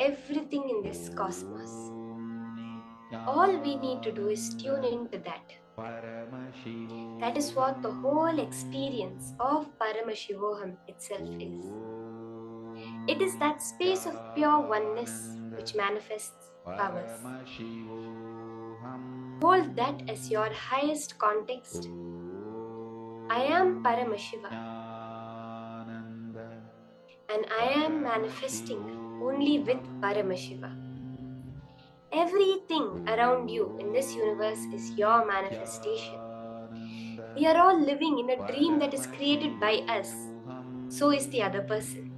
everything in this cosmos. All we need to do is tune into that. That is what the whole experience of Paramashivoham itself is. It is that space of pure oneness which manifests powers. Hold that as your highest context. I am Paramashiva, and I am manifesting only with Paramashiva. Everything around you in this universe is your manifestation. We are all living in a dream that is created by us. So is the other person.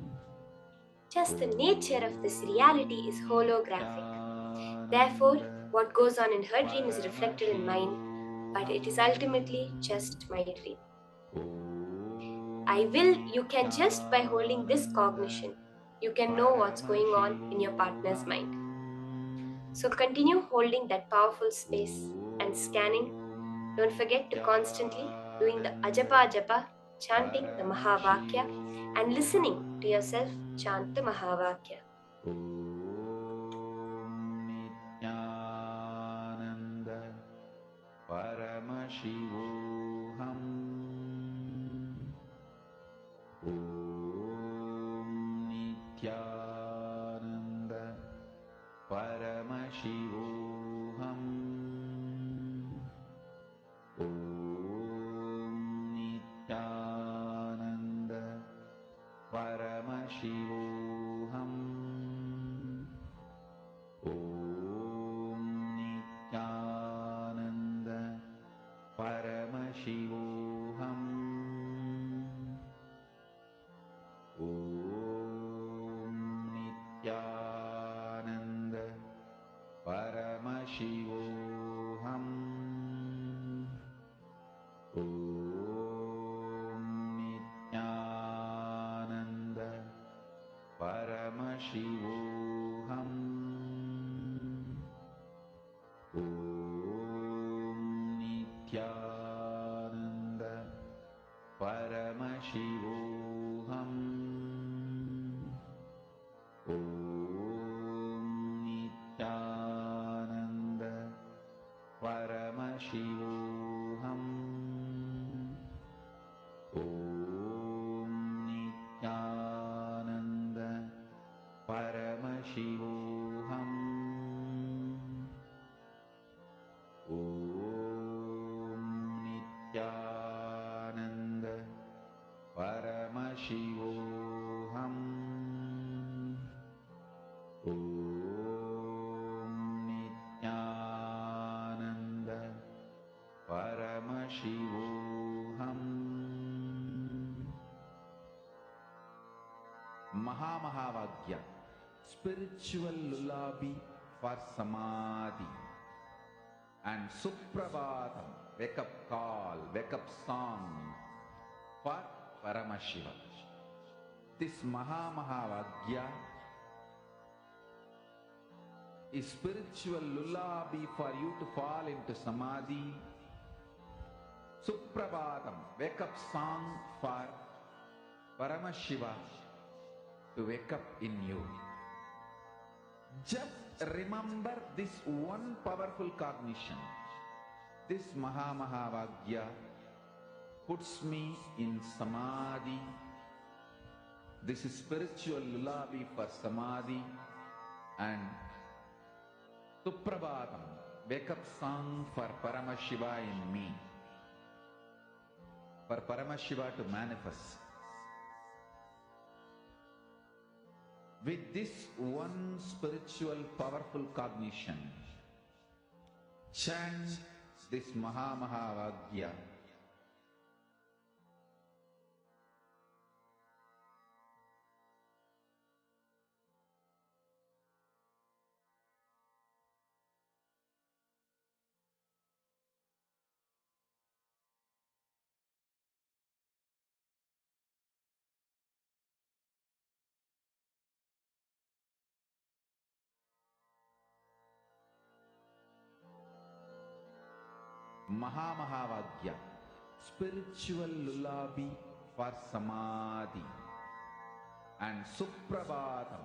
Just the nature of this reality is holographic. Therefore, what goes on in her dream is reflected in mine, but it is ultimately just my dream. You can just by holding this cognition, you can know what's going on in your partner's mind. So continue holding that powerful space and scanning. Don't forget to constantly doing the ajapa ajapa, chanting the Mahavakya and listening to yourself chant the Mahavakya. Paramashivoham. Om Nityananda Paramashivoham. Om Nityananda Paramashivoham. Om Nityananda Paramashivoham. Om Nityananda Paramashivoham. Om Nityananda Paramashivoham. Om Nityananda Paramashivoham. Om Nityananda Paramashivoham. Om Nityananda Paramashivoham. Om Nityananda Paramashivoham. Om Nityananda Paramashivoham. Mahavagya, spiritual lullaby for Samadhi, and Suprabhatam, wake up call, wake up song for Paramashiva. This Mahavagya is spiritual lullaby for you to fall into Samadhi. Suprabhatam, wake up song for Paramashiva to wake up in you. Just remember this one powerful cognition. This Mahavagya puts me in Samadhi. This is spiritual lullaby for Samadhi, and Suprabhatam, wake up song for Paramashiva in me. For Paramashiva to manifest. With this one spiritual powerful cognition, chant this Mahavagya. Mahavagya, spiritual lullaby for Samadhi, and Suprabhatam,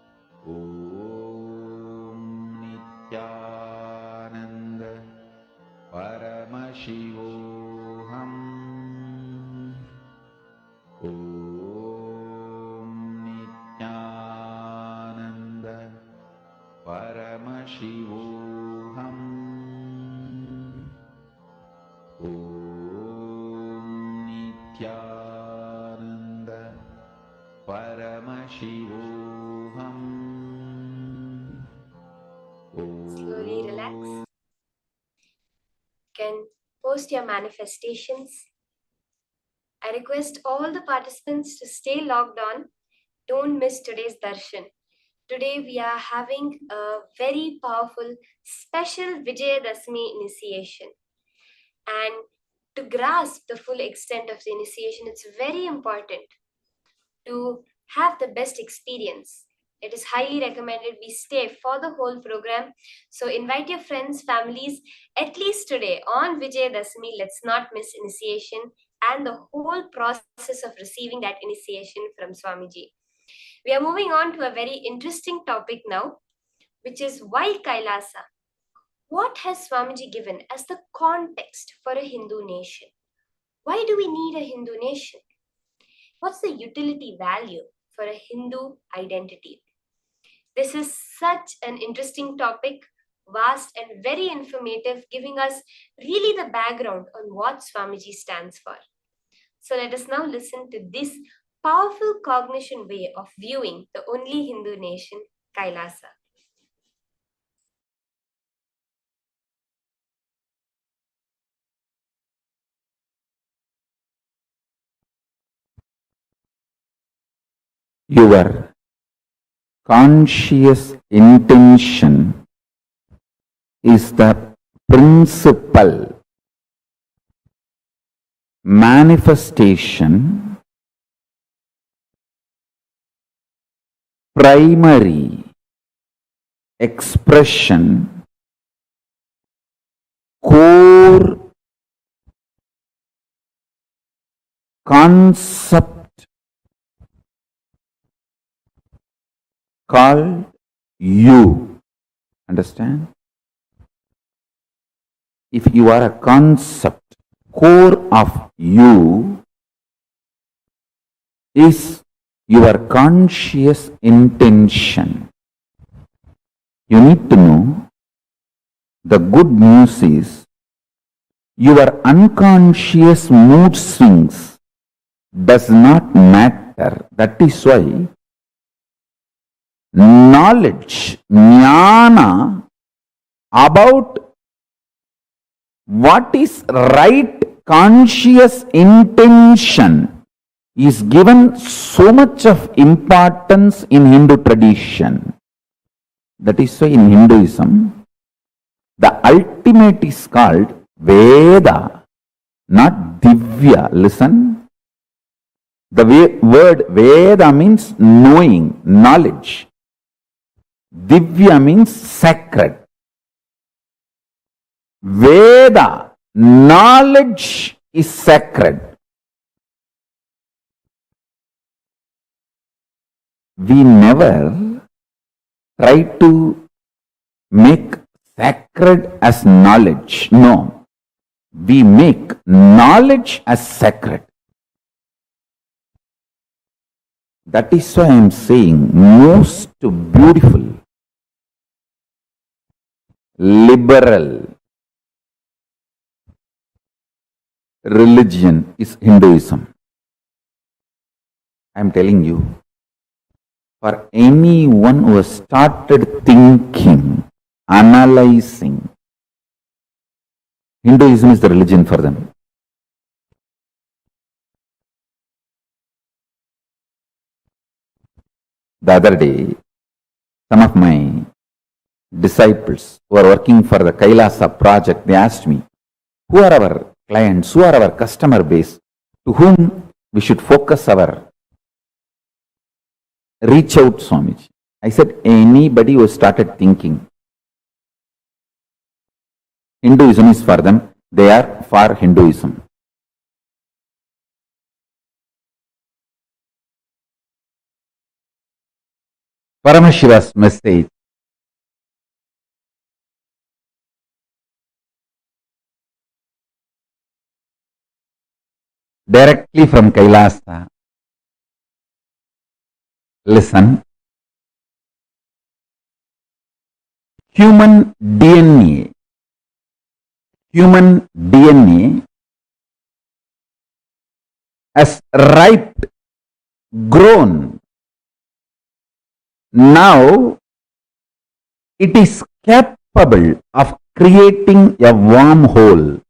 relax. You can post your manifestations. I request all the participants to stay logged on. Don't miss today's darshan. Today we are having a very powerful special Vijayadashmi initiation. And to grasp the full extent of the initiation, it's very important to have the best experience. It is highly recommended we stay for the whole program. So invite your friends, families, at least today on Vijayadashmi. Let's not miss initiation and the whole process of receiving that initiation from Swamiji. We are moving on to a very interesting topic now, which is why Kailasa? What has Swamiji given as the context for a Hindu nation? Why do we need a Hindu nation? What's the utility value for a Hindu identity? This is such an interesting topic, vast and very informative, giving us really the background on what Swamiji stands for. So let us now listen to this powerful cognition way of viewing the only Hindu nation, Kailasa. Your conscious intention is the principal manifestation, primary expression, core concept called you. Understand? If you are a concept, core of you is your conscious intention. You need to know the good news is your unconscious mood swings does not matter. That is why knowledge, jnana, about what is right conscious intention is given so much of importance in Hindu tradition. That is why in Hinduism, the ultimate is called Veda, not Divya. Listen. The word Veda means knowing, knowledge. Divya means sacred. Veda, knowledge is sacred. We never try to make sacred as knowledge. No. We make knowledge as sacred. That is why I am saying most beautiful, liberal religion is Hinduism. I am telling you, for anyone who has started thinking, analyzing, Hinduism is the religion for them. The other day, some of my disciples who are working for the Kailasa project, they asked me, who are our clients, who are our customer base, to whom we should focus our reach out, Swamiji. I said, anybody who started thinking. Hinduism is for them, they are for Hinduism. Paramashiva's message directly from Kailasa. Listen. Human DNA has ripe, grown. Now it is kept capable of creating a wormhole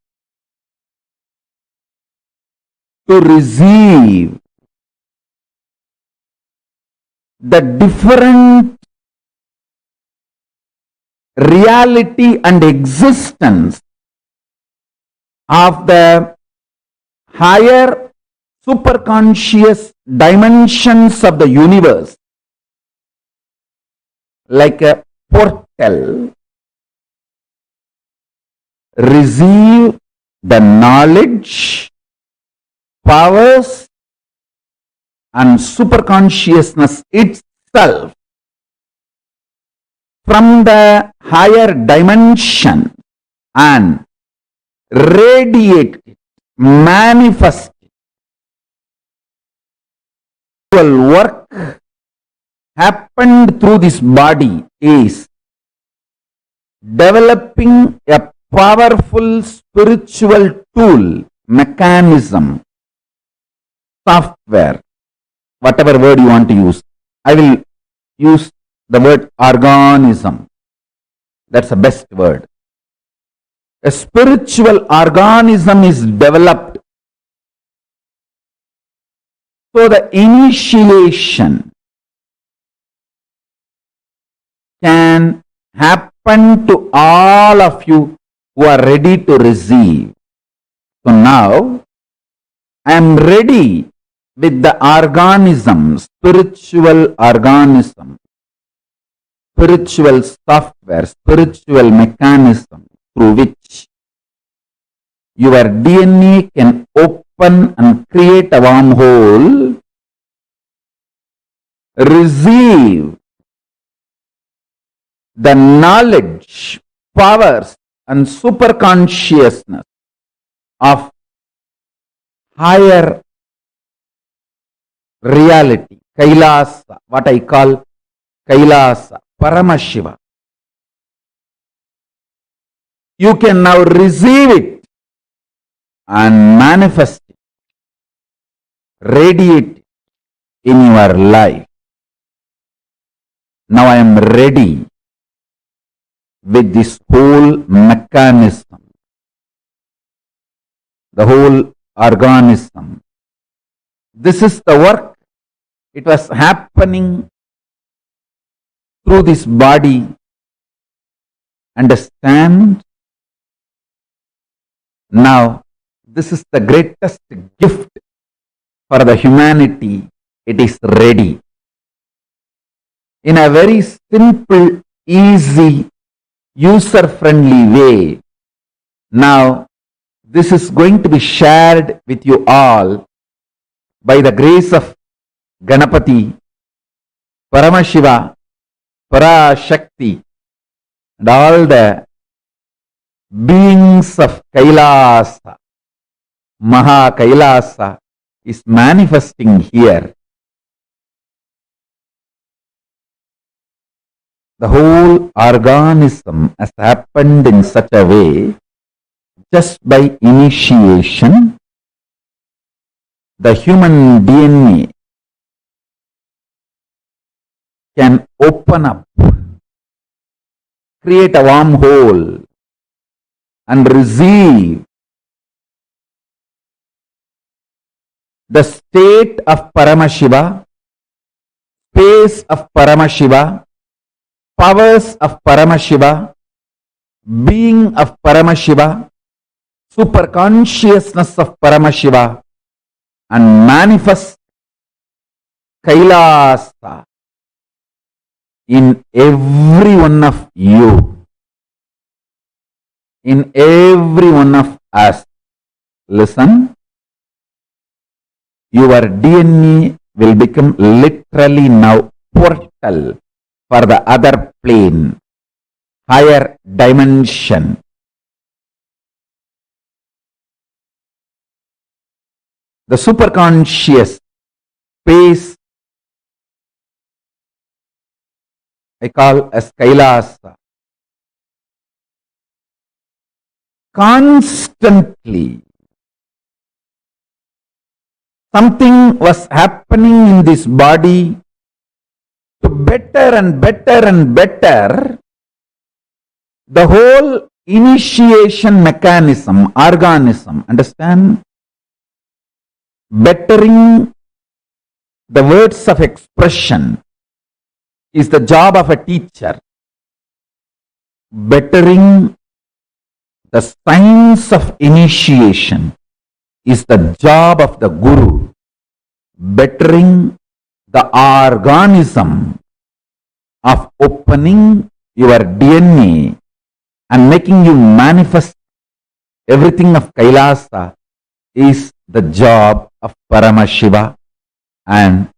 to receive the different reality and existence of the higher superconscious dimensions of the universe, like a portal, receive the knowledge, powers, and superconsciousness itself from the higher dimension and radiate it, manifest it. Work happened through this body is developing a powerful spiritual tool, mechanism, software, whatever word you want to use. I will use the word organism. That's the best word. A spiritual organism is developed. So the initiation can happen to all of you who are ready to receive. So now I am ready with the organism, spiritual organism, spiritual software, spiritual mechanism through which your DNA can open and create a wormhole, receive the knowledge, powers, and superconsciousness of higher reality, Kailasa, what I call Kailasa, Paramashiva. You can now receive it and manifest it, radiate it in your life. Now I am ready with this whole mechanism, the whole organism. This is the work. It was happening through this body. Understand? Now, this is the greatest gift for the humanity. It is ready. In a very simple, easy, user-friendly way. Now, this is going to be shared with you all by the grace of Ganapati, Paramashiva, Parashakti, and all the beings of Kailasa. Maha Kailasa is manifesting here. The whole organism has happened in such a way, just by initiation, the human DNA can open up, create a wormhole, and receive the state of Paramashiva, space of Paramashiva, powers of Paramashiva, being of Paramashiva, superconsciousness of Paramashiva, and manifest Kailasa in every one of you, in every one of us. Listen, your DNA will become literally now portal for the other plane, higher dimension. The superconscious space I call as Kailasa. Constantly something was happening in this body to better and better and better the whole initiation mechanism, organism, understand? Bettering the words of expression is the job of a teacher. Bettering the science of initiation is the job of the guru. Bettering the organism of opening your DNA and making you manifest everything of Kailasa is the job of Paramashiva, and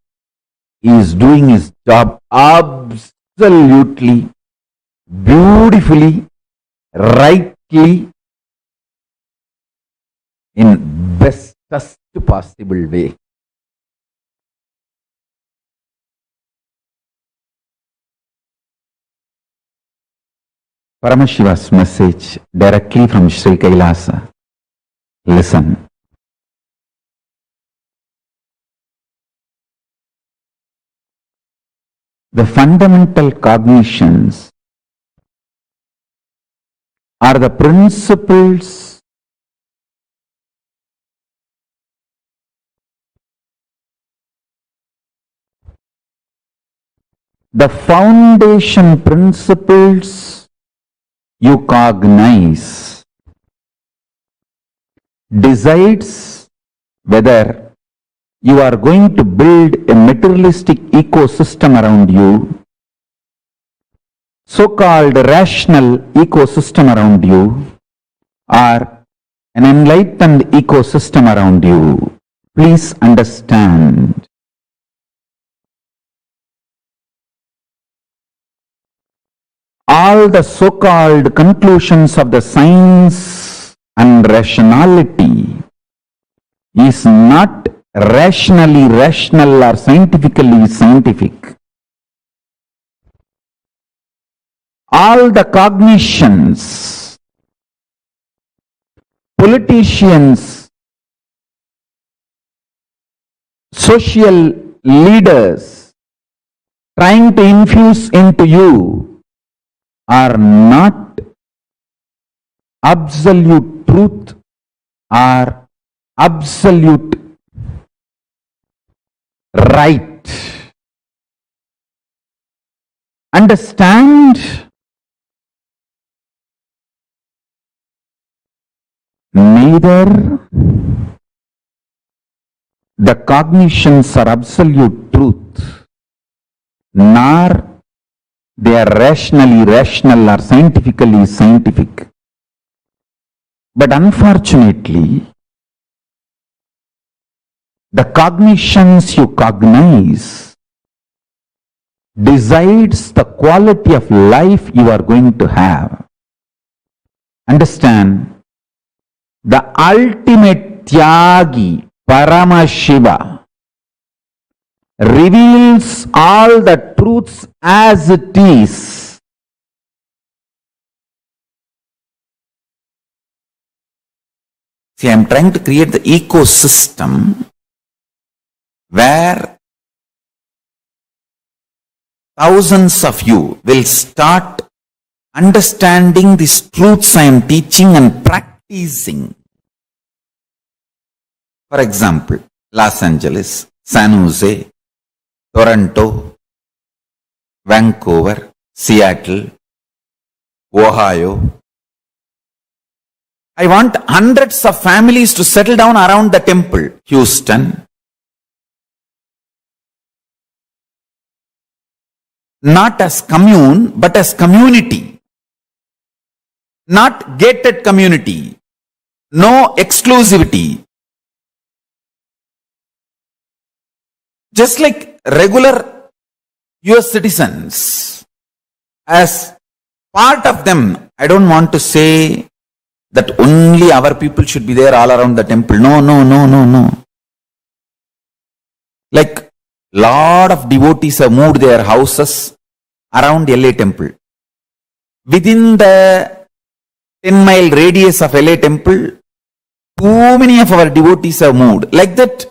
he is doing his job absolutely beautifully, rightly, in bestest possible way. Paramashiva's message directly from Sri Kailasa. Listen. The fundamental cognitions are the principles the foundation principles you cognize decides whether you are going to build a materialistic ecosystem around you, so-called rational ecosystem around you, or an enlightened ecosystem around you. Please understand. All the so-called conclusions of the science and rationality is not rationally rational or scientifically scientific. All the cognitions, politicians, social leaders trying to infuse into you are not absolute truth or absolute right. Understand? Neither the cognitions are absolute truth, nor they are rationally rational or scientifically scientific. But unfortunately, the cognitions you cognize decides the quality of life you are going to have. Understand? The ultimate Tyagi, Paramashiva, reveals all the truths as it is. See, I am trying to create the ecosystem where thousands of you will start understanding these truths I am teaching and practicing. For example, Los Angeles, San Jose, Toronto, Vancouver, Seattle, Ohio. I want hundreds of families to settle down around the temple. Houston. Not as commune, but as community. Not gated community. No exclusivity. Just like regular US citizens, as part of them, I don't want to say that only our people should be there all around the temple. No. Like lot of devotees have moved their houses around LA temple. Within the 10-mile radius of LA temple, too many of our devotees have moved. Like that,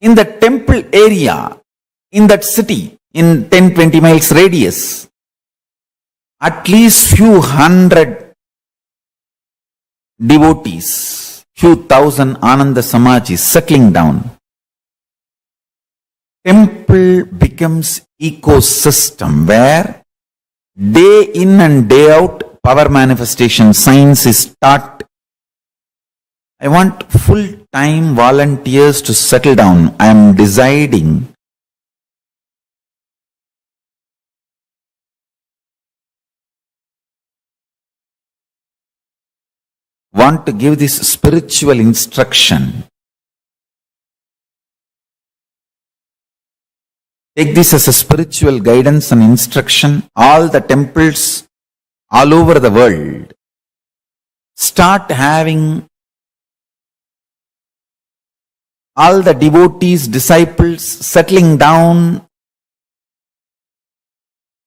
in the temple area, in that city, in 10-20 miles radius, at least few hundred devotees, few thousand Ananda Samajis settling down. Temple becomes ecosystem where day in and day out power manifestation science is taught. I want full-time volunteers to settle down. I am deciding want to give this spiritual instruction. Take this as a spiritual guidance and instruction. All the temples all over the world start having all the devotees, disciples settling down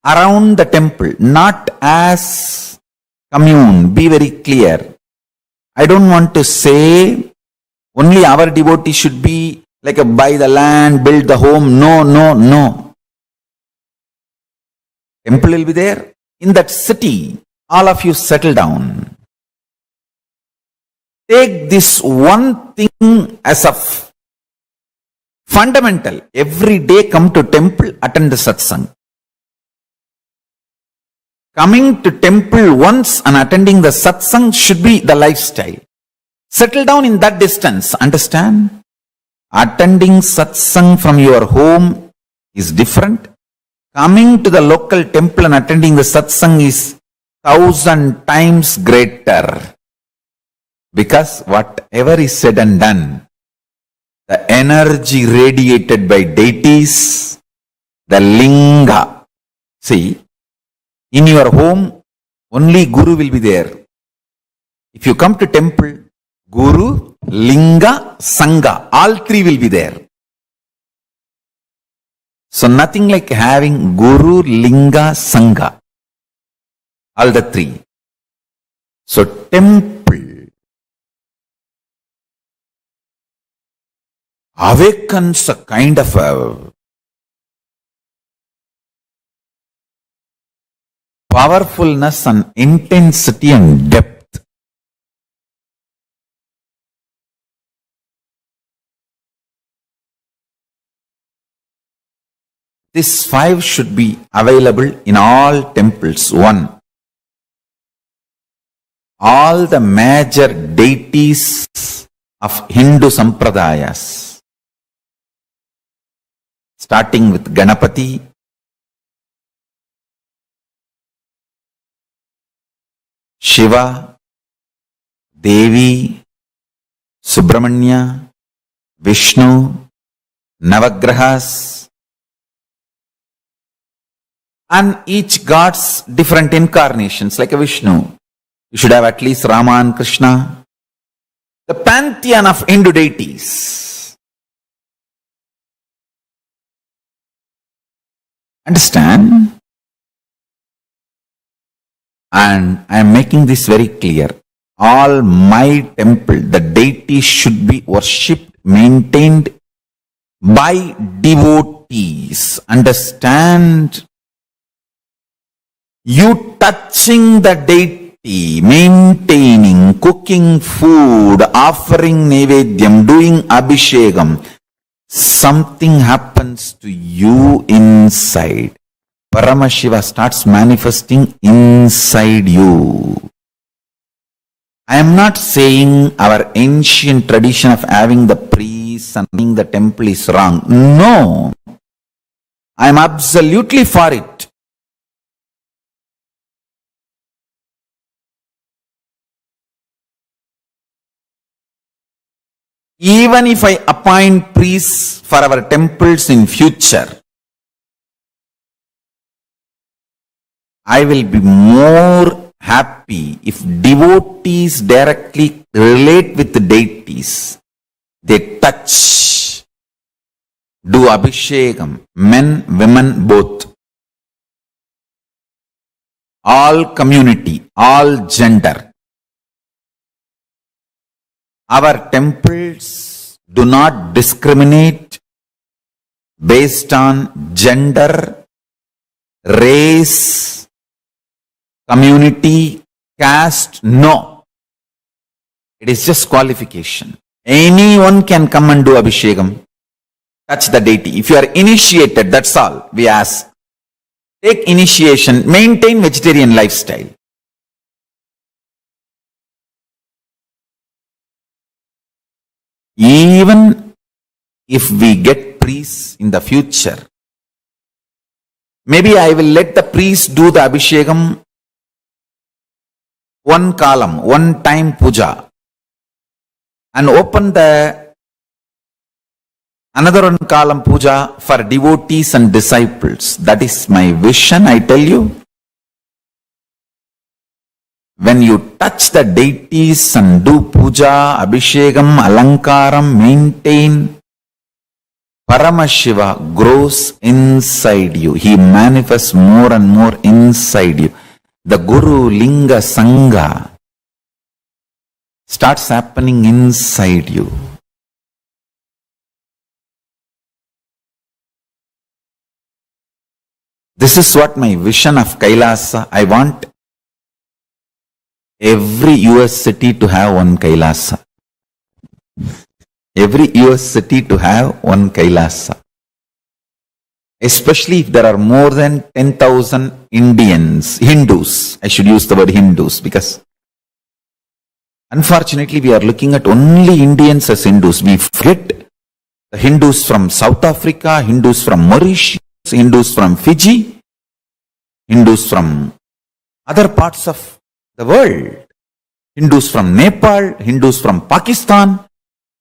around the temple, not as commune. Be very clear. I don't want to say only our devotees should be like a buy the land, build the home. No, no, no. Temple will be there. In that city, all of you settle down. Take this one thing as a fundamental. Every day come to temple, attend the satsang. Coming to temple once and attending the satsang should be the lifestyle. Settle down in that distance. Understand? Attending satsang from your home is different. Coming to the local temple and attending the satsang is 1,000 times greater. Because whatever is said and done, the energy radiated by deities, the linga. See, in your home, only Guru will be there. If you come to temple, Guru, Linga, Sangha, all three will be there. So nothing like having Guru, Linga, Sangha. All the three. So temple awakens a kind of a powerfulness and intensity and depth. These 5 should be available in all temples. 1. All the major deities of Hindu sampradayas, starting with Ganapati, Shiva, Devi, Subramanya, Vishnu, Navagrahas, and each god's different incarnations, like a Vishnu. You should have at least Rama and Krishna. The pantheon of Hindu deities. Understand? And I am making this very clear. All my temple, the deities should be worshipped, maintained by devotees. Understand? You touching the deity, maintaining, cooking food, offering nevedyam, doing abhishekam, something happens to you inside. Paramashiva starts manifesting inside you. I am not saying our ancient tradition of having the priests and running the temple is wrong. No. I am absolutely for it. Even if I appoint priests for our temples in future, I will be more happy if devotees directly relate with the deities. They touch, do abhishekam, men, women, both. All community, all gender. Our temples do not discriminate based on gender, race, community, caste, no. It is just qualification. Anyone can come and do Abhishekam, touch the deity. If you are initiated, that's all we ask. Take initiation, maintain vegetarian lifestyle. Even if we get priests in the future, maybe I will let the priest do the Abhishekam one column, one time puja, and open the another one column puja for devotees and disciples. That is my vision, I tell you. When you touch the deities and do puja, abhishekam, alankaram, maintain, Paramashiva grows inside you. He manifests more and more inside you. The Guru Linga Sangha starts happening inside you. This is what my vision of Kailasa. I want every US city to have one Kailasa. Every US city to have one Kailasa. Especially if there are more than 10,000 Hindus. I should use the word Hindus because unfortunately we are looking at only Indians as Hindus. We forget the Hindus from South Africa, Hindus from Mauritius, Hindus from Fiji, Hindus from other parts of the world. Hindus from Nepal, Hindus from Pakistan,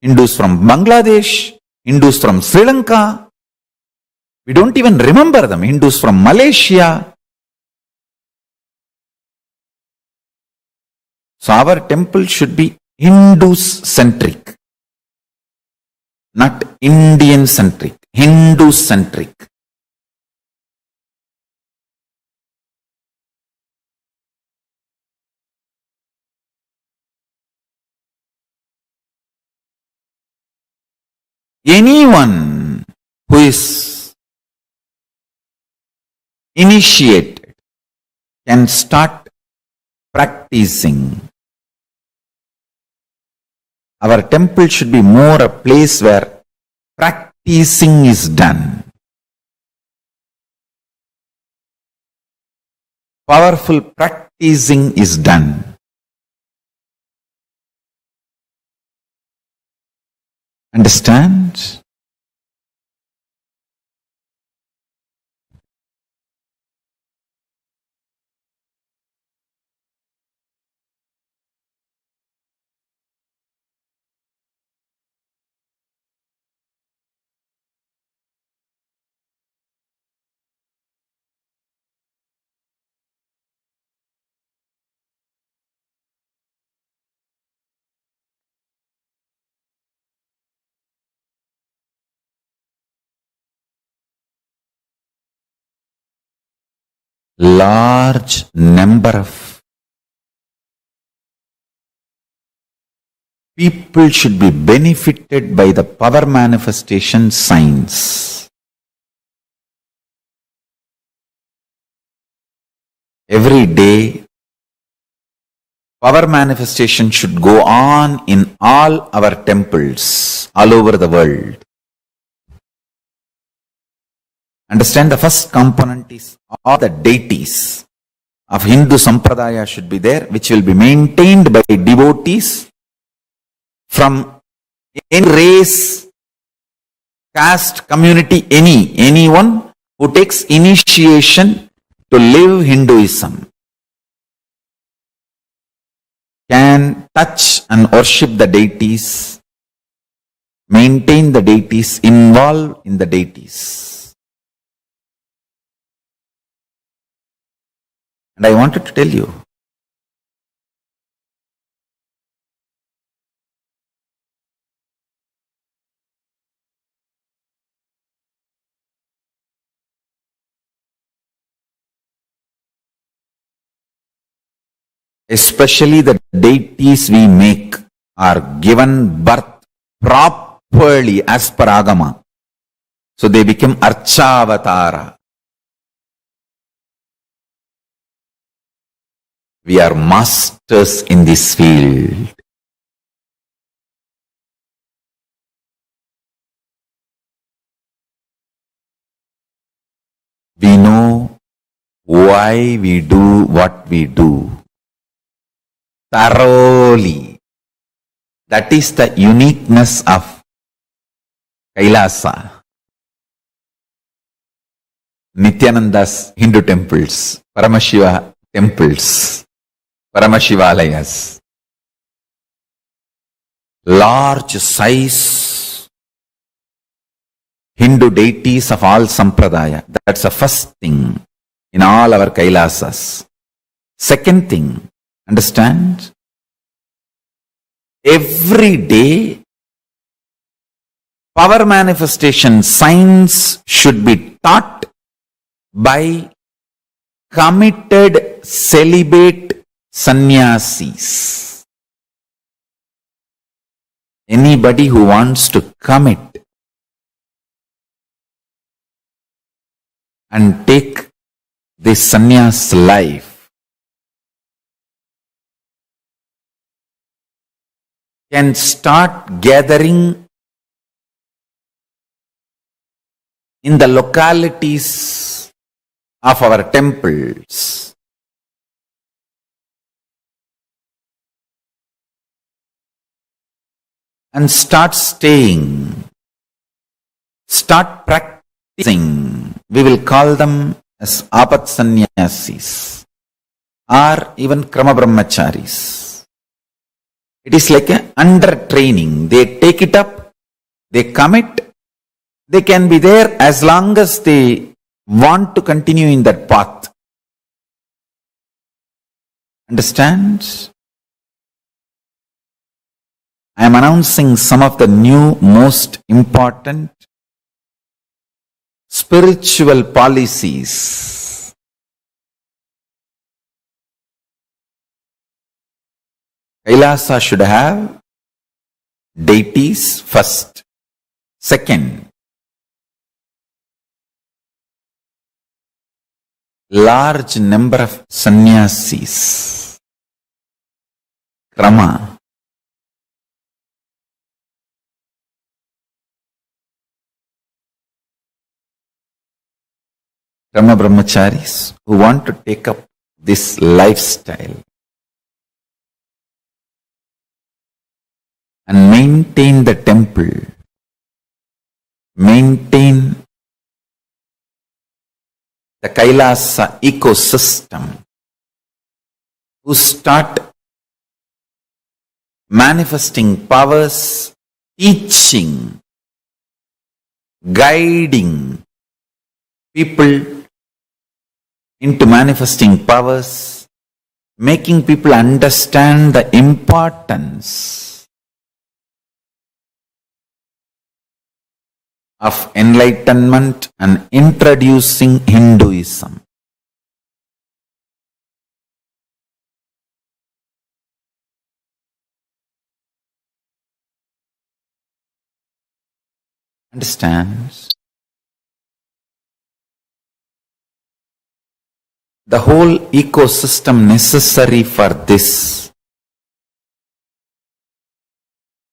Hindus from Bangladesh, Hindus from Sri Lanka. We don't even remember them. Hindus from Malaysia. So our temple should be Hindus-centric, not Indian-centric, Hindu-centric. Anyone who is initiated can start practicing. Our temple should be more a place where practicing is done. Powerful practicing is done. Understand? Large number of people should be benefited by the power manifestation signs. Every day, power manifestation should go on in all our temples all over the world. Understand, the first component is all the deities of Hindu Sampradaya should be there, which will be maintained by devotees from any race, caste, community, anyone who takes initiation to live Hinduism can touch and worship the deities, maintain the deities, involve in the deities. And I wanted to tell you, especially the deities we make are given birth properly as per Agama. So they become Archavatara. We are masters in this field. We know why we do what we do thoroughly. That is the uniqueness of Kailasa. Nityananda's Hindu temples, Paramashiva temples, Paramashivalayas, large size Hindu deities of all sampradaya. That's the first thing in all our Kailasas. Second thing, understand? Every day, power manifestation science should be taught by committed celibate sannyasis. Anybody who wants to commit and take this sannyas life can start gathering in the localities of our temples. And start staying, start practicing. We will call them as apat sannyasis or even krama brahmacharis. It is like an under training. They take it up, they commit, they can be there as long as they want to continue in that path. Understand? I am announcing some of the new most important spiritual policies. Kailasa should have deities first. Second, large number of sannyasis. Krama. Krama brahmacharis who want to take up this lifestyle and maintain the temple, maintain the Kailasa ecosystem, who start manifesting powers, teaching, guiding people into manifesting powers, making people understand the importance of enlightenment and introducing Hinduism. Understand? The whole ecosystem necessary for this.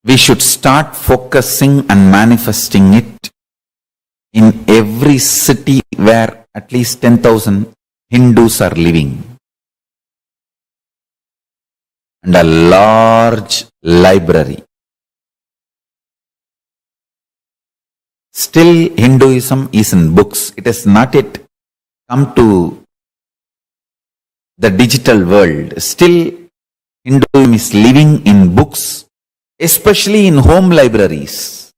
We should start focusing and manifesting it in every city where at least 10,000 Hindus are living. And a large library. Still Hinduism is in books. It has not yet come to the digital world. Still Hinduism is living in books, especially in home libraries.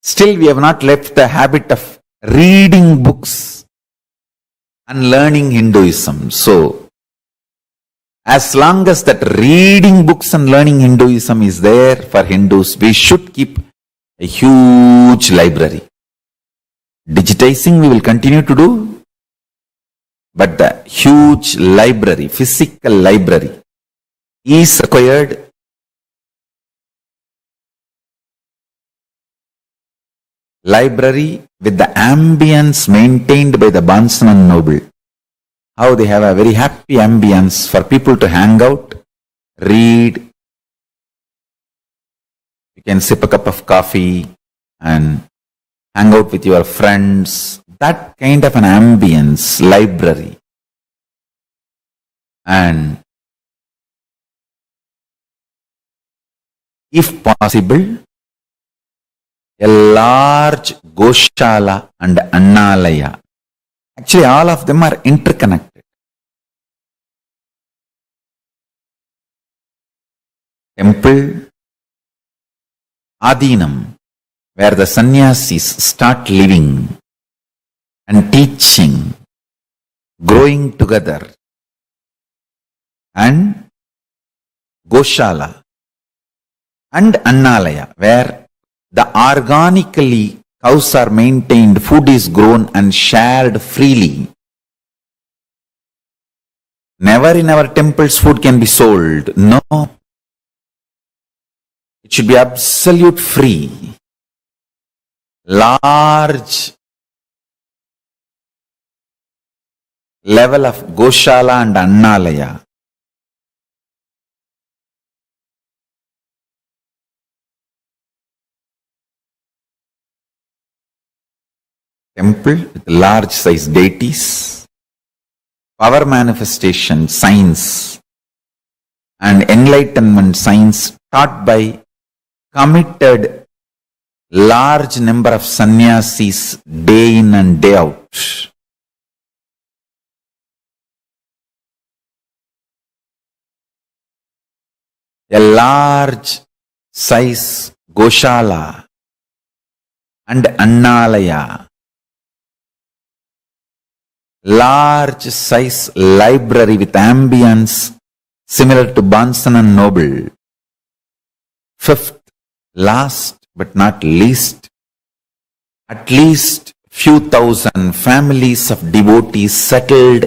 Still we have not left the habit of reading books and learning Hinduism. So, as long as that reading books and learning Hinduism is there for Hindus, we should keep a huge library. Digitizing we will continue to do, but the huge library, physical library is required. Library with the ambience maintained by the bondsman noble. how they have a very happy ambience for people to hang out, read. You can sip a cup of coffee and hang out with your friends. That kind of an ambience, library. And if possible, a large Goshala and Annalaya. Actually, all of them are interconnected. Temple, Adinam, where the sannyasis start living and teaching, growing together, and Goshala and Annalaya, where the organically cows are maintained, food is grown and shared freely. Never in our temples food can be sold. No. It should be absolute free. Large level of Goshala and Annalaya. Temple with large size deities, power manifestation, science, and enlightenment science taught by committed large number of sannyasis day in and day out. A large size Goshala and Annalaya. Large size library with ambience similar to Bansan and Noble. Fifth, last but not least, at least few thousand families of devotees settled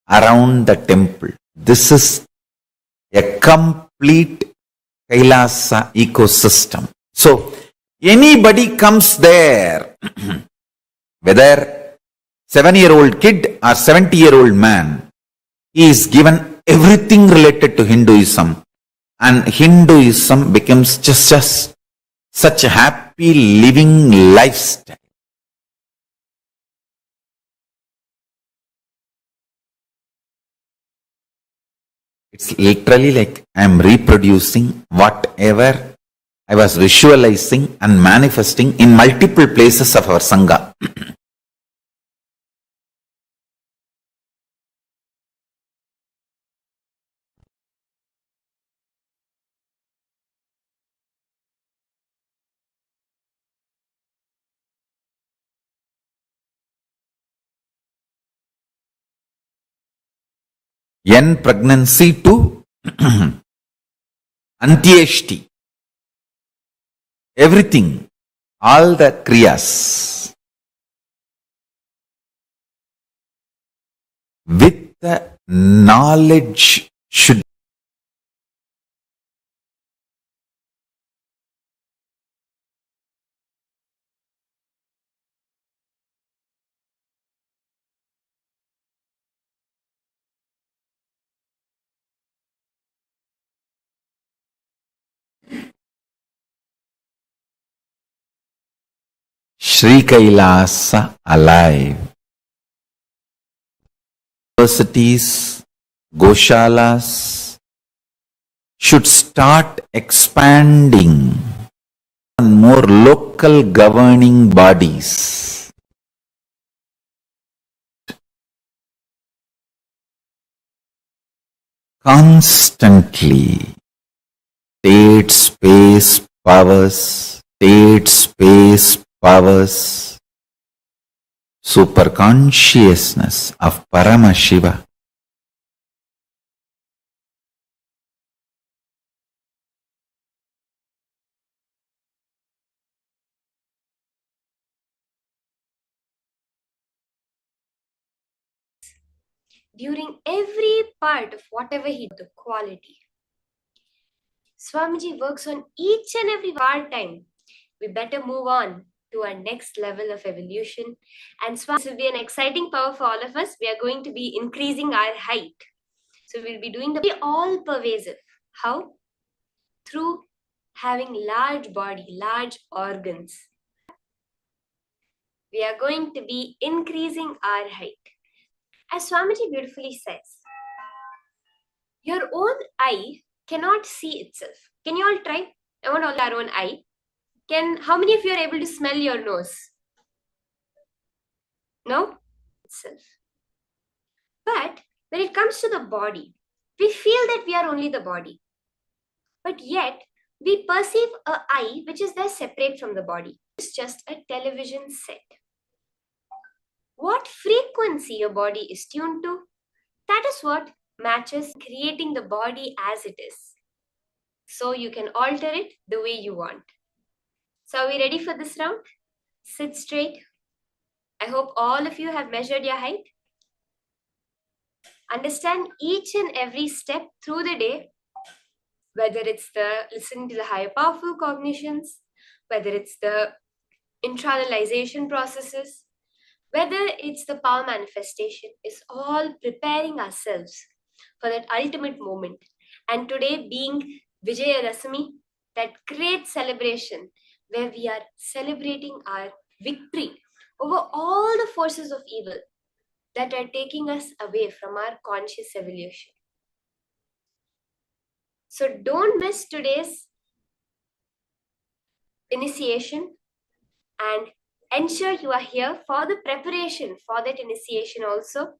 around the temple. This is a complete Kailasa ecosystem. So, anybody comes there, whether 7-year-old kid or 70-year-old man, he is given everything related to Hinduism, and Hinduism becomes just such a happy living lifestyle. It's literally like I am reproducing whatever I was visualizing and manifesting in multiple places of our Sangha. N pregnancy to Antyeshti. Everything, all the kriyas with the knowledge should Sri Kailasa alive. Universities, Goshalas should start expanding on more local governing bodies. Constantly, state space powers, super consciousness of Paramashiva. During every part of whatever he does, the quality. Swamiji works on each and every part time. We better move on to our next level of evolution. And Swami, this will be an exciting power for all of us. We are going to be increasing our height. So we'll be doing the all pervasive. How? Through having large body, large organs. We are going to be increasing our height. As Swamiji beautifully says, your own eye cannot see itself. Can you all try? I want all our own eye. How many of you are able to smell your nose? No? Itself. But when it comes to the body, we feel that we are only the body. But yet, we perceive a eye which is there separate from the body. It's just a television set. What frequency your body is tuned to, that is what matches creating the body as it is. So you can alter it the way you want. So are we ready for this round? Sit straight. I hope all of you have measured your height. Understand each and every step through the day, whether it's the listening to the higher powerful cognitions, whether it's the internalization processes, whether it's the power manifestation, is all preparing ourselves for that ultimate moment. And today being Vijayadashami, that great celebration where we are celebrating our victory over all the forces of evil that are taking us away from our conscious evolution. So don't miss today's initiation and ensure you are here for the preparation for that initiation also.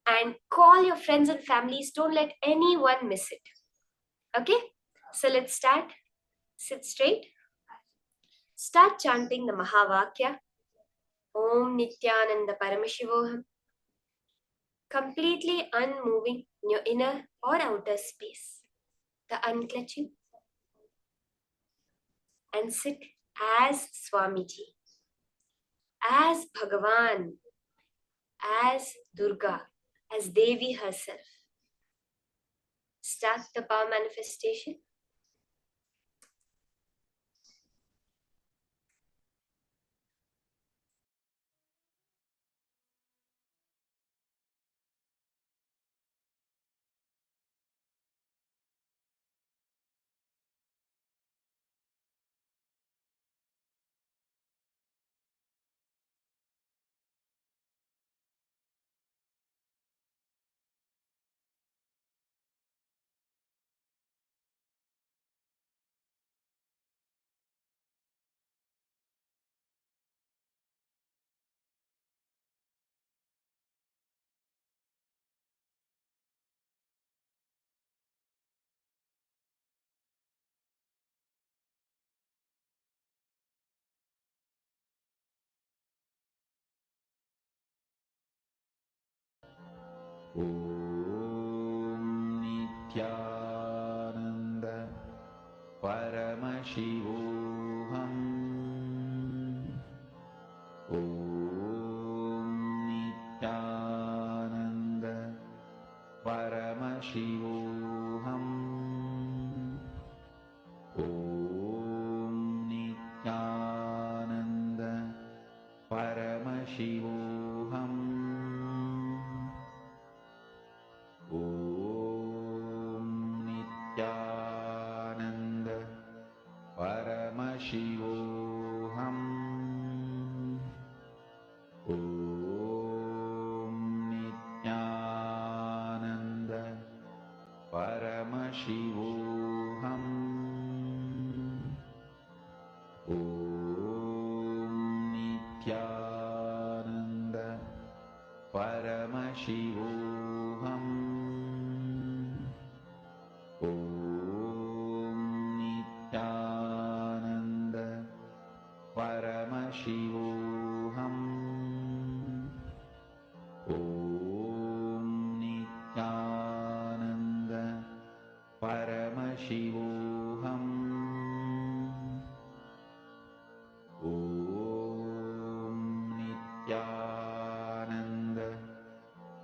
And call your friends and families. Don't let anyone miss it. Okay? So let's start. Sit straight. Start chanting the Mahavakya. Om Nityananda Paramashivoham. Completely unmoving in your inner or outer space. The unclutching. And sit as Swamiji, as Bhagavan, as Durga, as Devi herself. Start the power manifestation. Om Nityananda Paramashivoham. Om Nityananda Paramashivoham. Om Nityananda Paramashivoham. Om Nityananda Paramashivoham. Om Nityananda Paramashivoham. Om Nityananda Paramashivoham. Om Nityananda Paramashivoham. Om Nityananda Paramashivoham. Om Nityananda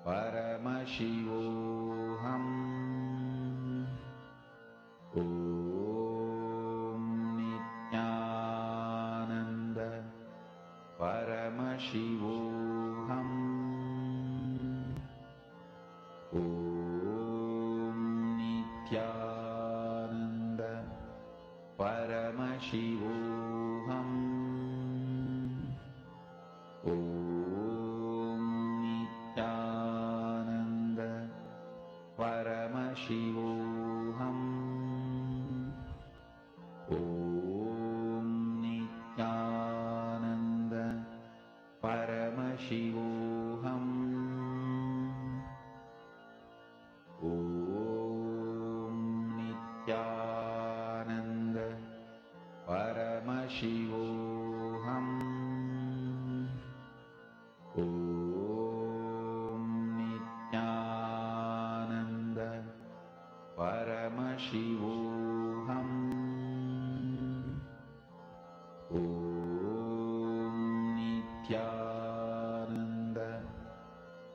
Paramashivoham. Om Nityananda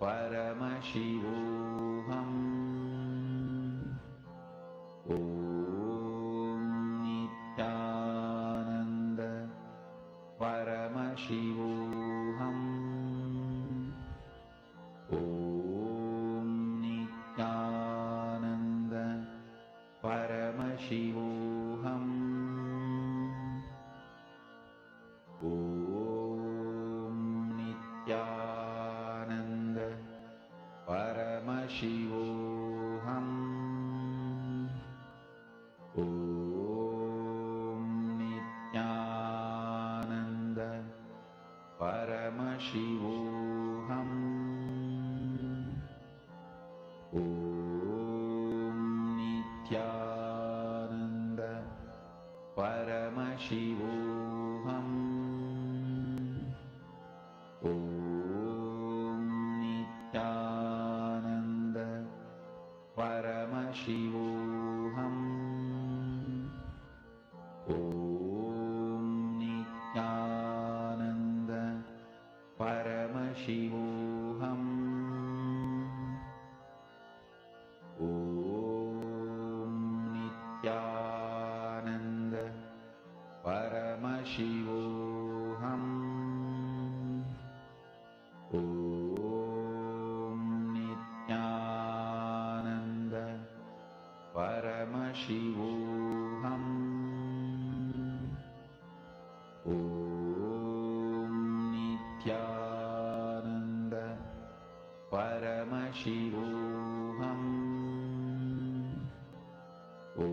परमशिवोऽहम् ॐ नित्यानन्द परमशिवोऽहम् ॐ नित्यानन्द परमशिवोऽहम् ॐ नित्यानन्द परमशिवोऽहम् ॐ नित्यानन्द परमशिवोऽहम् ॐ नित्यानन्द परमशिवोऽहम् ॐ नित्यानन्द परमशिवोऽहम् ॐ नित्यानन्द परमशिवोऽहम् ॐ नित्यानन्द परमशिवोऽहम् ॐ नित्यानन्द परमशिवोऽहम् ॐ नित्यानन्द परमशिवोऽहम् ॐ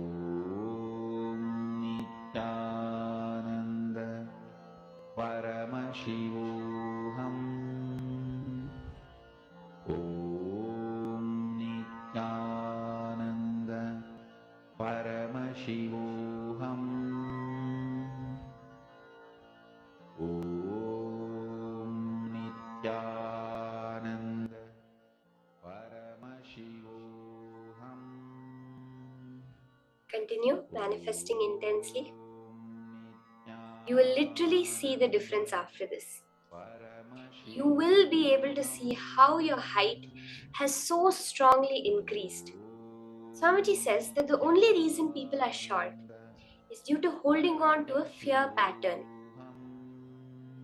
नित्यानन्द परमशिवोऽहम् ॐ नित्यानन्द परमशिवोऽहम् ॐ नित्यानन्द परमशिवोऽहम् Continue manifesting intensely. You will literally see the difference after this. You will be able to see how your height has so strongly increased. Swamiji says that the only reason people are short is due to holding on to a fear pattern.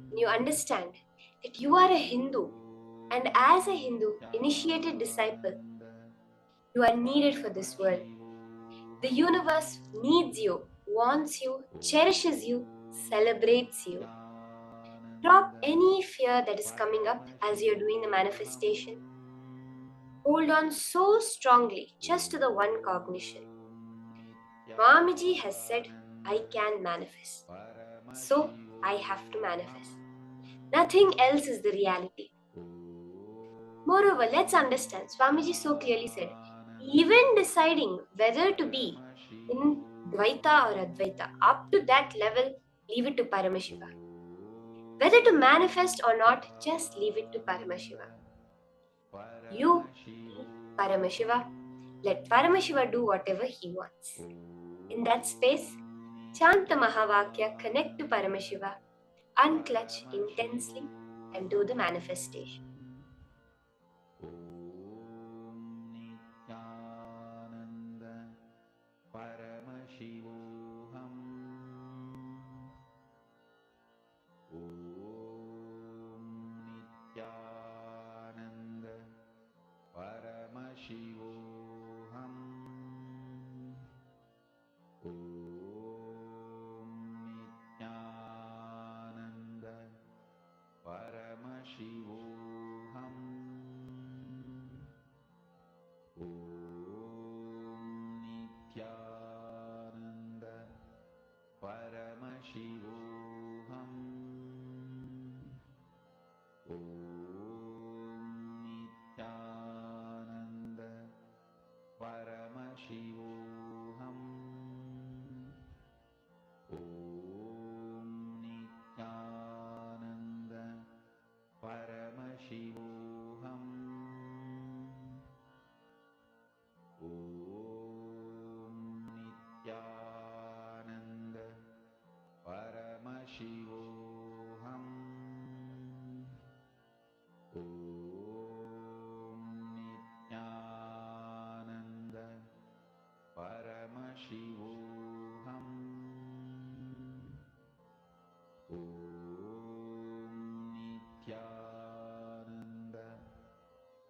When you understand that you are a Hindu, and as a Hindu initiated disciple, you are needed for this world. The universe needs you, wants you, cherishes you, celebrates you. Drop any fear that is coming up as you're doing the manifestation. Hold on so strongly just to the one cognition. Swamiji has said, I can manifest. So I have to manifest. Nothing else is the reality. Moreover, let's understand, Swamiji so clearly said, even deciding whether to be in Dvaita or Advaita, up to that level, leave it to Paramashiva. Whether to manifest or not, just leave it to Paramashiva. You be Paramashiva. Let Paramashiva do whatever he wants. In that space, chant the Mahavakya, connect to Paramashiva, unclutch intensely, and do the manifestation.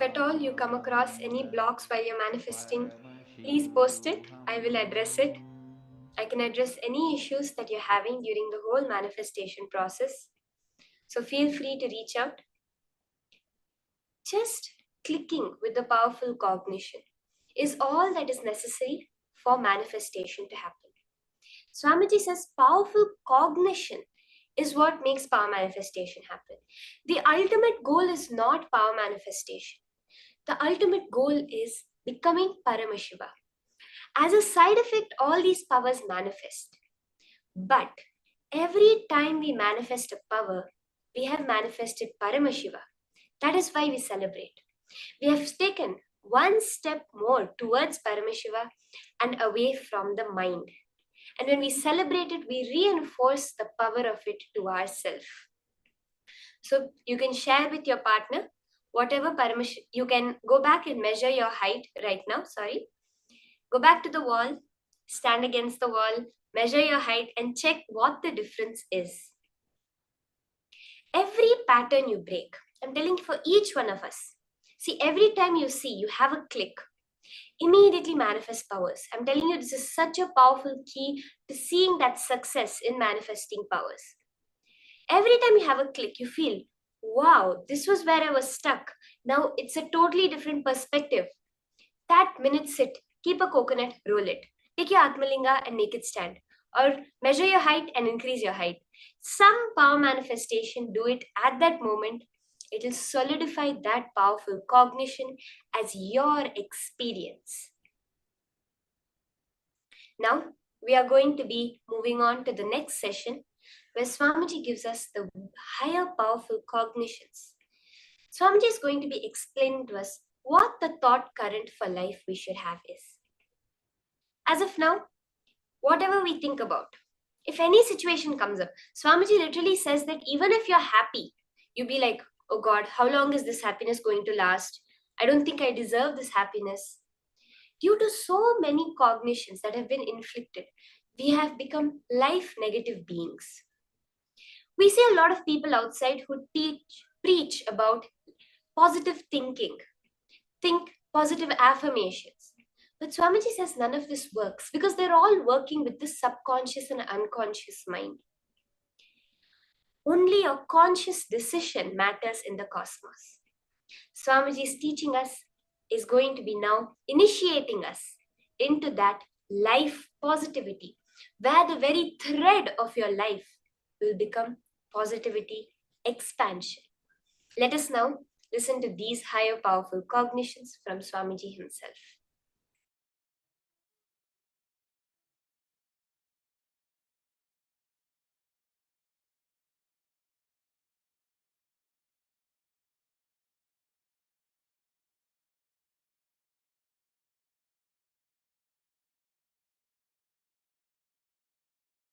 If at all you come across any blocks while you're manifesting, please post it. I will address it. I can address any issues that you're having during the whole manifestation process. So feel free to reach out. Just clicking with the powerful cognition is all that is necessary for manifestation to happen. Swamiji says powerful cognition is what makes power manifestation happen. The ultimate goal is not power manifestation. The ultimate goal is becoming Paramashiva. As a side effect, all these powers manifest. But every time we manifest a power, we have manifested Paramashiva. That is why we celebrate. We have taken one step more towards Paramashiva and away from the mind. And when we celebrate it, we reinforce the power of it to ourselves. So you can share with your partner whatever Paramashiva. You can go back and measure your height right now. Go back to the wall, stand against the wall, measure your height, and check what the difference is. Every pattern you break, I'm telling you for each one of us. See, every time you see, you have a click, immediately manifest powers. I'm telling you, this is such a powerful key to seeing that success in manifesting powers. Every time you have a click, you feel, wow, this was where I was stuck. Now it's a totally different perspective. That minute sit, keep a coconut, roll it. Take your Atmalinga and make it stand. Or measure your height and increase your height. Some power manifestation, do it at that moment. It will solidify that powerful cognition as your experience. Now, we are going to be moving on to the next session where Swamiji gives us the higher powerful cognitions. Swamiji is going to be explaining to us what the thought current for life we should have is. As of now, whatever we think about, if any situation comes up, Swamiji literally says that even if you're happy, you be like, oh God, how long is this happiness going to last? I don't think I deserve this happiness. Due to so many cognitions that have been inflicted, we have become life negative beings. We see a lot of people outside who preach about positive thinking, think positive affirmations. But Swamiji says none of this works because they're all working with the subconscious and unconscious mind. Only a conscious decision matters in the cosmos. Swamiji is teaching us, is going to be now initiating us into that life positivity, where the very thread of your life will become positivity expansion. Let us now listen to these higher powerful cognitions from Swamiji himself.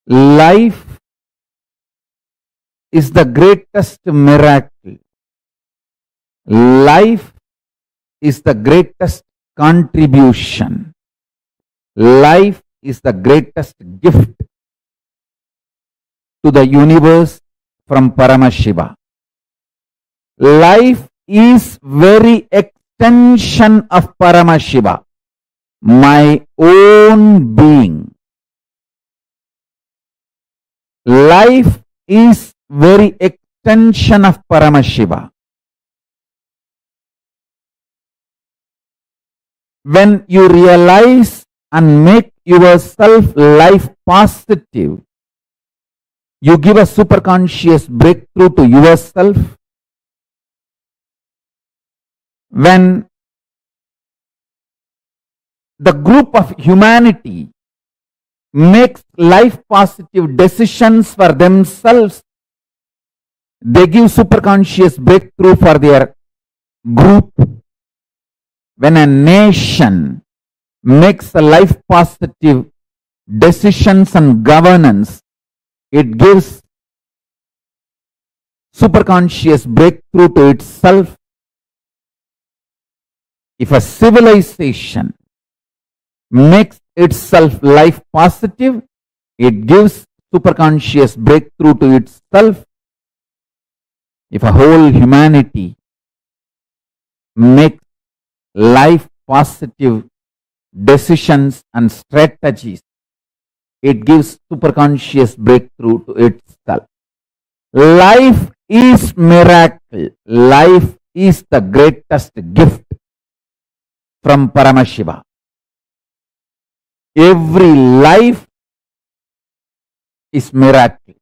Life is the greatest miracle. Life is the greatest contribution. Life is the greatest gift to the universe from Paramashiva. Life is very extension of Paramashiva, my own being. Life is very extension of Paramashiva. When you realize and make yourself life positive, you give a superconscious breakthrough to yourself. When the group of humanity makes life positive decisions for themselves, they give superconscious breakthrough for their group. When a nation makes a life positive decisions and governance, it gives superconscious breakthrough to itself. If a civilization makes itself life positive, it gives superconscious breakthrough to itself. If a whole humanity make life positive decisions and strategies, it gives superconscious breakthrough to itself. Life is miracle. Life is the greatest gift from Paramashiva. Every life is miracle.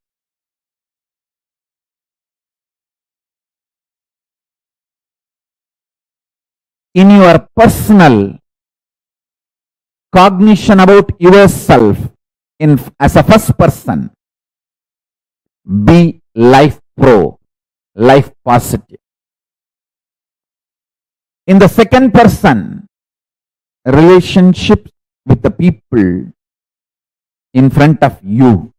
In your personal cognition about yourself, as a first person, be life pro, life positive. In the second person, relationships with the people in front of you,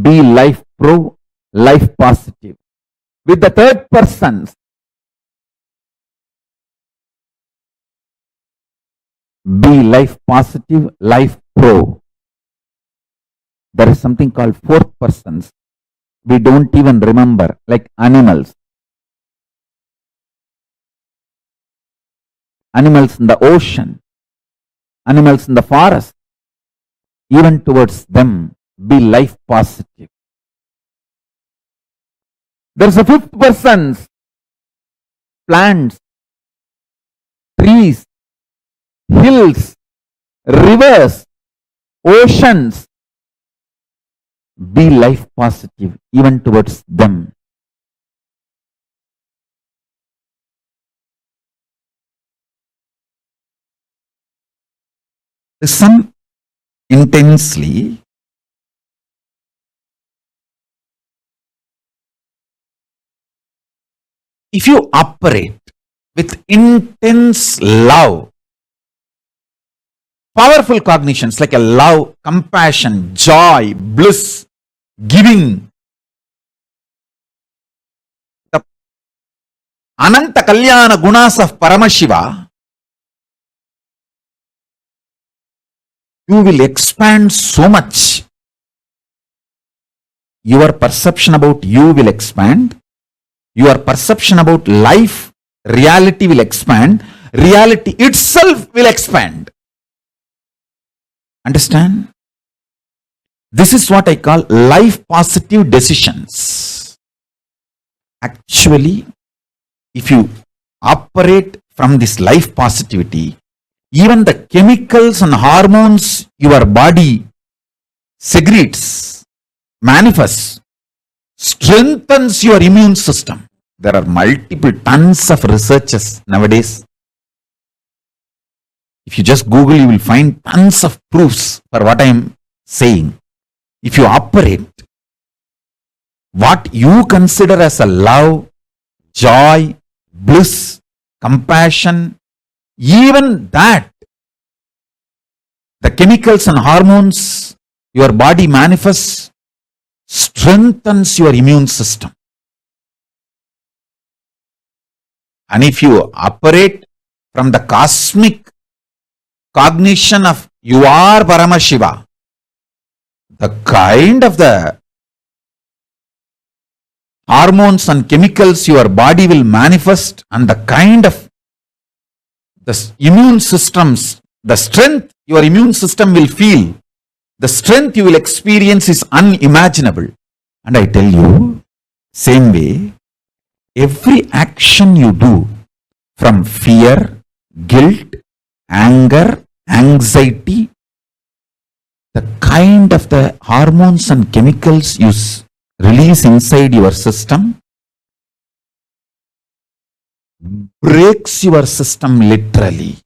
be life pro, life positive. With the third person, be life positive, life pro. There is something called fourth persons. We don't even remember, like animals. Animals in the ocean, animals in the forest, even towards them, be life positive. There's a fifth person, plants, trees, hills, rivers, oceans, be life positive even towards them. Listen intensely. If you operate with intense love, powerful cognitions like a love, compassion, joy, bliss, giving, the Ananta Kalyana Gunas of Paramashiva, you will expand so much. Your perception about you will expand. Your perception about life, reality will expand. Reality itself will expand. Understand? This is what I call life positive decisions. Actually, if you operate from this life positivity, even the chemicals and hormones your body secretes, manifests, strengthens your immune system. There are multiple tons of researches nowadays. If you just Google, you will find tons of proofs for what I am saying. If you operate what you consider as a love, joy, bliss, compassion, even that, the chemicals and hormones your body manifests, strengthens your immune system. And if you operate from the cosmic cognition of you are Paramashiva, the kind of the hormones and chemicals your body will manifest and the kind of the immune systems, the strength your immune system will feel, the strength you will experience is unimaginable. And I tell you, same way, every action you do from fear, guilt, anger, anxiety, the kind of the hormones and chemicals you release inside your system breaks your system literally,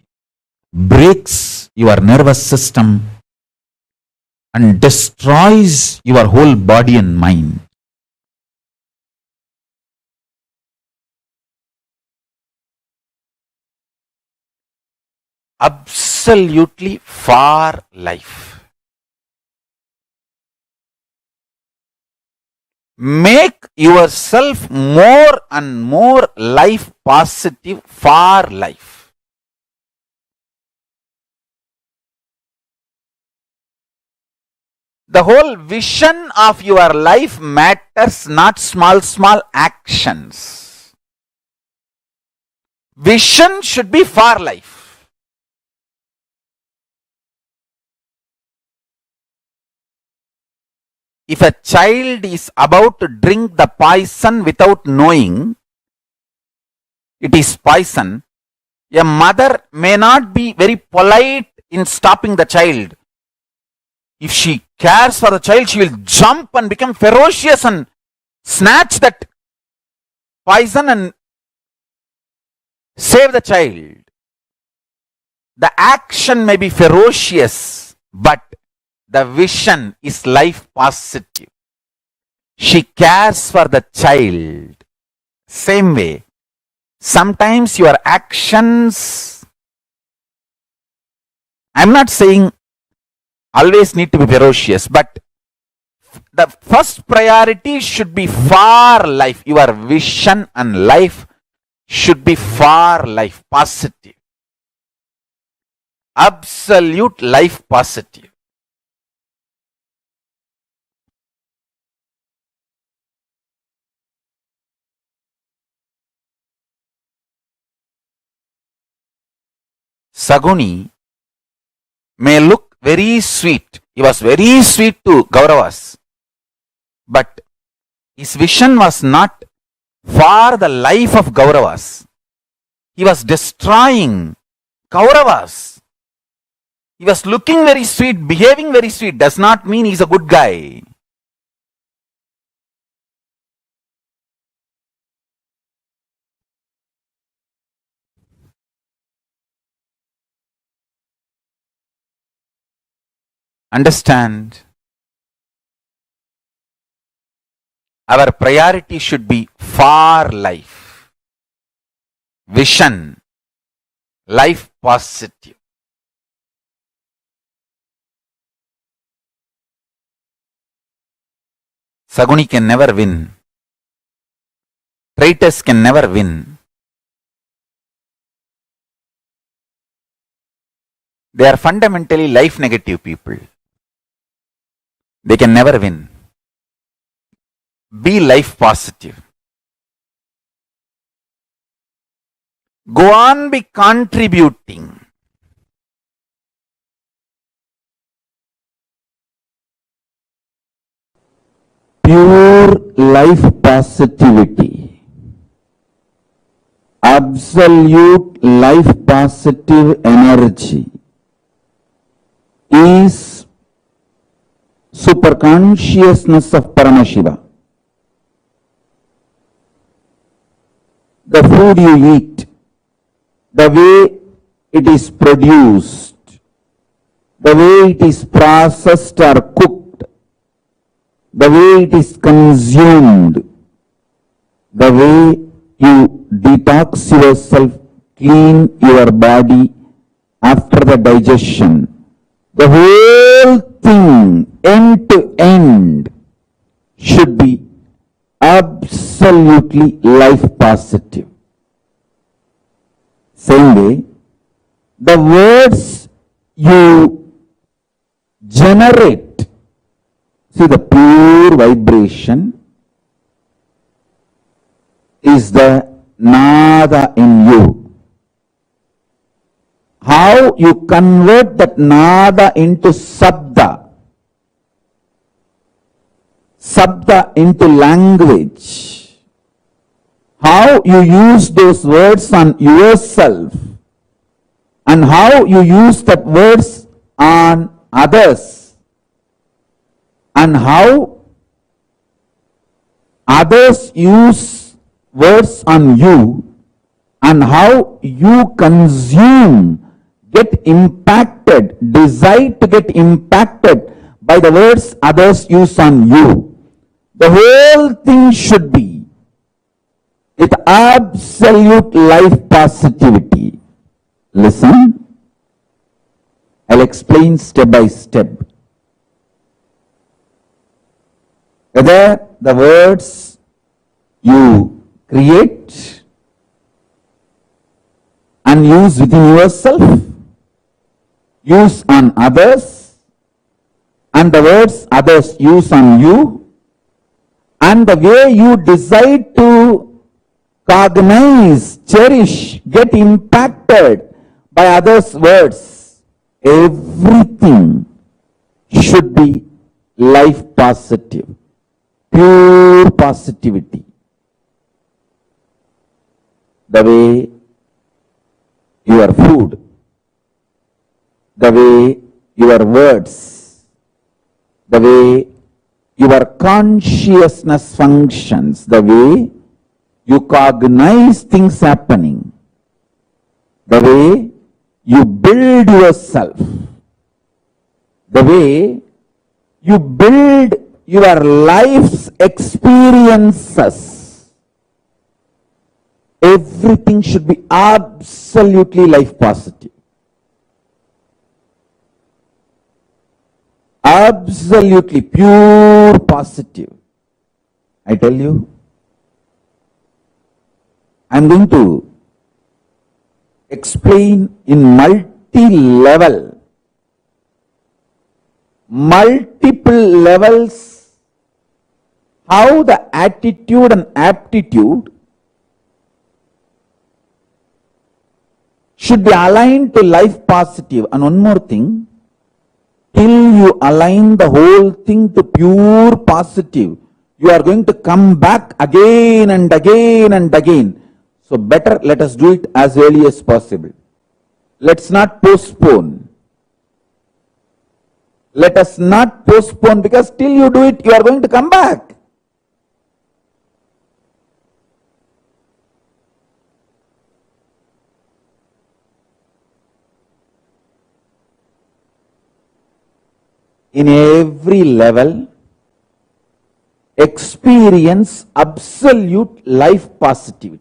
breaks your nervous system and destroys your whole body and mind. Absolutely for life. Make yourself more and more life positive for life. The whole vision of your life matters, not small actions. Vision should be for life. If a child is about to drink the poison without knowing it is poison, a mother may not be very polite in stopping the child. If she cares for the child, she will jump and become ferocious and snatch that poison and save the child. The action may be ferocious, but the vision is life positive. She cares for the child. Same way, sometimes your actions, I'm not saying always need to be ferocious, but the first priority should be for life. Your vision and life should be for life, positive. Absolute life positive. Saguni may look very sweet. He was very sweet to Kauravas. But his vision was not for the life of Kauravas. He was destroying Kauravas. He was looking very sweet, behaving very sweet. Does not mean he's a good guy. Understand? Our priority should be for life. Vision. Life positive. Saguni can never win. Traitors can never win. They are fundamentally life negative people. They can never win. Be life positive. Go on, be contributing. Pure life positivity, absolute life positive energy is superconsciousness of Paramashiva. The food you eat, the way it is produced, the way it is processed or cooked, the way it is consumed, the way you detox yourself, clean your body after the digestion, the whole thing, end to end, should be absolutely life positive. Same way, the words you generate, see, the pure vibration is the nada in you. How you convert that nada into sabda, sabda into language, how you use those words on yourself, and how you use that words on others, and how others use words on you, and how you consume, get impacted, decide to get impacted by the words others use on you. The whole thing should be with absolute life positivity. Listen, I'll explain step by step. Whether the words you create and use within yourself, use on others, and the words others use on you, and the way you decide to cognize, cherish, get impacted by others' words. Everything should be life positive, pure positivity. The way your food, the way your words, the way your consciousness functions, the way you cognize things happening, the way you build yourself, the way you build your life's experiences, everything should be absolutely life positive. Absolutely pure positive. I tell you, I'm going to explain in multi-level, multiple levels, how the attitude and aptitude should be aligned to life positive. And one more thing, till you align the whole thing to pure positive, you are going to come back again and again and again. So better let us do it as early as possible. Let's not postpone. Let us not postpone, because till you do it, you are going to come back. In every level, experience absolute life positivity.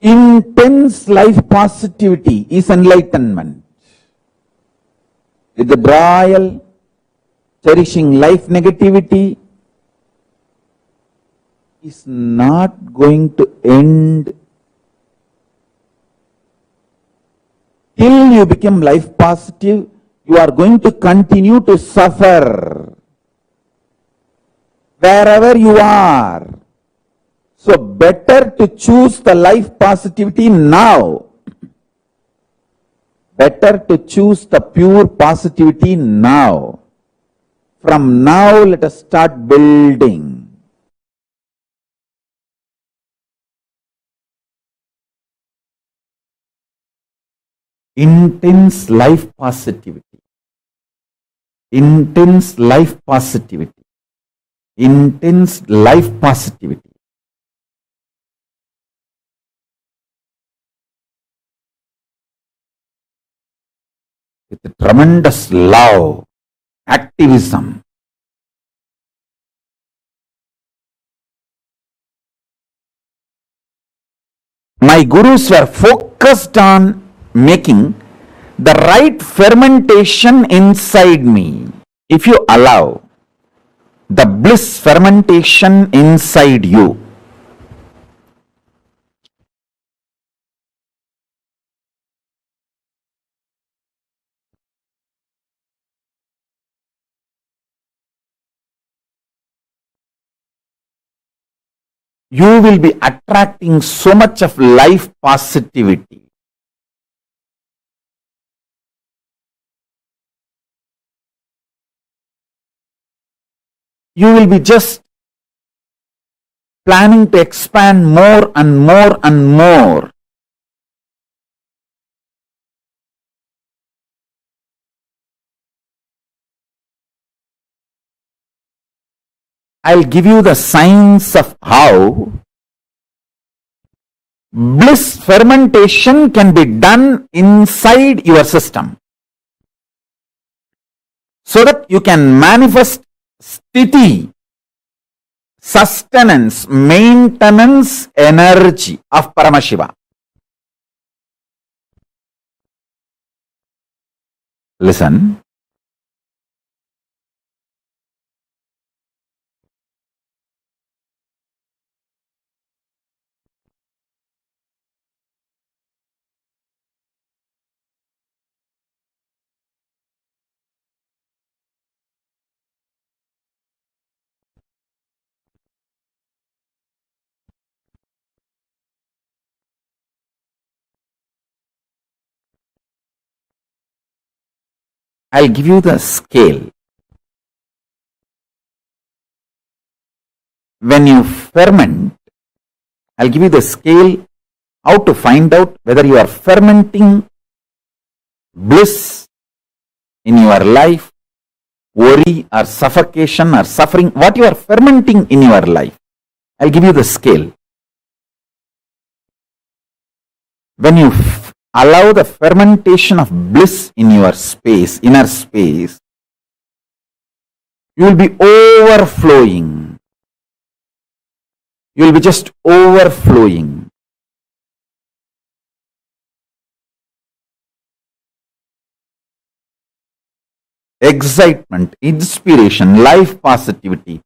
Intense life positivity is enlightenment. Withdrawal, cherishing life negativity is not going to end till you become life positive. You are going to continue to suffer wherever you are. So better to choose the life positivity now. Better to choose the pure positivity now. From now, let us start building. Intense life positivity. Intense life positivity. Intense life positivity. With tremendous love, activism. My gurus were focused on making the right fermentation inside me. If you allow the bliss fermentation inside you, you will be attracting so much of life positivity. You will be just planning to expand more and more and more. I'll give you the signs of how bliss fermentation can be done inside your system, so that you can manifest sthiti, sustenance, maintenance energy of Paramashiva. Listen. I'll give you the scale. When you ferment, I'll give you the scale how to find out whether you are fermenting bliss in your life, worry or suffocation or suffering, what you are fermenting in your life. I'll give you the scale. When you allow the fermentation of bliss in your space, inner space, you will be overflowing. You will be just overflowing. Excitement, inspiration, life positivity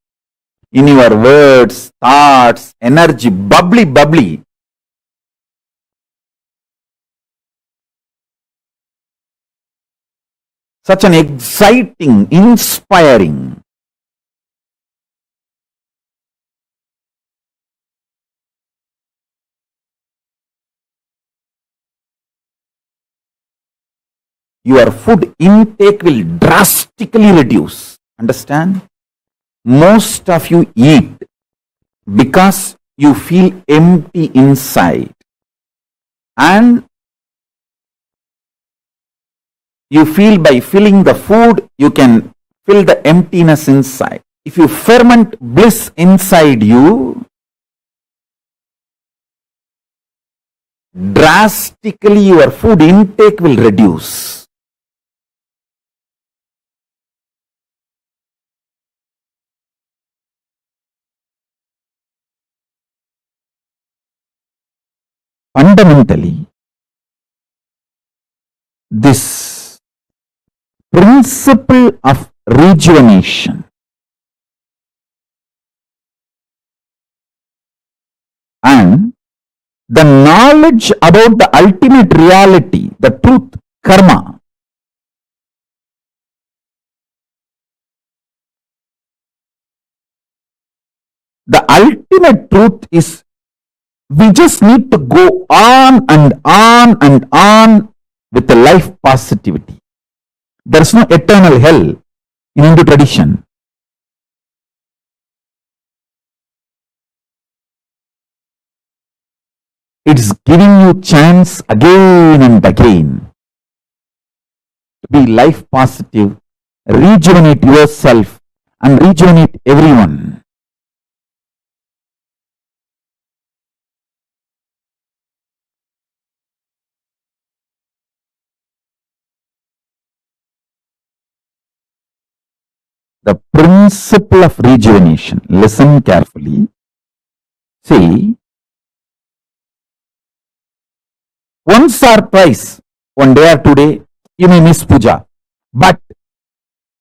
in your words, thoughts, energy, bubbly, bubbly. Such an exciting, inspiring. Your food intake will drastically reduce. Understand? Most of you eat because you feel empty inside. And you feel by filling the food, you can fill the emptiness inside. If you ferment bliss inside you, drastically your food intake will reduce. Fundamentally, this principle of rejuvenation and the knowledge about the ultimate reality, the truth, karma, the ultimate truth is we just need to go on and on and on with the life positivity. There is no eternal hell in Hindu tradition. It's giving you chance again and again to be life positive, rejuvenate yourself and rejuvenate everyone. The principle of rejuvenation. Listen carefully. See, once or twice, one day or 2 days, you may miss puja. But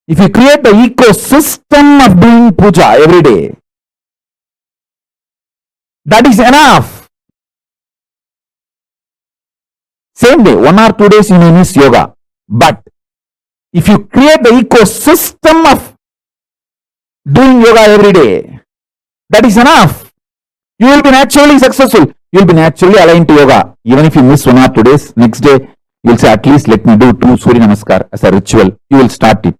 if you create the ecosystem of doing puja every day, that is enough. Same day, 1 or 2 days you may miss yoga. But if you create the ecosystem of doing yoga every day, that is enough. You will be naturally successful. You will be naturally aligned to yoga. Even if you miss 1 or 2 days, next day you will say, at least let me do 2 Surya Namaskar as a ritual. You will start it.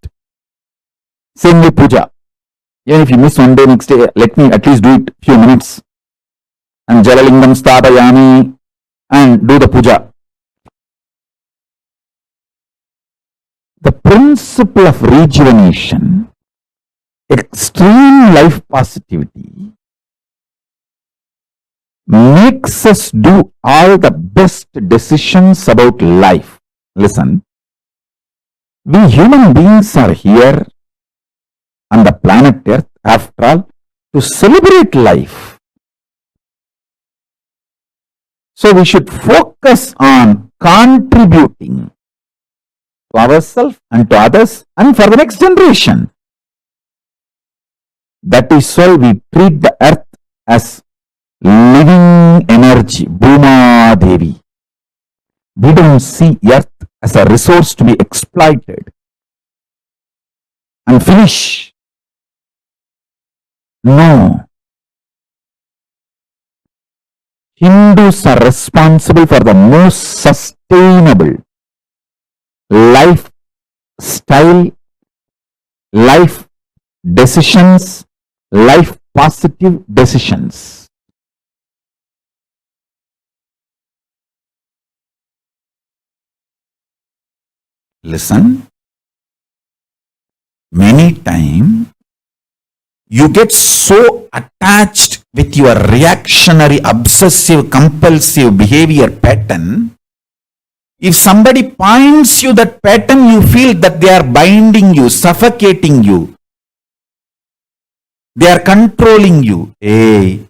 Same way puja. Even if you miss 1 day, next day, let me at least do it few minutes. And Jalalingam Stapayami and do the puja. The principle of rejuvenation, extreme life positivity, makes us do all the best decisions about life. Listen, we human beings are here on the planet Earth, after all, to celebrate life. So we should focus on contributing to ourselves and to others and for the next generation. That is why we treat the earth as living energy, Bhuma Devi. We don't see earth as a resource to be exploited and finish. No. Hindus are responsible for the most sustainable life style, life decisions, life positive decisions. Listen, many times you get so attached with your reactionary, obsessive, compulsive behavior pattern. If somebody points you that pattern, you feel that they are binding you, suffocating you. They are controlling you. Hey,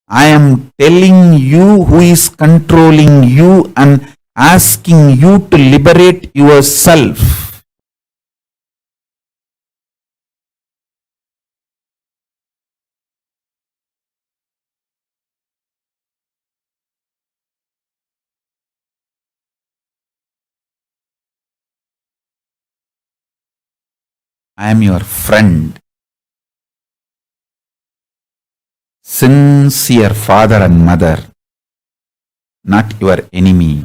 I am telling you who is controlling you and asking you to liberate yourself. I am your friend, sincere father and mother, not your enemy.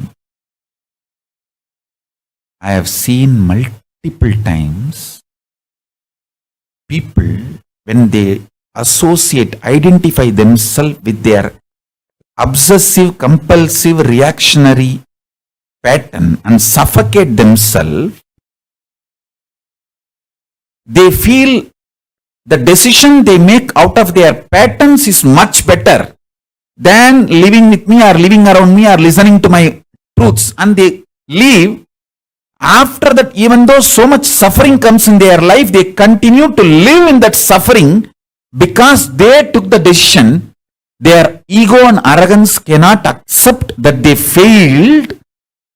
I have seen multiple times people, when they associate, identify themselves with their obsessive, compulsive, reactionary pattern and suffocate themselves, they feel the decision they make out of their patterns is much better than living with me or living around me or listening to my truths, and they leave. After that, even though so much suffering comes in their life, they continue to live in that suffering because they took the decision. Their ego and arrogance cannot accept that they failed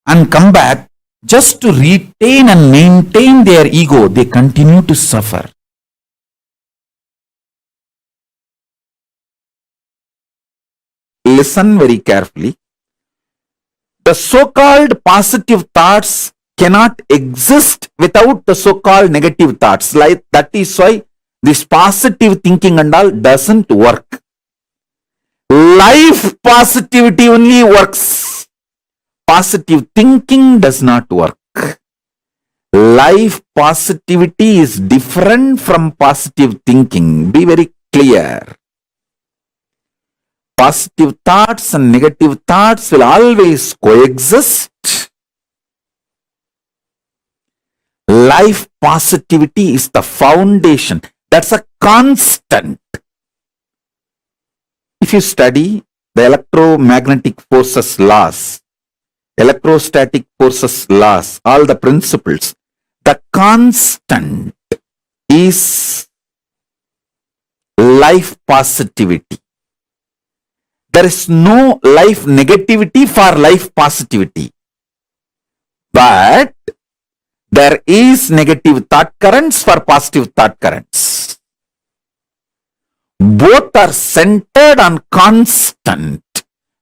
and come back. Just to retain and maintain their ego, they continue to suffer. Listen very carefully. The so-called positive thoughts cannot exist without the so-called negative thoughts. Like that is why this positive thinking and all doesn't work. Life positivity only works. Positive thinking does not work. Life positivity is different from positive thinking. Be very clear. Positive thoughts and negative thoughts will always coexist. Life positivity is the foundation. That's a constant. If you study the electromagnetic forces laws, electrostatic forces laws, all the principles, the constant is life positivity. There is no life negativity for life positivity. But there is negative thought currents for positive thought currents. Both are centered on constant,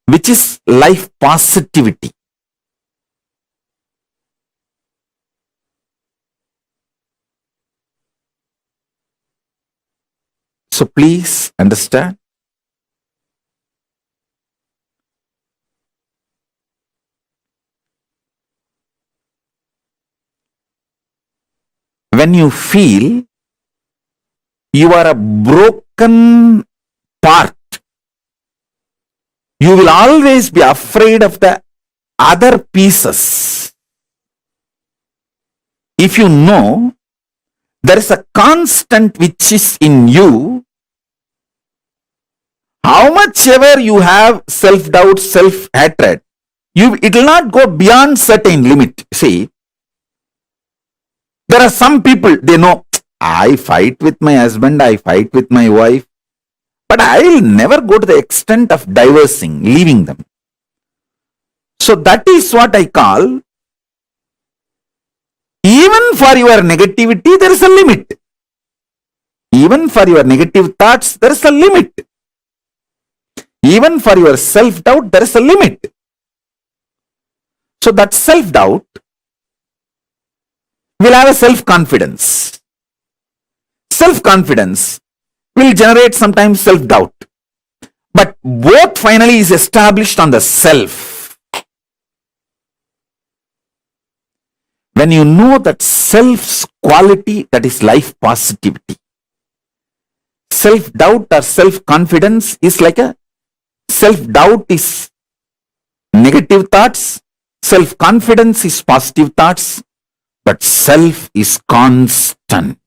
which is life positivity. So please understand. When you feel you are a broken part, you will always be afraid of the other pieces. If you know there is a constant which is in you, how much ever you have self-doubt, self-hatred, it will not go beyond certain limit. See, there are some people, they know, I fight with my husband, I fight with my wife, but I will never go to the extent of divorcing, leaving them. So that is what I call, even for your negativity, there is a limit. Even for your negative thoughts, there is a limit. Even for your self-doubt, there is a limit. So that self-doubt will have a self-confidence. Self-confidence will generate sometimes self-doubt. But both finally is established on the self. when you know that self's quality, that is life positivity. Self doubt or self confidence is like a self doubt is negative thoughts, self confidence is positive thoughts, but self is constant.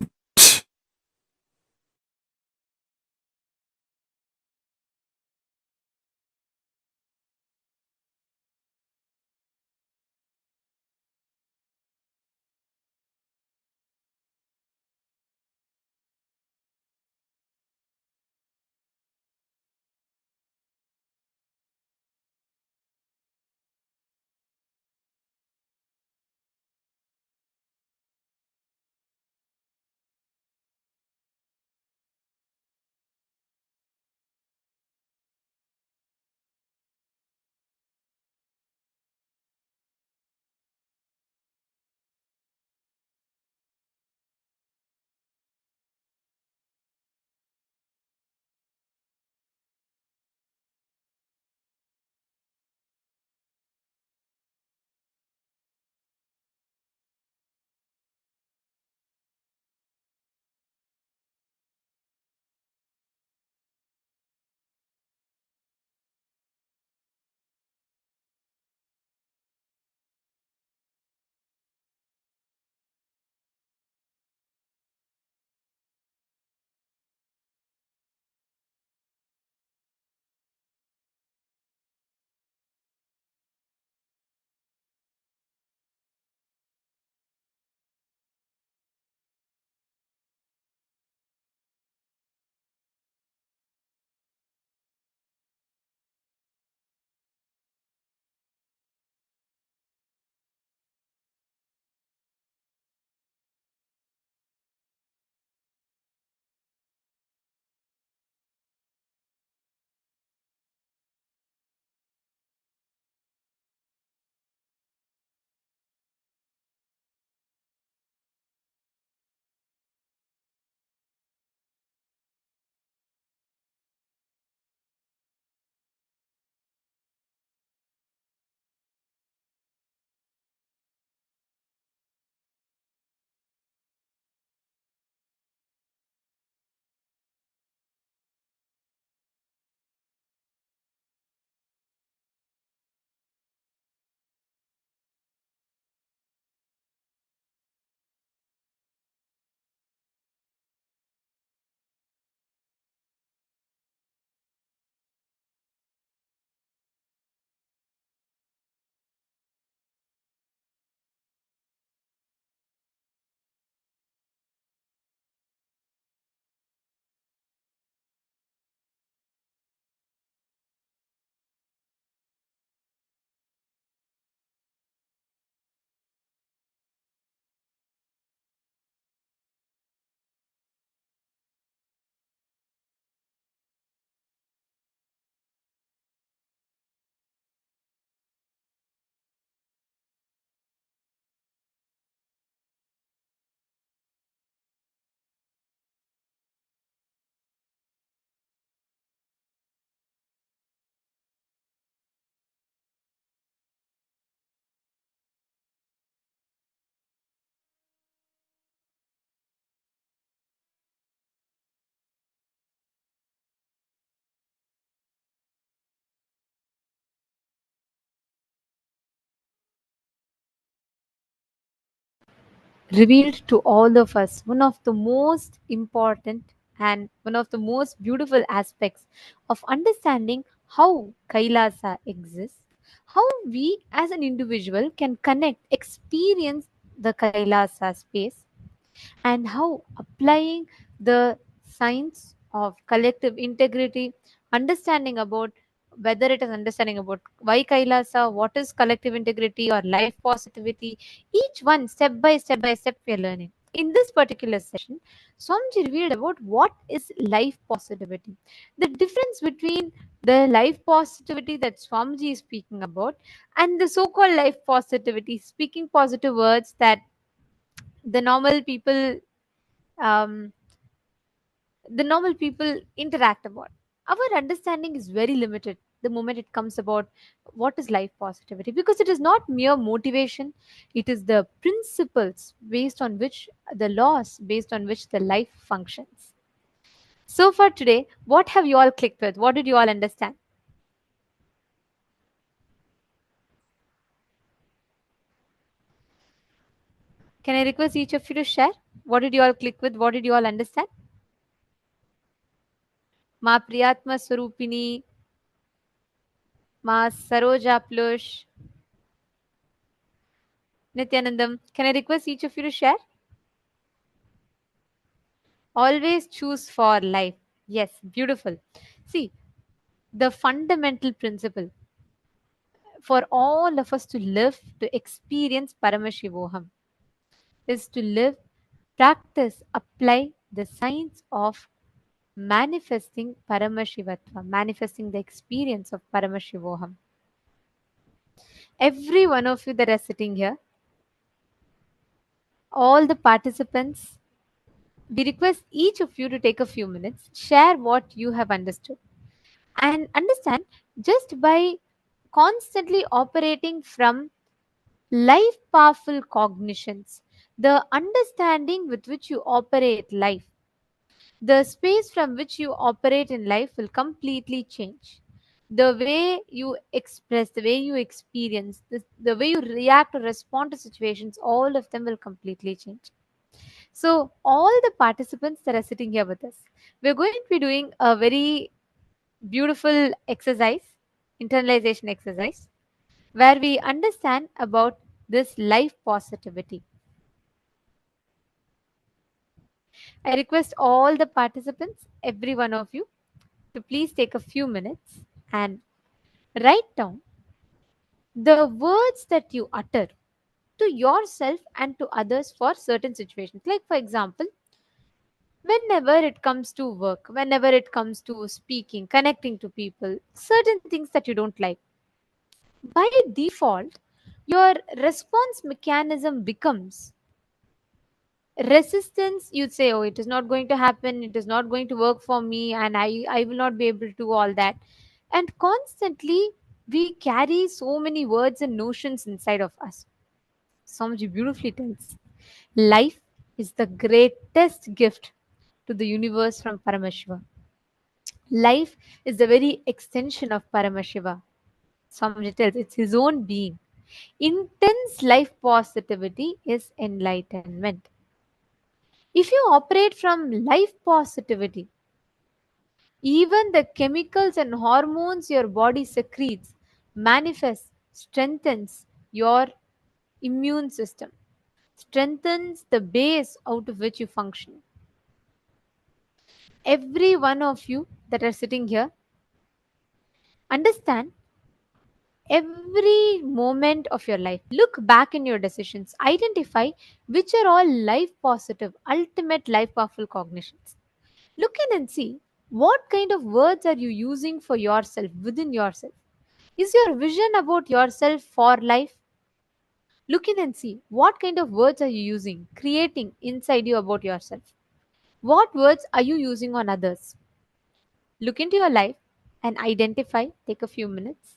Revealed to all of us one of the most important and one of the most beautiful aspects of understanding how Kailasa exists, how we as an individual can connect, experience the Kailasa space, and how applying the science of collective integrity, understanding about whether it is understanding about why Kailasa, what is collective integrity or life positivity, each one step by step we are learning. In this particular session, Swamiji revealed about what is life positivity, the difference between the life positivity that Swamiji is speaking about and the so-called life positivity, speaking positive words that the normal people um, interact about. Our understanding is very limited. the moment it comes about what is life positivity, because it is not mere motivation, it is the principles based on which, the laws based on which the life functions. So for today, what have you all clicked with? What did you all understand? Can I request each of you to share? What did you all click with? What did you all understand? Ma Priyatma Swarupini, Ma Saroja Plush, Nityanandam. Can I request each of you to share? Always choose for life. Yes, beautiful. See, the fundamental principle for all of us to live, to experience Paramashivoham, is to live, practice, apply the science of manifesting Paramashivatva, manifesting the experience of Paramashivoham. Every one of you that are sitting here, all the participants, we request each of you to take a few minutes, share what you have understood, and understand, just by constantly operating from life powerful cognitions, the understanding with which you operate life, the space from which you operate in life will completely change. The way you express, the way you experience, the way you react or respond to situations, all of them will completely change. So, all the participants that are sitting here with us, we're going to be doing a very beautiful exercise, internalization exercise, where we understand about this life positivity. I request all the participants, every one of you, to please take a few minutes and write down the words that you utter to yourself and to others for certain situations. Like, for example, whenever it comes to work, whenever it comes to speaking, connecting to people, certain things that you don't like, by default, your response mechanism becomes resistance. You'd say, oh, it is not going to happen, it is not going to work for me, and I will not be able to do all that. And constantly we carry so many words and notions inside of us. Swamiji beautifully tells, life is the greatest gift to the universe from Paramashiva. Life is the very extension of Paramashiva. Swamiji tells, it's his own being. Intense life positivity is enlightenment. If you operate from life positivity, even the chemicals and hormones your body secretes manifests, strengthens your immune system, strengthens the base out of which you function. Every one of you that are sitting here, understand, every moment of your life, look back in your decisions, identify which are all life positive, ultimate life powerful cognitions. Look in and see what kind of words are you using for yourself, within yourself. Is your vision about yourself for life? Look in and see what kind of words are you using, creating inside you about yourself. What words are you using on others? Look into your life and identify, take a few minutes.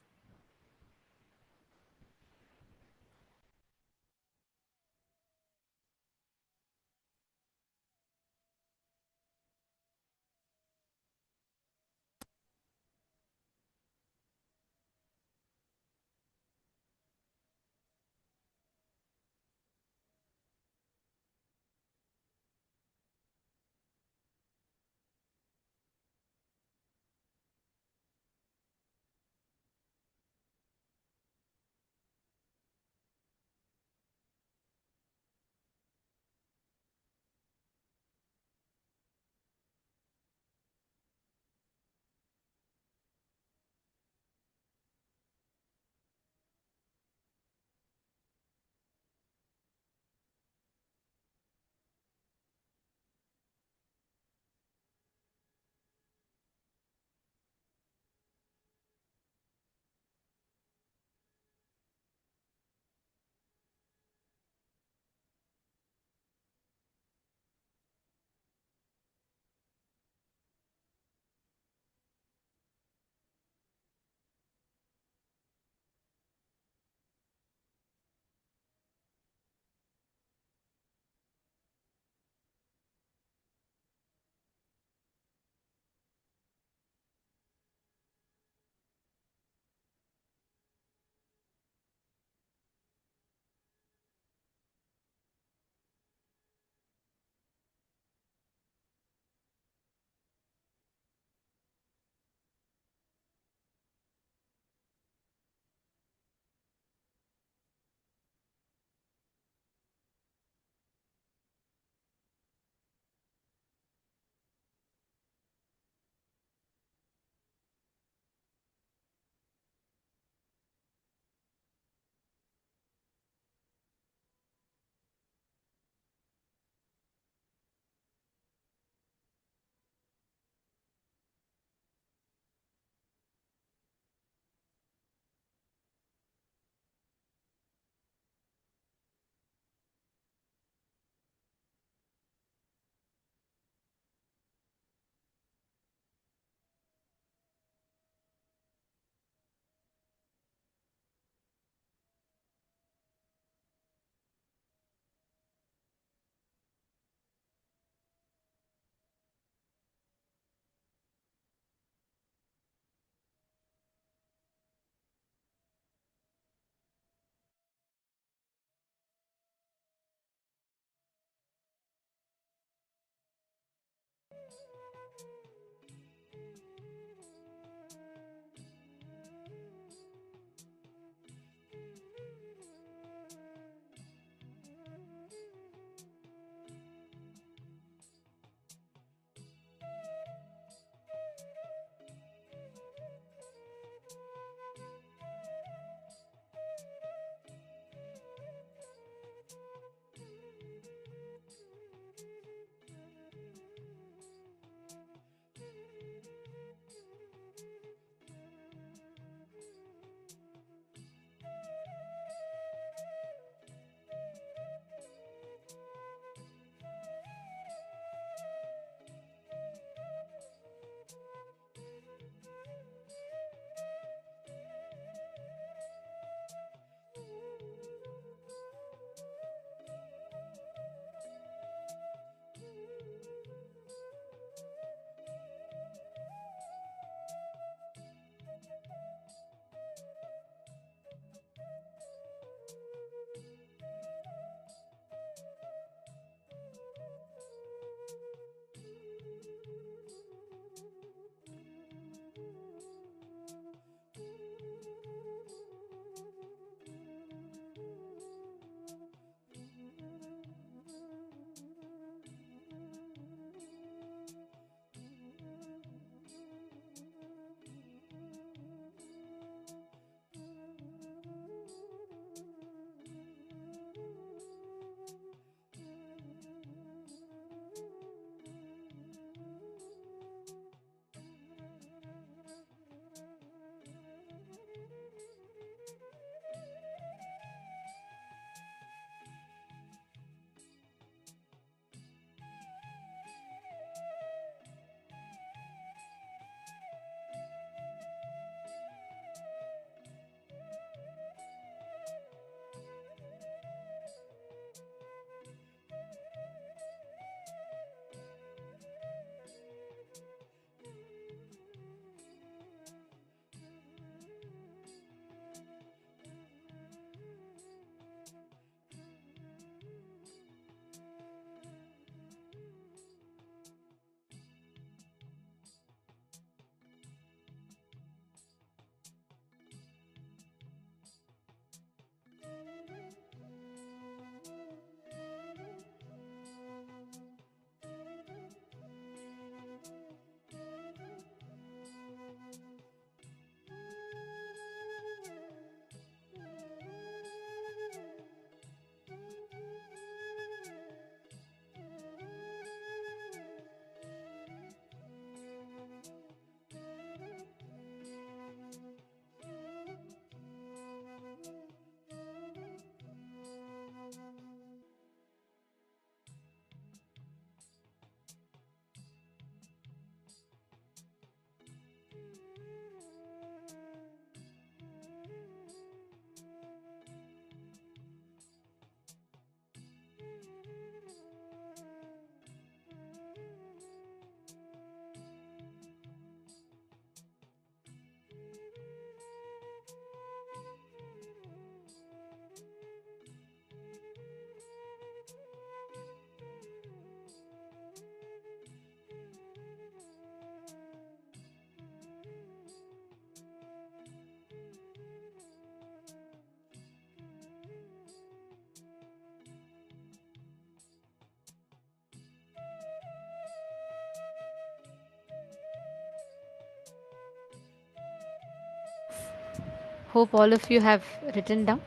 Hope all of you have written down.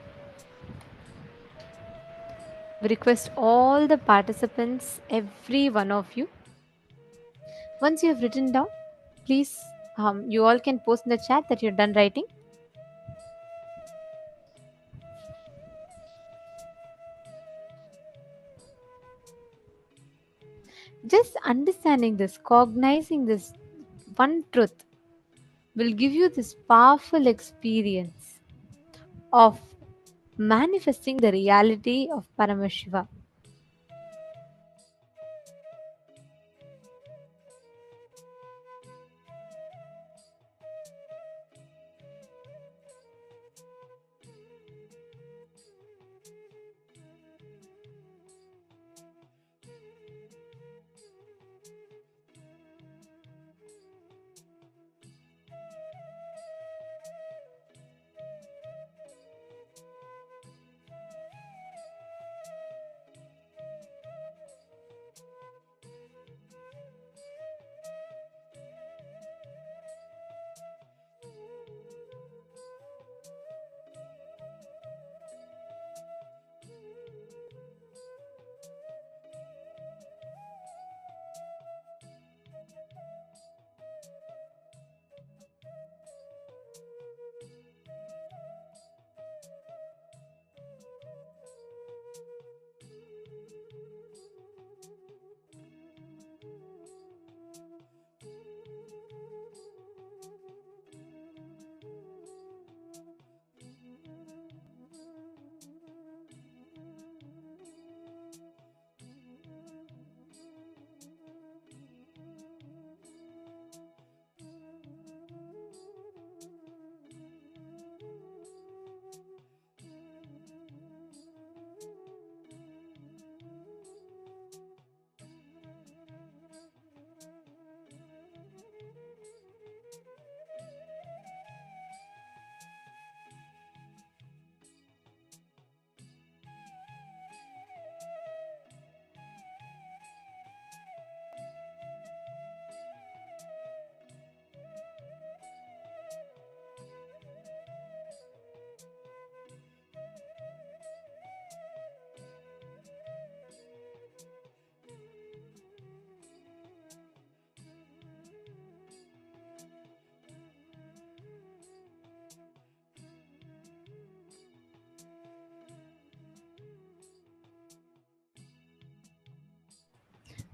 We request all the participants, every one of you, once you have written down, please, you all can post in the chat that you're done writing. Just understanding this, cognizing this one truth will give you this powerful experience of manifesting the reality of Paramashiva.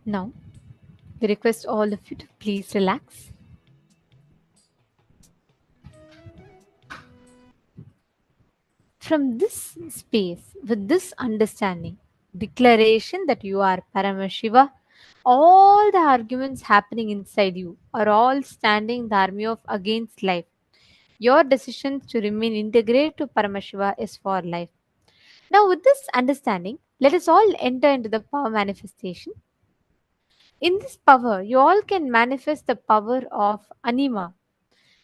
Now, we request all of you to please relax. From this space, with this understanding, declaration that you are Paramashiva, all the arguments happening inside you are all standing the army of against life. Your decision to remain integrated to Paramashiva is for life. Now, with this understanding, let us all enter into the power manifestation. In this power, you all can manifest the power of anima,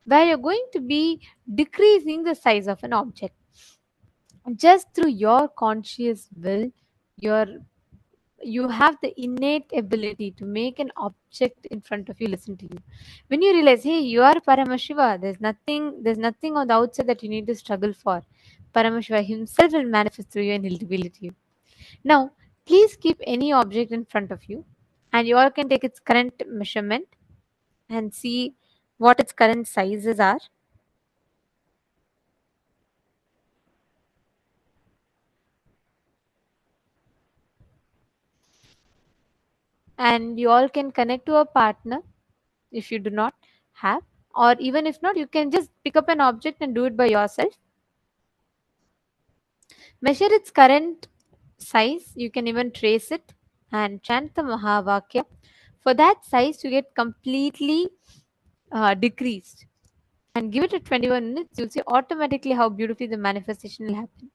where you're going to be decreasing the size of an object. Just through your conscious will, your you have the innate ability to make an object in front of you listen to you. When you realize, hey, you are Paramashiva, there's nothing on the outside that you need to struggle for. Paramashiva himself will manifest through you and he'll reveal it to you. Now, please keep any object in front of you, and you all can take its current measurement and see what its current sizes are. And you all can connect to a partner if you do not have, or even if not, you can just pick up an object and do it by yourself. Measure its current size. You can even trace it and chant the Mahavakya for that size to get completely decreased. And give it a 21 minutes. You'll see automatically how beautifully the manifestation will happen.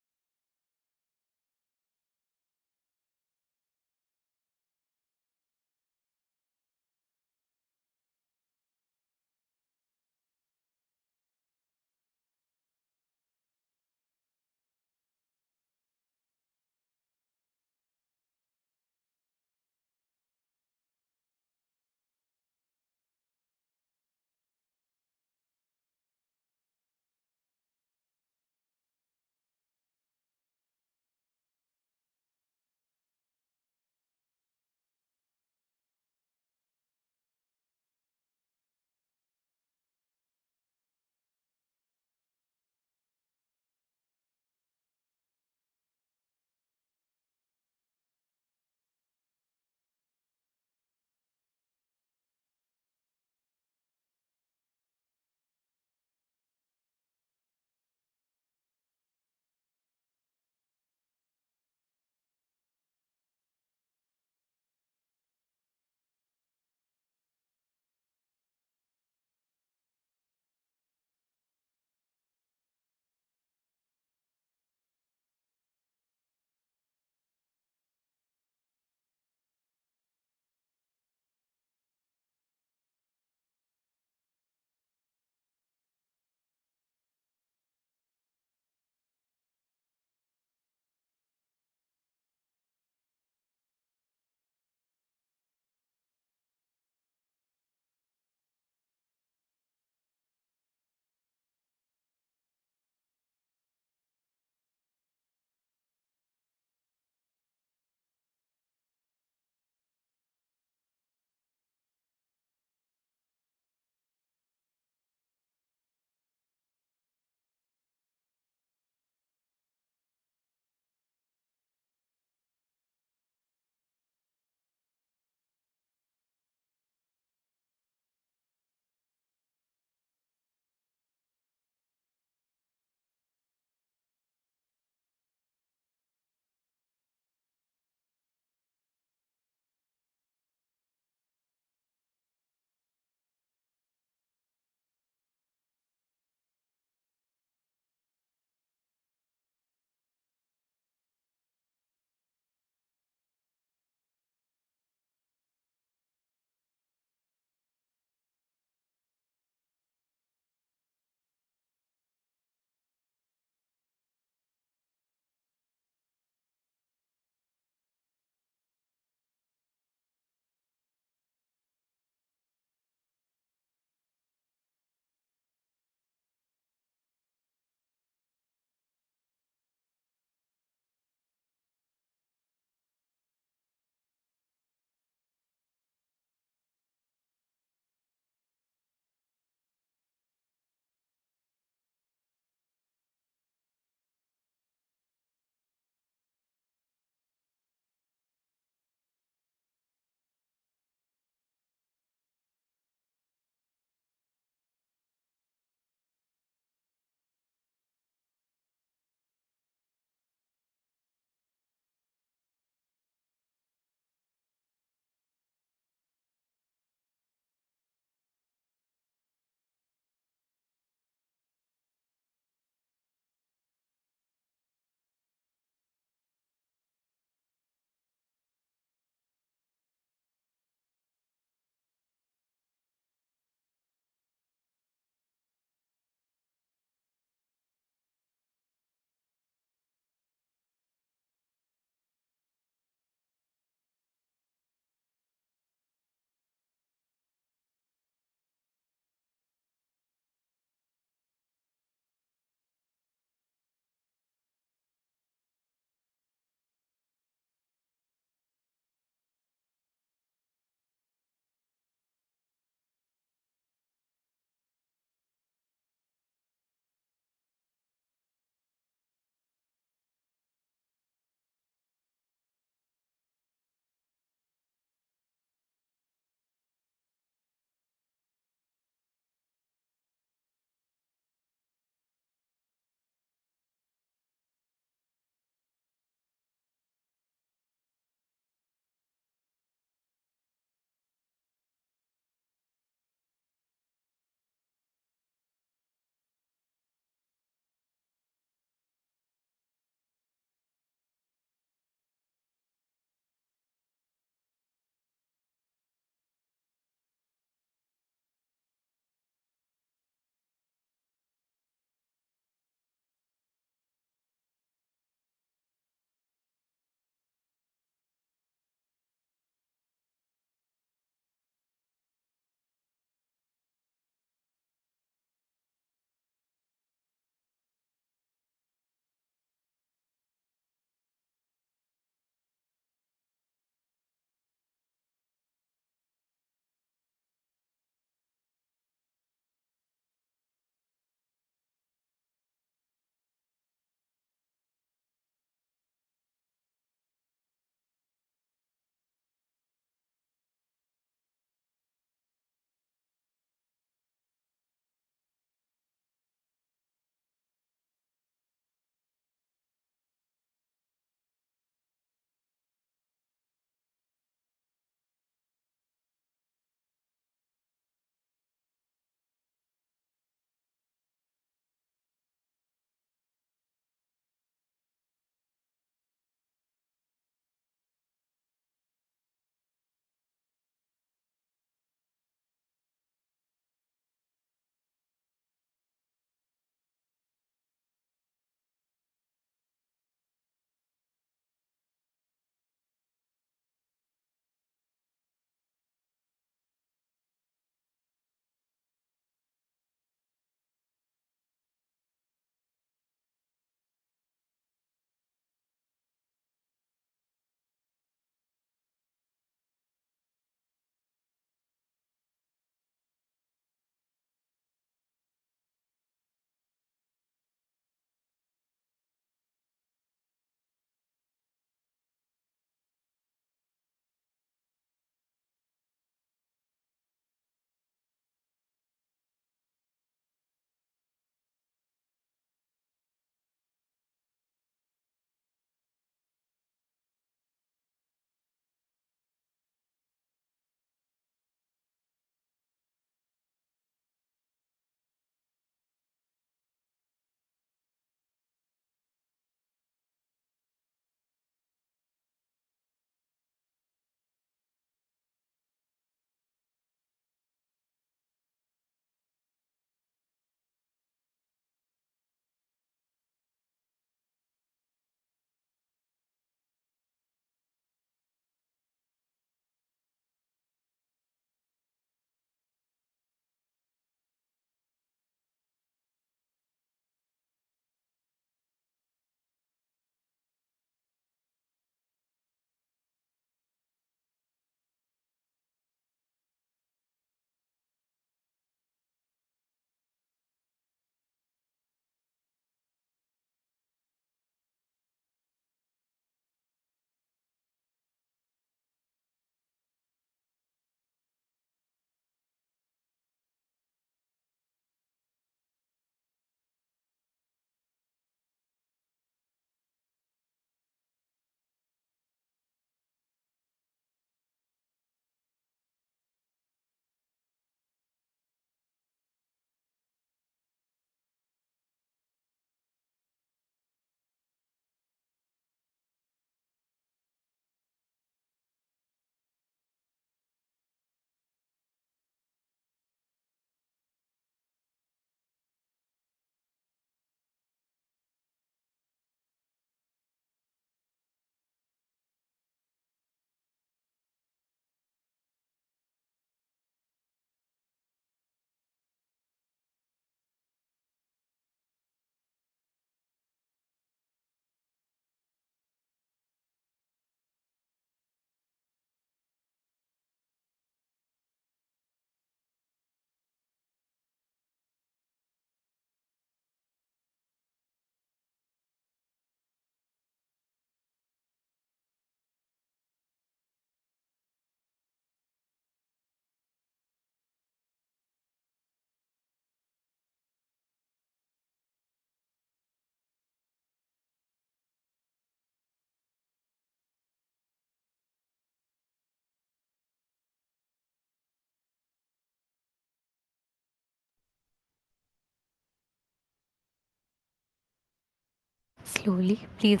Slowly, please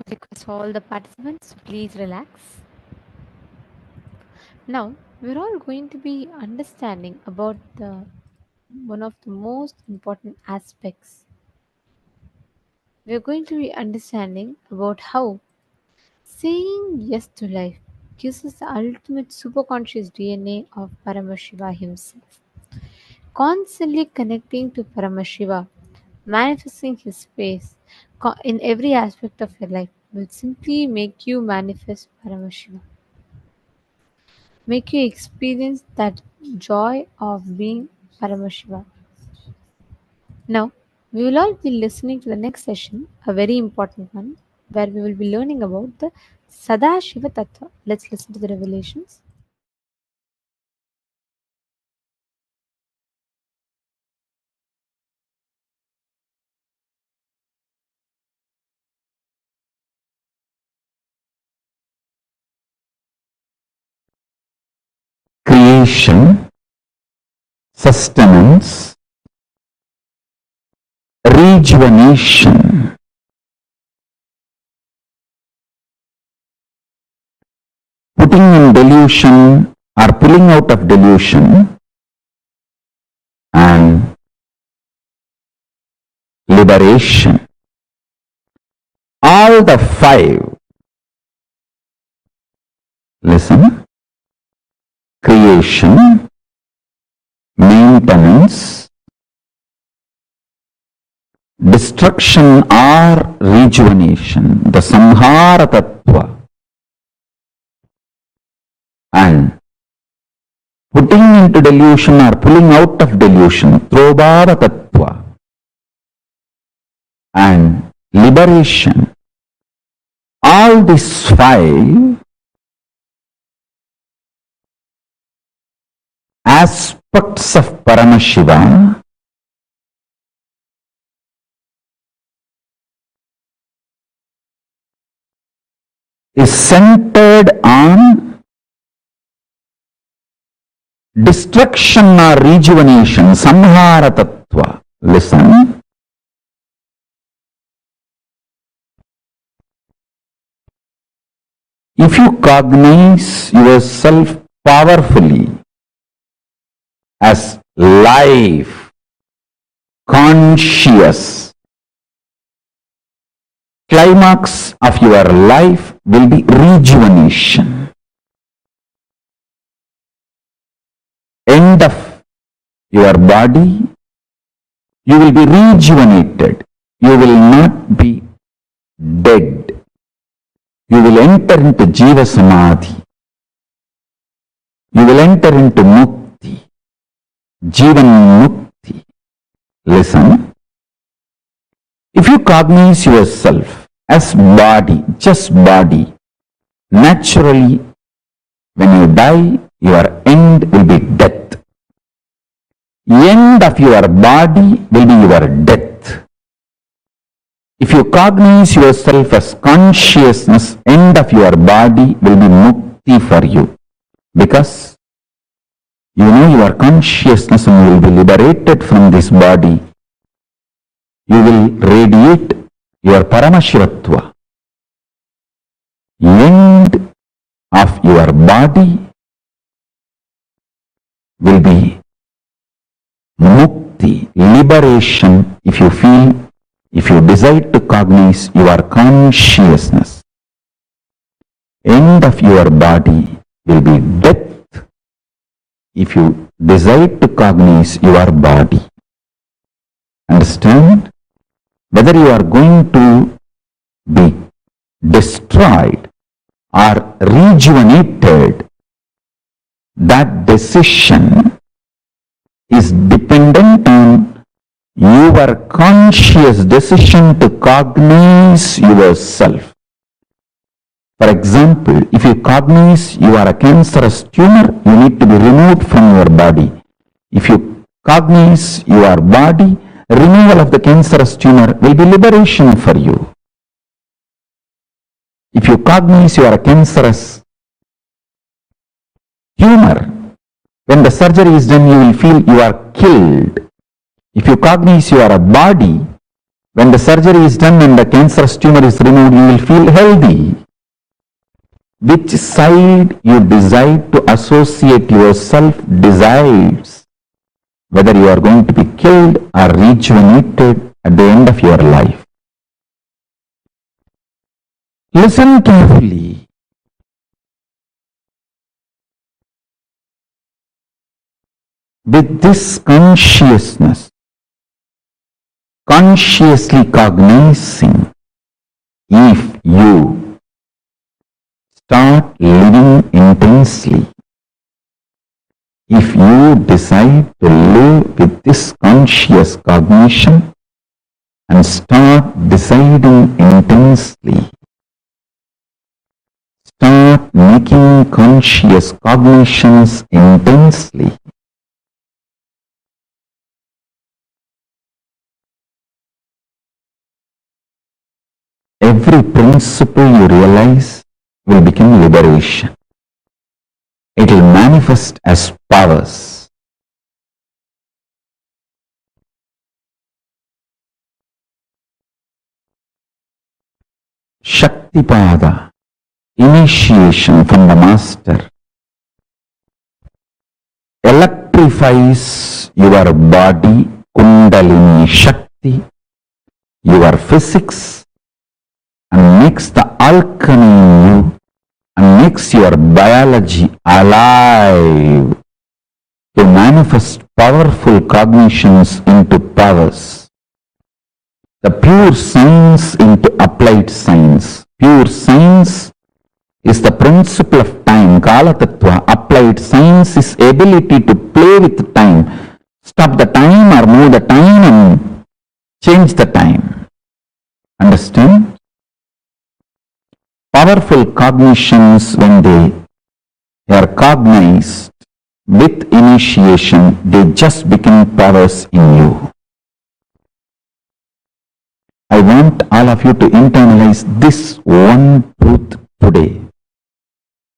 request all the participants to please relax. Now, we're all going to be understanding about the one of the most important aspects. We're going to be understanding about how saying yes to life gives us the ultimate superconscious DNA of Paramashiva himself. Constantly connecting to Paramashiva, manifesting his face in every aspect of your life will simply make you manifest Paramashiva. Make you experience that joy of being Paramashiva. Now, we will all be listening to the next session, a very important one, where we will be learning about the Sadashiva Tattva. Let's listen to the revelations. Creation, sustenance, rejuvenation, putting in delusion or pulling out of delusion, and liberation. All the five, listen, creation, maintenance, destruction or rejuvenation, the samhara tattva, and putting into delusion or pulling out of delusion, throbhava tattva, and liberation. All these five aspects of Paramashiva is centered on destruction or rejuvenation, samhara tattva. Listen. If you cognize yourself powerfully as life, conscious, climax of your life will be rejuvenation. End of your body, you will be rejuvenated. You will not be dead. You will enter into Jiva Samadhi. You will enter into Mukti, Jivan Mukti. Listen. If you cognize yourself as body, just body, naturally, when you die, your end will be death. End of your body will be your death. If you cognize yourself as consciousness, end of your body will be mukti for you. Because you know your consciousness and you will be liberated from this body. You will radiate your Paramashivatva. End of your body will be mukti, liberation, if you feel, if you desire to cognize your consciousness. End of your body will be death if you desire to cognize your body. Understand? Whether you are going to be destroyed or rejuvenated, that decision is dependent on your conscious decision to cognize yourself. For example, if you cognize you are a cancerous tumor, you need to be removed from your body. If you cognize your body, removal of the cancerous tumor will be liberation for you. If you cognize you are a cancerous tumor, when the surgery is done, you will feel you are killed. If you cognize you are a body, when the surgery is done and the cancerous tumor is removed, you will feel healthy. Which side you decide to associate yourself decides whether you are going to be killed or rejuvenated at the end of your life. Listen carefully. With this consciousness, consciously cognizing, if you start living intensely, if you decide to live with this conscious cognition and start deciding intensely, start making conscious cognitions intensely, every principle you realize will become liberation. It will manifest as powers. Shaktipada, initiation from the master, electrifies your body, Kundalini Shakti, your physics, and makes the alchemy in you and makes your biology alive to manifest powerful cognitions into powers. The pure science into applied science. Pure science is the principle of time, Kala Tattva. Applied science is ability to play with time, stop the time or move the time and change the time. Understand? Powerful cognitions, when they are cognized with initiation, they just become powers in you. I want all of you to internalize this one truth today.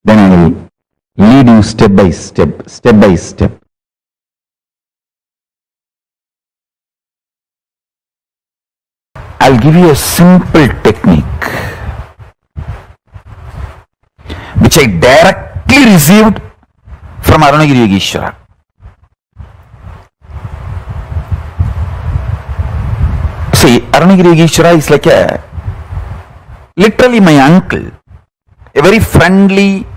Then I will lead you step by step, step by step. I'll give you a simple technique which I directly received from Arunagiri Yogeshwara. See, Arunagiri Yogeshwara is like literally my uncle, a very friendly,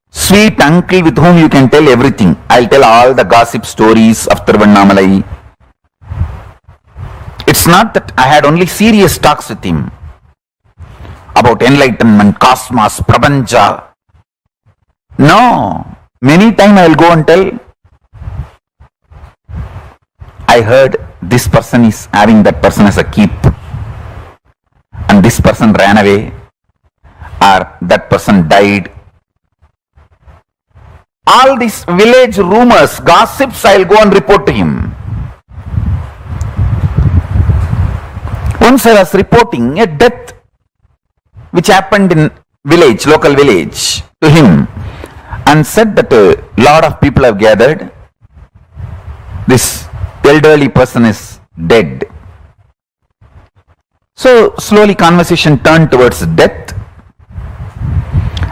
sweet uncle with whom you can tell everything. I'll tell all the gossip stories of Tiruvannamalai. It's not that I had only serious talks with him about enlightenment, cosmos, prapancha. No. Many times I will go and tell, I heard this person is having that person as a keep and this person ran away or that person died. All these village rumors, gossips, I will go and report to him. Once I was reporting a death which happened in village, local village, to him, and said that a lot of people have gathered. This elderly person is dead. So slowly conversation turned towards death,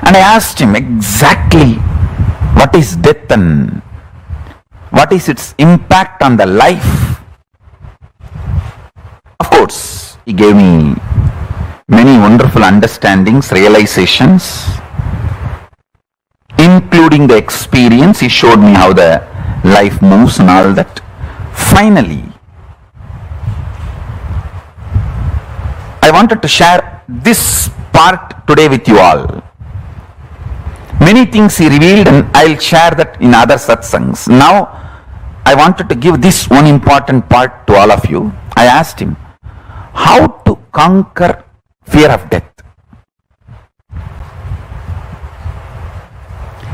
and I asked him exactly what is death and what is its impact on the life. Of course, he gave me many wonderful understandings, realizations, including the experience. He showed me how the life moves and all that. Finally, I wanted to share this part today with you all. Many things he revealed and I'll share that in other satsangs. Now, I wanted to give this one important part to all of you. I asked him, how to conquer fear of death?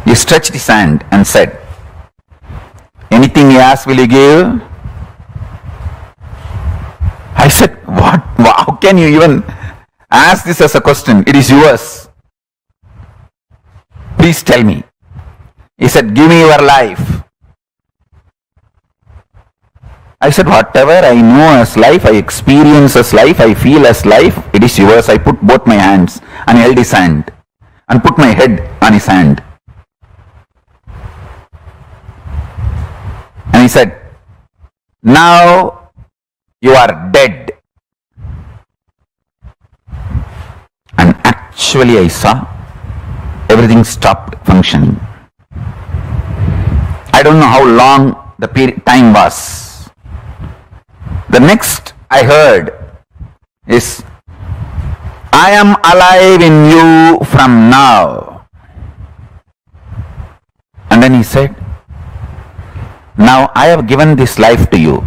He stretched his hand and said, anything you ask, will you give? I said, what? How can you even ask this as a question? It is yours. Please tell me. He said, give me your life. I said, whatever I know as life, I experience as life, I feel as life, it is yours. I put both my hands and held his hand and put my head on his hand. And he said, now you are dead. And actually I saw everything stopped functioning. I don't know how long the time was. The next I heard is, I am alive in you from now. And then he said, now I have given this life to you.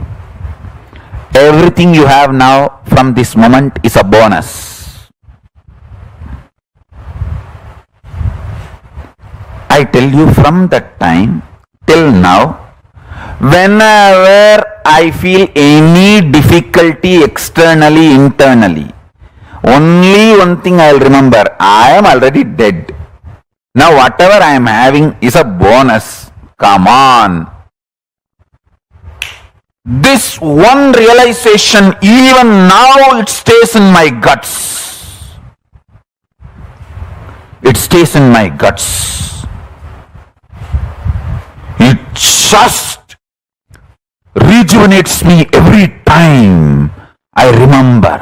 Everything you have now from this moment is a bonus. I tell you, from that time till now, whenever I feel any difficulty externally, internally, only one thing I will remember, I am already dead. Now whatever I am having is a bonus. Come on. This one realization, even now it stays in my guts. It stays in my guts. It just rejuvenates me every time I remember.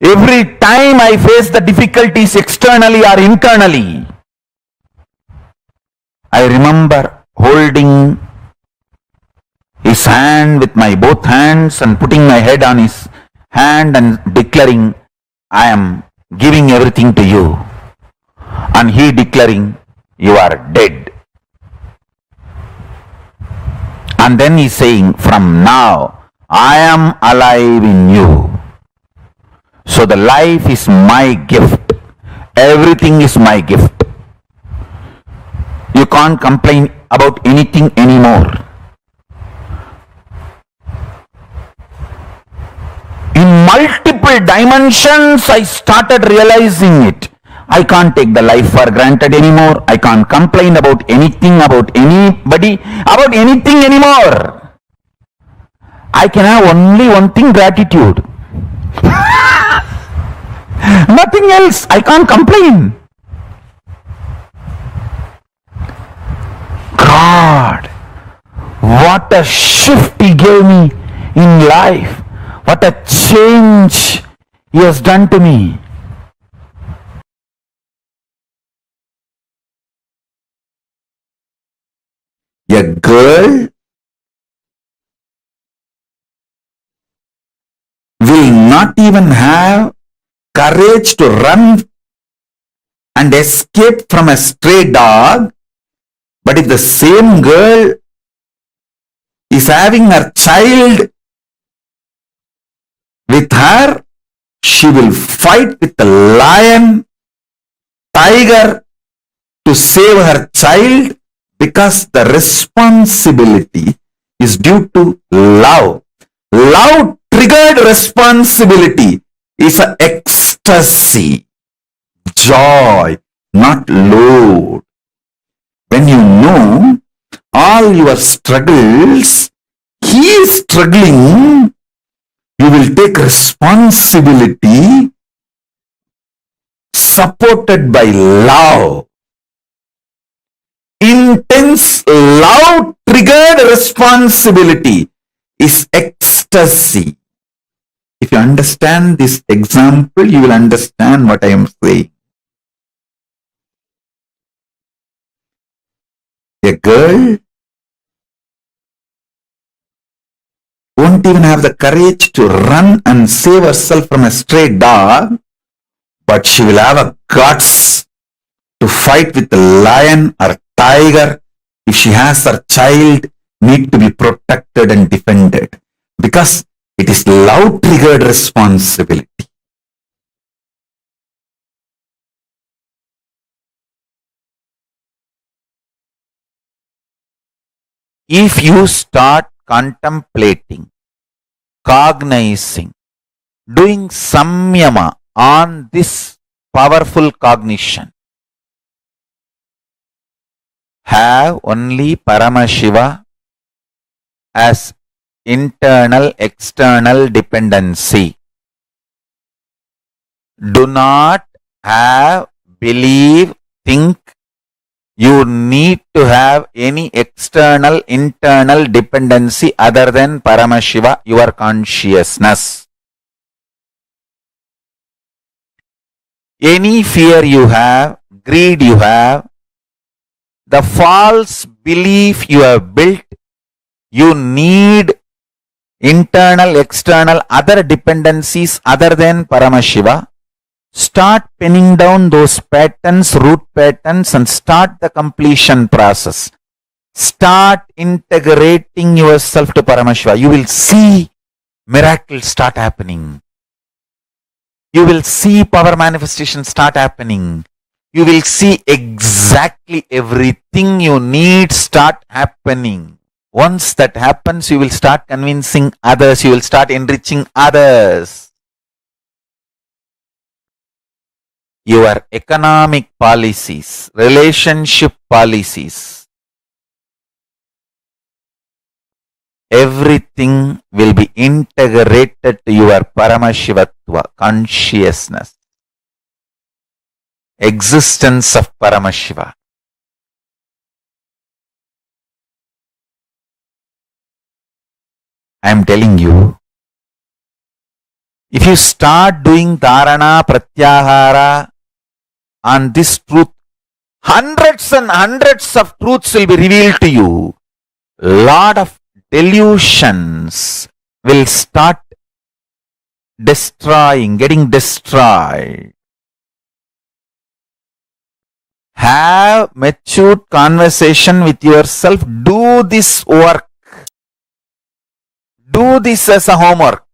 Every time I face the difficulties externally or internally, I remember holding his hand with my both hands and putting my head on his hand and declaring, I am giving everything to you. And he declaring, you are dead. And then he's saying, from now, I am alive in you. So the life is my gift. Everything is my gift. You can't complain about anything anymore. In multiple dimensions, I started realizing it. I can't take the life for granted anymore. I can't complain about anything, about anybody, about anything anymore. I can have only one thing, gratitude. Nothing else. I can't complain. God, what a shift He gave me in life. What a change He has done to me. A girl will not even have courage to run and escape from a stray dog, but if the same girl is having her child with her, she will fight with the lion, tiger to save her child, because the responsibility is due to love. Love triggered responsibility is an ecstasy, joy, not load. When you know all your struggles, he is struggling, you will take responsibility supported by love. Intense love triggered responsibility is ecstasy. If you understand this example, you will understand what I am saying. A girl won't even have the courage to run and save herself from a stray dog, but she will have a guts to fight with the lion or tiger if she has her child need to be protected and defended, because it is love triggered responsibility. If you start contemplating, cognizing, doing samyama on this powerful cognition, have only Paramashiva as internal external dependency. Do not have, believe, think you need to have any external internal dependency other than Paramashiva, your consciousness. Any fear you have, greed you have, the false belief you have built, you need internal, external, other dependencies other than Paramashiva. Start pinning down those patterns, root patterns, and start the completion process. Start integrating yourself to Paramashiva. You will see miracles start happening. You will see power manifestations start happening. You will see exactly everything you need start happening. Once that happens, you will start convincing others. You will start enriching others. Your economic policies, relationship policies, everything will be integrated to your Paramashivatva, consciousness, existence of Paramashiva. I am telling you, if you start doing Dharana, Pratyahara on this truth, hundreds and hundreds of truths will be revealed to you. Lot of delusions will start getting destroyed. Have matured conversation with yourself. Do this work. Do this as a homework.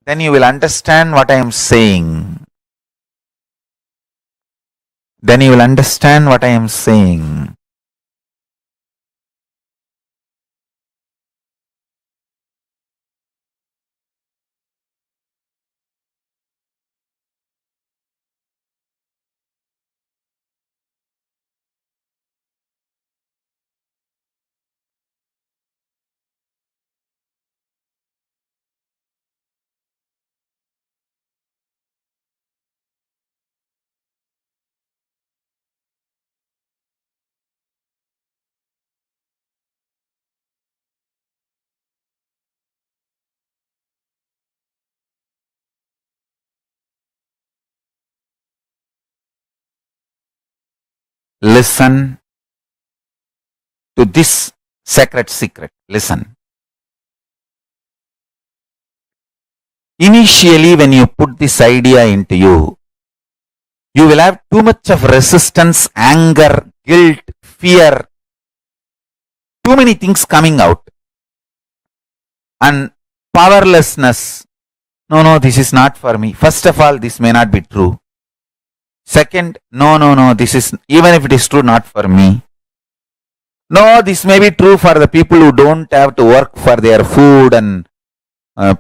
Then you will understand what I am saying. Then you will understand what I am saying. Listen to this sacred secret. Listen. Initially, when you put this idea into you, you will have too much of resistance, anger, guilt, fear, too many things coming out. And powerlessness. No, this is not for me. First of all, this may not be true. Second, no, this is, even if it is true, not for me. No, this may be true for the people who don't have to work for their food and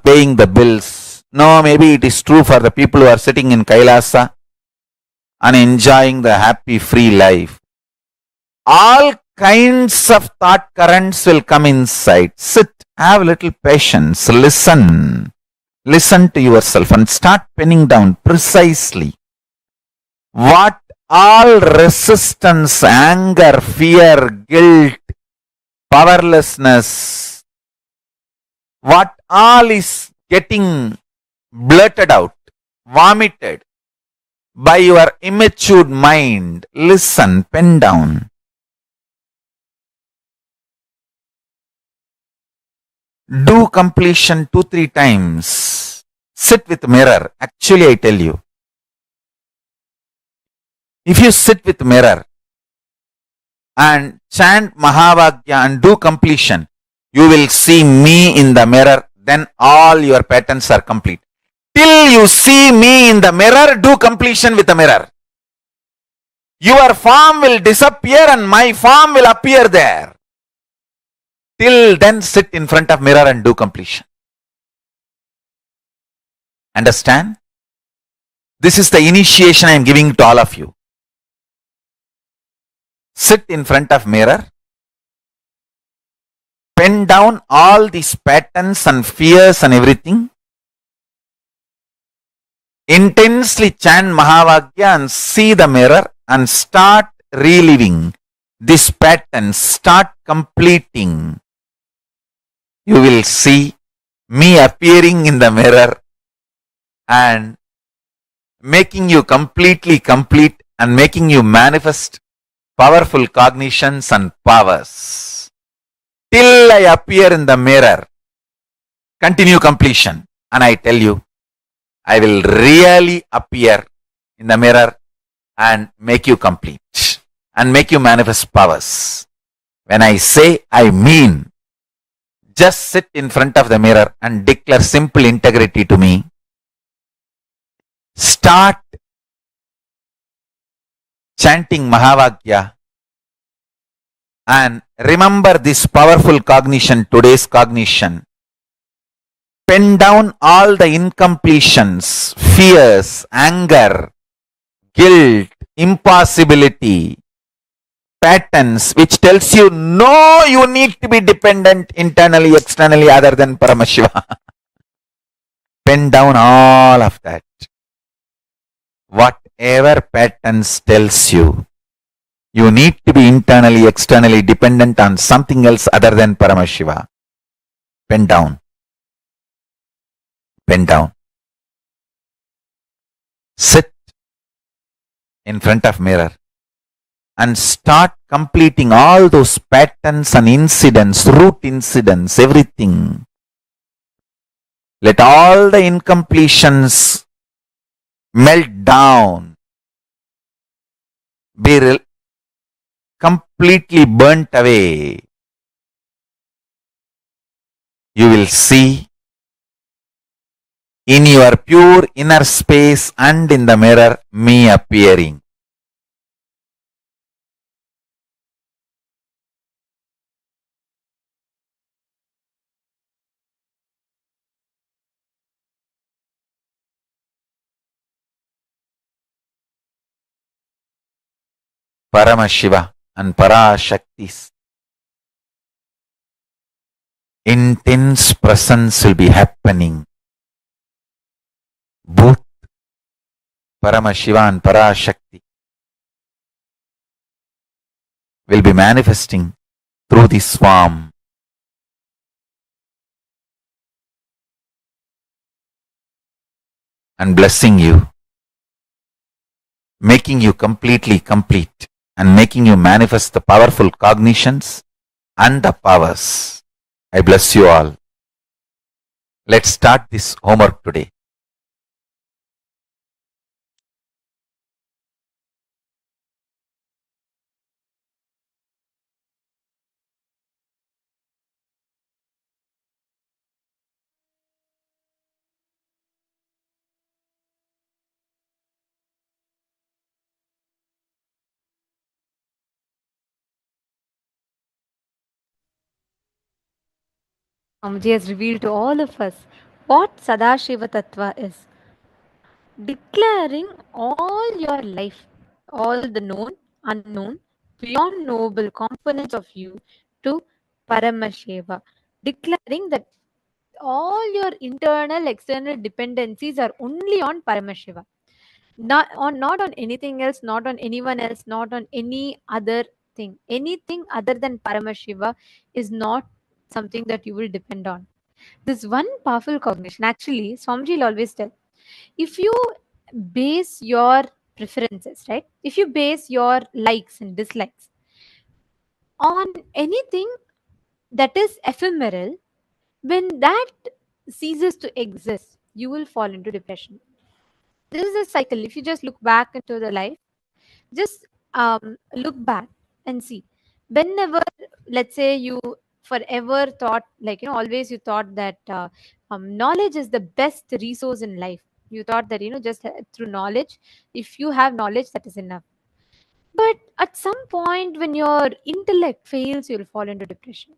paying the bills. No, maybe it is true for the people who are sitting in Kailasa and enjoying the happy, free life. All kinds of thought currents will come inside. Sit, have a little patience, listen. Listen to yourself and start penning down precisely what all resistance, anger, fear, guilt, powerlessness, what all is getting blurted out, vomited by your immature mind. Listen, pen down. Do completion 2-3 times. Sit with mirror. Actually, I tell you, if you sit with mirror and chant Mahavagya and do completion, you will see me in the mirror. Then all your patterns are complete. Till you see me in the mirror, do completion with the mirror. Your form will disappear and my form will appear there. Till then, sit in front of mirror and do completion. Understand? This is the initiation I am giving to all of you. Sit in front of mirror pen down all these patterns and fears and everything. Intensely chant Mahavagya and see the mirror and start reliving this pattern, start completing. You will see me appearing in the mirror and making you completely complete and making you manifest powerful cognitions and powers. Till I appear in the mirror, continue completion. And I tell you, I will really appear in the mirror and make you complete and make you manifest powers. When I say, I mean. Just sit in front of the mirror and declare simple integrity to me. Start chanting Mahavagya and remember this powerful cognition, today's cognition. Pen down all the incompletions, fears, anger, guilt, impossibility, patterns which tells you no, you need to be dependent internally, externally other than Paramashiva. Pen down all of that. Whatever patterns tells you, you need to be internally, externally dependent on something else other than Paramashiva. Pen down. Pen down. Sit in front of mirror and start completing all those patterns and incidents, root incidents, everything. Let all the incompletions melt down, be completely burnt away. You will see in your pure inner space and in the mirror me appearing. Paramashiva and Parashakti's intense presence will be happening. Both Paramashiva and Parashakti will be manifesting through this form. And blessing you, making you completely complete and making you manifest the powerful cognitions and the powers. I bless you all. Let's start this homework today. Swamiji has revealed to all of us what Sadashiva Tattva is. Declaring all your life, all the known, unknown, beyond noble components of you to Paramashiva. Declaring that all your internal, external dependencies are only on Paramashiva. Not on anything else, not on anyone else, not on any other thing. Anything other than Paramashiva is not something that you will depend on. This one powerful cognition, actually, Swamiji will always tell, if you base your preferences, right? If you base your likes and dislikes on anything that is ephemeral, when that ceases to exist, you will fall into depression. This is a cycle. If you just look back into the life, just look back and see. Whenever, let's say, you forever thought, like, always you thought that knowledge is the best resource in life. You thought that, just through knowledge, if you have knowledge, that is enough. But at some point, when your intellect fails, you'll fall into depression.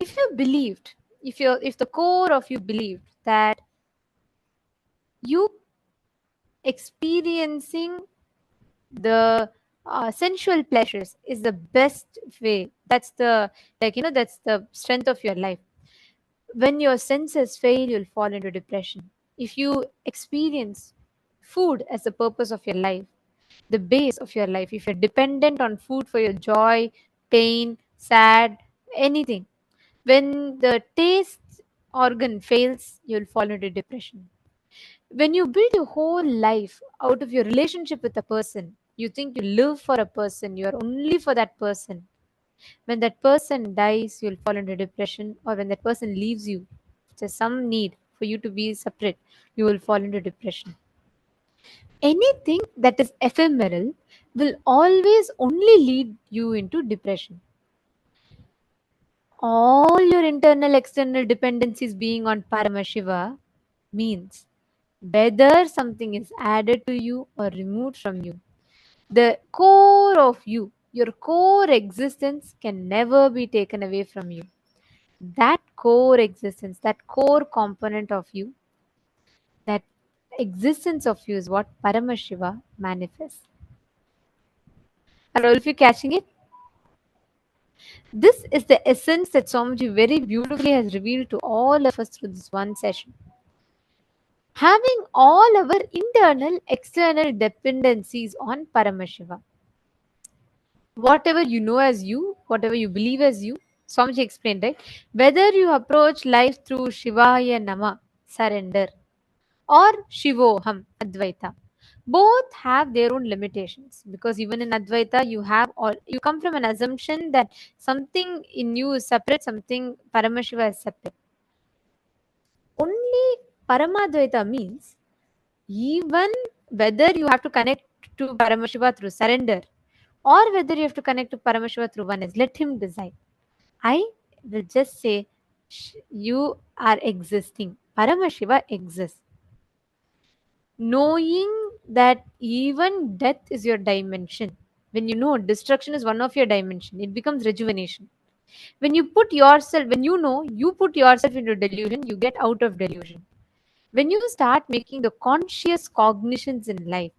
If you believed, if the core of you believed that you experiencing the sensual pleasures is the best way. That's the, that's the strength of your life. When your senses fail, you'll fall into depression. If you experience food as the purpose of your life, the base of your life, if you're dependent on food for your joy, pain, sad, anything, when the taste organ fails, you'll fall into depression. When you build your whole life out of your relationship with a person, you think you live for a person, you are only for that person. When that person dies, you'll fall into depression, or when that person leaves you, there's some need for you to be separate, you will fall into depression. Anything that is ephemeral will always only lead you into depression. All your internal external dependencies being on Paramashiva means whether something is added to you or removed from you, the core of you, your core existence can never be taken away from you. That core existence, that core component of you, that existence of you is what Paramashiva manifests. Are all of you catching it? This is the essence that Swamiji very beautifully has revealed to all of us through this one session. Having all our internal, external dependencies on Paramashiva. Whatever you know as you, whatever you believe as you, Swamiji explained, right? Whether you approach life through Shivaya Nama, surrender, or Shivoham, Advaita, both have their own limitations, because even in Advaita you come from an assumption that something in you is separate, something Paramashiva is separate. Only Paramadvaita means even whether you have to connect to Paramashiva through surrender or whether you have to connect to Paramashiva through oneness, let him decide. I will just say you are existing. Paramashiva exists. Knowing that even death is your dimension. When you know destruction is one of your dimension, it becomes rejuvenation. When you know you put yourself into delusion, you get out of delusion. When you start making the conscious cognitions in life,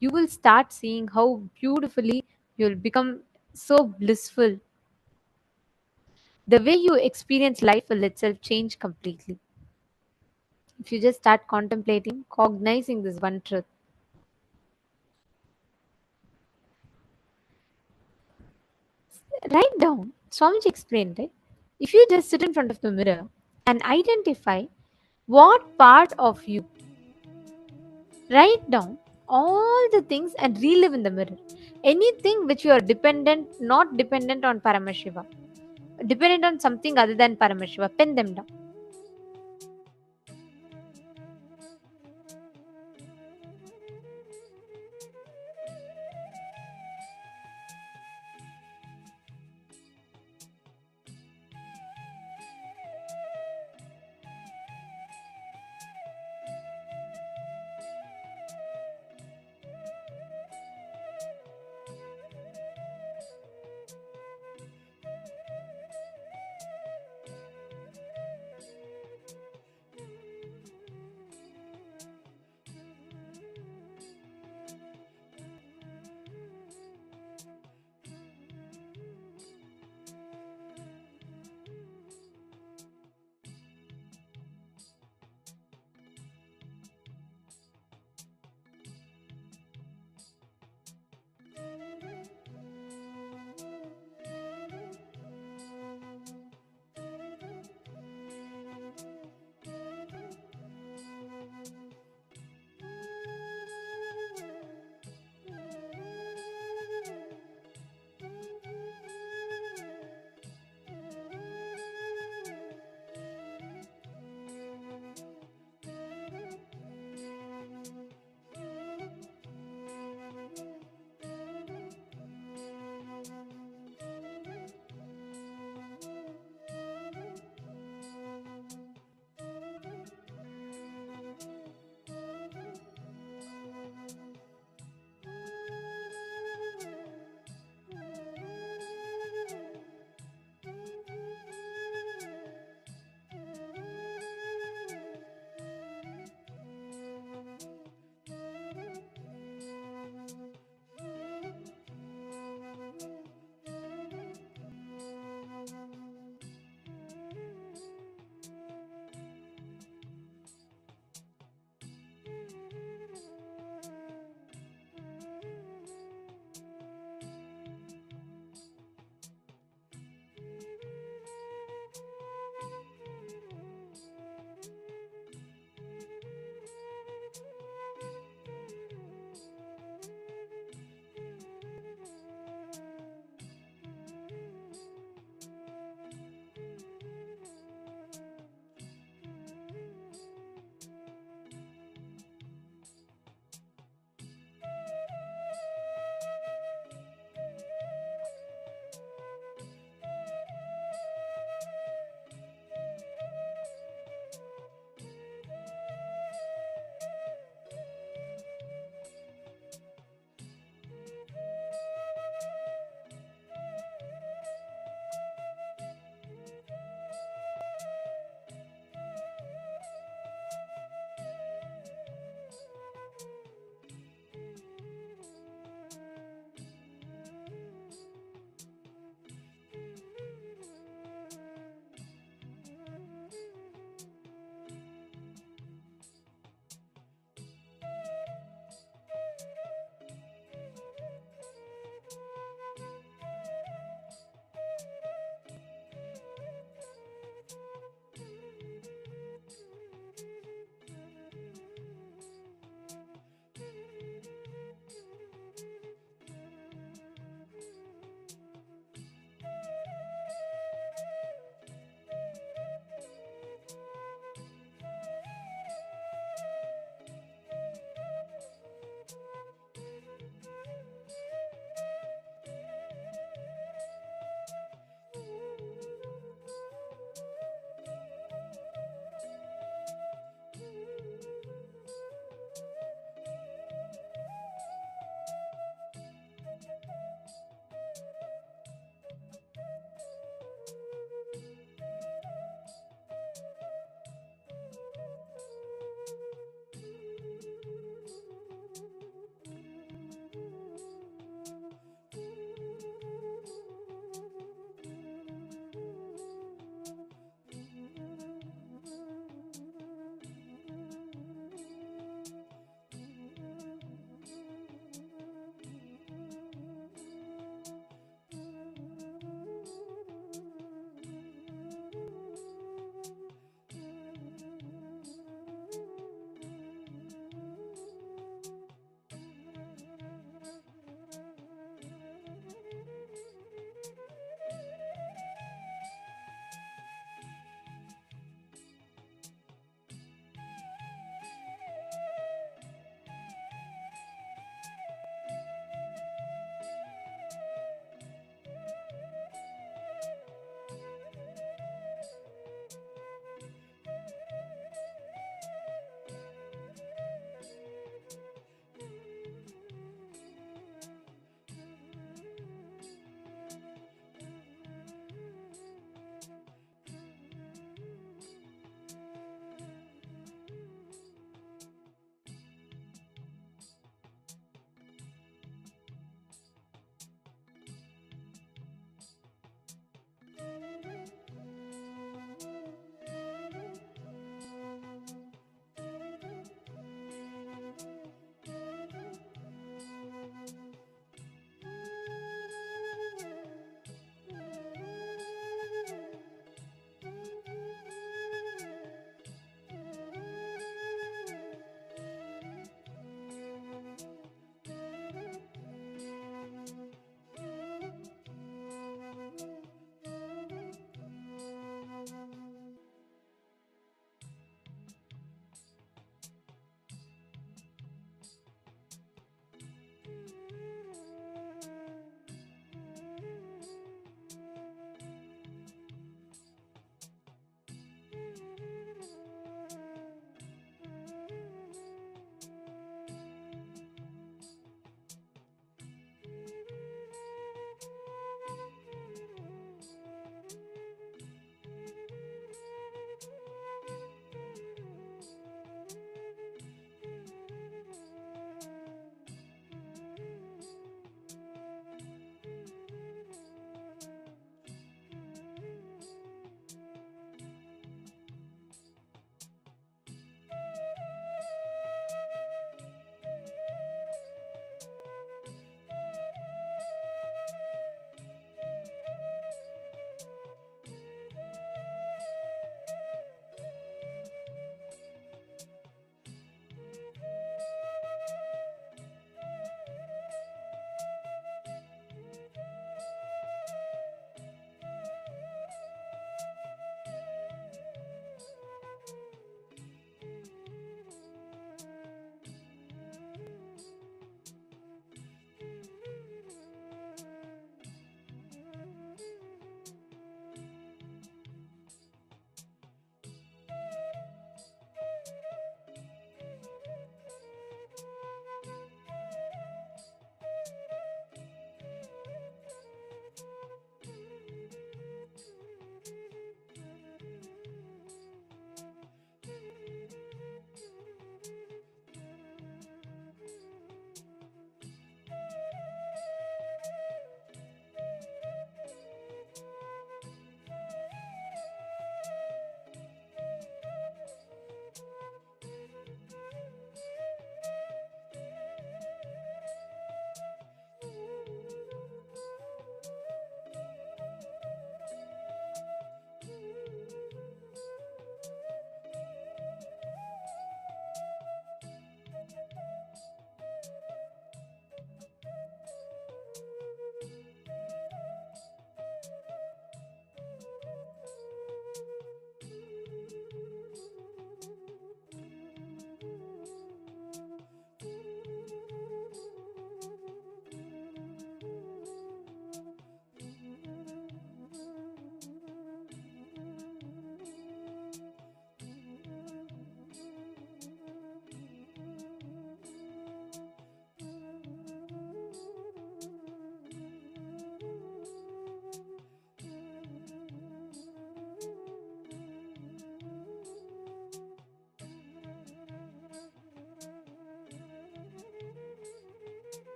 you will start seeing how beautifully you'll become so blissful. The way you experience life will itself change completely. If you just start contemplating, cognizing this one truth. Write down, Swamiji explained, right? If you just sit in front of the mirror and identify what part of you, write down all the things and relive in the mirror. Anything which you are dependent, not dependent on Paramashiva, dependent on something other than Paramashiva, pen them down.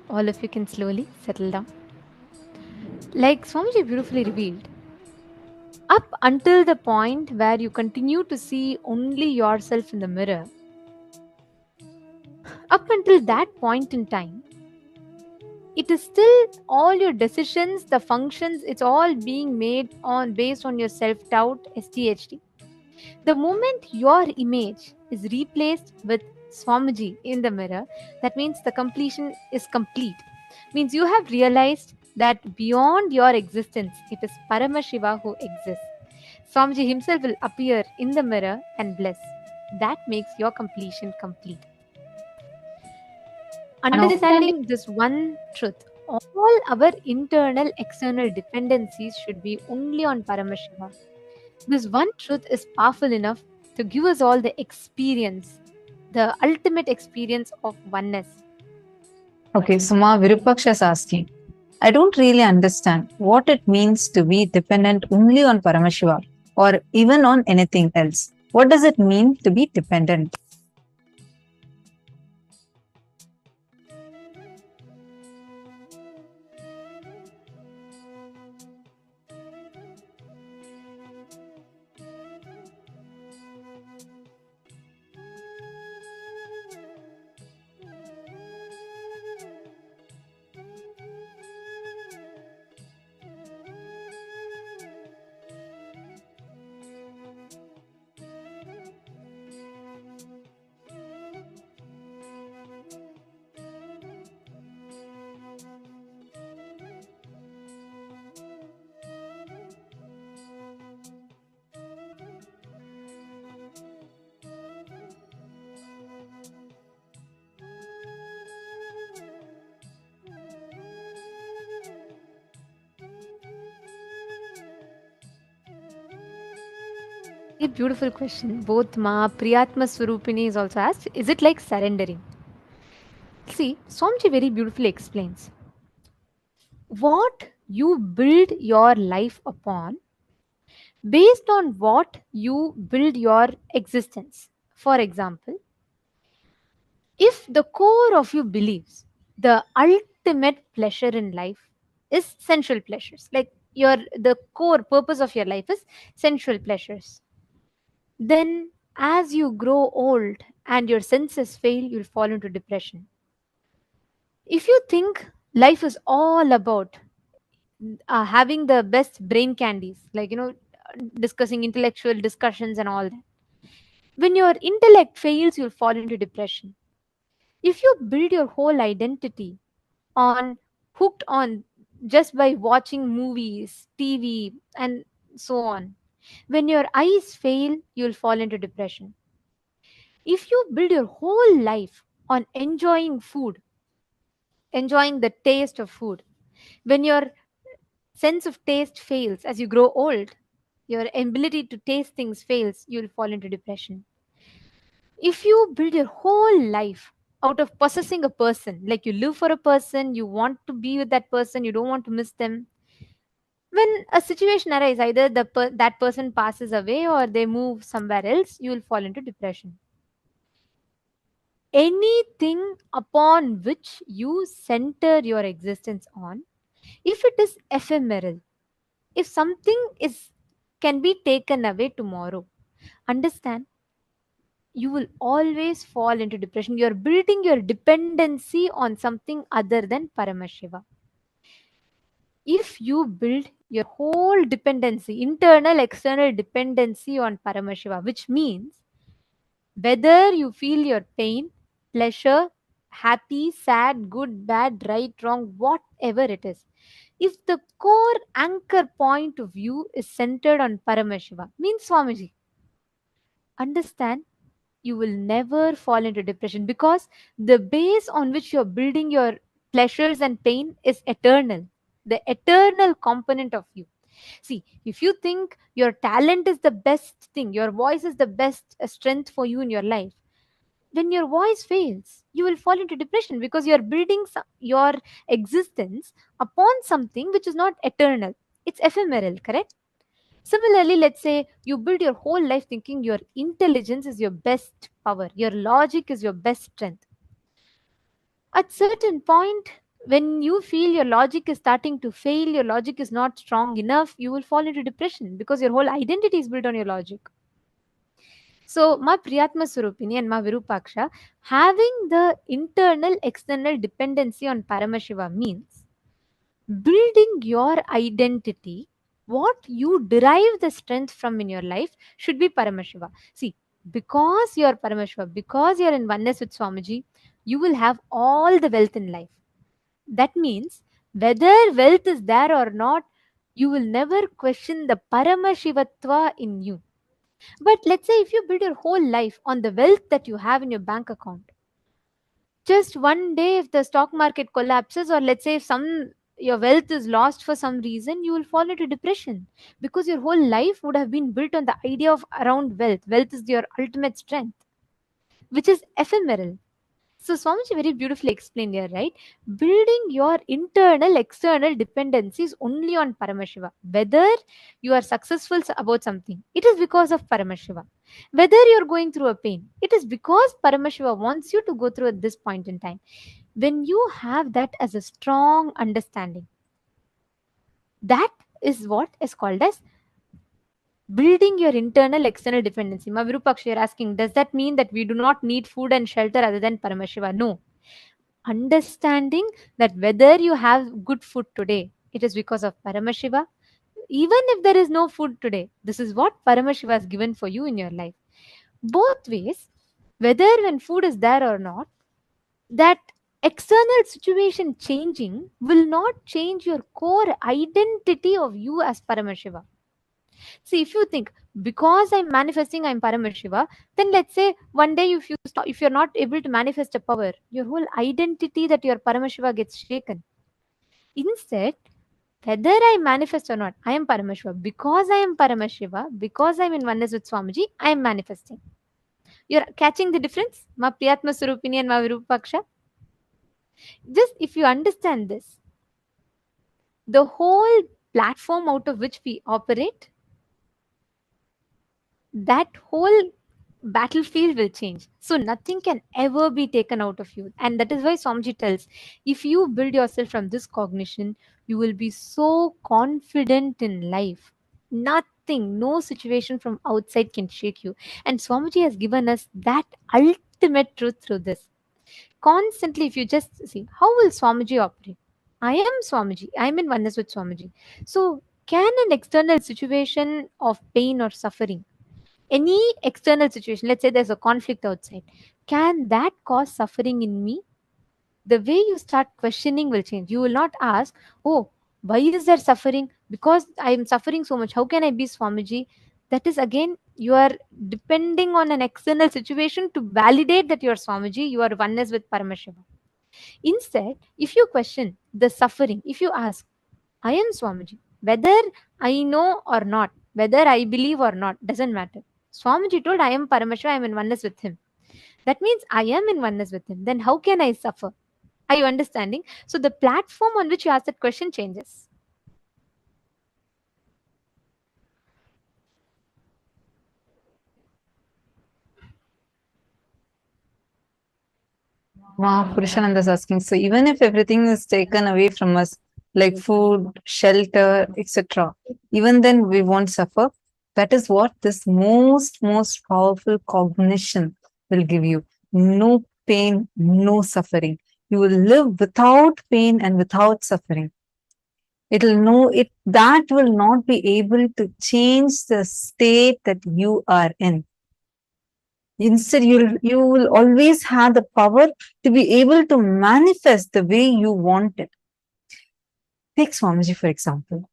All of you can slowly settle down. Like Swamiji beautifully revealed, up until the point where you continue to see only yourself in the mirror, up until that point in time, it is still all your decisions, the functions, it's all being made on based on your self-doubt, STHD. The moment your image is replaced with Swamiji in the mirror, that means the completion is complete. Means you have realized that beyond your existence, it is Paramashiva who exists. Swamiji himself will appear in the mirror and bless. That makes your completion complete. Understanding this one truth, all our internal external dependencies should be only on Paramashiva. This one truth is powerful enough to give us all the experience, the ultimate experience of oneness. Okay, Suma Virupaksha is asking, I don't really understand what it means to be dependent only on Paramashiva or even on anything else. What does it mean to be dependent? A beautiful question. Both Ma Priyatma Swarupini is also asked, is it like surrendering? See, Swamiji very beautifully explains. What you build your life upon, based on what you build your existence. For example, if the core of you believes the ultimate pleasure in life is sensual pleasures, like the core purpose of your life is sensual pleasures, then as you grow old and your senses fail, you'll fall into depression. If you think life is all about having the best brain candies, like discussing intellectual discussions and all that, when your intellect fails, you'll fall into depression. If you build your whole identity on hooked on just by watching movies, TV, and so on, when your eyes fail, you'll fall into depression. If you build your whole life on enjoying food, enjoying the taste of food, when your sense of taste fails as you grow old, your ability to taste things fails, you'll fall into depression. If you build your whole life out of possessing a person, like you live for a person, you want to be with that person, you don't want to miss them, when a situation arises, either that person passes away or they move somewhere else, you will fall into depression. Anything upon which you center your existence on, if it is ephemeral, if something is can be taken away tomorrow, understand, you will always fall into depression. You're building your dependency on something other than Paramashiva. If you build your whole dependency, internal, external dependency on Paramashiva, which means whether you feel your pain, pleasure, happy, sad, good, bad, right, wrong, whatever it is, if the core anchor point of view is centered on Paramashiva, means Swamiji, understand, you will never fall into depression because the base on which you're building your pleasures and pain is eternal, the eternal component of you. See, if you think your talent is the best thing, your voice is the best strength for you in your life, when your voice fails, you will fall into depression because you're building your existence upon something which is not eternal, it's ephemeral, correct? Similarly, let's say you build your whole life thinking your intelligence is your best power, your logic is your best strength. At certain point, when you feel your logic is starting to fail, your logic is not strong enough, you will fall into depression because your whole identity is built on your logic. So, Ma Priyatma Surupini and Ma Virupaksha, having the internal external dependency on Paramashiva means building your identity, what you derive the strength from in your life should be Paramashiva. See, because you are Paramashiva, because you are in oneness with Swamiji, you will have all the wealth in life. That means whether wealth is there or not, you will never question the Paramashivatva in you. But let's say if you build your whole life on the wealth that you have in your bank account, just one day if the stock market collapses, or let's say if your wealth is lost for some reason, you will fall into depression because your whole life would have been built on the idea of around wealth. Wealth is your ultimate strength, which is ephemeral. So Swamiji very beautifully explained here, right? Building your internal, external dependencies only on Paramashiva. Whether you are successful about something, it is because of Paramashiva. Whether you are going through a pain, it is because Paramashiva wants you to go through at this point in time. When you have that as a strong understanding, that is what is called as building your internal external dependency. Ma Virupaksha, you're asking, does that mean that we do not need food and shelter other than Paramashiva? No. Understanding that whether you have good food today, it is because of Paramashiva. Even if there is no food today, this is what Paramashiva has given for you in your life. Both ways, whether when food is there or not, that external situation changing will not change your core identity of you as Paramashiva. See, if you think because I'm manifesting, I'm Paramashiva, then let's say one day if if you're not able to manifest a power, your whole identity that you're Paramashiva gets shaken. Instead, whether I manifest or not, I am Paramashiva. Because I am Paramashiva, because I'm in oneness with Swamiji, I am manifesting. You're catching the difference? Ma Priyatma Surupini and Ma Virupaksha. Just if you understand this, the whole platform out of which we operate, that whole battlefield will change. So nothing can ever be taken out of you. And that is why Swamiji tells, if you build yourself from this cognition, you will be so confident in life. Nothing, no situation from outside can shake you. And Swamiji has given us that ultimate truth through this. Constantly, if you just see, how will Swamiji operate? I am Swamiji. I am in oneness with Swamiji. So can an external situation of pain or suffering, any external situation, let's say there's a conflict outside, can that cause suffering in me? The way you start questioning will change. You will not ask, oh, why is there suffering? Because I am suffering so much. How can I be Swamiji? That is again, you are depending on an external situation to validate that you are Swamiji, you are oneness with Paramashiva. Instead, if you question the suffering, if you ask, I am Swamiji, whether I know or not, whether I believe or not, doesn't matter. Swamiji told, I am Paramashiva, I am in oneness with him. That means I am in oneness with him. Then how can I suffer? Are you understanding? So the platform on which you ask that question changes. Wow, Purushananda is asking. So even if everything is taken away from us, like food, shelter, etc., even then we won't suffer. That is what this most powerful cognition will give you. No pain, no suffering. You will live without pain and without suffering. It'll know it that will not be able to change the state that you are in. Instead, you will always have the power to be able to manifest the way you want it. Take Swamiji, for example.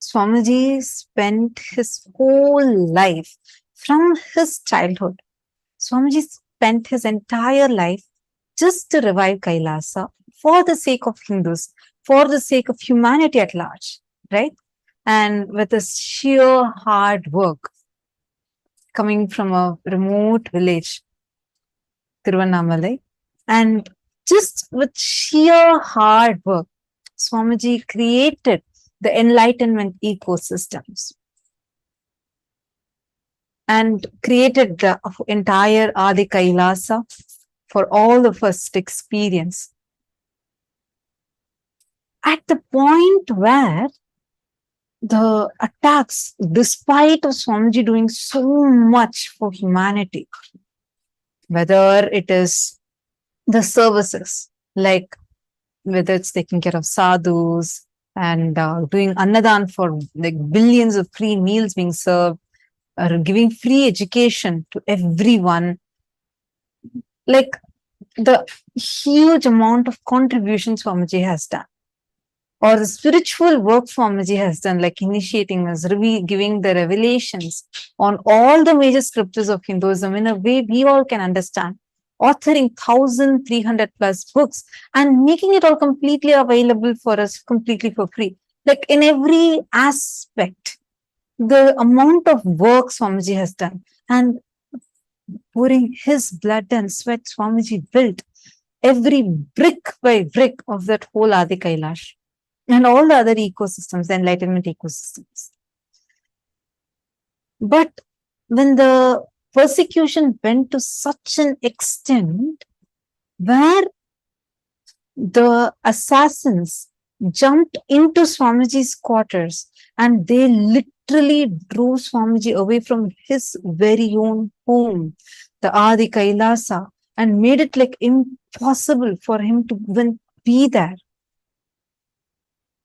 Swamiji spent his whole life from his childhood. Swamiji spent his entire life just to revive Kailasa for the sake of Hindus, for the sake of humanity at large, right? And with his sheer hard work, coming from a remote village, Tiruvannamalai, and just with sheer hard work, Swamiji created the enlightenment ecosystems and created the entire Adi Kailasa for all of us to experience. At the point where the attacks, despite of Swamiji doing so much for humanity, whether it is the services, like whether it's taking care of sadhus and doing annadan for like billions of free meals being served, or giving free education to everyone, like the huge amount of contributions Swamiji has done, or the spiritual work Swamiji has done, like initiating us, giving the revelations on all the major scriptures of Hinduism in a way we all can understand, authoring 1,300 plus books and making it all completely available for us completely for free. Like in every aspect, the amount of work Swamiji has done, and pouring his blood and sweat, Swamiji built every brick by brick of that whole Adi Kailash and all the other ecosystems, the enlightenment ecosystems. But when the persecution went to such an extent where the assassins jumped into Swamiji's quarters and they literally drove Swamiji away from his very own home, the Adi Kailasa, and made it like impossible for him to even be there.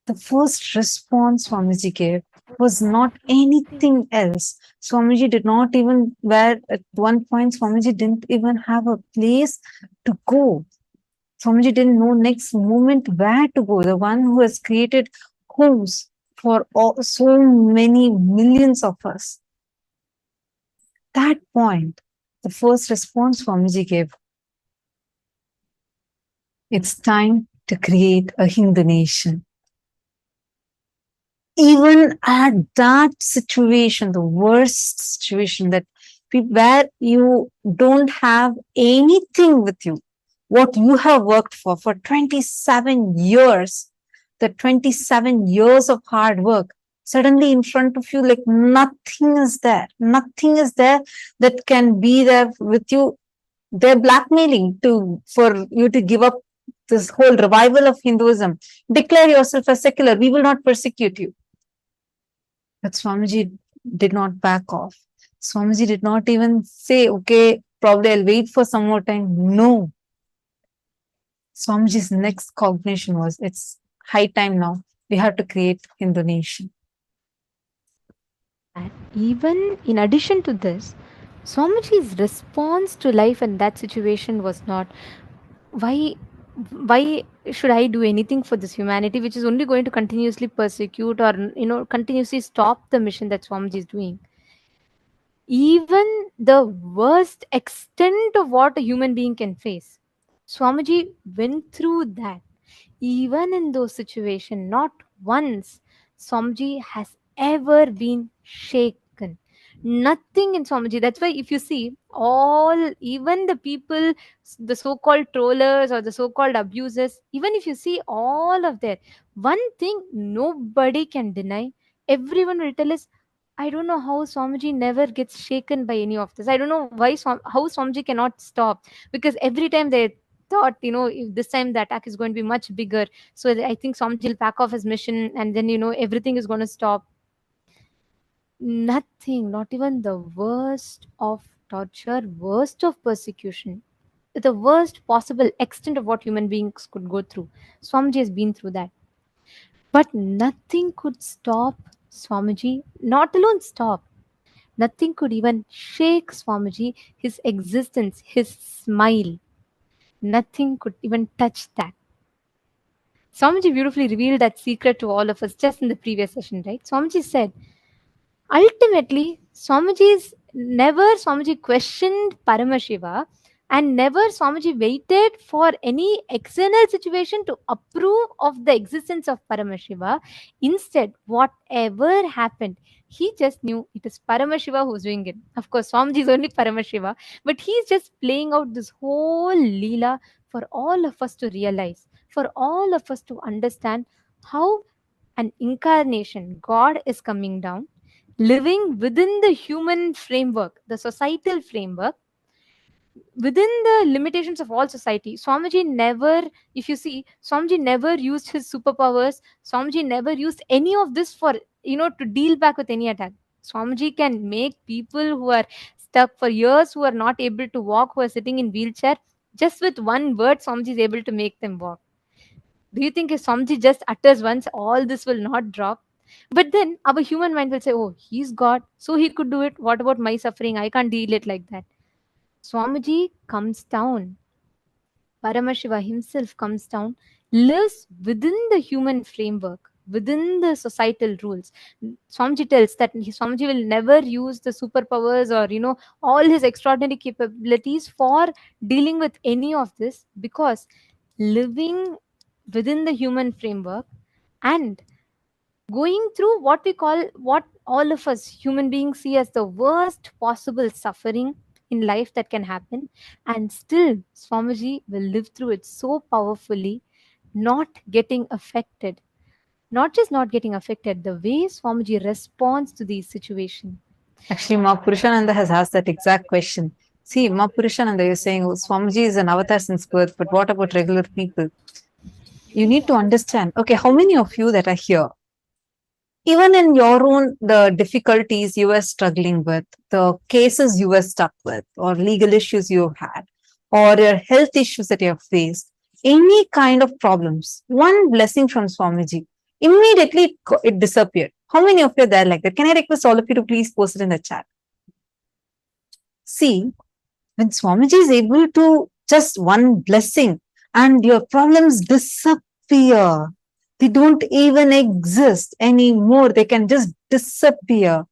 The first response Swamiji gave was not anything else. Swamiji did not even, where at one point Swamiji didn't even have a place to go. Swamiji didn't know next moment where to go. The one who has created homes for so many millions of us. That point, the first response Swamiji gave, it's time to create a Hindu nation. Even at that situation, the worst situation, that where you don't have anything with you, what you have worked for 27 years, the 27 years of hard work, suddenly in front of you, like nothing is there. Nothing is there that can be there with you. They're blackmailing for you to give up this whole revival of Hinduism. Declare yourself as secular. We will not persecute you. But Swamiji did not back off. Swamiji did not even say, okay, probably I'll wait for some more time. No. Swamiji's next cognition was, it's high time now. We have to create Hindu nation. And even in addition to this, Swamiji's response to life in that situation was not, why why should I do anything for this humanity which is only going to continuously persecute or continuously stop the mission that Swamiji is doing. Even the worst extent of what a human being can face, Swamiji went through that. Even in those situations, not once Swamiji has ever been shaken. Nothing in Swamiji. That's why if you see all, even the people, the so-called trollers or the so-called abusers, even if you see all of that, one thing nobody can deny, everyone will tell us, I don't know how Swamiji never gets shaken by any of this. I don't know why how Swamiji cannot stop, because every time they thought, if this time the attack is going to be much bigger, so I think Swamiji will pack off his mission and then everything is going to stop. Nothing, not even the worst of torture, worst of persecution, the worst possible extent of what human beings could go through, Swamiji has been through that. But nothing could stop Swamiji, not alone stop, nothing could even shake Swamiji, his existence, his smile. Nothing could even touch that. Swamiji beautifully revealed that secret to all of us just in the previous session, right? Swamiji said, ultimately, Swamiji questioned Paramashiva, and never Swamiji waited for any external situation to approve of the existence of Paramashiva. Instead, whatever happened, he just knew it is Paramashiva who's doing it. Of course, Swamiji is only Paramashiva, but he's just playing out this whole Leela for all of us to realize, for all of us to understand how an incarnation, God is coming down, living within the human framework, the societal framework, within the limitations of all society. Swamiji never, if you see, Swamiji never used his superpowers. Swamiji never used any of this for, to deal back with any attack. Swamiji can make people who are stuck for years, who are not able to walk, who are sitting in wheelchair, just with one word, Swamiji is able to make them walk. Do you think if Swamiji just utters once, all this will not drop? But then our human mind will say, oh, he's God, so he could do it. What about my suffering? I can't deal it like that. Swamiji comes down. Paramashiva himself comes down, lives within the human framework, within the societal rules. Swamiji tells that Swamiji will never use the superpowers or, all his extraordinary capabilities for dealing with any of this, because living within the human framework and going through what we call, what all of us human beings see as the worst possible suffering in life that can happen, and still Swamiji will live through it so powerfully, not getting affected. Not just not getting affected, the way Swamiji responds to these situations. Actually, Ma Purushananda has asked that exact question. See, Ma Purushananda, you're saying, oh, Swamiji is an avatar since birth, but what about regular people? You need to understand, okay, how many of you that are here, even in your own, the difficulties you were struggling with, the cases you were stuck with, or legal issues you've had, or your health issues that you have faced, any kind of problems, one blessing from Swamiji, immediately it disappeared. How many of you are there like that? Can I request all of you to please post it in the chat? See, when Swamiji is able to just one blessing and your problems disappear, they don't even exist anymore. They can just disappear.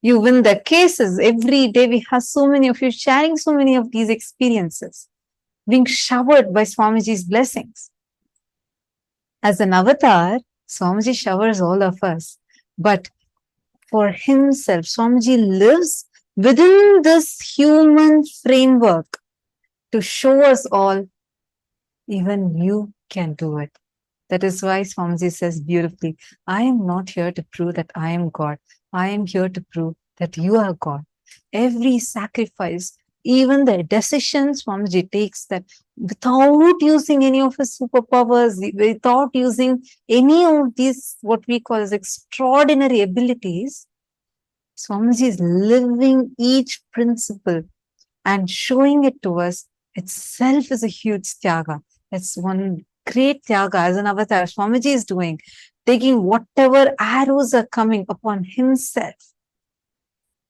You win the cases. Every day we have so many of you sharing so many of these experiences, being showered by Swamiji's blessings. As an avatar, Swamiji showers all of us. But for himself, Swamiji lives within this human framework to show us all, even you can do it. That is why Swamiji says beautifully, I am not here to prove that I am God. I am here to prove that you are God. Every sacrifice, even the decisions Swamiji takes, that without using any of his superpowers, without using any of these, what we call as extraordinary abilities, Swamiji is living each principle and showing it to us itself is a huge tyaga. It's one great tyaga as an avatar. Swamiji is doing, taking whatever arrows are coming upon himself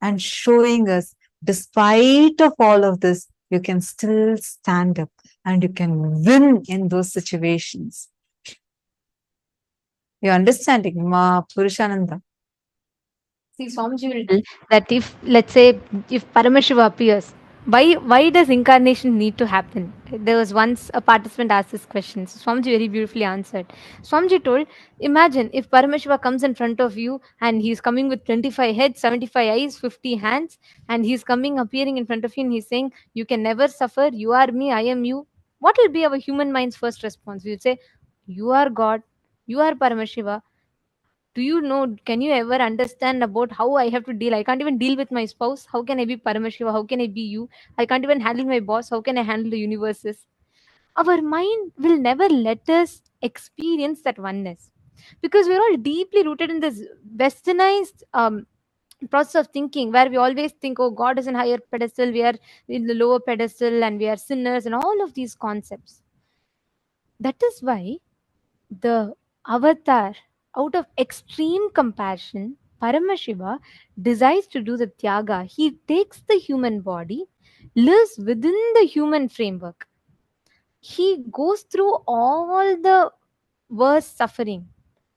and showing us, despite of all of this, you can still stand up and you can win in those situations. You're understanding, Ma Purushananda? See, Swamiji will tell that if, let's say, if Paramashiva appears, why does incarnation need to happen? There was once a participant asked this question. So Swamiji very beautifully answered. Swamiji told, imagine if Paramashiva comes in front of you and he's coming with 25 heads, 75 eyes, 50 hands, and he's coming, appearing in front of you, and he's saying, you can never suffer, you are me, I am you. What will be our human mind's first response? We will say, you are God, you are Paramashiva. Do you know, can you ever understand about how I have to deal? I can't even deal with my spouse. How can I be Paramashiva? How can I be you? I can't even handle my boss. How can I handle the universes? Our mind will never let us experience that oneness, because we're all deeply rooted in this westernized process of thinking, where we always think, oh, God is in higher pedestal, we are in the lower pedestal, and we are sinners, and all of these concepts. That is why the avatar, out of extreme compassion, Paramashiva decides to do the Tyaga. He takes the human body, lives within the human framework. He goes through all the worst suffering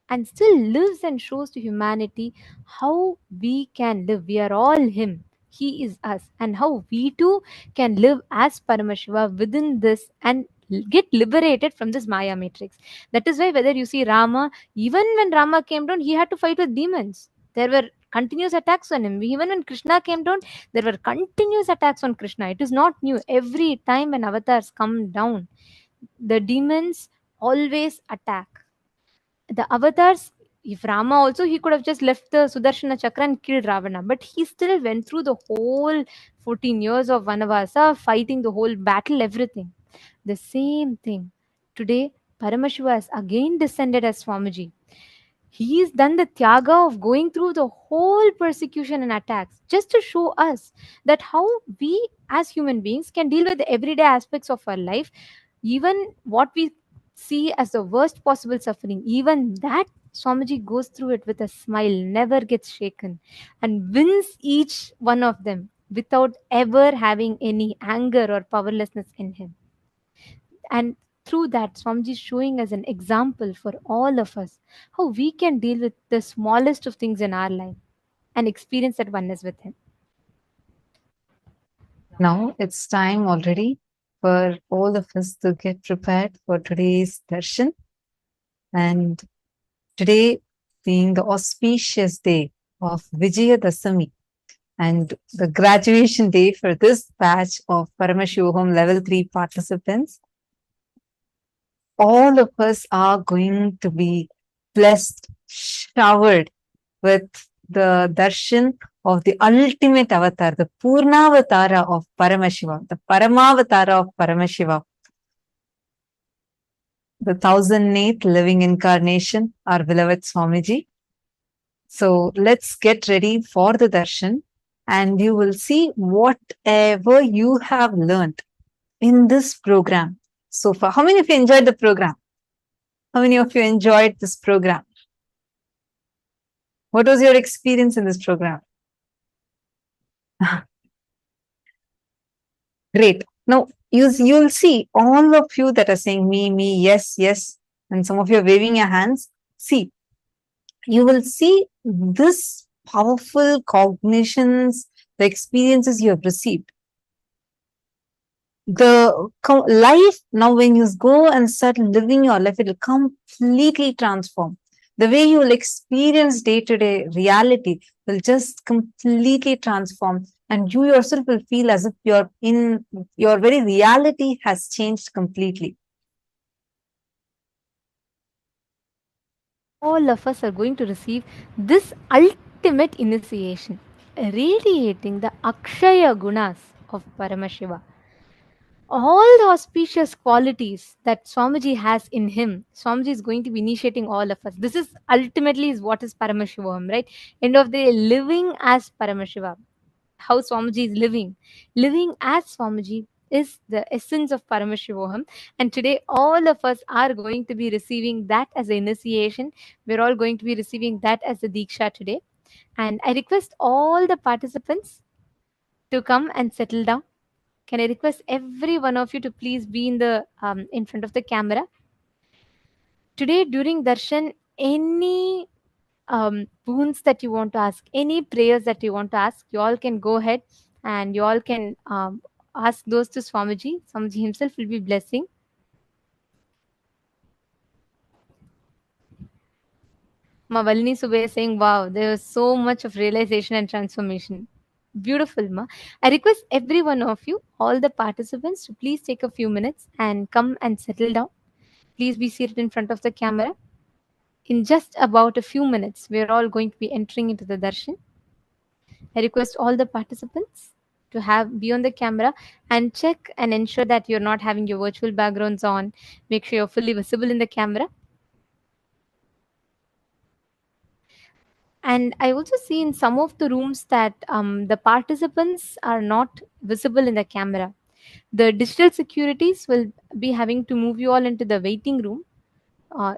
and still lives and shows to humanity how we can live. We are all Him. He is us. And how we too can live as Paramashiva within this and get liberated from this Maya matrix. That is why, whether you see Rama, even when Rama came down, he had to fight with demons. There were continuous attacks on him. Even when Krishna came down, there were continuous attacks on Krishna. It is not new. Every time when avatars come down, the demons always attack. The avatars, If Rama also, he could have just left the Sudarshana Chakra and killed Ravana, but he still went through the whole 14 years of Vanavasa, fighting the whole battle, everything. The same thing. Today, Paramashiva has again descended as Swamiji. He's done the tyaga of going through the whole persecution and attacks just to show us that how we as human beings can deal with the everyday aspects of our life, even what we see as the worst possible suffering, even that Swamiji goes through it with a smile, never gets shaken, and wins each one of them without ever having any anger or powerlessness in him. And through that, Swamiji is showing us an example for all of us how we can deal with the smallest of things in our life and experience that oneness with him. Now it's time already for all of us to get prepared for today's darshan. And today being the auspicious day of Vijayadasami and the graduation day for this batch of Paramashivoham Level 3 participants, all of us are going to be blessed, showered with the darshan of the ultimate avatar, the Purnavatara of Paramashiva, the Paramavatara of Paramashiva, the 1008th living incarnation, our beloved Swamiji. So let's get ready for the darshan, and you will see whatever you have learned in this program so far. How many of you enjoyed the program? How many of you enjoyed this program? What was your experience in this program? Great. Now, you'll see all of you that are saying me, yes, yes, and some of you are waving your hands. See, you will see this powerful cognitions, the experiences you have received. The life now, when you go and start living your life, it will completely transform. The way you will experience day-to-day reality will just completely transform, and you yourself will feel as if your very reality has changed completely. All of us are going to receive this ultimate initiation, radiating the Akshaya Gunas of Paramashiva. All the auspicious qualities that Swamiji has in him, Swamiji is going to be initiating all of us. This is ultimately is what is Paramashivam, right? End of the day, living as Paramashiva. How Swamiji is living. Living as Swamiji is the essence of Paramashivoham. And today, all of us are going to be receiving that as an initiation. We're all going to be receiving that as a Diksha today. And I request all the participants to come and settle down. Can I request every one of you to please be in front of the camera? Today, during darshan, any boons that you want to ask, any prayers that you want to ask, you all can go ahead and you all can ask those to Swamiji. Swamiji himself will be blessing. Ma Valini Subbe is saying, wow, there was so much of realization and transformation. Beautiful, Ma. I request every one of you, all the participants, to please take a few minutes and come and settle down. Please be seated in front of the camera. In just about a few minutes, we are all going to be entering into the darshan. I request all the participants to be on the camera and check and ensure that you're not having your virtual backgrounds on. Make sure you're fully visible in the camera. And I also see in some of the rooms that the participants are not visible in the camera. The digital securities will be having to move you all into the waiting room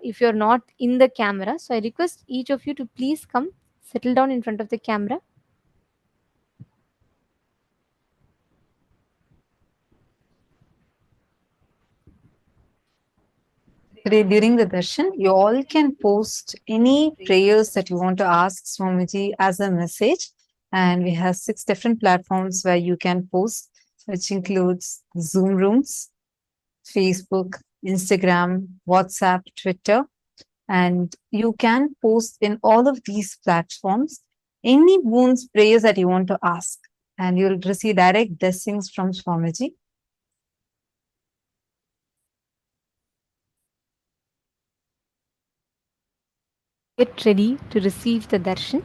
if you're not in the camera. So I request each of you to please come settle down in front of the camera. Today, during the darshan, you all can post any prayers that you want to ask Swamiji as a message. And we have 6 different platforms where you can post, which includes Zoom rooms, Facebook, Instagram, WhatsApp, Twitter. And you can post in all of these platforms any boons, prayers that you want to ask. And you'll receive direct blessings from Swamiji. Get ready to receive the darshan.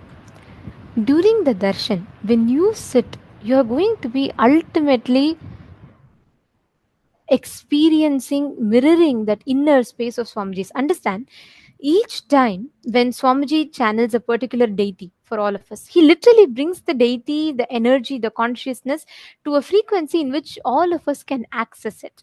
During the darshan, when you sit, you are going to be ultimately experiencing, mirroring that inner space of Swamiji's. Understand, each time when Swamiji channels a particular deity for all of us, he literally brings the deity, the energy, the consciousness to a frequency in which all of us can access it.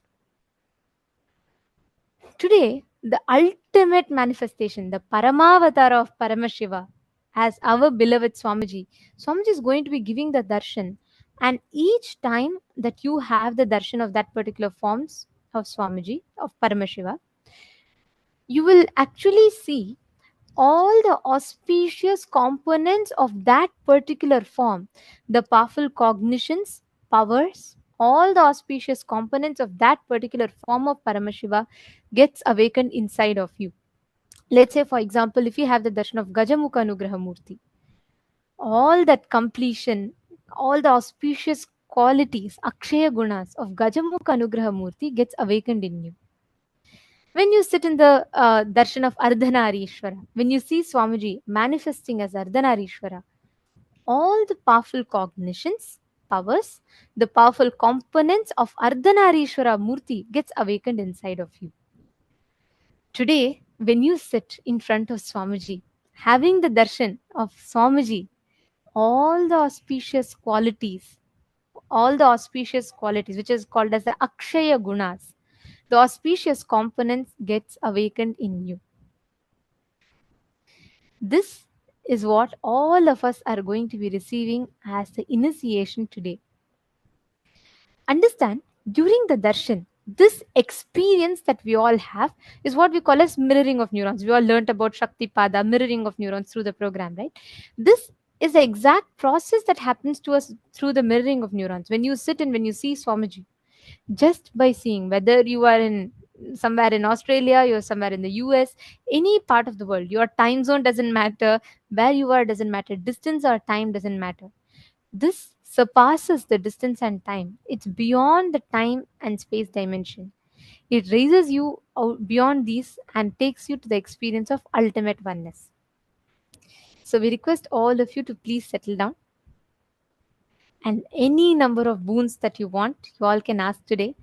Today, the ultimate manifestation, the Paramavatara of Paramashiva, as our beloved Swamiji, Swamiji is going to be giving the darshan. And each time that you have the darshan of that particular forms of Swamiji, of Paramashiva, you will actually see all the auspicious components of that particular form, the powerful cognitions, powers, all the auspicious components of that particular form of Paramashiva gets awakened inside of you. Let's say, for example, if you have the darshan of Gajamukha Anugraha Murti, all that completion, all the auspicious qualities, Akshaya Gunas of Gajamukha Anugraha Murti gets awakened in you. When you sit in the darshan of Ardhanarishwara, when you see Swamiji manifesting as Ardhanarishwara, all the powerful cognitions, powers, the powerful components of Ardhanarishwara Murti gets awakened inside of you. Today, when you sit in front of Swamiji, having the darshan of Swamiji, all the auspicious qualities, which is called as the Akshaya Gunas, the auspicious components gets awakened in you. This is what all of us are going to be receiving as the initiation today. Understand, during the darshan, this experience that we all have is what we call as mirroring of neurons. We all learnt about Shakti Pada, mirroring of neurons through the program, right? This is the exact process that happens to us through the mirroring of neurons. When you sit and when you see Swamiji, just by seeing, whether you are in somewhere in Australia, you're somewhere in the US, any part of the world, your time zone doesn't matter, where you are doesn't matter, distance or time doesn't matter. This surpasses the distance and time. It's beyond the time and space dimension. It raises you out beyond these and takes you to the experience of ultimate oneness. So we request all of you to please settle down, and any number of boons that you want, you all can ask today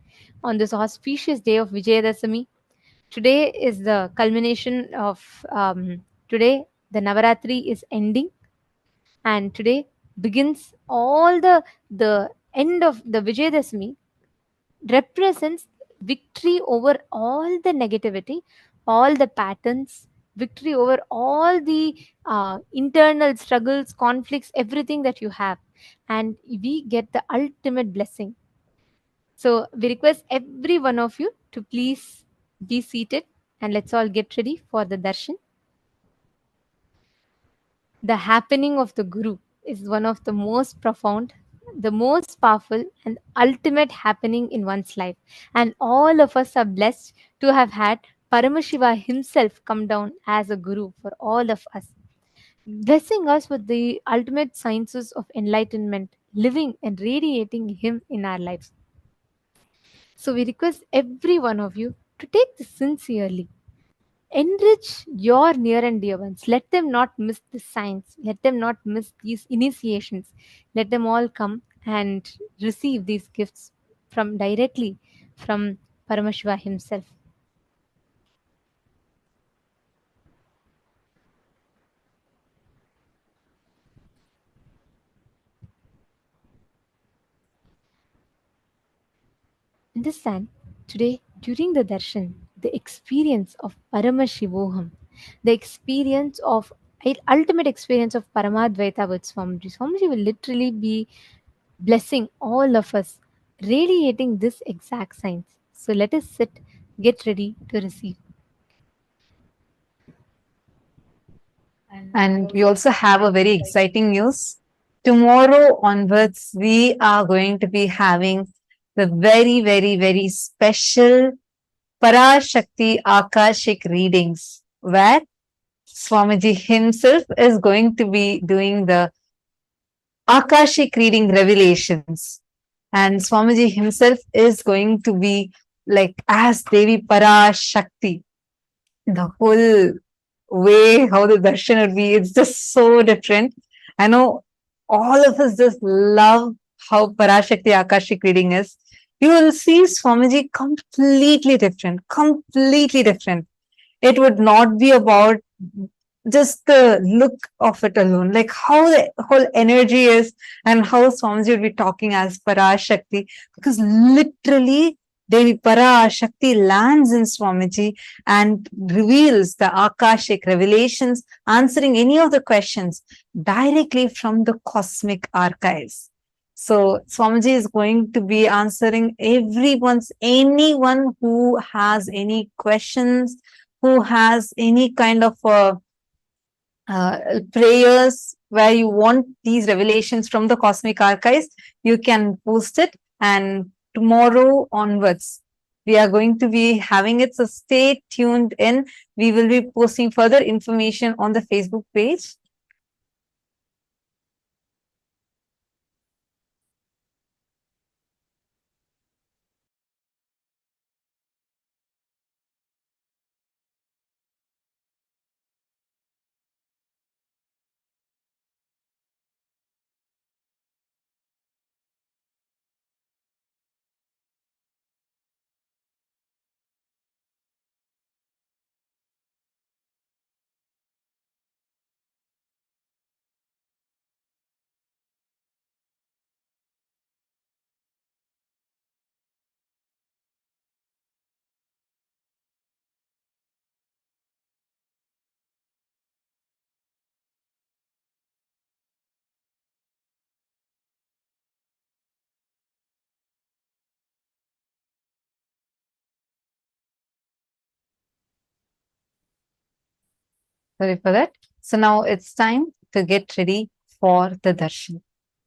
on this auspicious day of Vijayadashami. Today is the culmination of today. The Navaratri is ending, and today begins all the end of the Vijayadashami represents victory over all the negativity, all the patterns, victory over all the internal struggles, conflicts, everything that you have. And we get the ultimate blessing. So we request every one of you to please be seated and let's all get ready for the darshan. The happening of the Guru is one of the most profound, the most powerful, and ultimate happening in one's life. And all of us are blessed to have had Paramashiva himself come down as a Guru for all of us, blessing us with the ultimate sciences of enlightenment, living and radiating Him in our lives. So we request every one of you to take this sincerely. Enrich your near and dear ones. Let them not miss the signs. Let them not miss these initiations. Let them all come and receive these gifts from directly from Paramashiva himself. Understand, today during the darshan, the experience of Paramashivoham, the experience of ultimate experience of Paramadvaita with Swamiji. Swamiji will literally be blessing all of us, radiating this exact science. So let us sit, get ready to receive. And we also have a very exciting news. Tomorrow onwards, we are going to be having the very, very, very special Parashakti Akashik readings, where Swamiji himself is going to be doing the Akashic reading revelations. And Swamiji himself is going to be like as Devi Parashakti, the whole way how the darshan would be. It's just so different. I know all of us just love how Parashakti Akashic reading is. You will see Swamiji completely different, completely different. It would not be about just the look of it alone, like how the whole energy is and how Swamiji would be talking as Parashakti, because literally Devi Parashakti lands in Swamiji and reveals the Akashic revelations, answering any of the questions directly from the cosmic archives. So Swamiji is going to be answering anyone who has any questions, who has any kind of prayers where you want these revelations from the cosmic archives, you can post it. And tomorrow onwards, we are going to be having it. So stay tuned in. We will be posting further information on the Facebook page. Sorry for that. So now it's time to get ready for the darshan.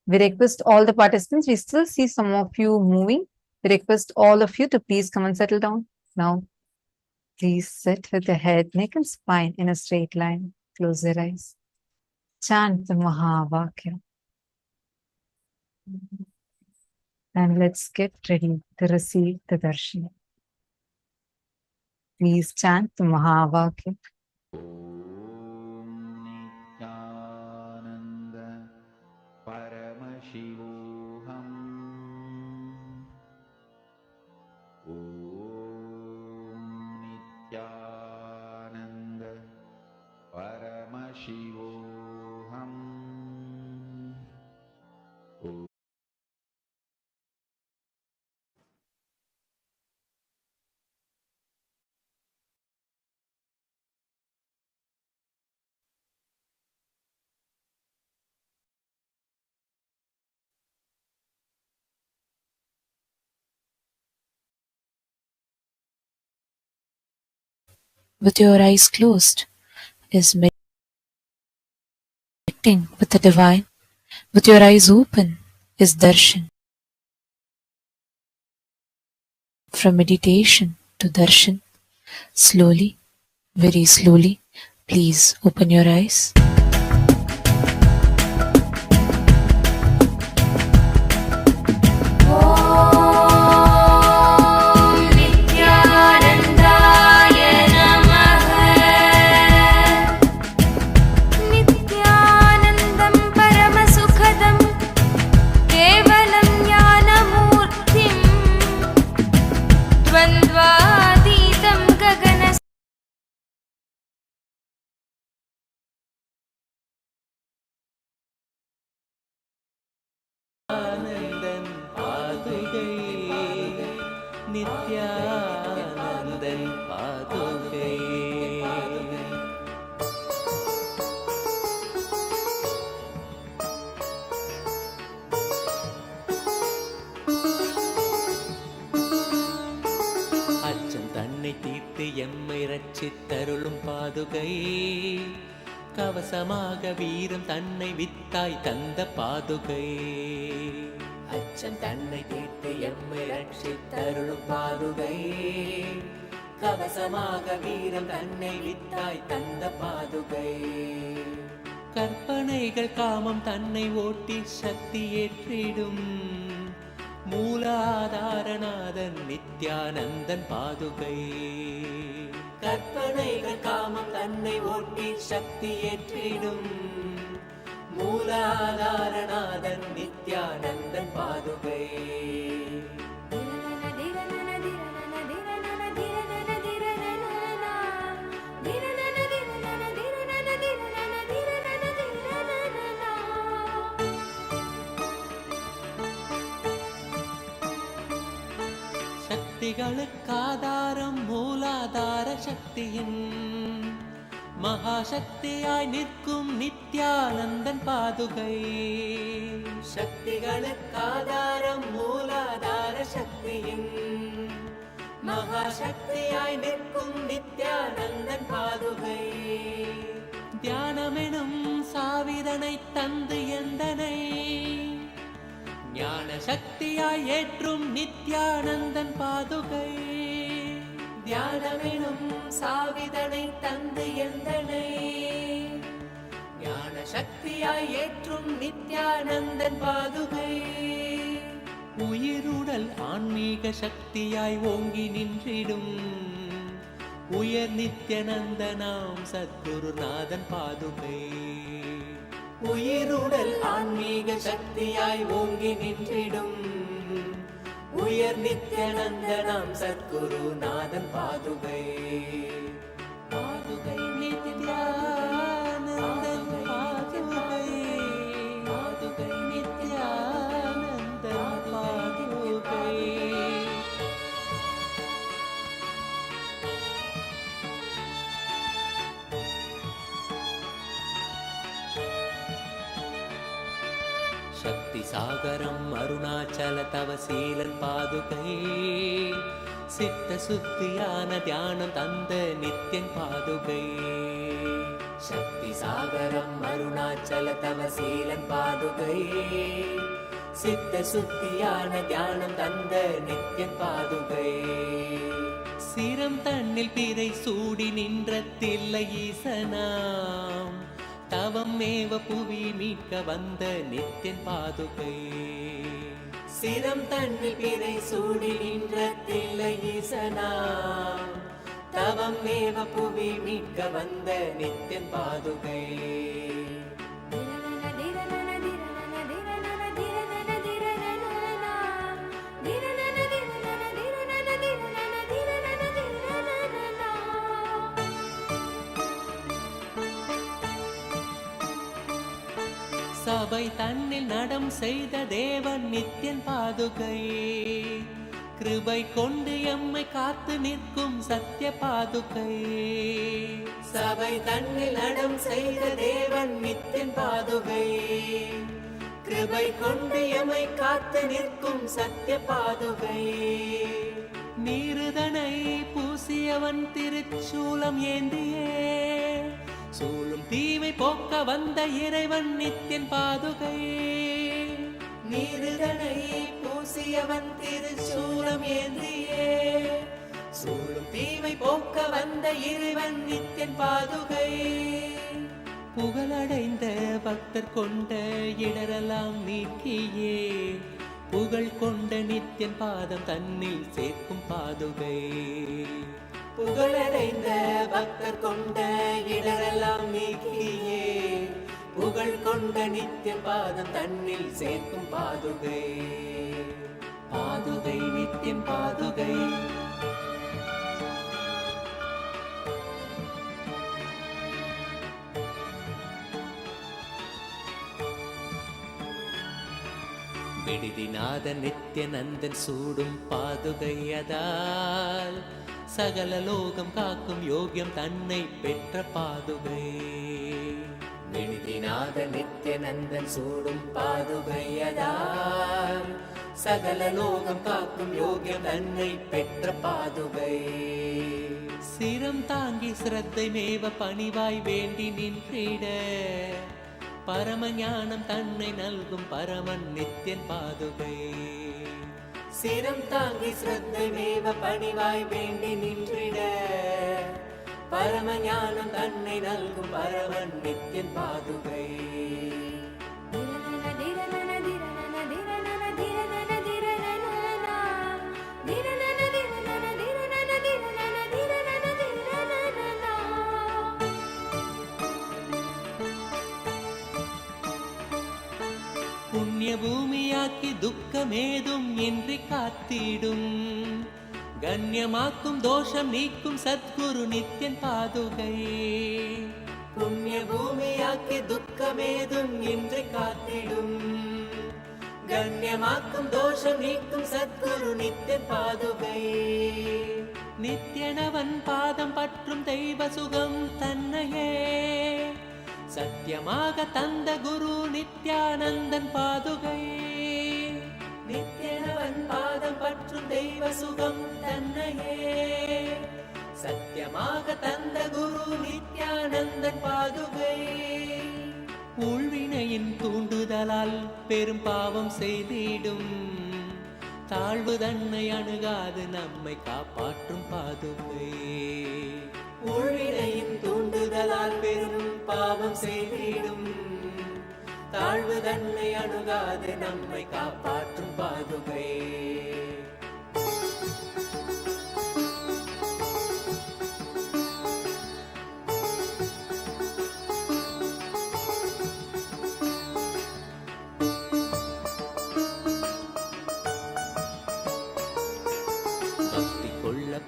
We request all the participants, we still see some of you moving. We request all of you to please come and settle down. Now, please sit with your head, neck, and spine in a straight line. Close your eyes. Chant the Mahavakya. And let's get ready to receive the darshan. Please chant the Mahavakya. With your eyes closed is meditating with the divine. With your eyes open is darshan. From meditation to darshan, slowly, very slowly, please open your eyes. Nithyanandan പാതുകേ அச்சம் தன்னை தீர்த்து எம்மை ரட்சித்தருளும் பாதுகை கவசமாக வீரம் தன்னை வித்தாய் தந்த பாதுகை அச்சம் தன்னை தீர்த்து எம்மை ரட்சித்தருளும் பாதுகை கவசமாக வீரம் தன்னை வித்தாய் தந்த பாதுகை கற்பனைகள் காமம் தன்னை ஓட்டி சக்தி ஏற்றிடும் மூலாதாரநாதன் நித்யானந்தன் பாதுகை கற்பனைகள் காமம் தன்னை ஓட்டி சக்தி ஏற்றிடும் மூலாதாரநாதன் நித்யானந்தன் பாதுகை. சக்திகளுக்காதாரம் மூலாதார சக்தியின் மகாசக்தியாய் நிற்கும் நித்யானந்தன் பாதுகை. சக்திகளுக்காதாரம் மூலாதார சக்தியின் மகாசக்தியாய் நிற்கும் நித்யானந்தன் பாதுகை. தியானமெனும் சாவிதனை தந்து எந்தனை ஞான சக்தியாய் ஏற்றும் நித்யானந்தன் பாதுகை. தியானமெனும் சாவிதனை தந்து எந்தனை ஞான சக்தியாய் ஏற்றும் நித்யானந்தன் பாதுகை. உயிருடல் ஆன்மீக சக்தியாய் ஓங்கி நின்றிடும் உயர் நித்யானந்தனாம் சத்குருநாதன் பாதுகை. உயிருடல் ஆன்மீக சக்தியாய் ஓங்கி நின்றிடும் உயர் நித்யானந்தனாம் சத்குருநாதன் பாதுகை. பாதுகை நித்யானந்தன் பாதுகை. பாதுகை நித்யானந்தன் பாதுகை. சக்தி சாகரம் அருணாச்சல தவசீலன் பாதுகை. சித்த சுத்தியான தியானம் தந்த நித்யன் பாதுகை. சக்தி சாகரம் அருணாச்சல தவசீலன் பாதுகை. சித்த சுத்தியான தியானம் தந்த நித்யன் பாதுகை. சிரம் தன்னில் பிறை சூடி நின்ற தில்லை ஈசனாம் தவம் மேவ புவி மீட்க வந்த நித்யன் பாதுகை. சிரம் தன்னில் பிறை சூடி நின்ற தில்லை ஈசனாம் தவம் மேவ புவி மீட்க வந்த நித்யன் பாதுகை. சபை தன்னில் நடம் செய்த தேவன் நித்யன் பாதுகை. கிருபை கொண்டு எம்மை காத்து நிற்கும் சத்ய பாதுகை. சபை தன்னில் நடம் செய்த தேவன் நித்யன் பாதுகை. கிருபை கொண்டு எம்மை காத்து நிற்கும் சத்ய பாதுகை. நீருதனை பூசியவன் திருச்சூலம் ஏந்தியே சூழும் தீமை போக்க வந்த இறைவன் நித்யன் பாதுகை. நீருதனை பூசியவன் திருச்சூலம் ஏந்தியே சூழும் தீமை போக்க வந்த இறைவன் நித்யன் பாதுகை. புகழடைந்த பக்தர் கொண்ட இடரெல்லாம் நீக்கியே புகழ் கொண்ட நித்யன் பாதம் தன்னில் சேர்க்கும் பாதுகை. புகழடைந்த பக்தர் கொண்ட இடரெல்லாம் நீக்கியே புகழ் கொண்ட நித்யன் பாதம் தன்னில் சேர்க்கும் பாதுகை. பாதுகை நித்யன் பாதுகை. விடுதிநாத நித்யநந்தன் சூடும் பாதுகையதால் சகல லோகம் காக்கும் யோகியம் தன்னை பெற்ற பாதுகை. விடுதிநாத நித்யநந்தன் சூடும் பாதுகையதால் சகல லோகம் காக்கும் யோகியம் தன்னை பெற்ற பாதுகை. சிரம் தாங்கி சிரத்தை மேவ பணிவாய் வேண்டி நின்றிட பரம ஞானம் தன்னை நல்கும் பரமன் நித்யன் பாதுகை. சிரம் தாங்கி சிரத்தை மேவ பணிவாய் வேண்டி நின்றிட பரம ஞானம் தன்னை நல்கும் பரமன் நித்யன் பாதுகை. துக்கமேதும் இன்றி காத்திடும். கண்ணியமாக்கும் தோஷம் நீக்கும் சத்குரு நித்யன் பாதுகை. புண்ணிய பூமியாக்கி துக்கமேதும் இன்றி காத்திடும். கண்ணியமாக்கும் தோஷம் நீக்கும் சத்குரு நித்யன் பாதுகை. நித்யனவன் பாதம் பற்றும் தெய்வ சுகம் தன்னையே சத்தியமாக தந்த குரு நித்யானந்தன் பாதுகை. நித்யனவன் பாதம் பற்றும் தெய்வ சுகம் தன்னையே சத்தியமாக தந்த குரு நித்யானந்தன் பாதுகை. உள்வினையின் தூண்டுதலால் பெரும் பாவம் செய்திடும். தாழ்வு தன்னை அணுகாது நம்மை காப்பாற்றும் பாதுகை. உள்வினையின் தூண்டுதலால் பெரும் பாவம் செய்திடும். தாழ்வு தன்னை அணுகாது நம்மை காப்பாற்றும் பாதுகை.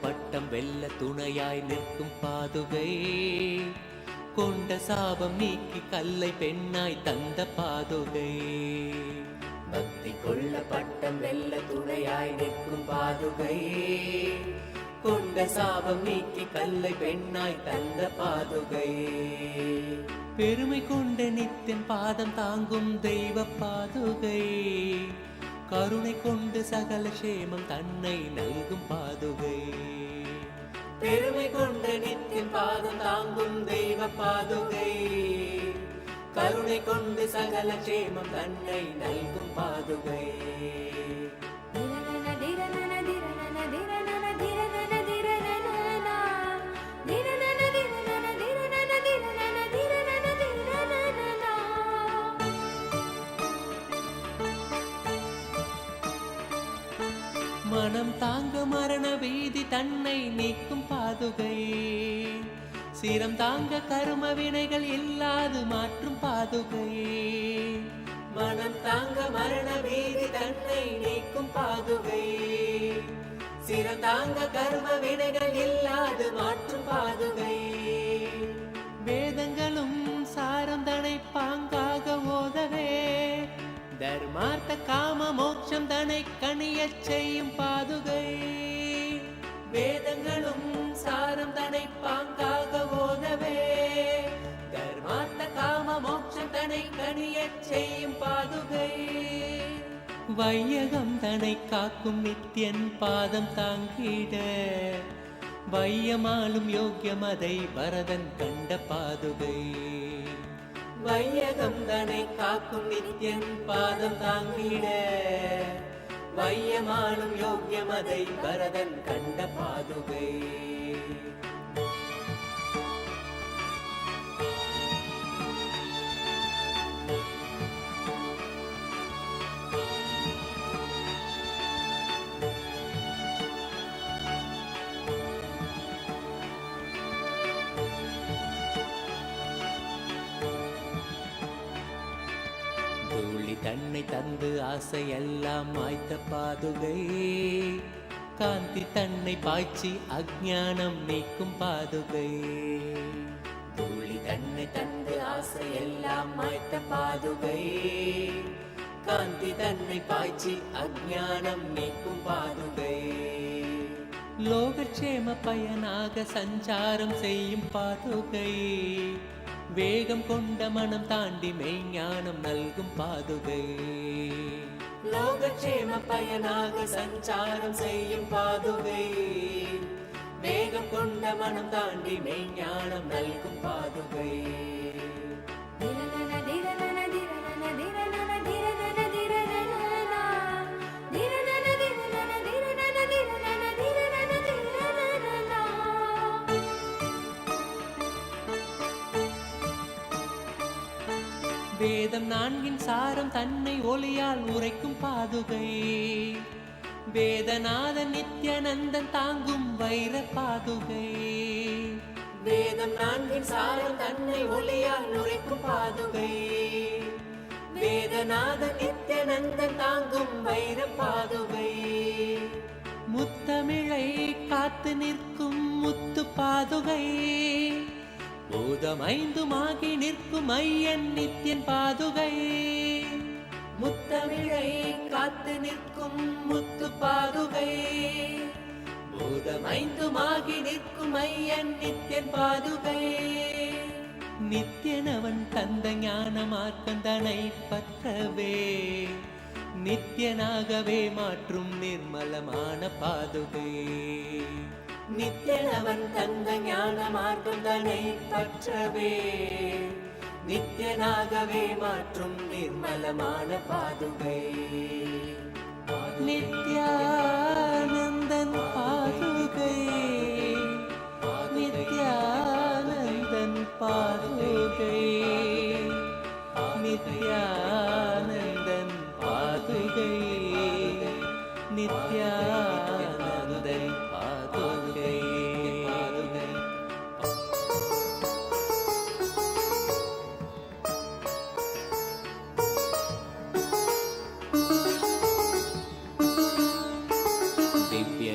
பட்டம் வெல்ல துணையாய் நிற்கும் பாதுகை. கொண்ட சாபம் நீக்கி கல்லை பெண்ணாய் தந்த பாதுகை. பக்தி கொள்ள பட்டம் வெல்ல துணையாய் நிற்கும் பாதுகை. கொண்ட சாபம் நீக்கி கல்லை பெண்ணாய் தந்த பாதுகை. பெருமை கொண்ட நித்தின் பாதம் தாங்கும் தெய்வ பாதுகை. கருணை கொண்டு சகல சேமம் தன்னை நல்கும் பாதுகை. பெருமை கொண்ட நித்தின் பாதம் தாங்கும் தெய்வ பாதுகை. கருணை கொண்டு சகல சேமம் தன்னை நல்கும் பாதுகை. மனம் தாங்க மரண வீதி தன்னை நீக்கும் பாதுகை. சிரம் தாங்க கரும வினைகள் இல்லாது மாற்றும் பாதுகை. மனம் தாங்க மரண வீதி தன்னை நீக்கும் பாதுகை. சிரம் தாங்க கரும வினைகள் இல்லாது மாற்றும் பாதுகை. வேதங்களும் சாரம் தனை பாங்காக ஓதவே தர்மார்த்த காம மோட்சம் தனை கணியச் செய்யும் பாதுகை. வேதங்களும் சாரம் தனை பாங்காக ஓதவே தர்மார்த்த காம மோட்சம் தனை கணியச் செய்யும் பாதுகை. வையகம் தனை காக்கும் நித்யன் பாதம் தாங்கிட வையமாலும் யோக்கியம் அதை வரதன் கண்ட பாதுகை. வையகம் தனை காக்கும் நித்யன் பாதம் தாங்கிட வையமாலும் யோக்கியம் அதை வரதன் கண்ட பாதுகை. தூளி தன்னை தந்து ஆசையெல்லாம் மாய்த்த பாதுகை. காந்தி தன்னை பாய்ச்சி அஞ்ஞானம் நீக்கும் பாதுகை. தூளி தன்னை தந்து ஆசையெல்லாம் மாய்த்த பாதுகை. காந்தி தன்னை பாய்ச்சி அஞ்ஞானம் நீக்கும் பாதுகை. லோகக்ஷேம பயனாக சஞ்சாரம் செய்யும் பாதுகை. வேகம் கொண்ட மனம் தாண்டி மெய்ஞானம் நல்கும் பாதுகை. லோகக்ஷேம பயனாக சஞ்சாரம் செய்யும் பாதுகை. வேகம் கொண்ட மனம் தாண்டி மெய்ஞானம் நல்கும் பாதுகை. வேதம் நான்கின் சாரம் தன்னை ஒளியால் உரைக்கும் பாதுகை. வேதநாதன் நித்யானந்தன் தாங்கும் வைர பாதுகை. வேதம் நான்கின் சாரம் தன்னை ஒளியால் உரைக்கும் பாதுகை. வேதநாத நித்யநந்தன் தாங்கும் வைர பாதுகை. முத்தமிழை காத்து நிற்கும் முத்து பாதுகை. பூதமைந்துமாகி நிற்கும் ஐயன் நித்யன் பாதுகை. முத்தமிழை காத்து நிற்கும் முத்து பாதுகை. பூதமைந்துமாகி நிற்கும் ஐயன் நித்யன் பாதுகை. நித்யனவன் தந்த ஞான மார்க்கந்தனை பற்றவே நித்யனாகவே மாற்றும் நிர்மலமான பாதுகை. நித்யனவன் தந்த ஞான மார்க்கந்தனை பற்றவே நித்யனாகவே மாற்றும் நிர்மலமான பாதுகை. நித்யானந்தன் பாதுகை. நித்யானந்தன் பாதுகை. நித்யானந்தன் பாதுகை. நித்யானந்தன் பாதுகை.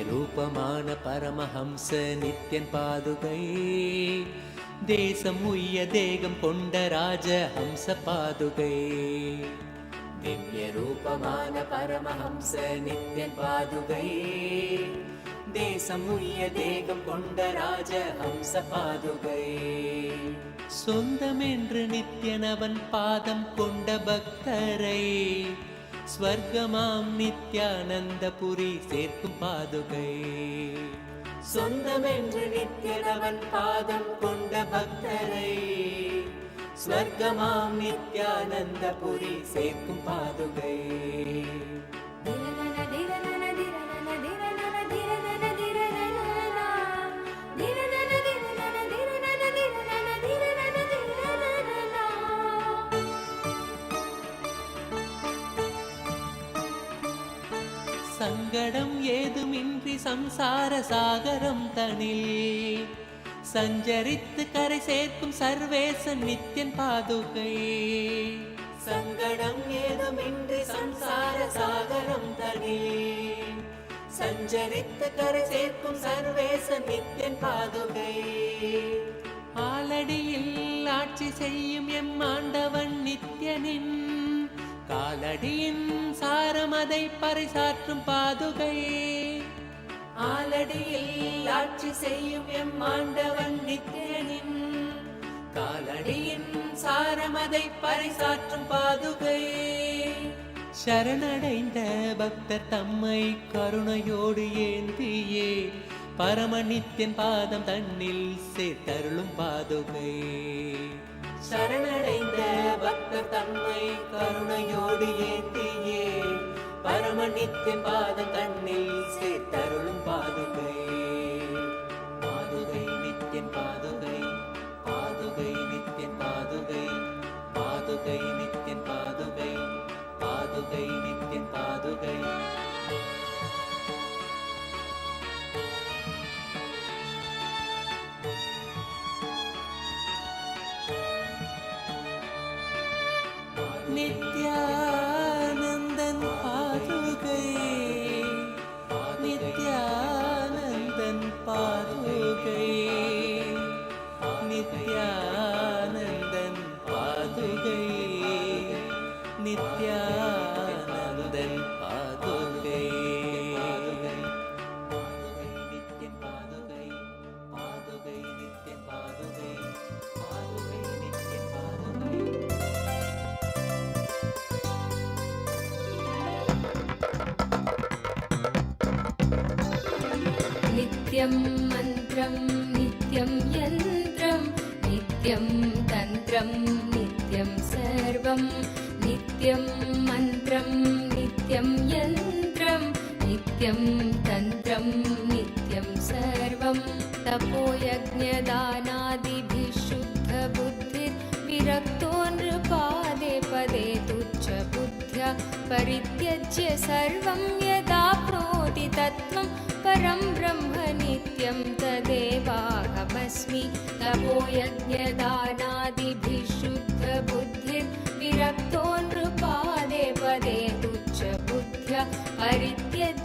ரூபமான பரமஹம்ச நித்யன் பாதுகை. தேசம் உய்ய தேகம் கொண்ட ராஜ ஹம்ச பாதுகை. திவ்ய ரூபமான பரமஹம்ச நித்யன் பாதுகை. தேசம் உய்ய தேகம் கொண்ட ராஜ ஹம்ச பாதுகை. சொந்தமென்று நித்யனவன் பாதம் கொண்ட பக்தரை ஸ்வர்க்கமாம் நித்யானந்தபுரி சேர்க்கும் பாதுகை. சொந்தமென்று நித்யனவன் பாதம் கொண்ட பக்தரை ஸ்வர்க்கமாம் நித்யானந்தபுரி சேர்க்கும் பாதுகை. சங்கடம் ஏதுமின்றி சம்சார சாகரம் தனில் சஞ்சரித்து கரை சேர்க்கும் சர்வேசன் நித்யன் பாதுகை. சங்கடம் ஏதுமின்றி சம்சார சாகரம் தனில் சஞ்சரித்து கரை சேர்க்கும் சர்வேசன் நித்யன் பாதுகை. ஆலடியில் ஆட்சி செய்யும் எம் ஆண்டவன் நித்யனின் காலடியின் சாரமதை பறைசாற்றும் பாதுகை. ஆலடியில் ஆட்சி செய்யும் எம் ஆண்டவன் நித்யனின் காலடியின் சாரமதை பறைசாற்றும் பாதுகை. சரணடைந்த பக்தர் தம்மை கருணையோடு ஏந்தியே பரம நித்யன் பாதம் தன்னில் சேர்த்தருளும் பாதுகை. சரணடைந்த பக்தர் தம்மை கருணையோடு ஏந்தியே பரம நித்யன் பாதம் தன்னில் சேர்த்தருளும் பாதுகை. பாதுகை நித்யன் பாதுகை. பாதுகை நித்யன் பாதுகை. பாதுகை நித்யன் பாதுகை. பாதுகை நித்யன் பாதுகை. நித்யானந்தன் பாதுகை. நித்யானந்தன் பாதுகை. நித்யானந்தன் பாதுகை. நித்யானந்தன் பாதுகை. பாதுகை நித்யன் பாதுகை. பாதுகை நித்யன் பாதுகை. பாதுகை நித்யன் பாதுகை. नित्यं मन्त्रं नित्यं यन्त्रं नित्यं तन्त्रं नित्यं सर्वं नित्यं मन्त्रं नित्यं यन्त्रं नित्यं तन्त्रं नित्यं सर्वं तपोयज्ञदानादिभिः शुद्धबुद्धिर्विरक्तो नृपादे पदे तुच्छबुद्ध्या परित्यज्य सर्वं यदाप्नोति तत्त्वं परं ब्रह्म नित्यं तदेवाहमस्मि. तपोयज्ञदानादिभिः शुद्धबुद्धिर्विरक्तो नृप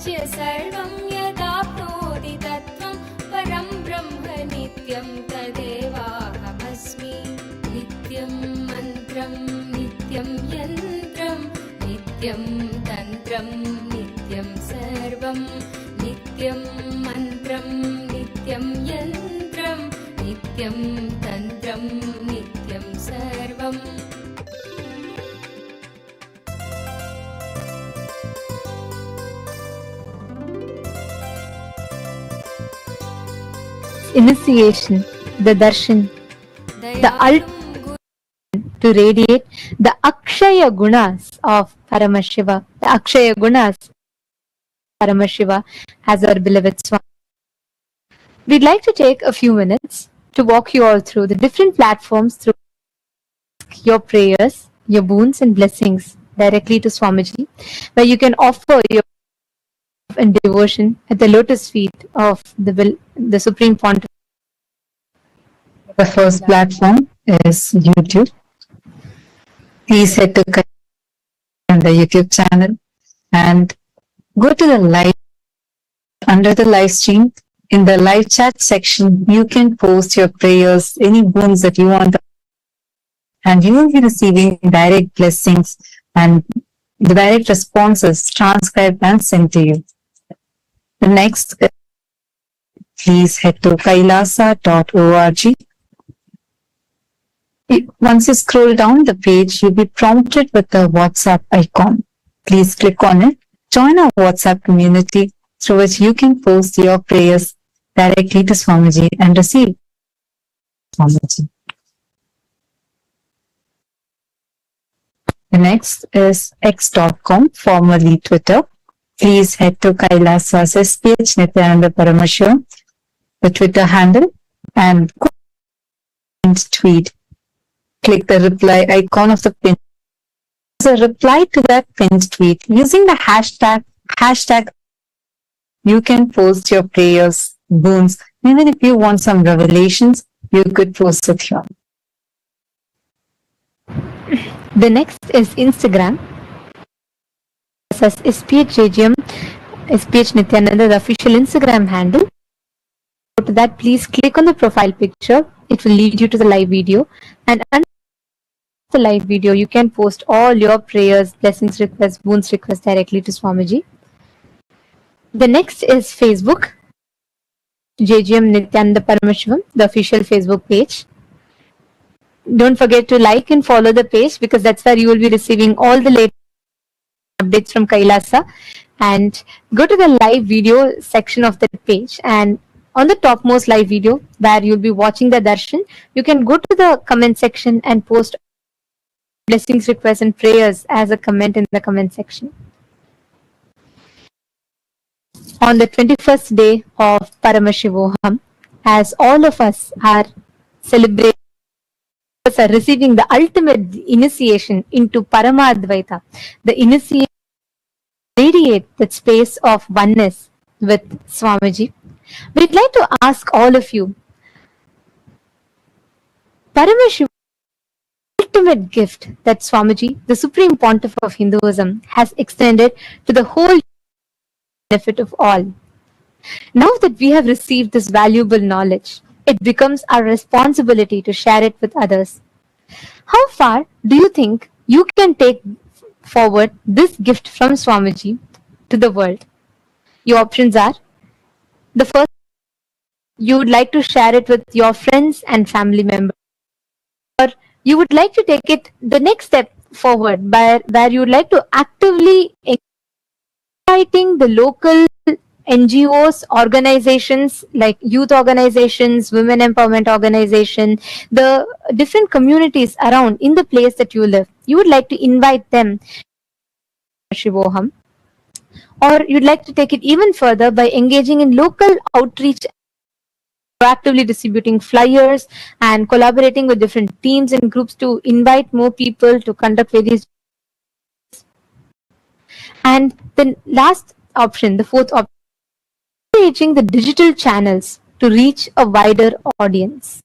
परित्यज्य सर्वं यदाप्नोति तत्त्वं परं ब्रह्म नित्यं तदेवाहमस्मि नित्यं मन्त्रं नित्यं यन्त्रं नित्यं तन्त्रं नित्यं सर्वं नित्यं मन्त्रं नित्यं यन्त्रं नित्यं तन्त्रं नित्यं सर्वम् Initiation, the darshan, the ultimate to radiate the Akshaya Gunas of Paramashiva, the Akshaya Gunas of Paramashiva as our beloved Swami. We'd like to take a few minutes to walk you all through the different platforms through your prayers, your boons and blessings directly to Swamiji, where you can offer your and devotion at the lotus feet of the Supreme Pontiff. The first platform is YouTube. Please head to the YouTube channel and go to the live. Under the live stream, in the live chat section, you can post your prayers, any boons that you want, and you will be receiving direct blessings and the direct responses transcribed and sent to you. The next, please head to kailasa.org. Once you scroll down the page, you'll be prompted with the WhatsApp icon. Please click on it. Join our WhatsApp community through which you can post your prayers directly to Swamiji and receive Swamiji. The next is x.com, formerly Twitter. Please head to Kailasa's SPH Nityananda Paramashiva, the Twitter handle, and tweet. Click the reply icon of the pin. As a reply to that pinned tweet, using the hashtag, you can post your prayers, boons. Even if you want some revelations, you could post it here. The next is Instagram. As SPH Nityananda, the official Instagram handle. Go to that, please click on the profile picture. It will lead you to the live video. And under the live video, you can post all your prayers, blessings requests, boons requests directly to Swamiji. The next is Facebook. JGM Nityananda Paramashivam, the official Facebook page. Don't forget to like and follow the page because that's where you will be receiving all the latest updates from Kailasa. And go to the live video section of the page, and on the topmost live video where you'll be watching the darshan, you can go to the comment section and post blessings, requests and prayers as a comment in the comment section. On the 21st day of Paramashivoham, as all of us are celebrating, are receiving the ultimate initiation into Paramadvaita, the initiation radiate that space of oneness with Swamiji. We'd like to ask all of you, Paramashiva, ultimate gift that Swamiji, the Supreme Pontiff of Hinduism, has extended to the whole benefit of all. Now that we have received this valuable knowledge, it becomes our responsibility to share it with others. How far do you think you can take forward this gift from Swamiji to the world? Your options are: the first, you would like to share it with your friends and family members, or you would like to take it the next step forward where you would like to actively inviting the local NGOs, organizations like youth organizations, women empowerment organization, the different communities around in the place that you live. You would like to invite them to Shivoham, or you'd like to take it even further by engaging in local outreach, proactively distributing flyers and collaborating with different teams and groups to invite more people to conduct various. And the last option, the fourth option, engaging the digital channels to reach a wider audience.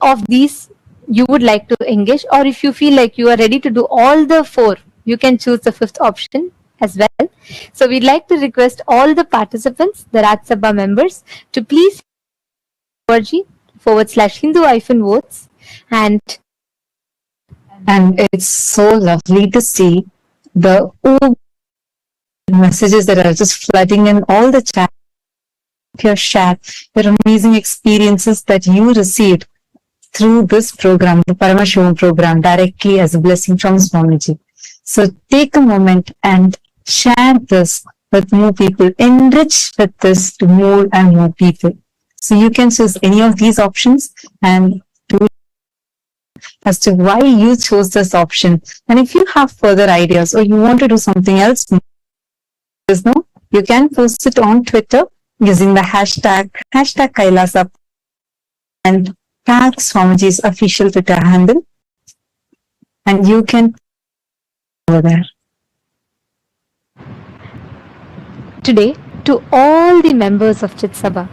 Of these, you would like to engage, or if you feel like you are ready to do all the four, you can choose the fifth option. as well. So we'd like to request all the participants, the Raj Sabha members, to please org/Hindu-votes and it's so lovely to see the messages that are just flooding in all the chat. Your share, your amazing experiences that you received through this program, the Paramashivam program, directly as a blessing from Swamiji. So take a moment and share this with more people. Enrich with this to more and more people. So you can choose any of these options and do as to why you chose this option. And if you have further ideas or you want to do something else, you can post it on Twitter using the hashtag Kailasa and tag Swamiji's official Twitter handle. And you can over there. today to all the members of Chit Sabha.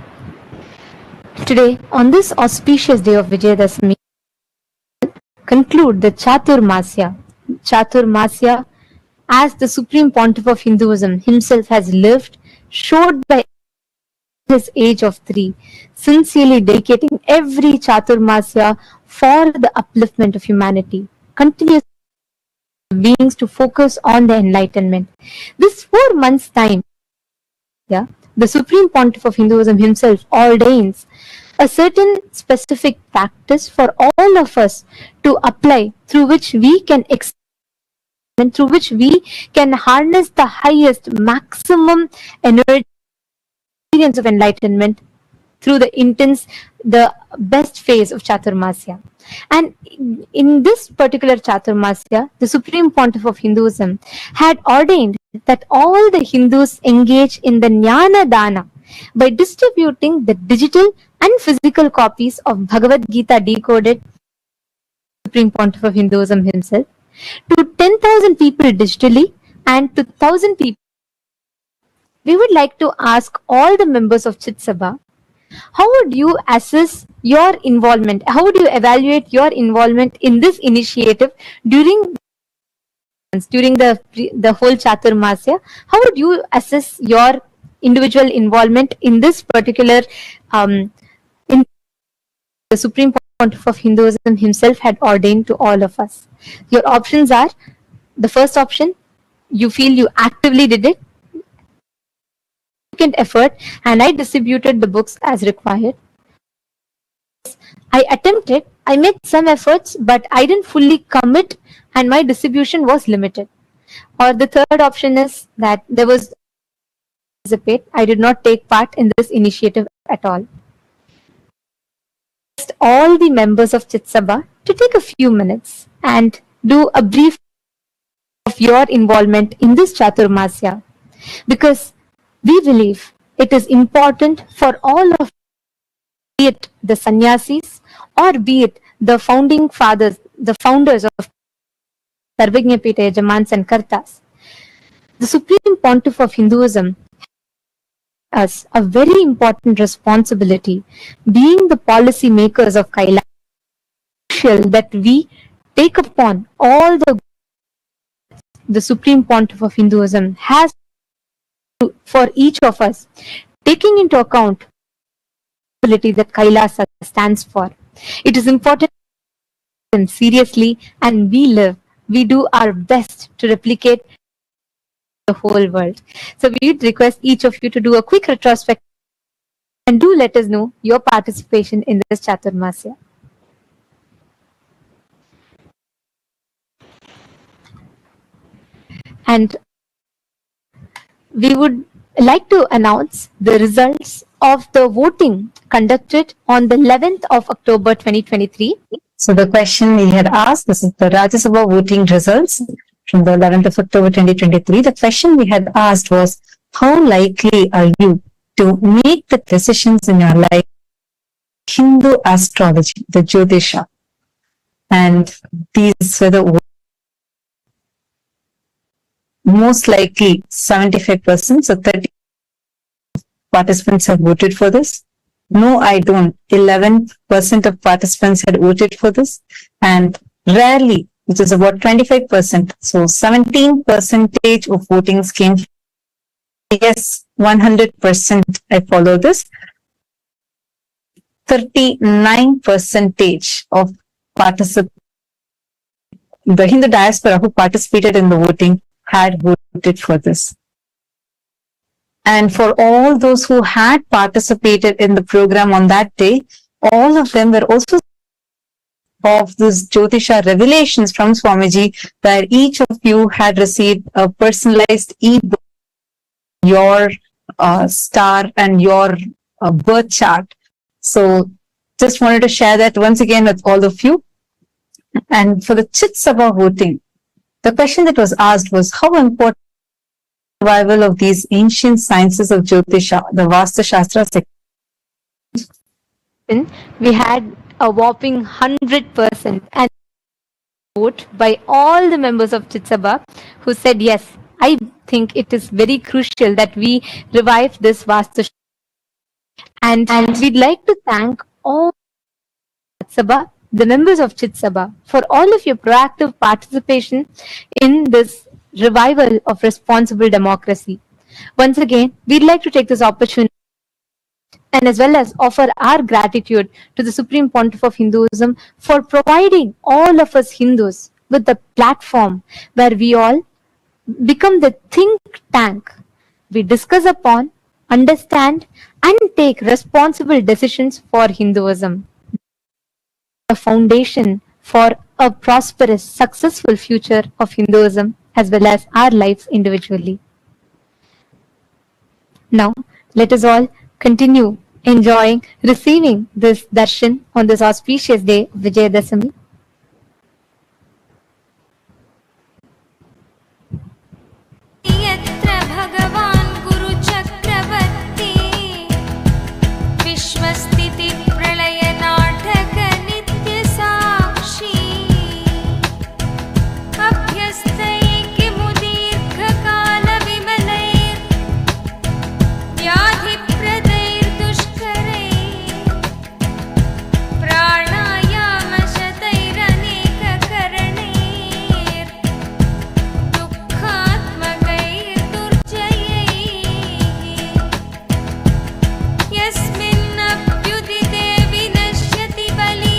Today, on this auspicious day of Vijayadashmi, conclude the Chaturmasya. Chaturmasya, as the Supreme Pontiff of Hinduism himself has lived, showed by his age of 3, sincerely dedicating every Chaturmasya for the upliftment of humanity, continuous beings to focus on the enlightenment. This 4 months' time, the Supreme Pontiff of Hinduism himself ordains a certain specific practice for all of us to apply, through which we can and through which we can harness the highest maximum energy experience of enlightenment through the best phase of Chaturmasya. And in this particular Chaturmasya, the Supreme Pontiff of Hinduism had ordained that all the Hindus engage in the Jnana Dana by distributing the digital and physical copies of Bhagavad Gita decoded, Supreme Pontiff of Hinduism himself, to 10,000 people digitally and to 1,000 people. We would like to ask all the members of Chit Sabha, how would you assess your involvement? How would you evaluate your involvement in this initiative during the whole Chaturmasya? How would you assess your individual involvement in this particular in the Supreme Pontiff of Hinduism himself had ordained to all of us? Your options are: the first option, you feel you actively did it, effort, and I distributed the books as required. I attempted, I made some efforts, but I didn't fully commit and my distribution was limited. Or the third option is that there was I did not take part in this initiative at all. All the members of Chit Sabha to take a few minutes and do a brief of your involvement in this Chaturmasya, because we believe it is important for all of, be it the sannyasis or be it the founding fathers, the founders of Sarvajñapita Yajamans and Kartas. The Supreme Pontiff of Hinduism has a very important responsibility, being the policy makers of Kailash, that we take upon all the Supreme Pontiff of Hinduism has for each of us, taking into account the that Kailasa stands for. It is important seriously, and we do our best to replicate the whole world. So we would request each of you to do a quick retrospective and do let us know your participation in this Chaturmasya. And we would like to announce the results of the voting conducted on the 11th of October 2023. So the question we had asked, this is the Rajya Sabha voting results from the 11th of October 2023. The question we had asked was, how likely are you to make the decisions in your life Hindu astrology, the Jyotisha? And these were the most likely 75%, so 30 participants have voted for this. No, I don't. 11% of participants had voted for this, and rarely which is about 25%. So 17% of votings came. Yes, 100% I follow this. 39% of participants, the Hindu diaspora who participated in the voting, had voted for this. And for all those who had participated in the program on that day, all of them were also of this Jyotisha revelations from Swamiji, where each of you had received a personalized e-book, your star and your birth chart. So just wanted to share that once again with all of you. And for the Chit Sabha voting, the question that was asked was how important survival of these ancient sciences of Jyotisha, the Vastu Shastra. We had a whopping 100% and vote by all the members of Chit Sabha who said yes. I think it is very crucial that we revive this Vastu. And we'd like to thank all Chit Sabha, the members of Chit Sabha, for all of your proactive participation in this revival of responsible democracy. Once again, we'd like to take this opportunity and as well as offer our gratitude to the Supreme Pontiff of Hinduism for providing all of us Hindus with the platform where we all become the think tank. We discuss upon, understand, and take responsible decisions for Hinduism. A foundation for a prosperous, successful future of Hinduism as well as our lives individually. Now, let us all continue enjoying, receiving this darshan on this auspicious day of Vijayadashami. यत्र भगवान् गुरुचक्रवर्ती विश्वस्थिति प्रलय नाटक नित्य साक्षी अभ्यस्तैकिमुदीर्घकाल विमलैर् व्याधिप्रदैर्दुष्करैः प्राणायामशतैरनेककरणैर् दुःखात्मकैर्दुर्जयैः यस्मिन्नभ्युदिते विनश्यति बली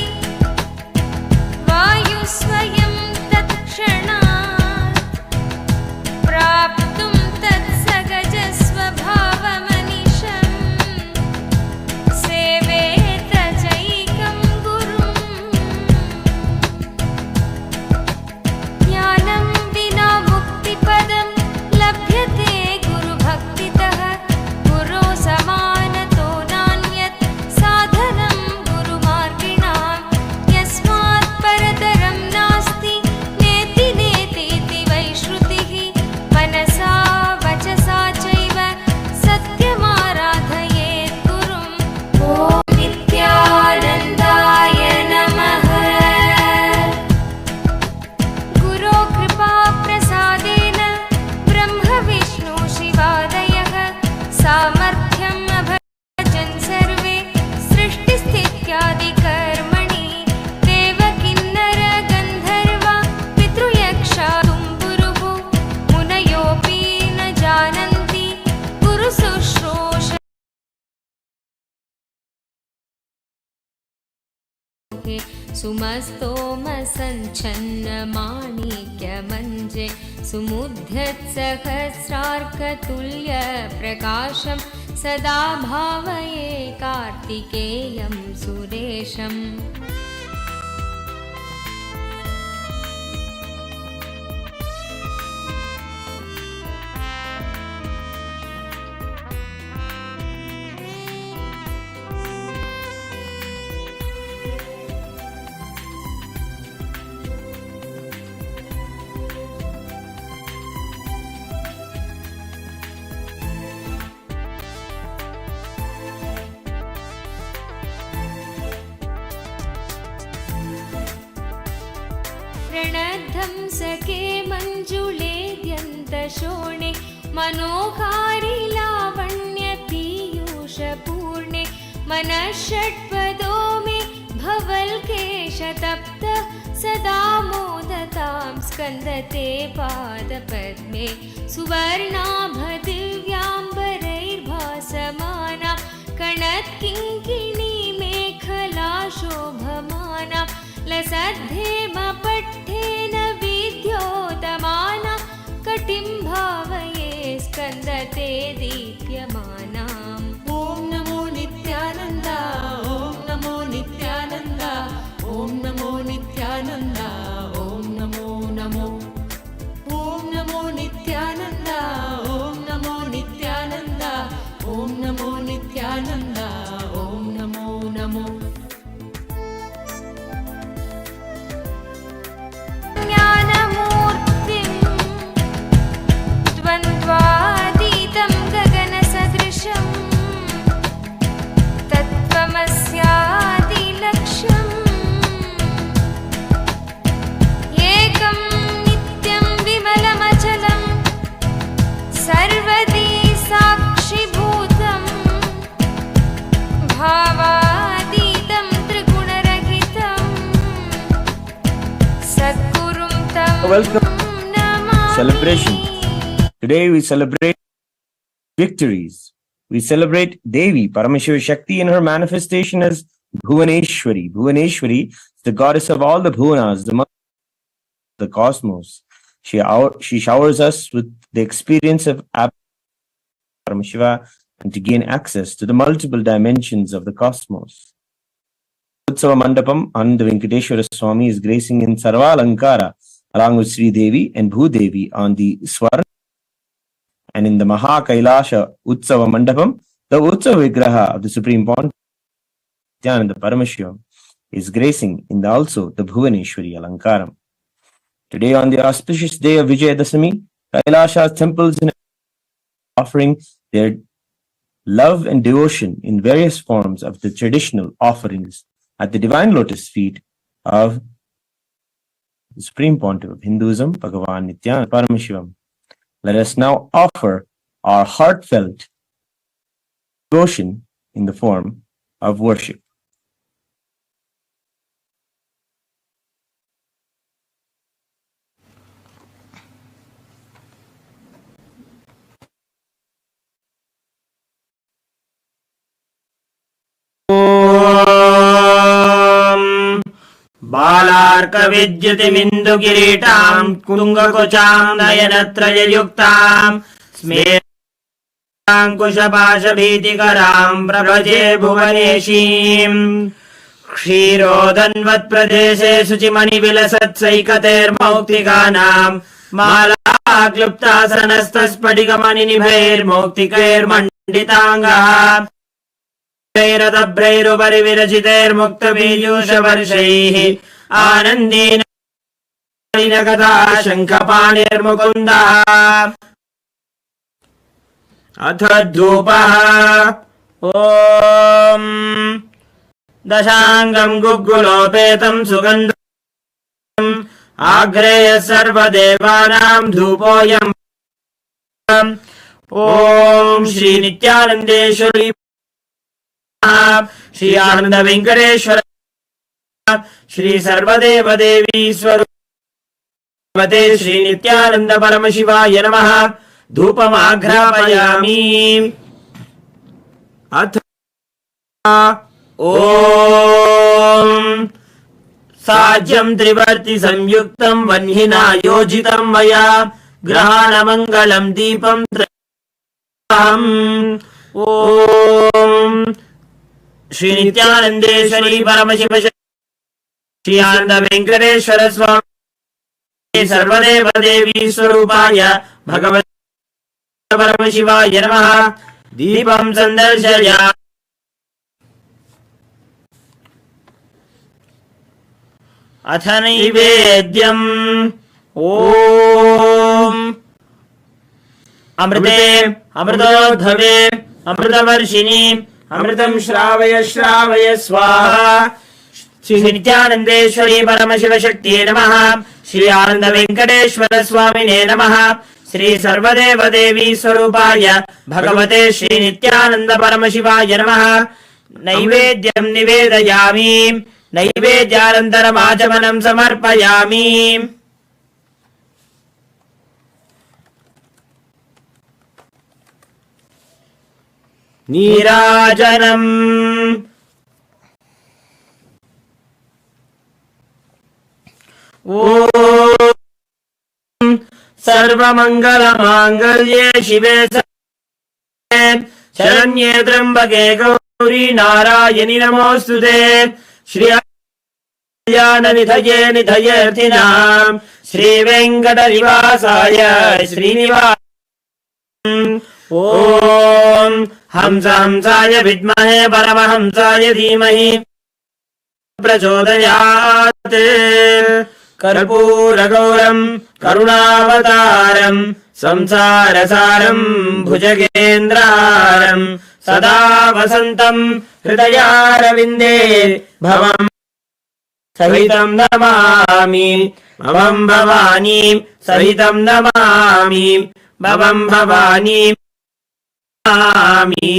वायुः स्वयं तत्क्षणात् प्राप्तुं तत्सहजस्वभावमनिशम् सेवेत चैकं गुरुम् ज्ञानं विना मुक्तिपदं लभ्यते गुरुभक्तितः गुरो समानतो नान्यत् साधनं गुरुमार्गिणां यस्मात् परतरं नास्ति नेति नेतीति वै श्रुतिः मनसा वचसा चैव सत्यमाराधयेत् गुरुम् ॐ नित्यानन्दाय नमः गुरो कृपाप्रसादेन ब्रह्म विष्णु शिवादयः सामर्थ्यम् अभजन् सर्वे सृष्टिस्थित्यादिकर्मणि देवकिन्नर गन्धर्वा पितृयक्षा तुम्बुरुः मुनयोऽपि न जानन्ति गुरुशुश्रूष सुमस्तोम सञ्छन्न माणिक्यमञ्जे सुमुद्यत्सहस्रार्कतुल्य प्रकाशं सदा भावये कार्तिकेयं सुरेशम् प्रणद्धं सखे मञ्जुलेद्यन्तशोणे मनोहारि लावण्य पीयूषपूर्णे मनः षट्पदो मे भवल्केशतप्त सदा मोदतां स्कन्दते पादपद्मे सुवर्णाभदिव्याम्बरैर्भासमाना कणत्किङ्किणी मेखला शोभमाना लसद्धेमपट्टेन विद्योतमाना कटिं भावये स्कन्दते दीप्यमानाम् ॐ नमो नित्यानन्द ॐ नमो नित्यानन्द ॐ नमो नित्यानन्द ॐ नमो नमो ॐ नमो नित्यानन्द ॐ नमो नित्यानन्द ॐ नमो नित्यानन्द ॐ नमो नमो ज्ञानमूर्तिं द्वन्द्वातीतं गगनसदृशं तत्त्वमस्यादिलक्ष्यम् एकं नित्यं विमलमचलं सर्वदी साक्षिभूतं भावातीतं त्रिगुणरहितं सद्गुरुं तं Welcome. Namami. Celebration. Today we celebrate victories. We celebrate Devi, Parameshwari Shakti, in her manifestation as Bhuvaneshwari. Bhuvaneshwari is the goddess of all the Bhuvanas, the mother of the cosmos. She showers us with the experience of Parameshiva and to gain access to the multiple dimensions of the cosmos. Utsava Mandapam, Ananda Venkateshwara Swami is gracing in Sarva Alankara along with Sri Devi and Bhudevi on the Swarna. And in the Maha Kailasha Utsava Mandapam, the Utsava Vigraha of the Supreme Pontiff, Nityananda Paramashivam, is gracing in also the Bhuvaneshwari Alankaram. Today, on the auspicious day of Vijayadasami, Kailasha's temples are offering their love and devotion in various forms of the traditional offerings at the divine lotus feet of the Supreme Pontiff of Hinduism, Bhagavan Nityananda Paramashivam. Let us now offer our heartfelt devotion in the form of worship. बालार्कविद्युतिमिन्दुकिरीटां कुङ्गकुचां नयनत्रययुक्तां स्मेराङ्कुशपाशभीतिकरां प्रभजे भुवनेशीम् क्षीरोदन्वत्प्रदेशे शुचिमणिविलसत्सैकतेर्मौक्तिकानां मालाक्लुप्तासनस्तस्फटिकमणिनिभैर्मौक्तिकैर्मण्डिताङ्गः रथभ्रैरुपरि विरचितैर्मुक्तपीयूषवर्षैः आनन्देन कथा शङ्खपाणिर्मुकुन्दः अथ धूपः ॐ दशाङ्गं गुग्गुलोपेतं सुगन्धम् आग्रेय सर्वदेवानां धूपोऽयम् ॐ श्री नित्यानन्देश्वरी श्री आनंद वेंकटेश्वर श्री सर्वदेव देवी स्वरूपते श्री नित्यानंद परमशिवाय नमः धूपमाघ्रापयामि अथ ॐ साज्यं त्रिवर्ति संयुक्तं वह्निना योजितं मया ग्रहाणमङ्गलं दीपं ॐ श्री नित्यानंदेश्वरी परमशिव श्री आनंद वेंकटेश्वर स्वामी सर्वदेव देवी स्वरूपाय भगवते परमशिवाय नमः दीपं संदर्शयामि अथ नैवेद्यम् ॐ अमृते अमृतोद्भवे अमृतवर्षिणी अमृतं श्रावय श्रावय स्वाहा श्री नित्यानंदेश्वरी परमशिव शक्तिये नमः श्री आनंद वेंकटेश्वर स्वामिने नमः श्री सर्वदेव देवी स्वरूपाय भगवते श्री नित्यानंद परमशिवाय नमः नैवेद्यं निवेदयामि नैवेद्यानन्तरमाचमनं समर्पयामि। नीराजनम् ॐ सर्वमङ्गलमाङ्गल्ये शिवे शरण्ये त्र्यम्बके गौरी नारायणि नमोऽस्तुते। श्रीयाननिधये निधयेऽर्थिनाम् श्रीवेङ्कटनिवासाय श्रीनिवास। ॐ हंसाय विद्महे परमहंसाय धीमहि प्रचोदयात्। कर्पूरगौरम् करुणावतारम् संसारसारम् भुजगेन्द्रहारम् सदा वसन्तम् हृदयारविन्दे भवम् सहितम् नमामि। भवम् भवानी सहितम् नमामि। भवम् भवानी नमामि।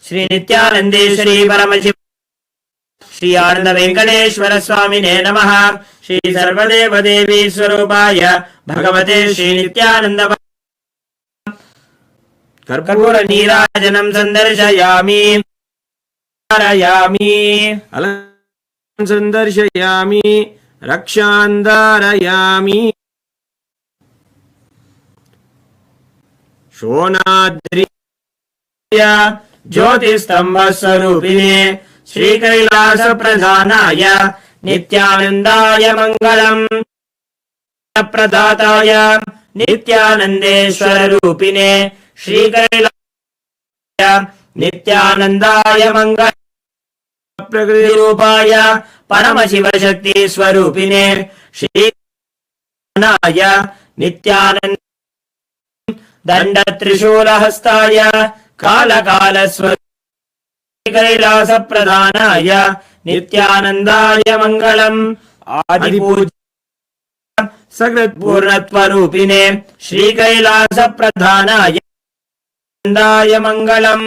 श्री नित्यानन्देश्वरी परमशिव श्री आनंद वेंकटेश्वर स्वामिने नमः। श्री सर्वदेव देवी स्वरूपाय भगवते श्री नित्यानंद कर्पूर नीराजनं संदर्शयामि संदर्शयामि रक्षान्धारयामि। शोणाद्रि ज्योतिस्तंभ स्वरूपिणे श्रीकैलास प्रधानाय नित्यानन्दाय मङ्गलम्। प्रदाताय नित्यानन्देश्वर रूपिणे श्रीकैलासाय नित्यानन्दाय मङ्गलम्। प्रकृति रूपाय परमशिव शक्ति स्वरूपिणे श्रीनाय नित्यानन्द दण्ड त्रिशूलहस्ताय कालकाल कैलास प्रधानाय नित्यानन्दाय मङ्गलम्। आदिपूज्य सकृत्पूर्णत्वरूपिणे श्रीकैलास प्रधानाय नित्यानन्दाय मङ्गलम्।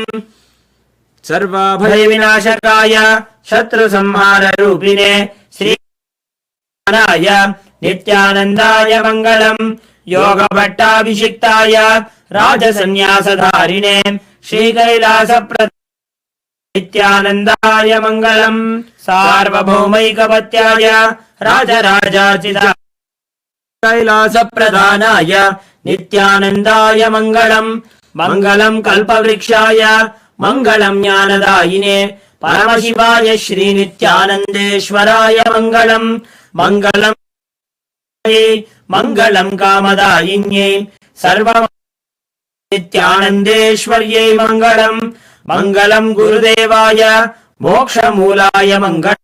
सर्वाभय विनाशकाय शत्रु संहार रूपिणे श्रीनाय नित्यानन्दाय मङ्गलम्। योग भट्टाभिषिक्ताय राजसन्न्यासधारिणे श्रीकैलास नित्यानन्दाय मङ्गलम्। सार्वभौमैकपत्याय राजराजार्चिता कैलास प्रधानाय नित्यानन्दाय मङ्गलम्। मङ्गलम् कल्पवृक्षाय मङ्गलम् ज्ञानदायिने परमशिवाय श्री नित्यानन्देश्वराय मङ्गलम्। मङ्गलम् मङ्गलम् कामदायिन्यै सर्व नित्यानन्देश्वर्यै मङ्गलम्। मङ्गलम् गुरुदेवाय मोक्षमूलाय मङ्गलम्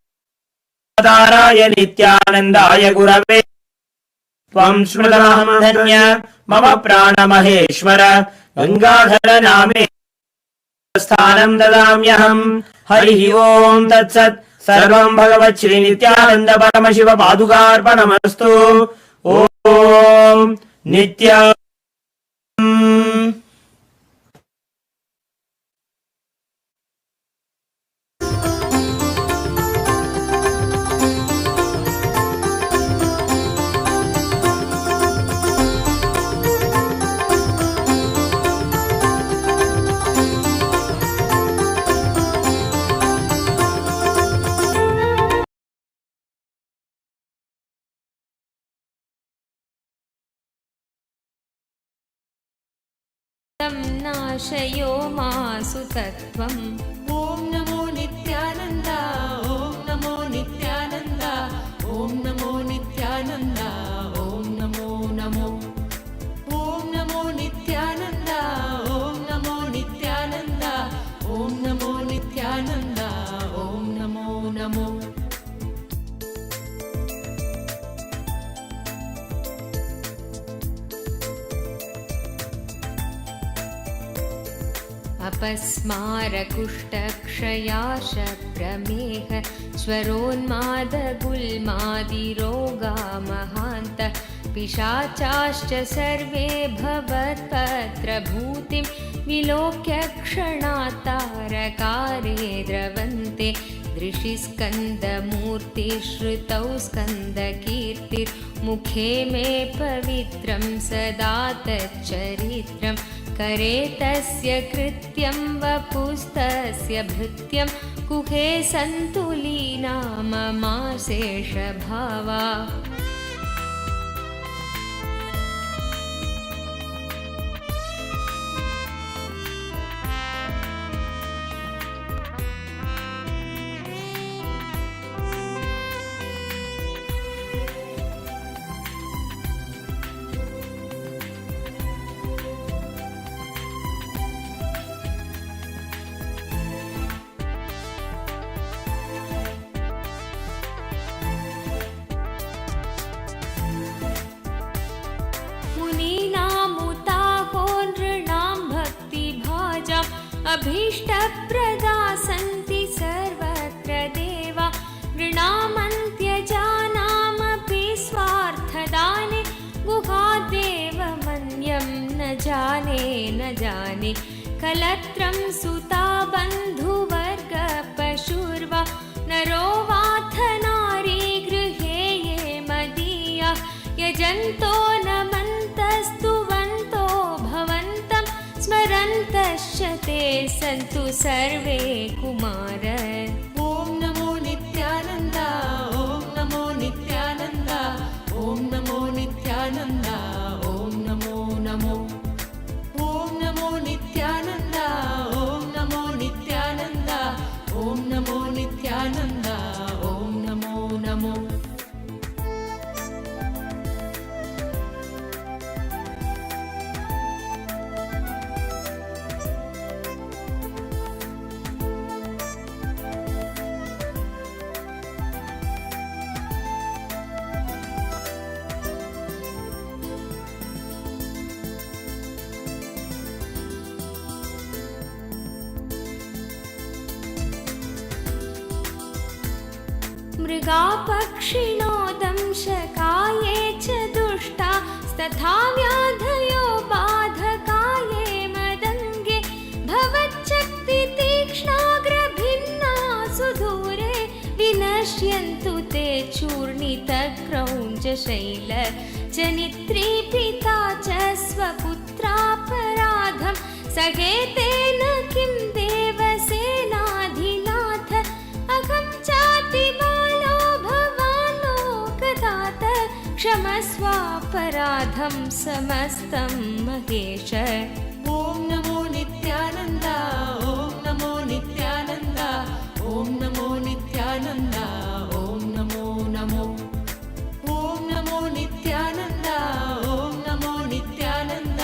नित्यानन्दाय गुरवे त्वम् स्मृतमहम् धन्य मम प्राणमहेश्वर गङ्गाधर नामे स्थानं ददाम्यहम्। हरिः ओम् तत्सत्। सर्वम् भगवत् श्री नित्यानन्द परमशिव पादुकार्पणमस्तु। ओम् नित्या नाशयो मासु तत्त्वम्। ॐ नमो नित्यानन्द ॐ नमो नित्यानन्द ॐ नमो नित्यानन्द ॐ नमो नमो ॐ नमो नित्यानन्द ॐ नमो नित्यानन्द ॐ नमो नित्यानन्द ॐ नमो नमो। अपस्मारकुष्ठक्षयाश प्रमेह स्वरोन्मादगुल्मादिरोगा महान्त पिशाचाश्च सर्वे भवत्पत्रभूतिं विलोक्य क्षणातारकारे द्रवन्ते दृशिस्कन्दमूर्तिश्रुतौ स्कन्दकीर्तिर्मुखे मे पवित्रं सदा तच्चरित्रं करे तस्य कृत्यं वपुस्तस्य भृत्यं कुहे सन्तुलीना ममाशेषभावा अभीष्टप्रदा सन्ति सर्वत्र देवा नृणामन्त्यजानामपि स्वार्थदाने गुहादेव मन्यं न जाने कलत्रं सुता बन्धुवर्ग पशुर्वा नरो वाथ नारी गृहे ये मदीया यजन्तो नमन्तस्तुवन्तो भवन्तं स्मरन्तश्च ते सन्तु सर्वे कुमार। ॐ नमो नित्यानन्द, ॐ नमो नित्यानन्द, ॐ नमो नित्यानन्द, ॐ नमो नमो, ॐ नमो नित्यानन्द, ॐ नमो नित्यानन्द, ॐ नमो नित्यानन्द, ॐ नमो नमो। मृगापक्षिणो दंशकाये च दुष्टा तथा व्याधयो बाधकाये मदङ्गे भवच्छक्ति तीक्ष्णाग्रभिन्ना सुदूरे विनश्यन्तु ते चूर्णितक्रौञ्चशैल जनित्रीपिता च स्वपुत्रापराधं सहेतेन किं देवसेनाधिनाथ अहं चाति क्षमस्वापराधं समस्तं महेश। ॐ नमो नित्यानन्द, ॐ नमो नित्यानन्द, ॐ नमो नित्यानन्द, ॐ नमो नमो, ॐ नमो नित्यानन्द, ॐ नमो नित्यानन्द,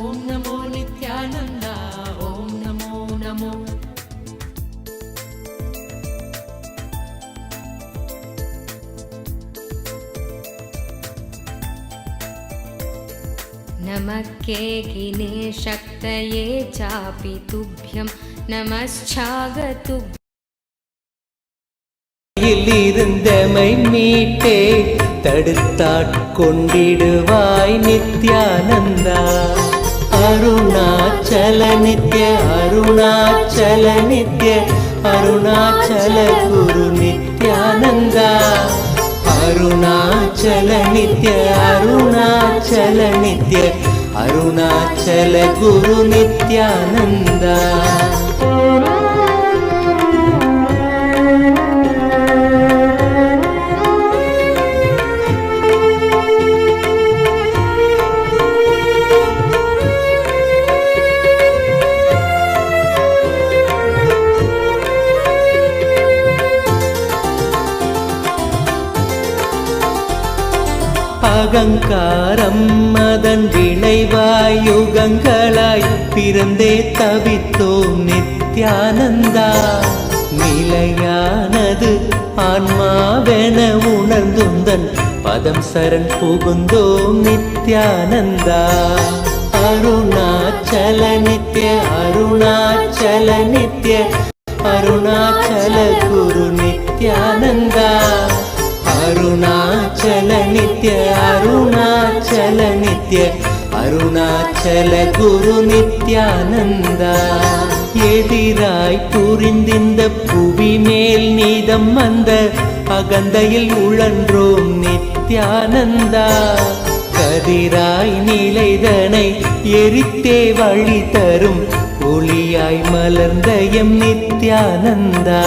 ॐ नमो नित्यानन्द, ॐ नमो नमो। नमः केकिने शक्तये चापि तुभ्यं नमश्चागतुभ्यम्। இருந்தமை மீட்டே தடுத்தாட்கொண்டிடுவாய் நித்யானந்தா அருணாச்சல நித்ய அருணாச்சல நித்ய அருணாச்சல குரு நித்யானந்தா அருணாச்சல நித்ய அருணாச்சல நித்ய அருணாச்சல குரு நித்யானந்தா। அகங்காரம் அதன் விளைவாய் யுகங்களாய் பிறந்தே தவித்தோம் நித்யானந்தா நிலையானது ஆன்மாவென உணர்ந்துந்தன் பதம் சரண் புகுந்தோம் நித்யானந்தா அருணாச்சல நித்ய அருணாச்சல நித்ய அருணாச்சல குரு நித்யானந்தா அருணாச்சல நித்ய அருணாச்சல நித்ய அருணாச்சல குரு நித்யானந்தா. எதிராய் புரிந்திந்த புவி மேல் நீதம் வந்த அகந்தையில் உழன்றோம் நித்யானந்தா. கதிராய் நிலைதனை எரித்தே வழி தரும் ஒளியாய் மலர்ந்த M Nithyananda.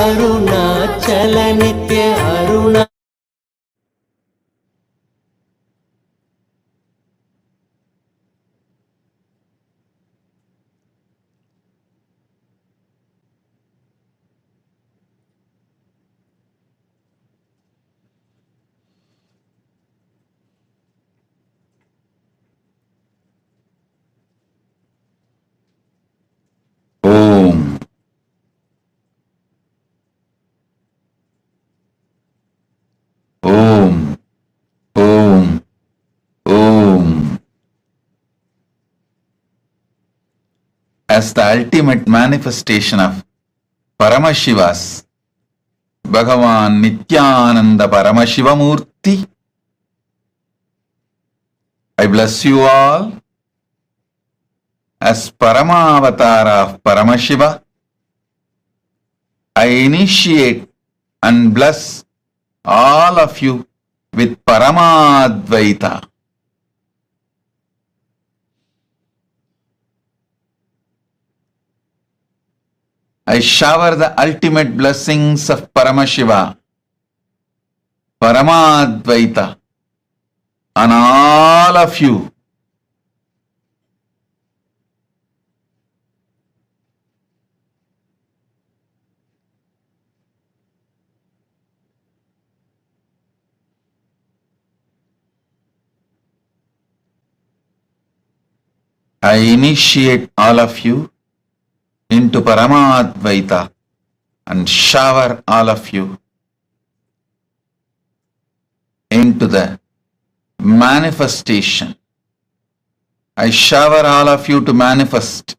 Arunachal Nitya Aruna Om. Om. Om. Om. As the ultimate manifestation of Paramashiva's, Bhagavan Nityananda Paramashivamurti, I bless you all. As Paramavatara of Paramashiva, I initiate and bless all of you with Paramadvaita. I shower the ultimate blessings of Paramashiva, Paramadvaita, on all of you. I initiate all of you into Paramadvaita and shower all of you into the manifestation. I shower all of you to manifest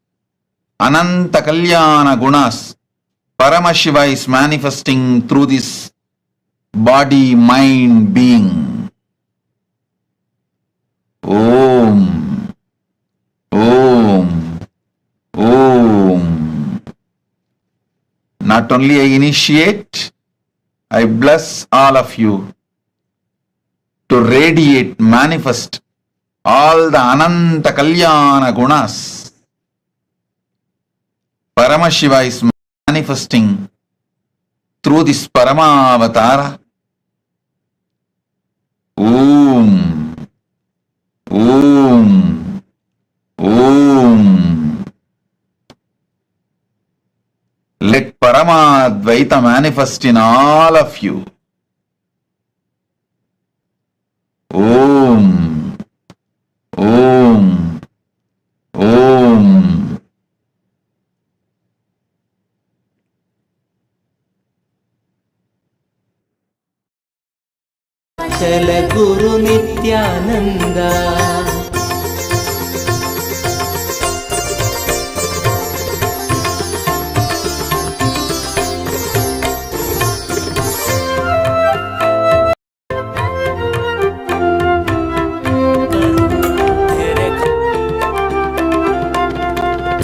Ananta Kalyana Gunas. Paramashiva is manifesting through this body, mind, being. Om. Om. Om. Not only I initiate, I bless all of you to radiate, manifest all the Ananta Kalyana Gunas. Paramashiva is manifesting through this Paramavatara. Om. Om. Om. Let Paramadvaita manifest in all of you. Om. Om. Om. चल गुरु नित्यानंदा.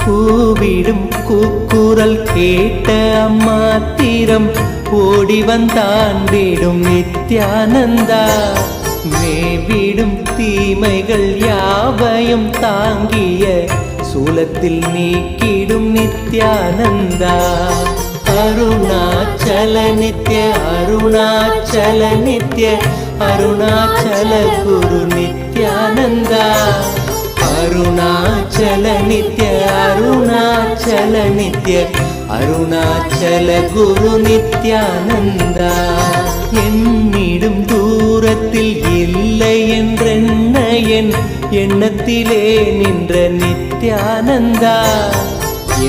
கூவிடும் கூக்குரல் கேட்ட அம்மாத்திரம் ஓடி வந்தாண்டிடும் நித்யானந்தா. மேவிடும் தீமைகள் யாவையும் தாங்கிய சூலத்தில் நீக்கிடும் நித்யானந்தா. அருணாச்சல நித்ய அருணாச்சல நித்ய அருணாச்சல குரு நித்யானந்தா. அருணாச்சல நித்ய அருணாச்சல நித்ய அருணாச்சல குரு நித்யானந்தா. என்னிடும் தூரத்தில் இல்லை என்றென்ன என் எண்ணத்திலே நின்ற நித்யானந்தா.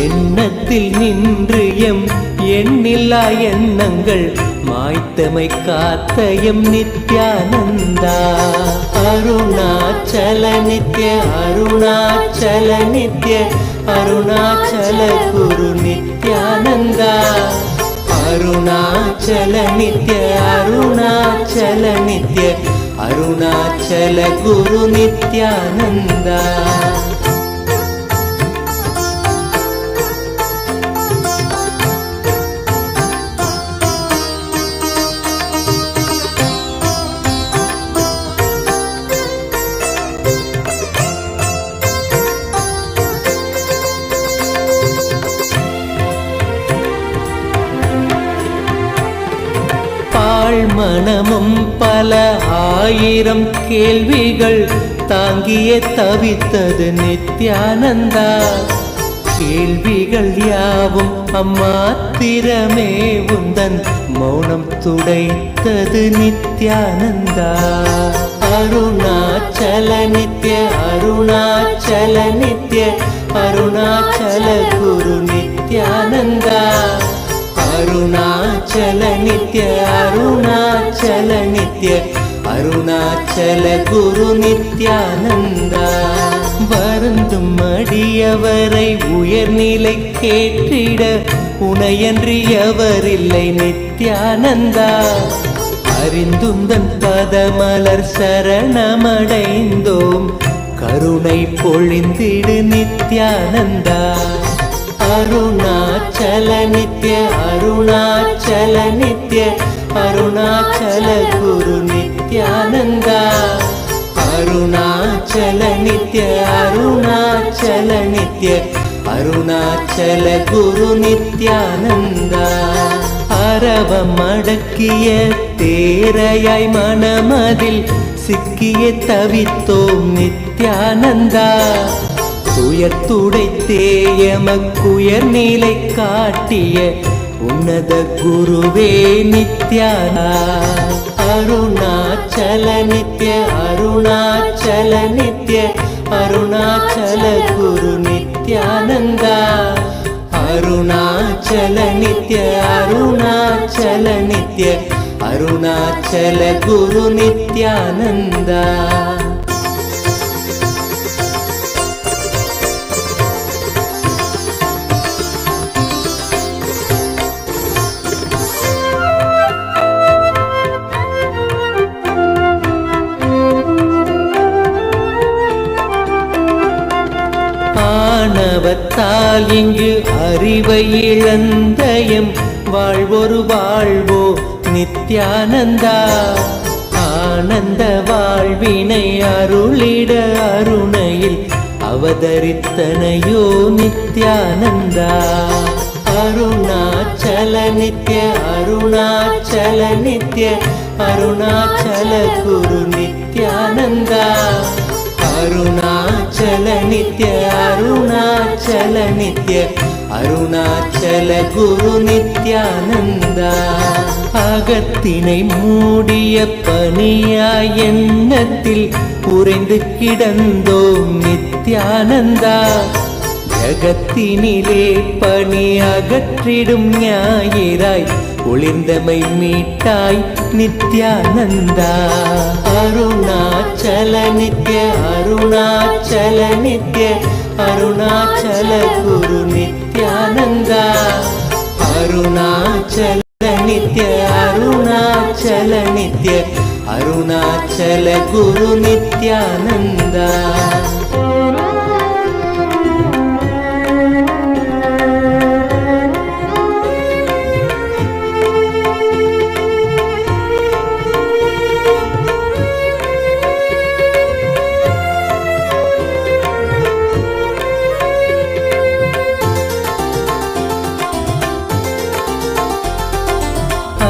எண்ணத்தில் நின்று எம் எண்ணில்லா எண்ணங்கள் மாய்த்தமை காத்த எம் நித்யானந்தா. அருணாச்சல நித்ய அருணாச்சல நித்ய அருணாச்சல குரு நித்யானந்தா. அருணாச்சல நித்ய அருணாச்சல நித்ய அருணாச்சல குரு நித்யானந்தா. மனமும் பல ஆயிரம் கேள்விகள் தாங்கிய தவித்தது நித்யானந்தா. கேள்விகள் யாவும் அம்மாத்திரமே உந்தன் மௌனம் துடைத்தது நித்யானந்தா. அருணாச்சல நித்ய அருணாச்சல நித்ய அருணாச்சல குரு நித்யானந்தா. அருணாச்சல நித்ய அருணாச்சல நித்ய அருணாச்சல குரு நித்யானந்தா. வருந்தும் அடியவரை உயர்நிலை கேட்டிட உனையன்றி எவரில்லை நித்யானந்தா. அறிந்துந்தன் பதமலர் சரணமடைந்தோம் கருணை பொழிந்திடு நித்யானந்தா. அருணாச்சல நித்ய அருணாச்சல நித்ய அருணாச்சல குரு நித்யானந்தா. அருணாச்சல நித்ய அருணாச்சல நித்ய அருணாச்சல குரு நித்யானந்தா. அரவம் அடக்கிய தேரையாய் மனமதில் சிக்கிய தவித்தோம் நித்யானந்தா. துயத்துடைத்தேயமக்குயர் நிலை காட்டிய உன்னத குருவே நித்யானா. அருணாச்சல நித்ய அருணாச்சல நித்ய அருணாச்சல குரு நித்யானந்தா. அருணாச்சல நித்ய அருணாச்சல நித்ய அருணாச்சல குரு நித்யானந்தா. ஆணவத்தால் இங்கு அறிவை இழந்தயம் வாழ்வொரு வாழ்வோ நித்யானந்தா. ஆனந்த வாழ்வினை அருளிட அருணையில் அவதரித்தனையோ நித்யானந்தா. அருணாச்சல நித்ய அருணாச்சல நித்ய அருணாச்சல குரு நித்யானந்தா. அருணாச்சல நித்ய அருணாச்சல நித்ய அருணாச்சல குரு நித்யானந்தா. அகத்தினை மூடிய பனியாய் எண்ணத்தில் உறைந்து கிடந்தோம் நித்யானந்தா. ஜகத்தினிலே பனி அகற்றிடும் ஞாயிறாய் ஒளிர்ந்தமை மீட்டாய் நித்யானந்தா. அருணாச்சல நித்ய அருணாச்சல நித்ய அருணாச்சல குரு நித்யானந்தா. அருணாச்சல நித்ய அருணாச்சல நித்ய அருணாச்சல குரு நித்யானந்தா.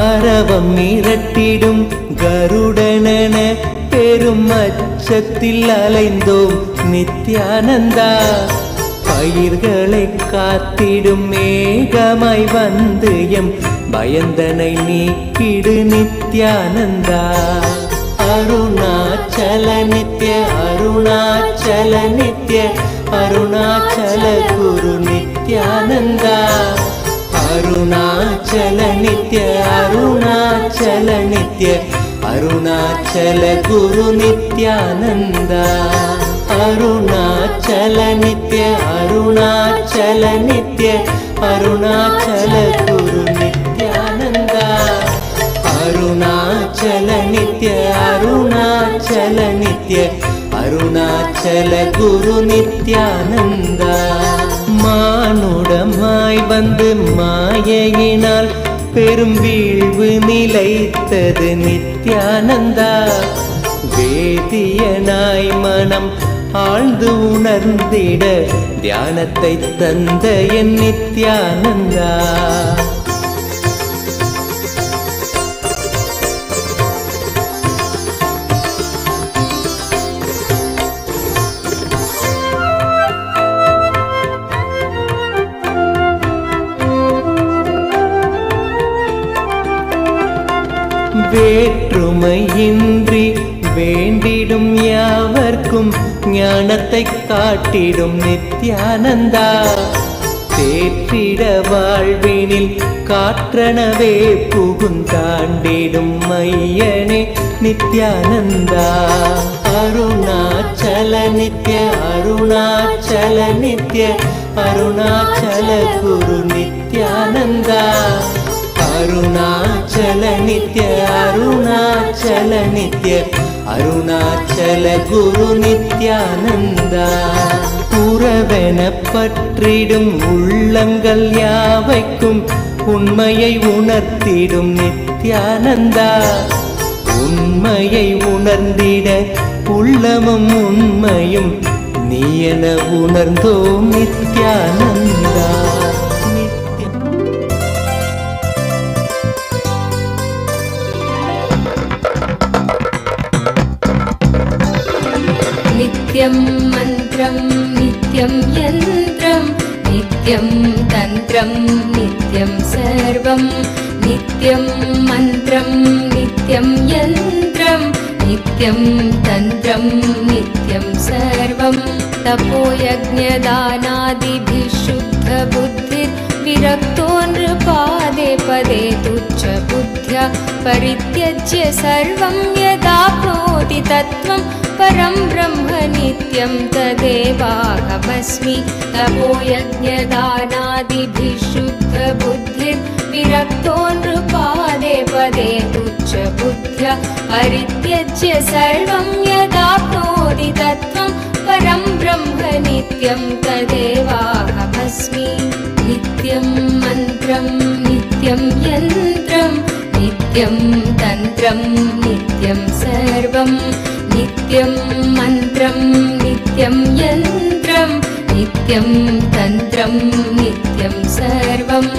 அரவம் மிரட்டிடும் கருடனென பெரும் அச்சத்தில் அலைந்தோம் நித்யானந்தா. பயிர்களை காத்திடும் மேகமாய் வந்து எம் பயந்தனை நீக்கிடு நித்யானந்தா. அருணாச்சல நித்ய அருணாச்சல நித்ய அருணாச்சல குரு நித்யானந்தா. அருணாச்சல நித்ய அருணாச்சல நித்ய அருணாச்சல குரு நித்யானந்தா. அருணாச்சல நித்ய அருணாச்சல நித்ய அருணாச்சல குரு நித்யானந்தா. அருணாச்சல நித்ய அருணாச்சல அருணாச்சல குரு நித்யானந்தா. மானுடமாய் வந்து மாயையினால் பெரும் வீழ்வு நிலைத்தது நித்யானந்தா. வேதியனாய் மனம் ஆழ்ந்து உணர்ந்திட தியானத்தை தந்த என் நித்யானந்தா. வேற்றுமையின்றி வேண்டிடும் யாவர்க்கும் ஞானத்தை காட்டிடும் நித்யானந்தா. தேற்றிட வாழ்வினில் காற்றனவே புகுந்தாண்டிடும் மையனே நித்யானந்தா. அருணாச்சல நித்ய அருணாச்சல நித்ய அருணாச்சல குரு நித்யானந்தா. அருணாச்சல நித்ய அருணாச்சல நித்ய அருணாச்சல குரு நித்யானந்தா. உறவென பற்றிடும் உள்ளங்கள் யாவைக்கும் உண்மையை உணர்த்திடும் நித்யானந்தா. உண்மையை உணர்ந்திட உள்ளமும் உண்மையும் நீ என உணர்ந்தோம் நித்யானந்தா. नित्यं मन्त्रं नित्यं यन्त्रं नित्यं तन्त्रं नित्यं सर्वं नित्यं मन्त्रं नित्यं यन्त्रं नित्यं तन्त्रं नित्यं सर्वं तपोयज्ञदानादिभिः शुद्धबुद्धिर्विरक्तो नृपादे पदे तुच्छबुद्ध्या परित्यज्य सर्वं यदाप्नोति तत्त्वं परं ब्रह्म नित्यं तदेवाहमस्मि. तपोयज्ञदानादिभिः शुद्धबुद्धिर्विरक्तो नृपादे पदे तुच्छबुद्ध्या परित्यज्य सर्वं यदाप्नोति तत्त्वं परं ब्रह्म नित्यं तदेवाहमस्मि. नित्यं मन्त्रं नित्यं यन्त्रं नित्यं तन्त्रं नित्यं सर्वं नित्यं मन्त्रं नित्यं यन्त्रं नित्यं तन्त्रं नित्यं सर्वम्.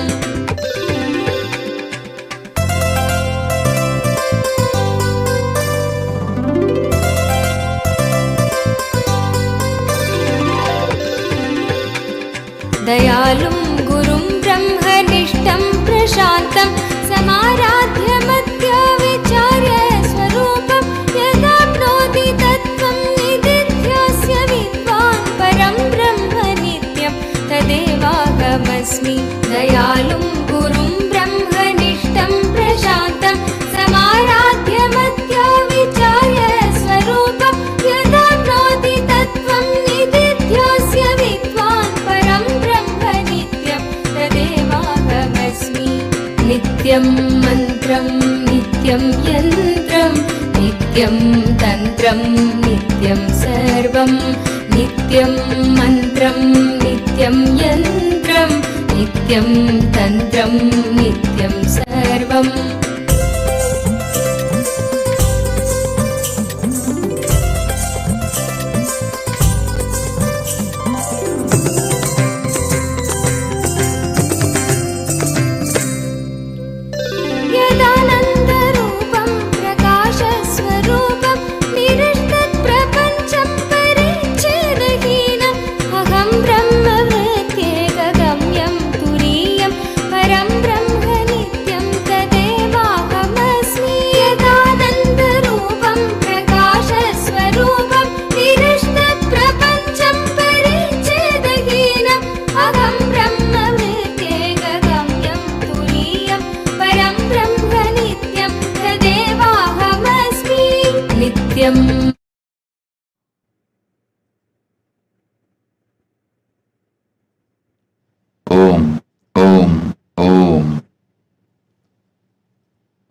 दयालुं गुरुं ब्रह्मनिष्ठं प्रशान्तं समाराध्य मत्या विचार्य स्वरूपं यदाप्नोति तत्त्वं निदिध्यास्य विद्वान् परं ब्रह्म नित्यं तदेवाहमस्मि. दयालुं गुरुं ब्रह्मनिष्ठं प्रशान्तं समाराध्य मत्या विचार्य स्वरूपं यदाप्नोति तत्त्वं निदिध्यास्य विद्वान् परं ब्रह्म नित्यं तदेवाहमस्मि. नित्यं मन्त्रं नित्यं यन्त्रं नित्यं तन्त्रं नित्यं सर्वं नित्यं मन्त्रं नित्यं यन्त्रं नित्यं तन्त्रं नित्यं सर्वम्. यदानन्दरूपं प्रकाशस्वरूपं निरस्तत्प्रपञ्चं परिच्छेदहीनम् अहं ब्रह्मवृत्त्येकगम्यं तुरीयं परं ब्रह्म नित्यं तदेवाहमस्मि. यदानन्दरूपं प्रकाशस्वरूपं निरस्तत्प्रपञ्चं परिच्छेदहीनम् अहं ब्रह्मवृत्त्येकगम्यं तुरीयं परं ब्रह्म नित्यं तदेवाहमस्मि. नित्यं Om, Om, Om.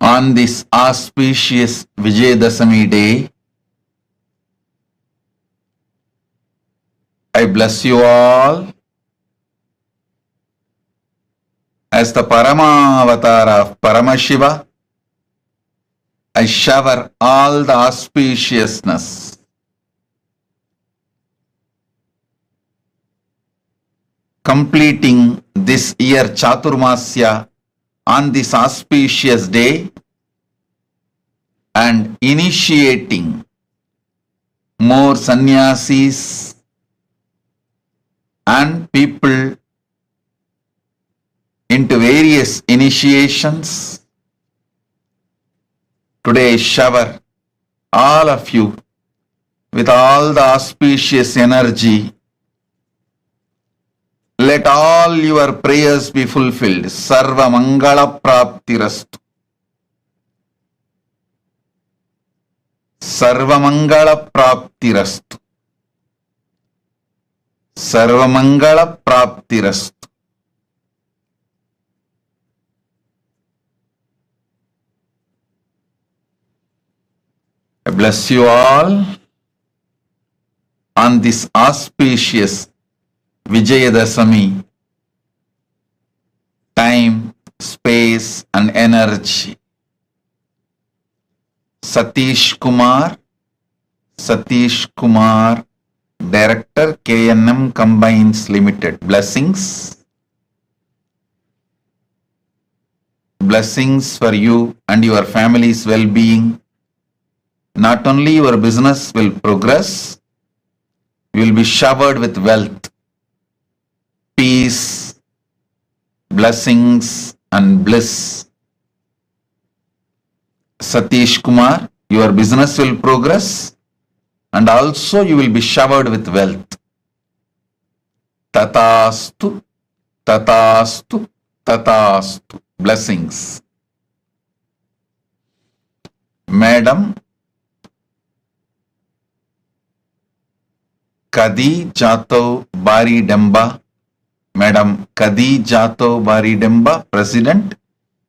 On this auspicious Vijayadashami day, I bless you all as the Paramavatara of Paramashiva. I shower all the auspiciousness, completing this year Chaturmasya on this auspicious day and initiating more sannyasis and people into various initiations. Today I shower all of you with all the auspicious energy. Let all your prayers be fulfilled. Sarva Mangala Praptirastu. Sarva Mangala Praptirastu. Sarva Mangala Praptirastu. I bless you all on this auspicious Vijayadasami, time, space and energy. Satish Kumar, Director, KNM Combines Limited. Blessings. Blessings for you and your family's well-being. Not only your business will progress, you will be showered with wealth, peace, blessings and bliss. Satish Kumar, your business will progress and also you will be showered with wealth. Tatastu, Tatastu, Tatastu. Blessings. Madam Kadi Jato Bari Demba, Madam Kadi Jato Bari Demba, President,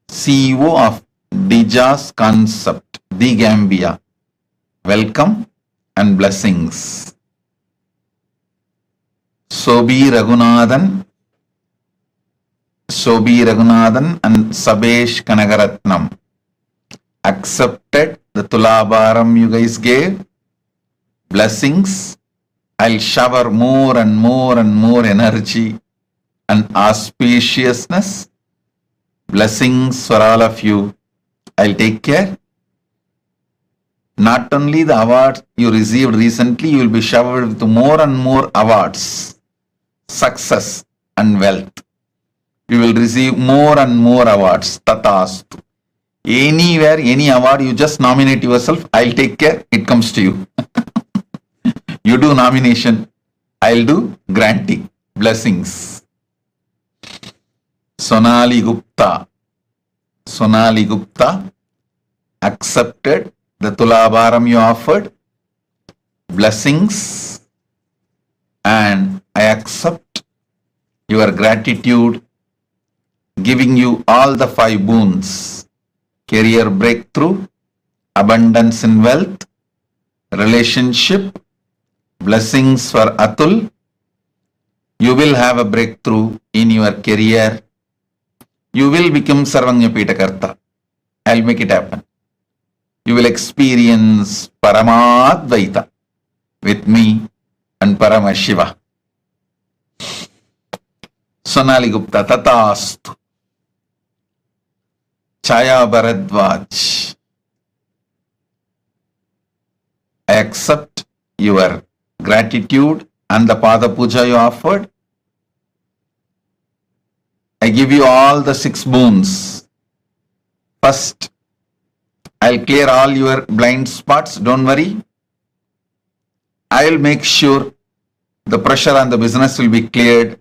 CEO of Dijas Concept, The Gambia. Welcome and blessings. Sobi Raghunathan and Sabesh Kanagaratnam accepted the Tulabharam you guys gave. Blessings. I'll shower more and more and more energy and auspiciousness. Blessings for all of you. I'll take care. Not only the award you received recently, you will be showered with more and more awards, success and wealth. You will receive more and more awards. Tatastu. Anywhere, any award, you just nominate yourself. I'll take care. It comes to you. You do nomination. I'll do granting. Blessings. Sonali Gupta accepted the Tulabharam you offered. Blessings. And I accept your gratitude, giving you all the 5 boons: career breakthrough, abundance in wealth, relationship, blessings for Atul. You will have a breakthrough in your career. You will become Sarvanya Pitakarta. I'll make it happen. You will experience Paramadvaita with me and Paramashiva. Sonali Gupta, Tatastu. Chaya Bharadwaj, I accept your gratitude and the Pada Puja you offered. I give you all the 6 boons. First, I'll clear all your blind spots. Don't worry. I'll make sure the pressure on the business will be cleared.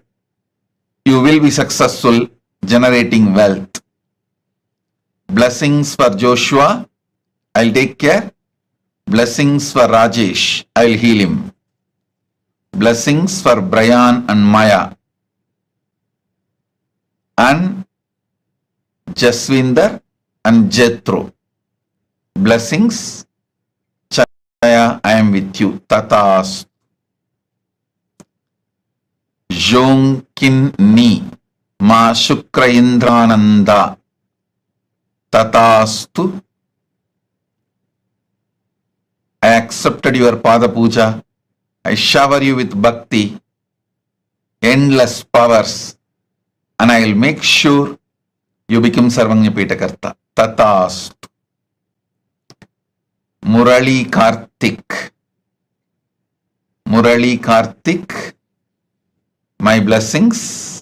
You will be successful generating wealth. Blessings for Joshua. I'll take care. Blessings for Rajesh. I'll heal him. Blessings for Brian and Maya. And Jaswinder and Jethro. Blessings. Chaya, I am with you. Tatas. Jonkinni Ma Shukra Indrananda Tatastu. I accepted your Pada Puja. I shower you with bhakti, endless powers, and I will make sure you become Sarvanyapitakarta. Tatastu. Murali Kartik. Murali Kartik. My blessings.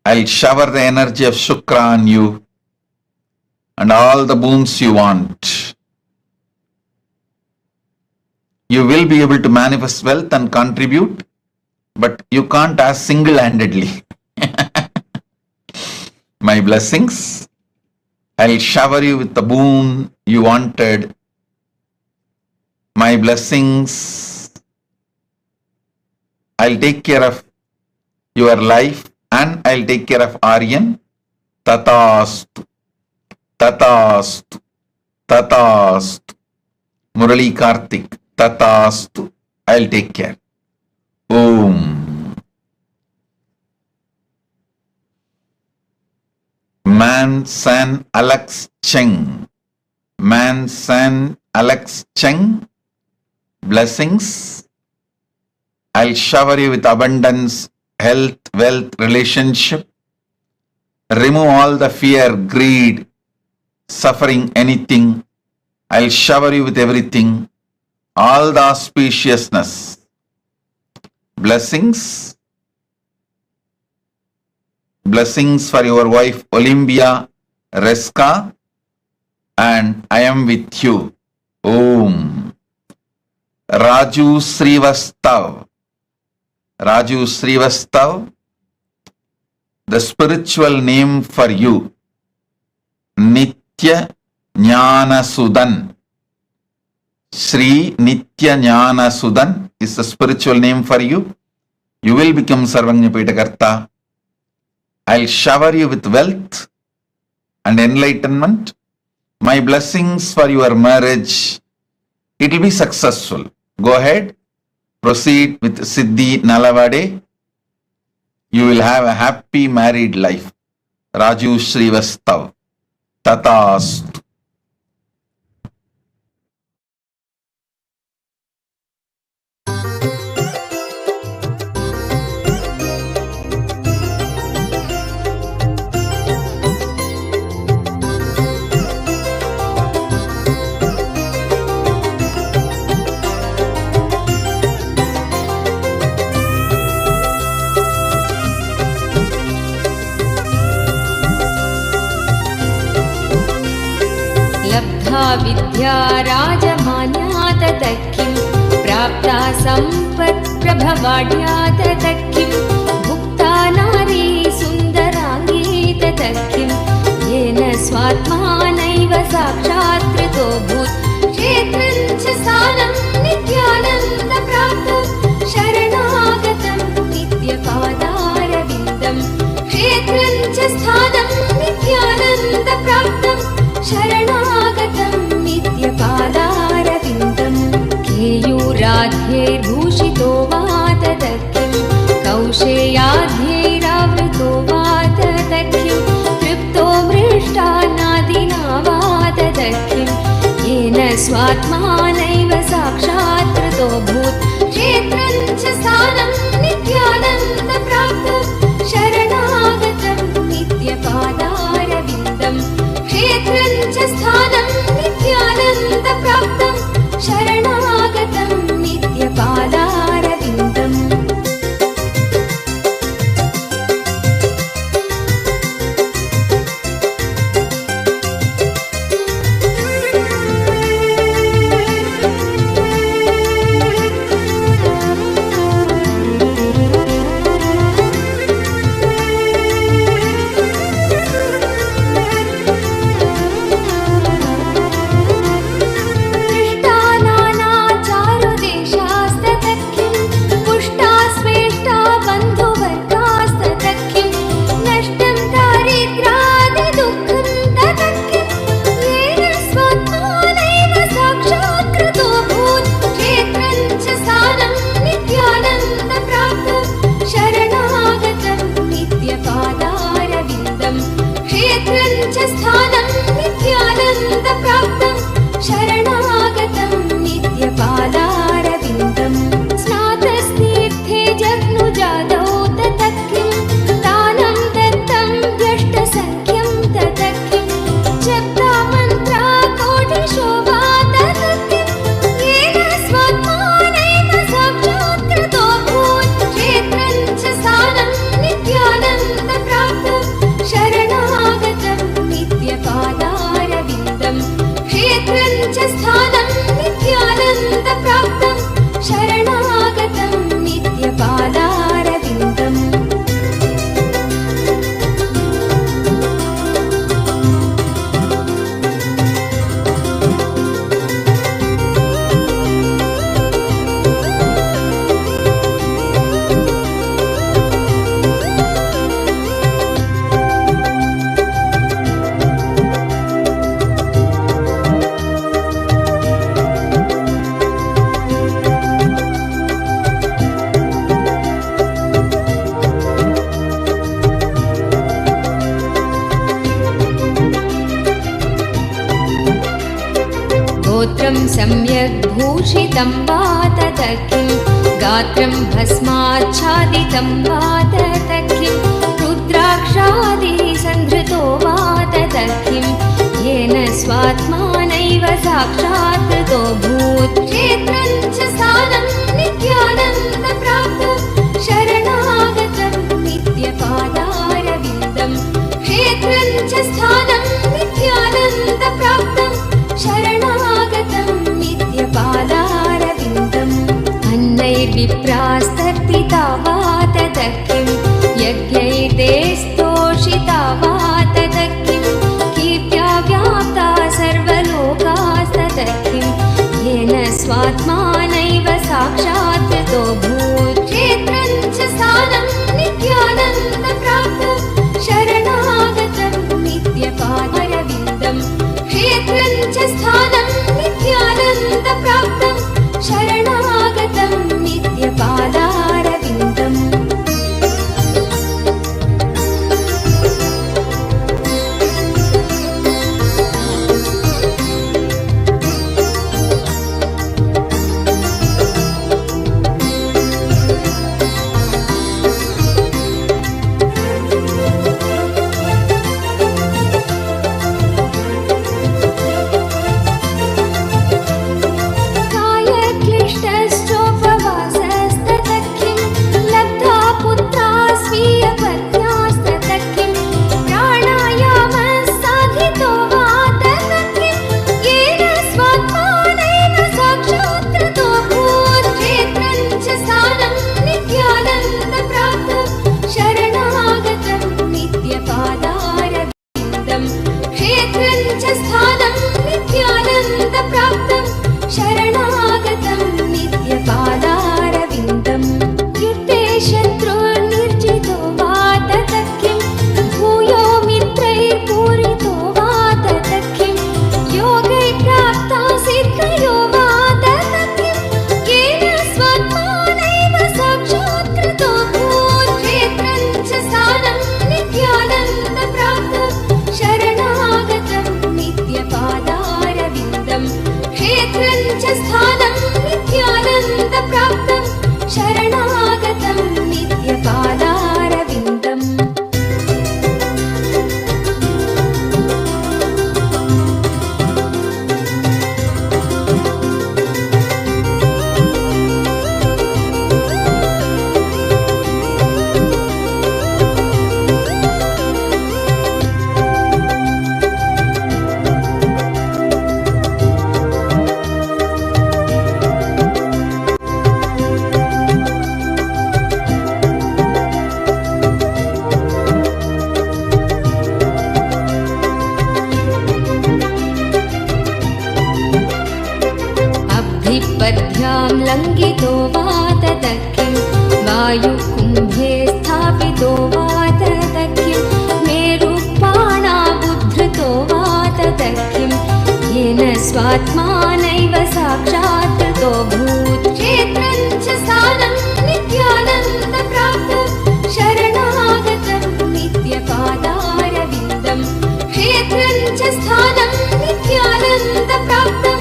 I'll shower the energy of Shukra on you and all the boons you want. You will be able to manifest wealth and contribute, but you can't ask single-handedly. My blessings. I'll shower you with the boon you wanted. My blessings. I'll take care of your life and I'll take care of Aryan. Tatastu. Tatastu. Tatastu. Murali Kartik. Tatastu. I'll take care. Om. Man San Alex Cheng. Man San Alex Cheng. Blessings. I'll shower you with abundance, health, wealth, relationship. Remove all the fear, greed, suffering, anything. I'll shower you with everything. All the auspiciousness. Blessings. Blessings for your wife Olympia Reska, and I am with you. Om. Raju Srivastav. Raju Srivastav, the spiritual name for you, Nitya Jnana Sudan. Sri Nitya Jnana Sudan is the spiritual name for you. You will become Sarvanyapitakarta. I'll shower you with wealth and enlightenment. My blessings for your marriage. It will be successful. Go ahead. Proceed with Siddhi Nalavade. You will have a happy married life. Raju Srivastav. Tatastu. लब्धा विद्या राजमान्या ततः किं प्राप्ता सम्पत्प्रभवाढ्या ततः किं भुक्ता नारी सुन्दराङ्गी ततः किं येन स्वात्मानैव साक्षात्कृतो भूत् क्षेत्रं च स्थानं नित्यानन्दप्राप्तं शरणागतं नित्यपादारविन्दं क्षेत्रं च स्थानं नित्यानन्दप्राप्तं शरणागतं नित्यपादारविन्दं केयूराध्यैर्भूषितो वा ततः किं कौशेयाध्यैरावृतो वा ततः किं तृप्तो मृष्टान्नादिना वा ततः किं येन स्वात्मानैव साक्षात्कृतो भूत् क्षेत्रं च स्थानं नित्यानन्दप्राप्तं शरणागतं नित्यपादारविन्दं क्षेत्रं च स्थानं नित्यानन्दप्राप्तं शरणागतं नित्यपादारविन्दम् सम्यग् भूषितं वा ततः किं गात्रं भस्माच्छादितं वा ततः किं रुद्राक्षादिसन्धृतो वा ततः किं येन स्वात्मानैव साक्षात् कृतोऽभूत् क्षेत्रं च स्थानं नित्यानन्दप्राप्तं शरणागतं नित्यपादारविन्दं क्षेत्रं च स्थानं नित्यानन्दप्राप्तं शरणागतं नित्यपादारविन्दम् अन्नैर्विप्रास्तर्तिता वा ततः किं यज्ञैर्ते स्तोषिता वा ततः किं कीर्त्या व्याप्ता सर्वलोकास्ततः किं येन स्वात्मानैव साक्षात् कृतोऽभूत् क्षेत्रं च स्थानं नित्यानन्दप्राप्तं शरणागतं नित्यपादारविन्दं क्षेत्रं च स्थानं नित्यानन्दप्राप्तं शरणागतं नित्यपादारविन्दम् पद्भ्यां लङ्घितो वा ततः किं वायुकुम्भे स्थापितो वा ततः किं मेरुपाणाबुद्धृतो वा ततः किं येन स्वात्मानैव साक्षात् कृतोऽभूत् क्षेत्रं च स्थानं नित्यानन्दप्राप्तं शरणागतं नित्यपादारविन्दं क्षेत्रं च स्थानं नित्यानन्दप्राप्तं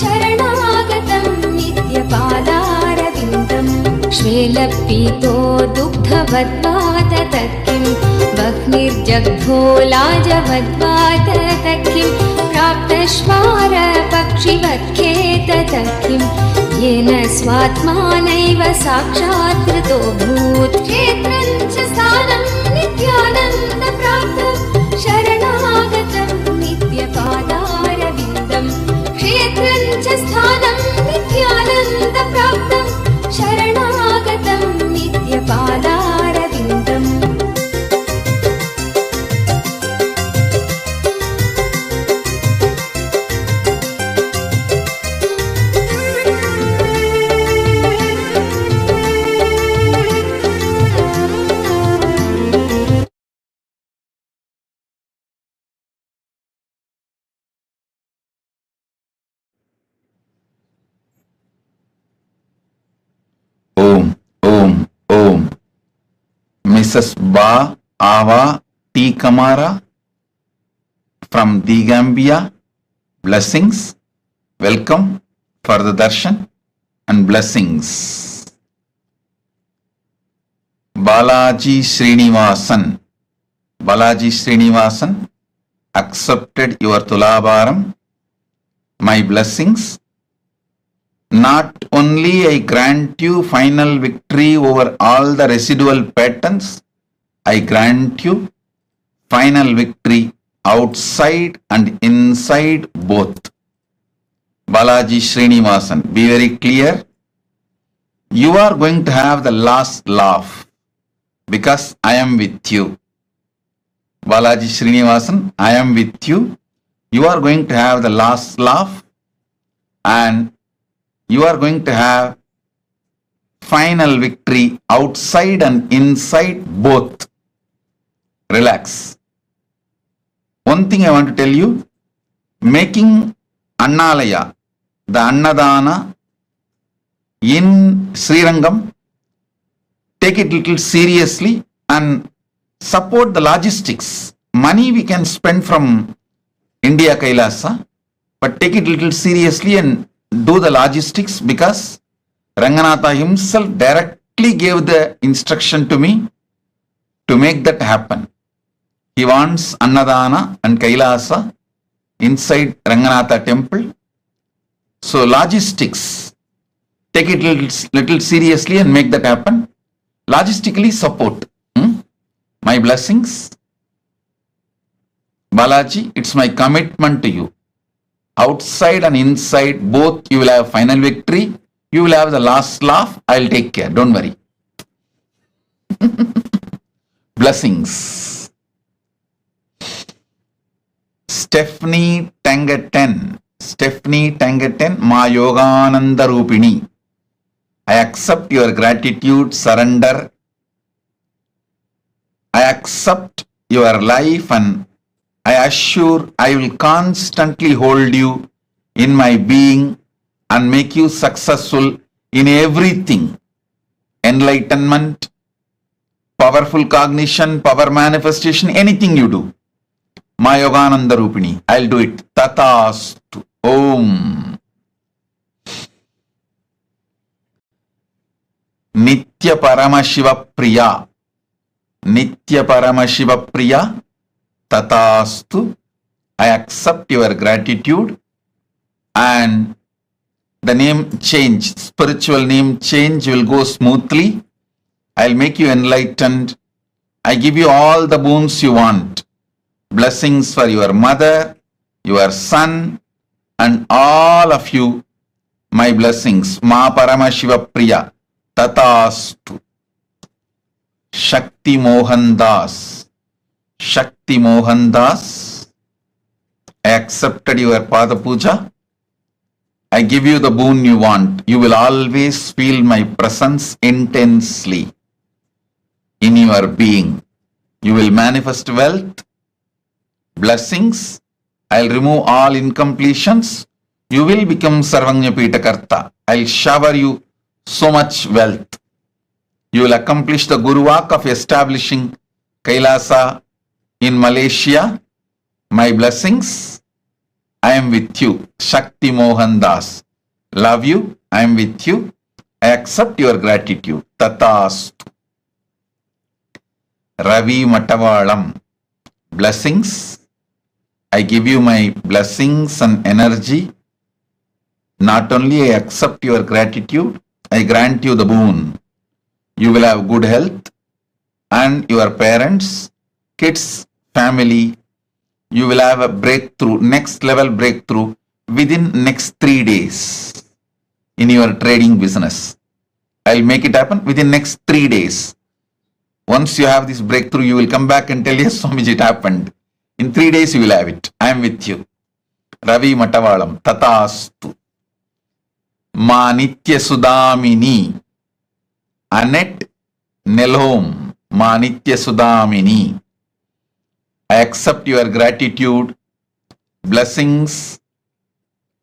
शरणागतं नित्यपादारविन्दम् श्वेलपीतो दुग्धवद्वा ततः किं वह्निर्जग्धो लाजवद्वा ततः किं प्राप्तश्वारपक्षिवत्खे ततः किं येन स्वात्मानैव साक्षात् कृतोऽभूत् क्षेत्रं च स्थानं नित्यानन्दप्राप्तं शरणागतं नित्यपादारविन्दं क्षेत्रं च स्थानं नित्यानन्दप्राप्तं शरणागतं नित्यपादारविन्दम् Om, Om, Om. Mrs. Ba Ava T. Kamara from The Gambia. Blessings. Welcome. for the darshan and blessings. Balaji Srinivasan. Balaji Srinivasan accepted your Tulabharam. My blessings. Not only I grant you final victory over all the residual patterns, I grant you final victory outside and inside both. Balaji Srinivasan, be very clear. You are going to have the last laugh because I am with you. Balaji Srinivasan, I am with you. You are going to have the last laugh and you are going to have final victory outside and inside both. Relax. One thing I want to tell you, making Annalaya, the Annadana in Srirangam, take it little seriously and support the logistics. Money we can spend from India Kailasa, but take it little seriously and do the logistics because Ranganatha himself directly gave the instruction to me to make that happen. He wants Annadana and Kailasa inside Ranganatha temple. So logistics, take it little seriously and make that happen. Logistically support. My blessings. Balaji, it's my commitment to you. Outside and inside, both you will have final victory. You will have the last laugh. I'll take care. Don't worry. Blessings. Stephanie Tangaten. Stephanie Tangaten, Ma Yogananda Rupini. I accept your gratitude, surrender. I accept your life and I assure I will constantly hold you in my being and make you successful in everything. Enlightenment, powerful cognition, power manifestation, anything you do. Ma Yogananda Rupini, I'll do it. Tatastu. Om. Nitya Paramashiva Priya. Nitya Paramashiva Priya. Tatastu. I accept your gratitude and the name change, spiritual name change will go smoothly. I'll make you enlightened. I give you all the boons you want. Blessings for your mother, your son, and all of you. My blessings. Ma Paramashiva Priya. Tatastu. Shakti Mohan Das. Shakti Mohan Das. I accepted your Pada Puja. I give you the boon you want. You will always feel my presence intensely in your being. You will manifest wealth, blessings. I'll remove all incompletions. You will become Sarvanyapita Karta. I'll shower you so much wealth. You will accomplish the Guru work of establishing Kailasa in Malaysia. My blessings. I am with you. Shakti Mohan Das. Love you. I am with you. I accept your gratitude. Tatastu. Ravi Matavalam. Blessings. I give you my blessings and energy. Not only I accept your gratitude, I grant you the boon. You will have good health and your parents, kids, family. You will have a breakthrough, next level breakthrough within next 3 days in your trading business. I'll make it happen within next 3 days. Once you have this breakthrough, you will come back and tell, yes, Swamiji, it happened. In 3 days, you will have it. I am with you. Ravi Matavalam. Tatastu. Ma Nitya Sudamini. Annette Nelhom. Ma Nitya Sudamini. I accept your gratitude, blessings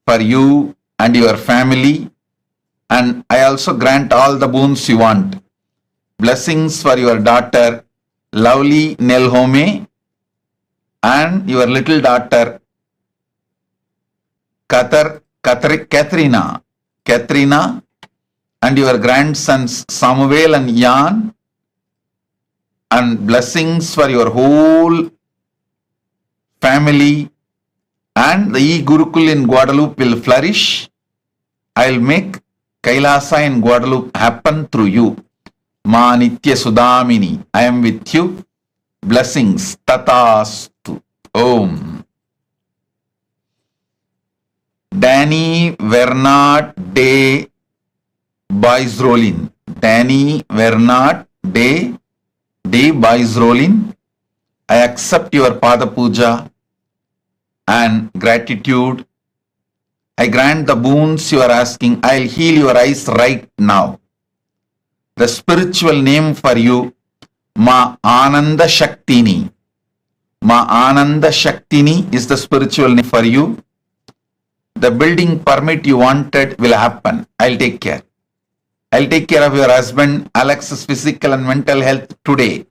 for you and your family, and I also grant all the boons you want. Blessings for your daughter, lovely Nelhome, and your little daughter, Katharina. Katrina, and your grandsons Samuel and Jan, and blessings for your whole family, and the e-Gurukul in Guadeloupe will flourish. I'll make Kailasa in Guadeloupe happen through you. Ma Nitya Sudamini, I am with you. Blessings. Tatastu. Om. Danny Vernat de Boisrolin. Danny Vernat de Boisrolin. I accept your Pada Puja and gratitude. I grant the boons you are asking. I'll heal your eyes right now. The spiritual name for you, Ma Ananda Shaktini. Ma Ananda Shaktini is the spiritual name for you. The building permit you wanted will happen. I'll take care. I'll take care of your husband Alex's physical and mental health today.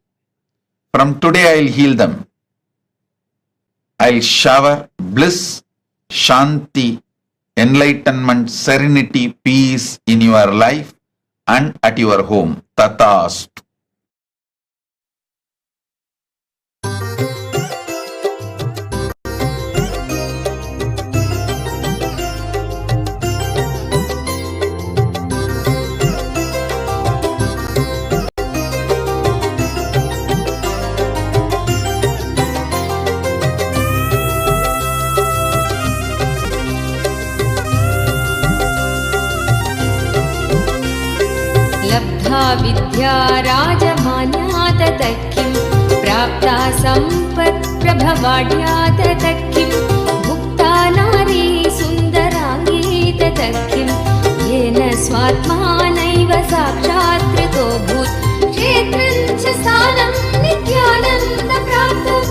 From today I'll heal them. I'll shower bliss, shanti, enlightenment, serenity, peace in your life and at your home. Tatastu. लब्धा विद्या राजमान्या ततः किं प्राप्ता सम्पत् प्रभवाढ्या ततः किं भुक्ता नारी सुन्दराङ्गी ततः किं येन स्वात्मानैव साक्षात् कृतोऽभूत् क्षेत्रं च स्थानं नित्यानन्दप्राप्तं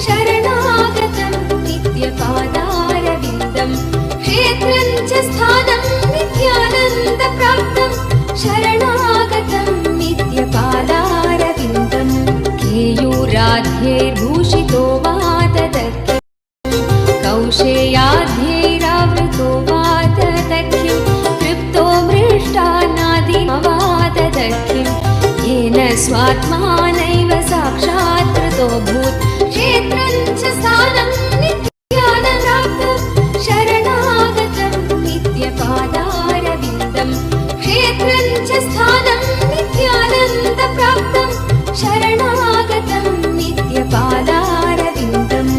शरणागतं नित्यपादारविन्दं क्षेत्रं च स्थानं नित्यानन्दप्राप्तं शरणागतं नित्यपादारविन्दं केयूराध्यैर्भूषितो वा ततः किं कौशेयाध्यैरावृतो वा ततः किं तृप्तो मृष्टान्नादिनो वा ततः किं येन स्वात्मानैव साक्षात् कृतोऽभूत् क्षेत्रं च स्थानं नित्यानन्दप्राप्तं शरणागतं नित्यपादारविन्दं क्षेत्रं च स्थानं नित्यानन्दप्राप्तं शरणागतं नित्यपादारविन्दम्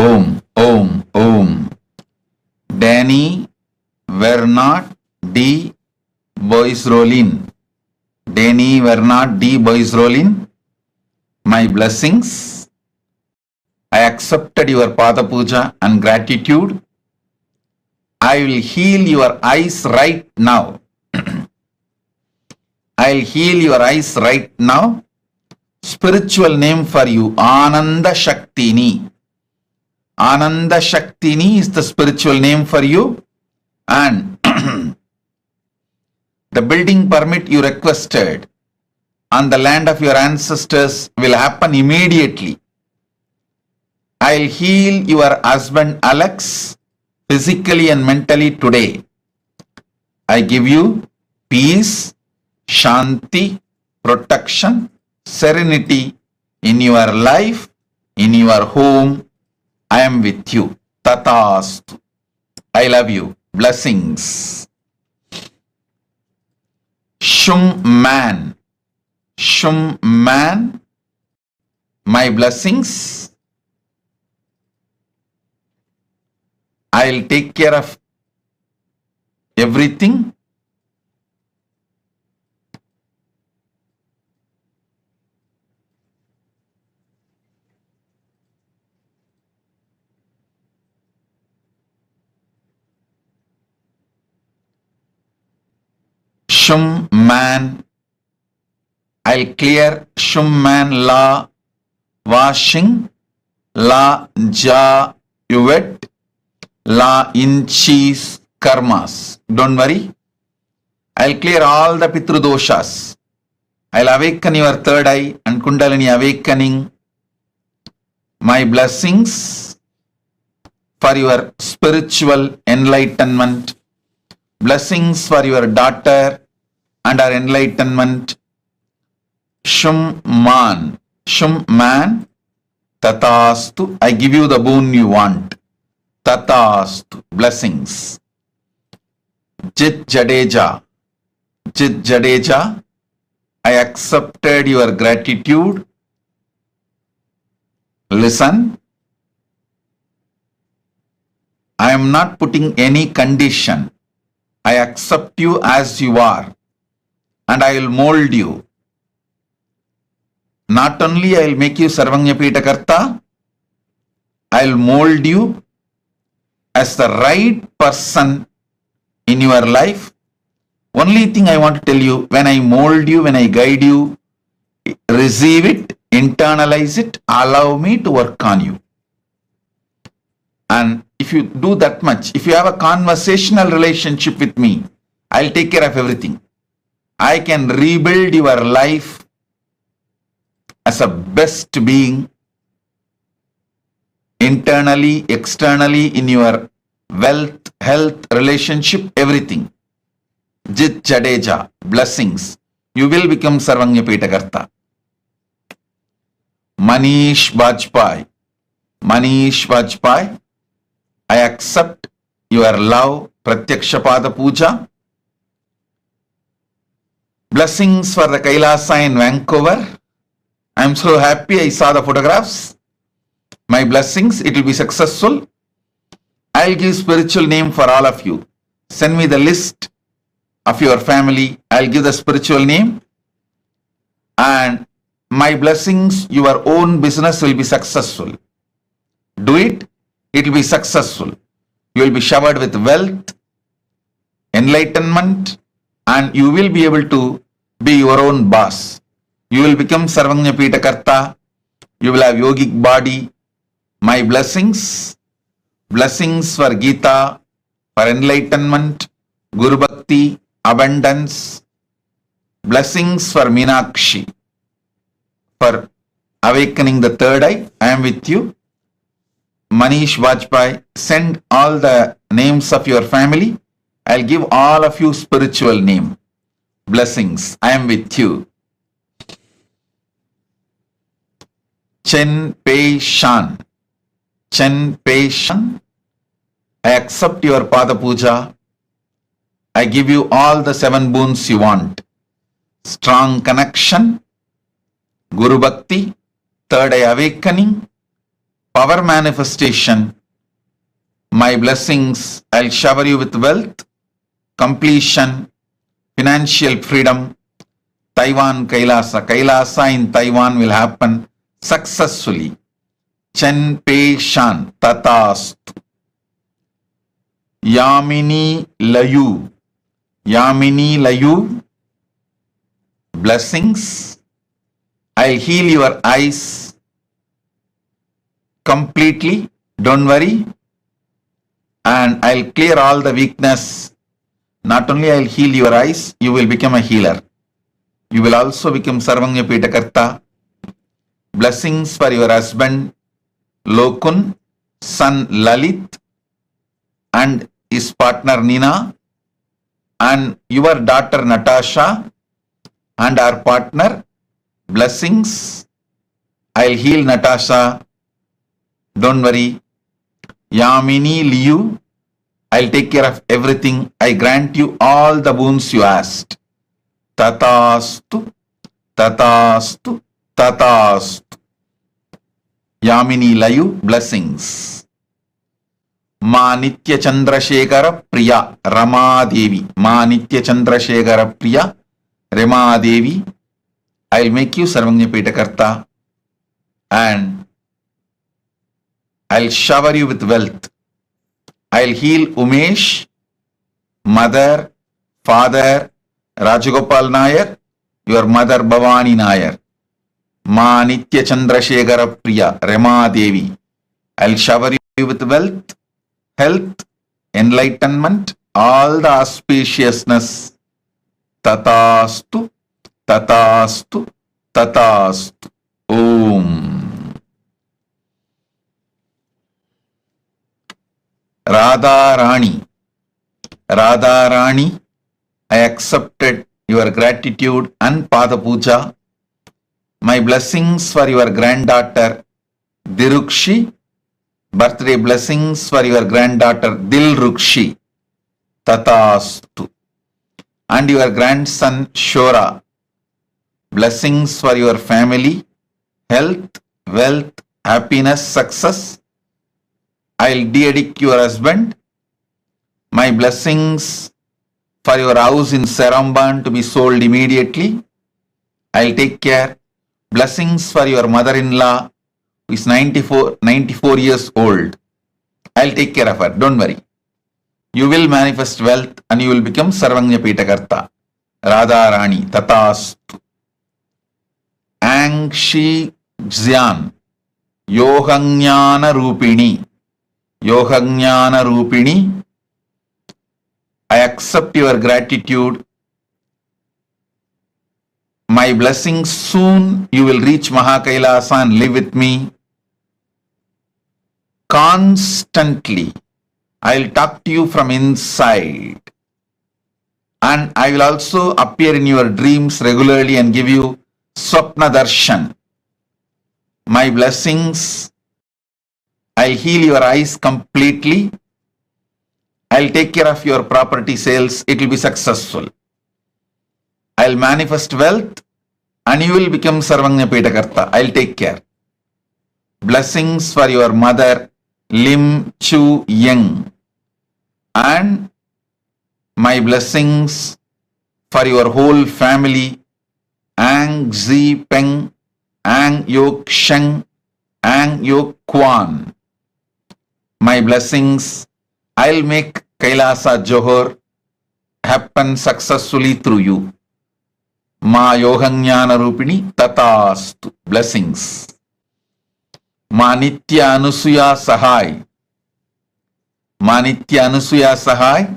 Om, Om, Om. Danny Vernat D. Boisrolin. Danny Vernat D. Boisrolin. My blessings. I accepted your Pada Puja and gratitude. I will heal your eyes right now. I'll heal your eyes right now. spiritual name for you, Ananda Shaktini. Ananda Shaktini is the spiritual name for you, and the building permit you requested on the land of your ancestors will happen immediately. I'll heal your husband Alex physically and mentally today. I give you peace, shanti, protection, serenity in your life, in your home. I am with you. Tatastu. I love you. Blessings. Shum man. Shum man. My blessings. I'll take care of everything. Shum man. I'll clear Shum man la washing, la ja yuvet, la inchis karmas. Don't worry. I'll clear all the Pitru doshas. I'll awaken your third eye and Kundalini awakening. My blessings for your spiritual enlightenment. Blessings for your daughter and her enlightenment. Shum man. Shum man. Tatastu. I give you the boon you want. Tatastu. Blessings. Jit Jadeja. Jit Jadeja. I accepted your gratitude. Listen. I am not putting any condition. I accept you as you are, and I will mold you. Not only I will make you Sarvanyapita Karta, I will mold you as the right person in your life. Only thing I want to tell you, when I mold you, when I guide you, receive it, internalize it, allow me to work on you. And if you do that much, if you have a conversational relationship with me, I'll take care of everything. I can rebuild your life as a best being, internally, externally, in your wealth, health, relationship, everything. Jit Jadeja, blessings. You will become Sarvanyapita Karta. Manish Vajpayee. Manish Vajpayee. I accept your love, Pratyaksha Pada Puja. Blessings for the Kailasa in Vancouver. I am so happy I saw the photographs. My blessings, it will be successful. I'll give spiritual name for all of you. Send me the list of your family. I'll give the spiritual name. And my blessings, your own business will be successful. Do it. It will be successful. You will be showered with wealth, enlightenment, and you will be able to be your own boss. You will become Sarvanyapita Karta. You will have yogic body. My blessings. Blessings for Gita, for enlightenment, Guru Bhakti, abundance. Blessings for Meenakshi, for awakening the third eye. I am with you. Manish Vajpayee, send all the names of your family. I'll give all of you spiritual name. Blessings. I am with you. Chen Pei Shan. Chen Pei Shan. I accept your Pada Puja. I give you all the 7 boons you want. Strong connection, Guru Bhakti, third eye awakening, power manifestation. My blessings, I'll shower you with wealth, completion, financial freedom. Taiwan Kailasa. Kailasa in Taiwan will happen successfully. Chen Pei Shan. Tatastu. Yamini Layu. Yamini Layu. Blessings. I'll heal your eyes completely. Don't worry. And I'll clear all the weakness. Not only I'll heal your eyes, you will become a healer. You will also become Sarvanya Pitakarta. Blessings for your husband Lokun, son Lalit, and his partner Nina, and your daughter Natasha, and our partner. Blessings. I'll heal Natasha. Don't worry. Yamini Liu, I'll take care of everything. I grant you all the boons you asked. Tatastu, tatastu, tatastu. Yamini Layu, blessings. Ma Nitya Chandrasekhara Priya Rama Devi. Ma Nitya Chandrasekhara Priya Rama Devi. I'll make you Sarvanya Pitakarta and I'll shower you with wealth. I'll heal Umesh, mother, father, Rajagopal Nair, your mother Bhavani Nair. Ma Nitya Chandrasekhara Priya Rama Devi. I'll shower you with wealth, health, enlightenment, all the auspiciousness. Tatastu, tatastu, tatastu. Om. Radha Rani. Radha Rani, I accepted your gratitude and Pada Puja. My blessings for your granddaughter Dirukshi. Birthday blessings for your granddaughter Dilrukshi. Tatastu. And your grandson Shora. Blessings for your family, health, wealth, happiness, success. I'll de-addict your husband. My blessings for your house in Saramban to be sold immediately. I'll take care. Blessings for your mother-in-law who is 94 years old. I'll take care of her. Don't worry. You will manifest wealth and you will become Sarvanya Pitakarta. Radha Rani, Tatastu. Angshi Xian, Yohanyana Rupini. Yohanyana Rupini, I accept your gratitude. My blessings, soon you will reach Mahakailasa and live with me. Constantly, I'll talk to you from inside. And I will also appear in your dreams regularly and give you Swapna Darshan. My blessings, I'll heal your eyes completely. I'll take care of your property sales. It will be successful. I'll manifest wealth and you will become Sarvanya Pitakarta. I'll take care. Blessings for your mother, Lim Chu Yeng. And my blessings for your whole family, Ang Zi Peng, Ang Yok Sheng, Ang Yok Kwan. My blessings, I'll make Kailasa Johor happen successfully through you. Ma Yohanyana Rupini Tatastu. Blessings. Ma Nitya Anusuya Sahai. Ma Nitya Anusuya Sahai,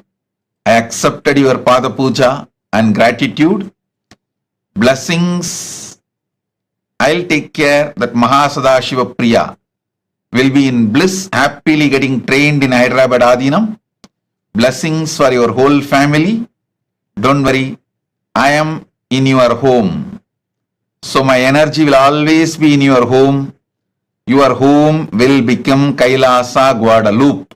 I accepted your Pada Puja and gratitude. Blessings. I'll take care that Mahasada Shiva Priya will be in bliss, happily getting trained in Hyderabad Adinam. Blessings for your whole family. Don't worry, I am in your home. So my energy will always be in your home. Your home will become Kailasa Guadalupe.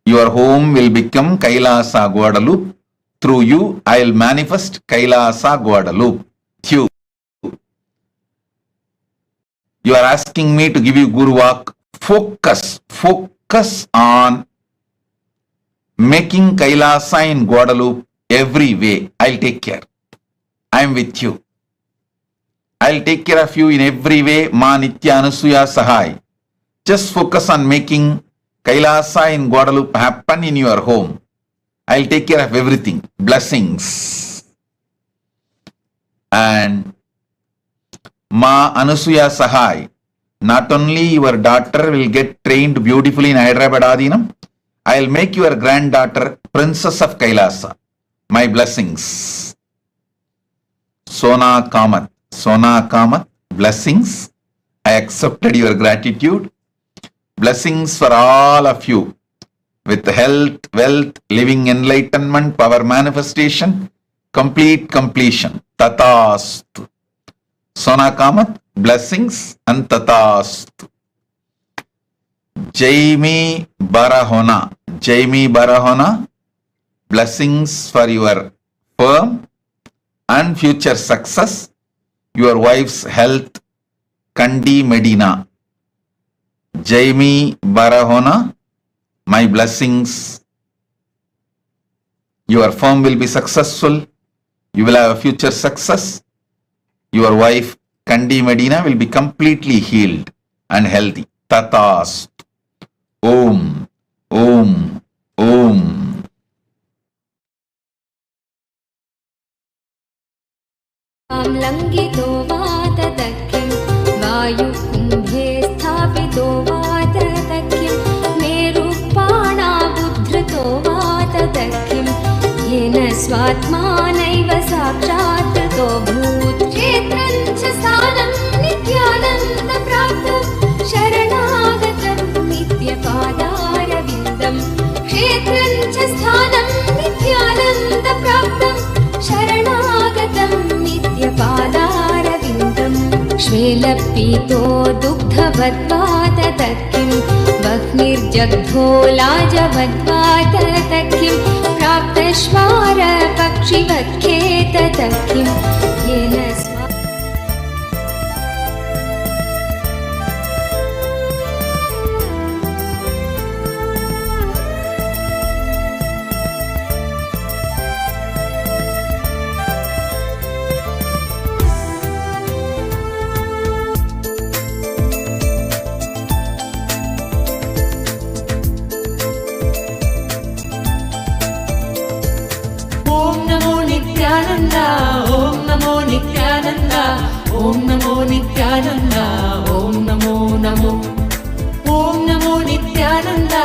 Your home will become Kailasa Guadalupe. Through you, I will manifest Kailasa Guadalupe. You are asking me to give you Guru Vak. Focus on making Kailasa in Guadalupe every way. I'll take care. I am with you. I'll take care of you in every way. Ma Nitya Anusuya Sahai. Just focus on making Kailasa in Guadalupe happen in your home. I'll take care of everything. Blessings. And Ma Anasuya Sahai, not only your daughter will get trained beautifully in Hyderabad Adinam, I'll make your granddaughter Princess of Kailasa. My blessings. Sona Kamat, blessings. I accepted your gratitude. Blessings for all of you with health, wealth, living enlightenment, power manifestation, complete completion. Tatastu. Sona Kamat, blessings and Tatastu. Jaimi Barahona, blessings for your firm and future success, your wife's health, Kandi Medina. Jaimi Barahona, my blessings. Your firm will be successful. You will have a future success. Your wife, Kandi Medina, will be completely healed and healthy. Tatas. Om. Om. Om. लङ्घितो वाततक्किं वायुकुम्भे स्थापितो वाततक्किं मेरुपाणाबुद्धृतो वाततक्किं येन स्वात्मानैव साक्षात्तो भूत् क्षेत्रं च स्थानं नित्यानन्दप्राप्तं शरणागतं नित्यपादारविन्दं क्षेत्रं च स्थानं नित्यानन्दप्राप्तं शरणागतं नित्यपादारविन्दं श्वेलपीतो दुग्धवद्वाततक्किं वह्निर्जग्धो लाजवद्वाततक्किं प्राप्तश्वार पक्षिवत्खेततक्किं येन Om Namo Nityananda, Om Namo Namo. Om Namo Nityananda,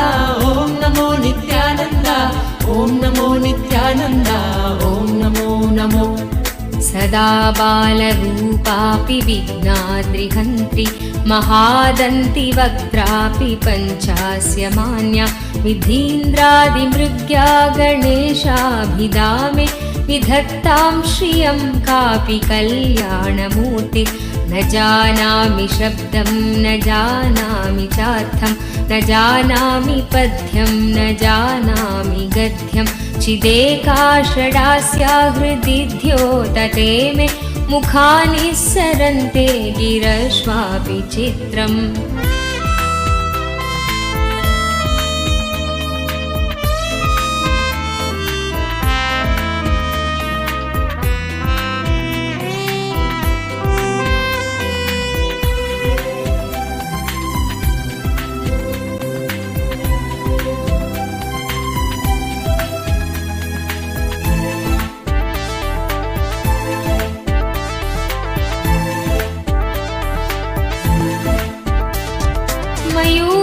Om Namo Nityananda, Om Namo Nityananda, Om Namo Namo. सदा बालरूपापि विघ्नाद्रिहन्त्रि महादन्ति वक्त्रापि पञ्चास्य मान्या विधीन्द्रादिमृग्या गणेशाभिधामे विधत्तां श्रियं कापि कल्याणमूर्ति न जानामि शब्दं न जानामि चार्थं न जानामि पद्यं न जानामि गद्यं चिदेकाषडास्या हृदि द्योतते मे मुखानि सरन्ते गिरश्वापि चित्रम्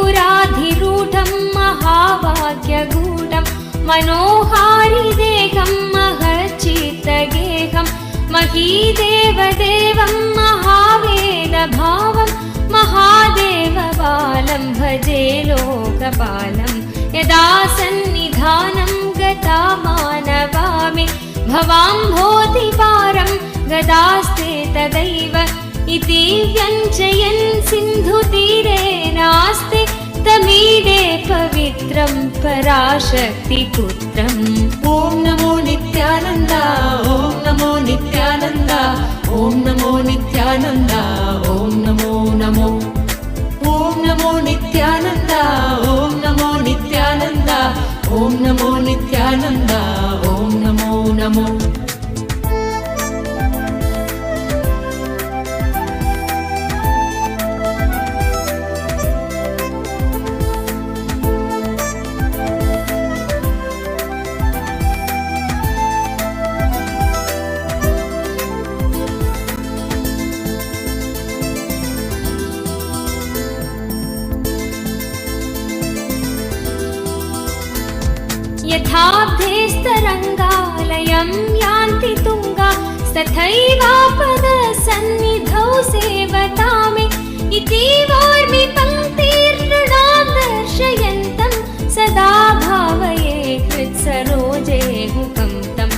मयूराधिरूढं महाभाग्यगूढं मनोहारिदेहं महच्चित्तगेहं महीदेवदेवं महावेदभावं महादेवबालं भजे लोकपालं यदा सन्निधानं गता मानवामि भवाम्भोतिपारं गदास्ते तदैव इति व्यञ्जयन् सिन्धुतीरे नास्ति तमीडे पवित्रं पराशक्तिपुत्रम् Om Namo Nityananda, Om Namo Nityananda, Om Namo Nityananda, Om Namo Namo. Om Namo Nityananda, Om Namo Nityananda, Om Namo Nityananda, Om Namo Namo. पद्माब्धेस्तरङ्गालयं यान्ति तुङ्गा तथैवापदसन्निधौ सेवतामे इति वार्मि पङ्क्तिर्नृणां दर्शयन्तं सदा भावये हृत्सरोजे हुकं तं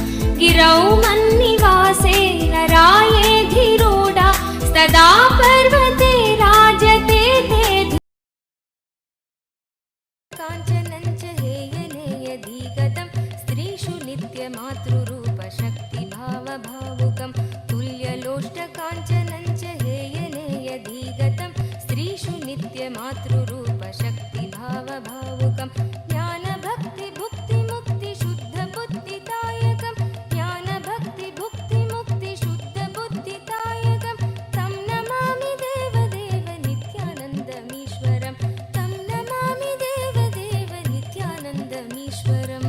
गिरौ मन्निवासे नरायेधिरूढा तदा पर्वते राजते ते काञ्चनं च हेयनेयधिगतं स्त्रीषु नित्यमातृरूपशक्तिभावभावुकं तुल्यलोष्टकाञ्चनं च हेयनेयधिगतं स्त्रीषु नित्यमातृरूपशक्तिभावभावुकं ज्ञानभक्तिभुक्तिमुक्तिशुद्धबुद्धिदायकं ज्ञानभक्तिभुक्तिमुक्तिशुद्धबुद्धिदायकं तं नमामि देवदेव नित्यानन्दमीश्वरं तं नमामि देवदेव नित्यानन्दमीश्वरं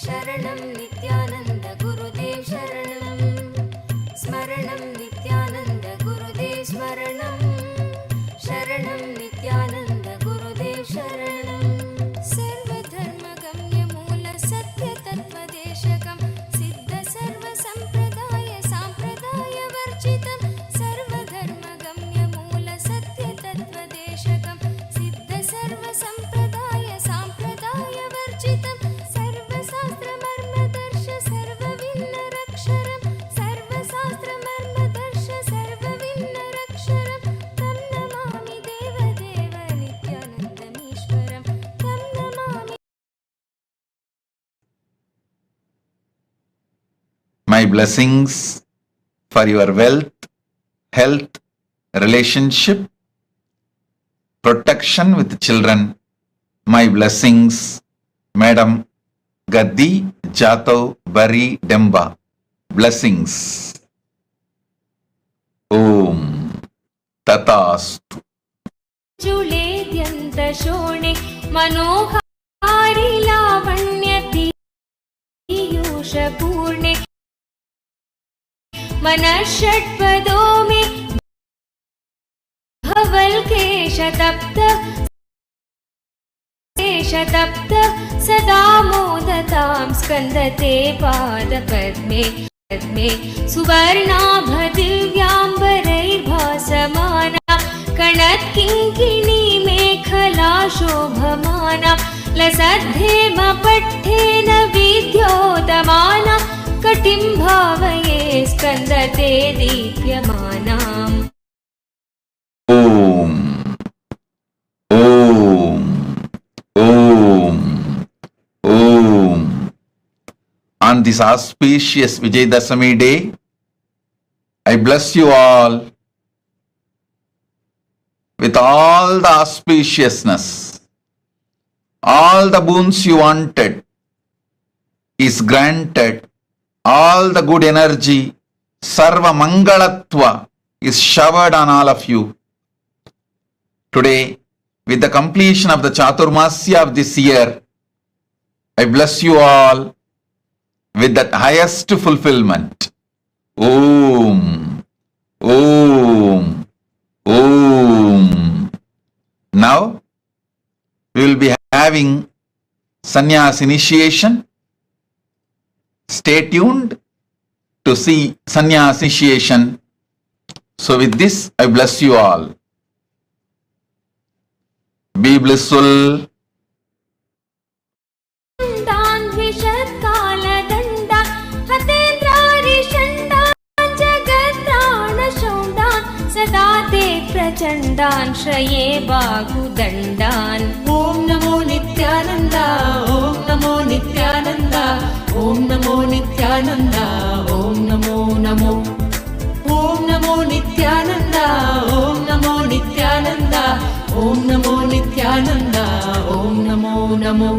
शरणं नित्यानन्द गुरुदेव शरणं स्मरणं नित्यानन्द गुरुदेव स्मरणं शरणं नित्यानन्द गुरुदेव शरणं सर्वधर्मगम्यमूलसत्यतत्त्वदेशकं सिद्धसर्वसम्प्रदाय साम्प्रदायवर्जितं सर्वधर्मगम्यमूलसत्यतत्त्वदेशकं सिद्धसर्वसम्प्रदाय साम्प्रदायवर्जितं सर्वशास्त्रमर्मदर्श सर्वविन्नरक्षरं सर्वशास्त्रमर्मदर्श सर्वविन्नरक्षरं तं नमामि देवदेव नित्यानन्दमीश्वरं तं Namami My blessings for your wealth, health, relationship, protection with children. My blessings, Madam Gaddi Jatav Bari Demba. Blessings. Om Tatastu. चुलेद्यन्तशोणे मनोहारि लावण्यतीयूषपूर्णे मनःषट्पदो मे भवल्केशतप्त सदा मोदतां स्कन्दते पादपद्मे सुवर्णाभदिव्याम्बरैर्भासमाना कणत्किङ्किणी मेखला शोभमाना लसद्धेमपट्ठेन विद्योतमाना कटिं भावये स्कन्दते दीप्यमानाम् Om. Om. Om. Om. On this auspicious Vijayadashami day, I bless you all with all the auspiciousness. All the boons you wanted is granted. All the good energy, Sarva Mangalatva, is showered on all of you. Today, with the completion of the Chaturmasya of this year, I bless you all with that highest fulfillment. Om, Om, Om. Now, we will be having sannyas initiation. Stay tuned to see sannyas initiation. So with this, I bless you all. Be blissful. दण्डान्विषत्कालदण्डा हतेन्द्रारिषण्डान् जगत्राणशौण्डान् सदा ते प्रचण्डान् श्रये बाहुदण्डान् ॐ नमो नित्यानन्द ॐ नमो नित्यानन्द ॐ नमो नित्यानन्द ॐ नमो नमो ॐ नमो नित्यानन्द ॐ नमो नित्यानन्द ॐ नमो नित्यानन्द ॐ नमो नमो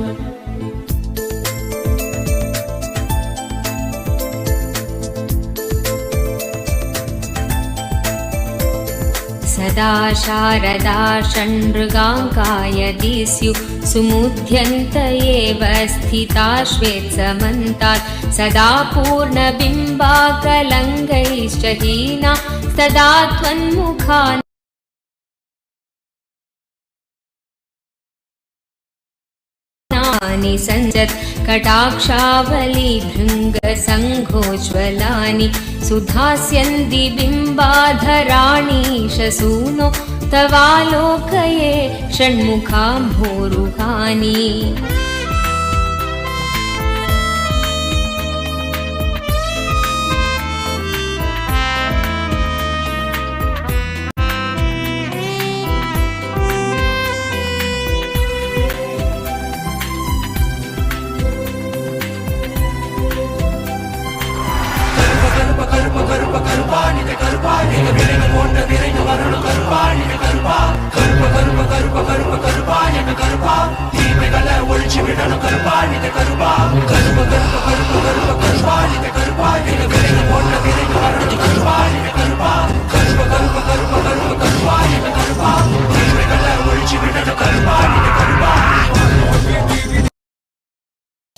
सदा शारदा षण्मृगाङ्काय दिस्यु सुमुध्यन्त एव स्थिता श्वेत्समन्तात् सदा पूर्णबिम्बाकलङ्गैश्च हीना सदा त्वन्मुखा कर्माणि सञ्जत् कटाक्षावली भृङ्गसङ्घोज्ज्वलानि सुधास्यन्ति बिम्बाधराणि शसूनो तवालोकये षण्मुखाम्भोरुहानि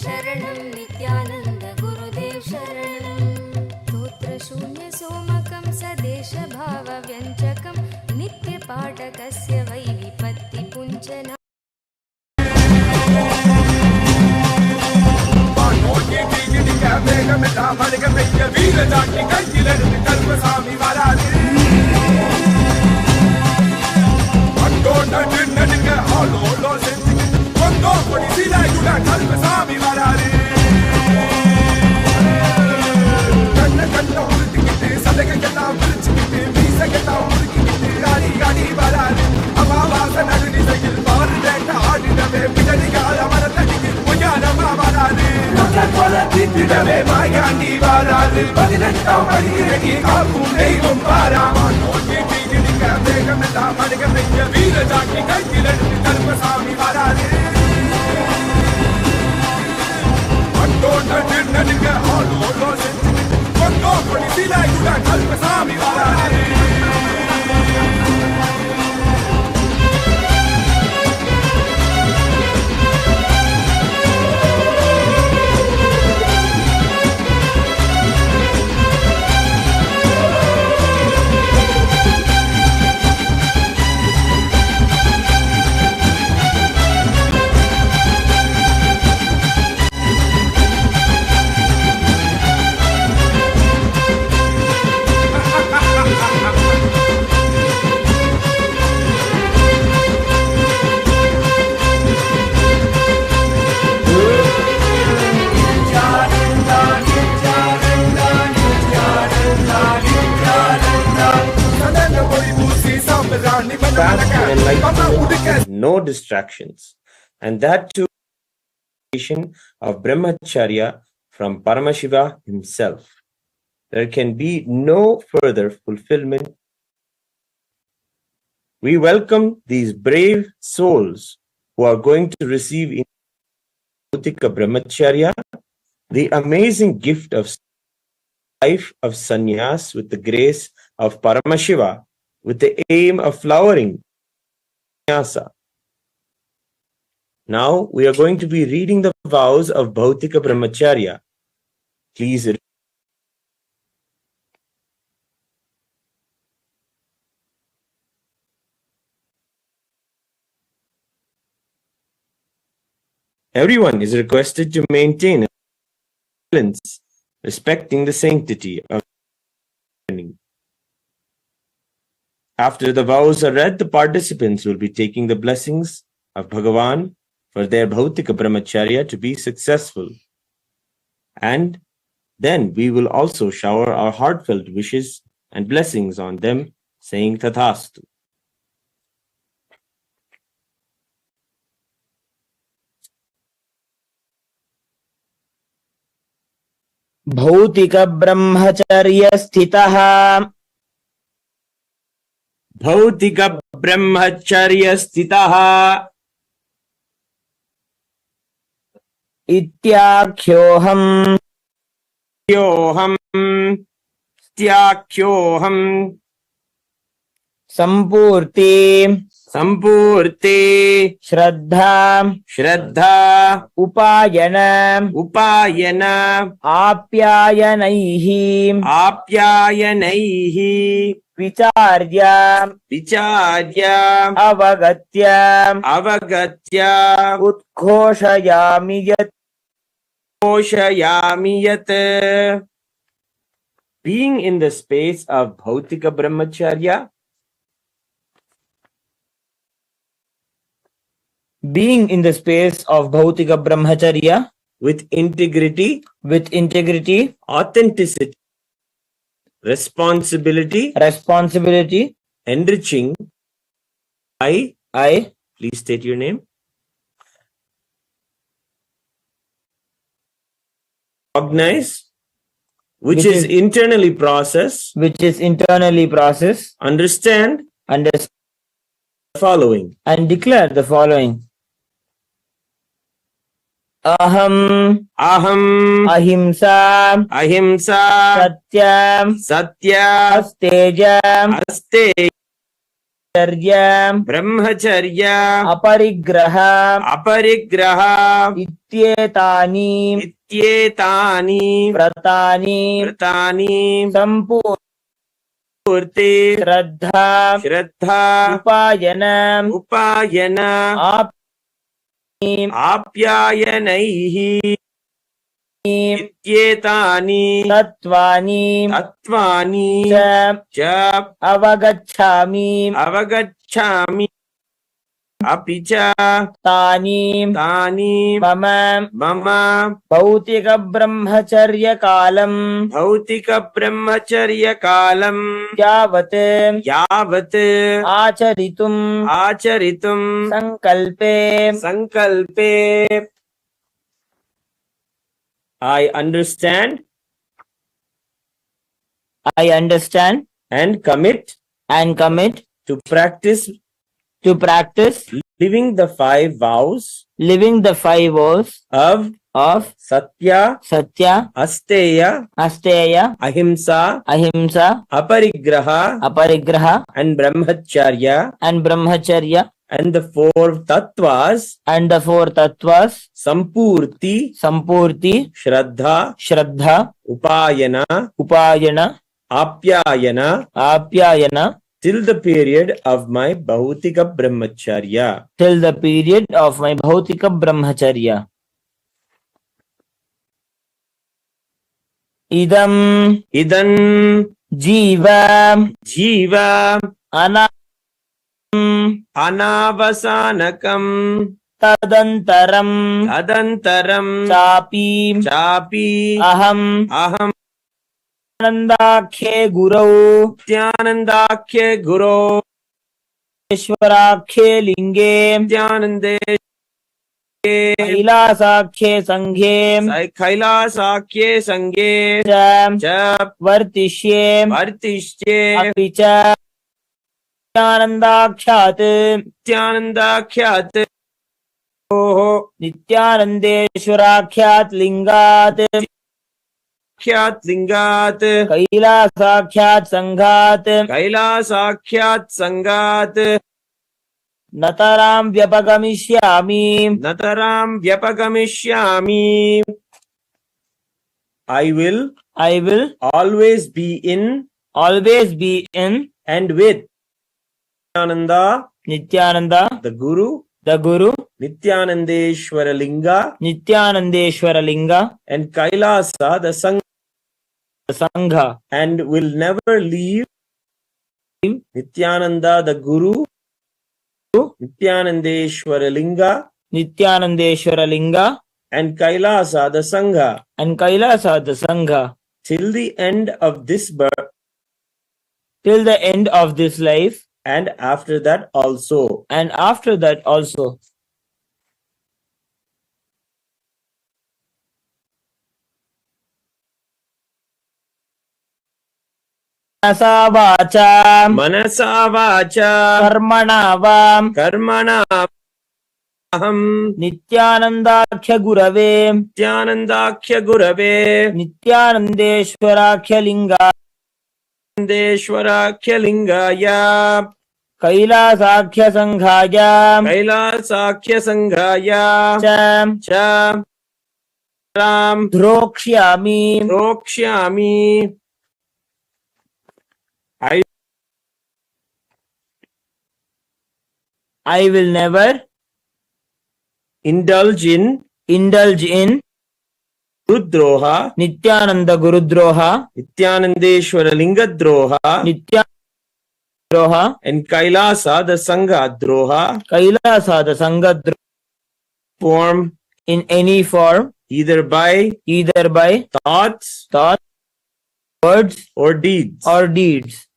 शरणं नित्यानन्द गुरुदेव शरणं स्तोत्रशून्य सोमकं सदेशभावव्यञ्जकं नित्यपाठकस्य वै विपत्तिपुञ्जना No distractions, and that too of brahmacharya from Paramashiva himself. There can be no further fulfillment. We welcome these brave souls who are going to receive in Bhautika Brahmacharya the amazing gift of life of sannyas with the grace of Paramashiva, with the aim of flowering sannyasa. Now we are going to be reading the vows of Bhautika Brahmacharya. Please read. Everyone is requested to maintain silence, respecting the sanctity of learning. After the vows are read, the participants will be taking the blessings of Bhagavan for their Bhautika Brahmacharya to be successful. And then we will also shower our heartfelt wishes and blessings on them, saying Tathastu. भौतिक ब्रह्मचर्य स्थितः भौतिक ब्रह्मचर्य स्थितः इत्याख्योऽहम् स्त्याख्योऽहम् संपूर्ति श्रद्धा उपायन आप्यायनैः विचार्य विचार्य अवगत्य अवगत्य उत्घोषयामि यत् घोषयामि यत्. Being in the space of Bhautika Brahmacharya, being in the space of Bhautika Brahmacharya with integrity, authenticity, responsibility, enriching, I, please state your name, recognize, which is internally processed, understand, the following, and declare the following. Aham ahimsa satya asteja brahmacharya aparigraha ityetani pratani sampurti shraddha upayana आप्यायनैः इत्येतानि तत्त्वानि च अवगच्छामि अपि च तानि मम भौतिक ब्रह्मचर्यकालं यावत् आचरितुं संकल्पे I understand and commit to practice living the five vows of Satya, Asteya, Ahimsa, Aparigraha, and Brahmacharya, and the four tattvas, Sampurti, Shraddha, Upayana, Apyayana, till the period of my Bhautika Brahmacharya. Idam jiva Anavasanakam tadantaram chapi aham Nandakhe Guru Ishwarakhe Linge Kailasakhe Sanghe Vartishye Apicha Nityanandakhyat Nityanandeshwarakhyat Lingat Kailasakhyat Sanghat Nataram Vyapagamishyami. I will always be in and with Nityananda, the Guru, Nityanandeshwara Linga, and Kailasa, the Sangha, and will never leave Nityananda, the Guru, Nityanandeshwara Linga, and Kailasa, the Sangha, till the end of this birth, life, and after that also. Manasa vacha karmana aham Nityanandakhya Gurave Nityanandeshwarakhya Lingaya Kailasakhya Sanghaya cha Ram Dhrokshyami. I will never indulge in Gurudroha, Nityananda Gurudroha, Nityanandeshwara Lingadroha, Droha, and Kailasa the Sangha Droha Kailasa the Sangha form in any form, either by thoughts, words, or deeds.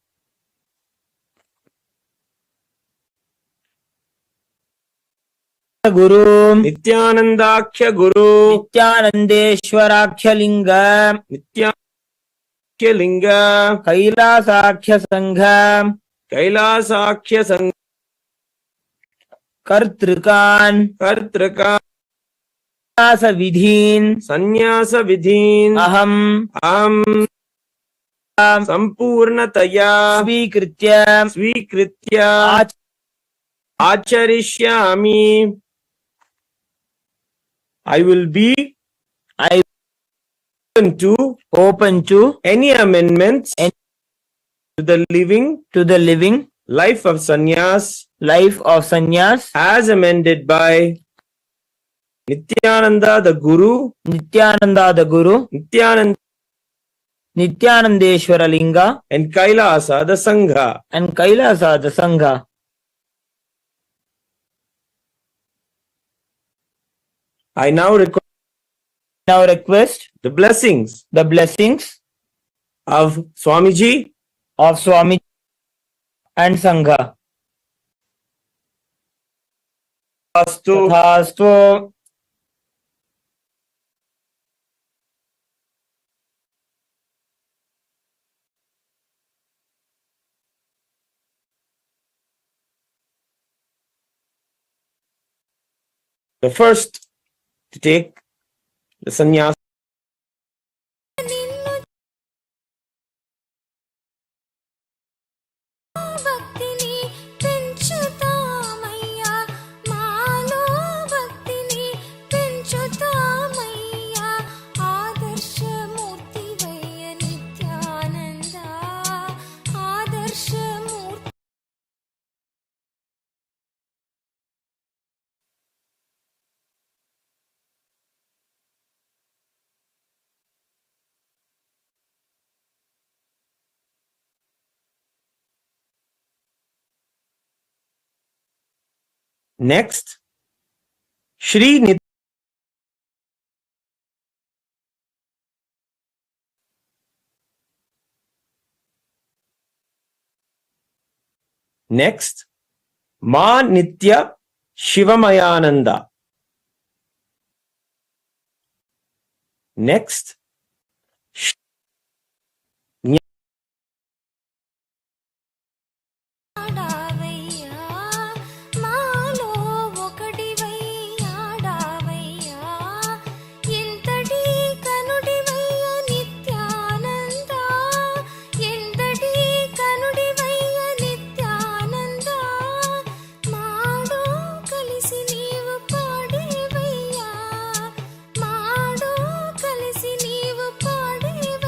Guru Nityanandakhya Guru, Nityanandeshwarakhya Linga, Nityakhya Linga, Kailasakhya Sangha, Kailasakhya Sangha, Kartrikan, Sannyasa Vidhin, Aham, Sampurnataya, Svikritya, Acharishyami. I will be open to any amendments to the living life of sannyas as amended by Nityananda the Guru, Nityanandeshwara Linga, and Kailasa the Sangha. I now request the blessings of Swamiji and Sangha. Astu. Tathastu. The first to take the sannyas. భక్తిని పెంచుతామయ్యా మాలో భక్తిని పెంచుతామయ్యా ఆదర్శమూర్తివయ్య Nityananda ఆదర్శమూర్తి Next, Shri Nit. Next, Ma Nitya Shivamayananda. Next, ఆడావయ్యా మాలో ఒకటివై ఆడావయ్యా ఎంతటి కనుడివయ్య నిత్యానంద ఎంతటి కనుడివయ్య Nityananda Maddow కలిసి నీవు పాడేవయ్యా Maddow కలిసి నీవు పాడేవయ్యా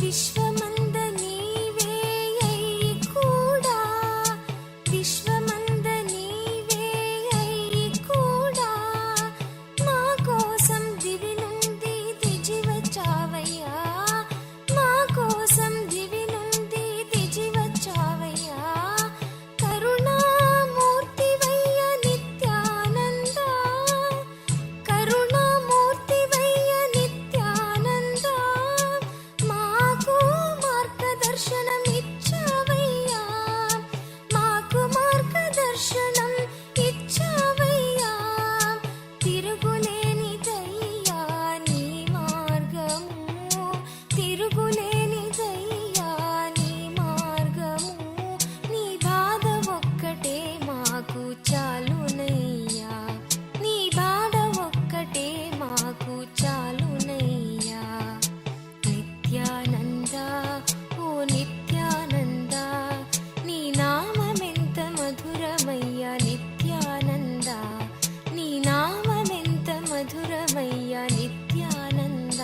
విశ్వమంద నీవే అయి కూడా, విశ్వమంద నీవే అయి కూడా, మా కోసం దివి నుండి దిగి వచ్చావయ్యా, మా కోసం దివి నుండి దిగి వచ్చావయ్యా. కరుణామూర్తివయ్య నిత్యానంద, కరుణామూర్తివయ్య నిత్యానంద, మాకు మార్గదర్శనం ఇచ్చావయ్యా, మాకు మార్గదర్శనం ఇచ్చావయ్యా. తిరుగులేనిదయ్యా నీ మార్గము, తిరుగులేనిదయ్యా నీ మార్గము. నీ బాధ ఒక్కటే మాకు చాలునయ్యా, నీ బాధ ఒక్కటే మాకు చాలునయ్యా. నిత్యానంద ఓ నిత్యానంద, నీ నామమెంత మధురమయ్యా నిత్యానంద, నీ నామమెంత మధురమయ్యా నిత్యానంద.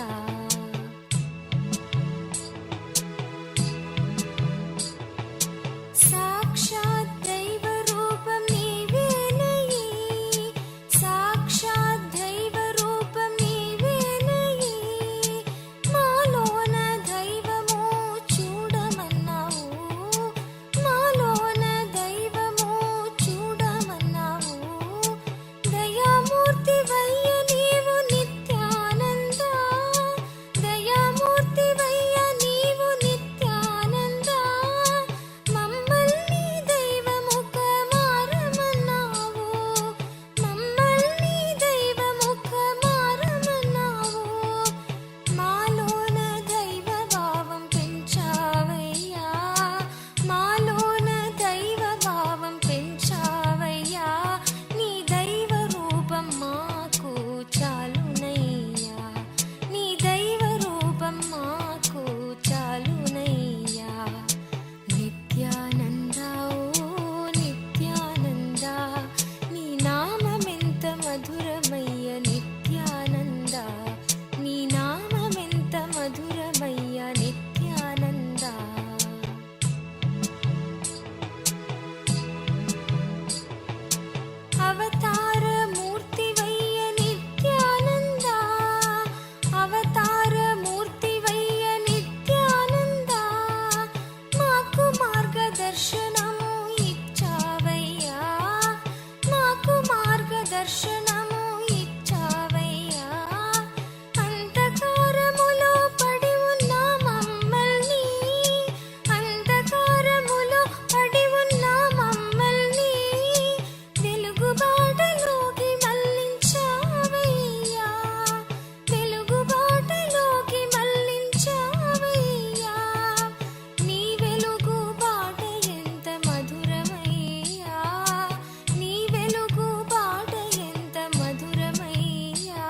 సాక్షాత్ దైవ రూపం నీవేనయి, సాక్షాత్ దైవ రూపం నీవేనయి. మాలోన దైవము చూడమన్నావు, మాలోన దైవము చూడమన్నావు. దయామూర్తివయ్య నీవు నిత్యానంద, దయామూర్తివయ్య నీవు నిత్యానంద. మమ్మల్ని దైవముఖ మారమన్నావు, మమ్మల్ని దైవముఖ మారమన్నావు. మాలోన దైవ భావం పెంచావయ్యా, మాలోన దైవ భావం పెంచావయ్యా. నీ దైవ రూపం మాకు చాలునయ్యా, నీ దైవ రూపం మాకు చాలునయ్యా. నిత్యానంద ఓ నిత్యానంద, నీ నామమెంత మధురమయ్య నిత్యానంద, నీ నామమెంత మధురమయ్య నిత్యానంద. అవతార మూర్తివయ్య నిత్యానంద, అవతార మూర్తివయ్య నిత్యానంద. మాకు మార్గదర్శనము ఇచ్చావయ్యా, మాకు మార్గదర్శనము ఇచ్చావయ్యా. అంధకారములో పడి ఉన్న మమ్మల్ని, అంధకారములో పడి ఉన్న మమ్మల్ని వెలుగు బాటలోకి మళ్ళించావయ్యా, వెలుగు బాటలోకి మళ్ళించావయ్యా. నీ వెలుగు బాట ఎంత మధురమయ్యా, నీ వెలుగు బాట ఎంత మధురమయ్యా.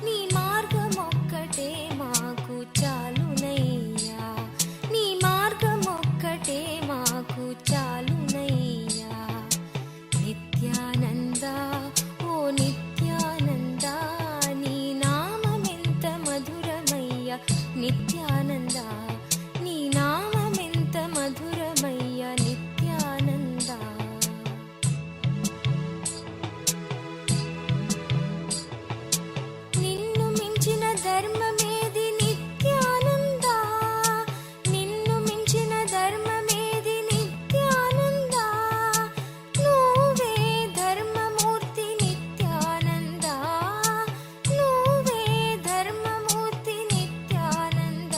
నీ మార్గం ఒక్కటే మాకు చాలునయ్యా, నీ మార్గం ఒక్కటే మాకు చాలునయ్యా. నిత్యానంద ఓ నిత్యానంద, నీ నామమెంత మధురమయ్య నిత్యానంద, నీ నామమెంత మధురమయ్య నిత్యానంద. నిన్ను మించిన ధర్మమేది నిత్యానంద, నిన్ను మించిన ధర్మమేది నిత్యానంద. నువ్వే ధర్మమూర్తి నిత్యానంద, నువ్వే ధర్మమూర్తి Nityananda.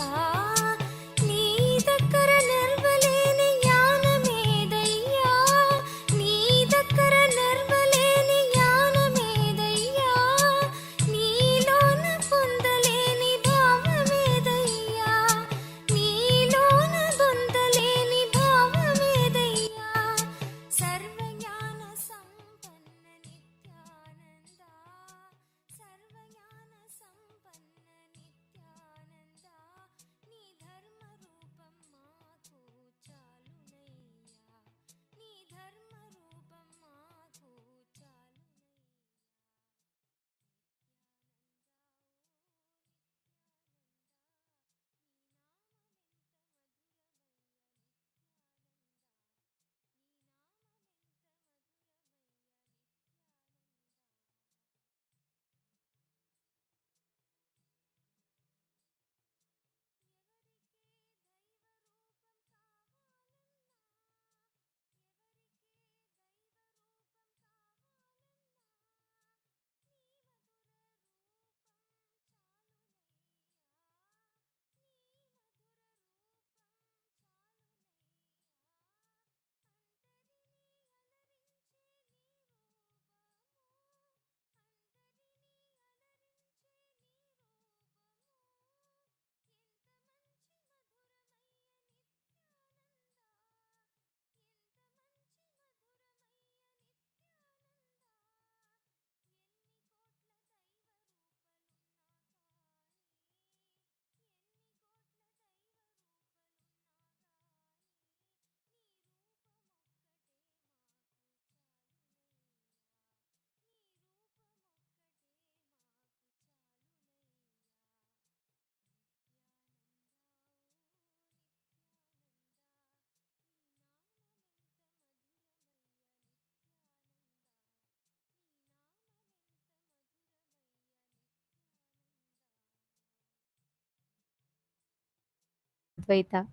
Paramadvaita.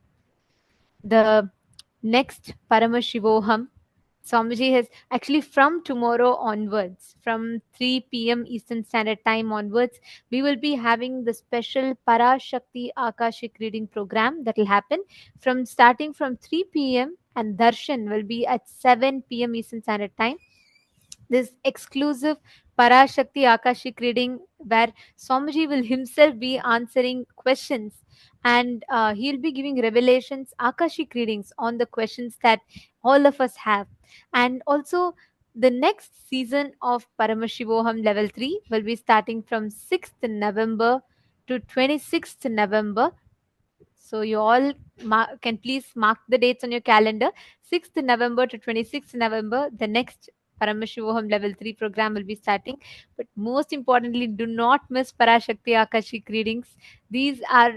The next Paramashivoham, Swamiji has actually from tomorrow onwards, from 3 p.m. Eastern Standard Time onwards, we will be having the special Parashakti Akashik reading program that will happen from starting from 3 p.m. and Darshan will be at 7 p.m. Eastern Standard Time. This exclusive Parashakti Akashik reading where Swamiji will himself be answering questions and he'll be giving revelations, Akashik readings on the questions that all of us have. And also, the next season of Paramashivoham Level 3 will be starting from 6th November to 26th November. So you all can please mark the dates on your calendar. 6th November to 26th November, the next Paramashivoham Level 3 program will be starting. But most importantly, do not miss Parashakti Akashik readings. These are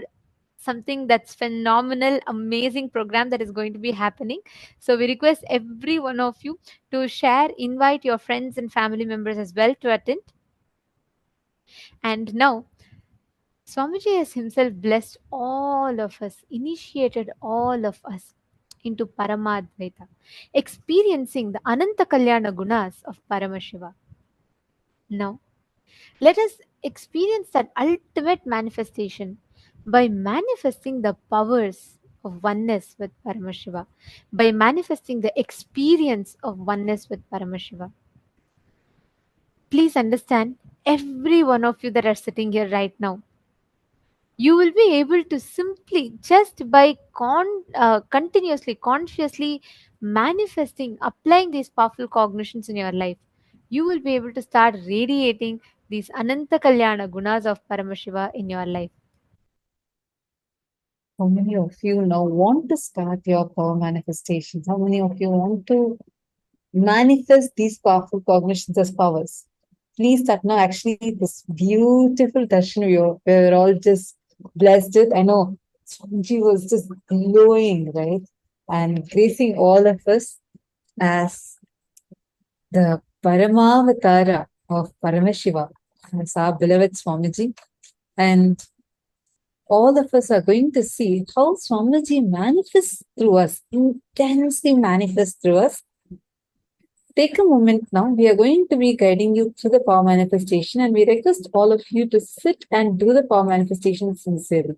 something that's phenomenal, amazing program that is going to be happening. So we request every one of you to share, invite your friends and family members as well to attend. And now, Swamiji has himself blessed all of us, initiated all of us into Paramadvaita, experiencing the Ananta Kalyana Gunas of Paramashiva. Now, let us experience that ultimate manifestation by manifesting the powers of oneness with Paramashiva, by manifesting the experience of oneness with Paramashiva. Please understand, every one of you that are sitting here right now, you will be able to simply just by continuously consciously manifesting, applying these powerful cognitions in your life, you will be able to start radiating these Ananta Kalyana Gunas of Paramashiva in your life. How many of you now want to start your power manifestations? How many of you want to manifest these powerful cognitions as powers? Please start now. Actually, this beautiful darshan we're all just blessed with. I know Swamiji was just glowing, right? And gracing all of us as the Paramavatara of Paramashiva, as our beloved Swamiji. And all of us are going to see how Swamiji manifests through us, intensely manifests through us. Take a moment now. We are going to be guiding you through the power manifestation, and we request all of you to sit and do the power manifestation sincerely.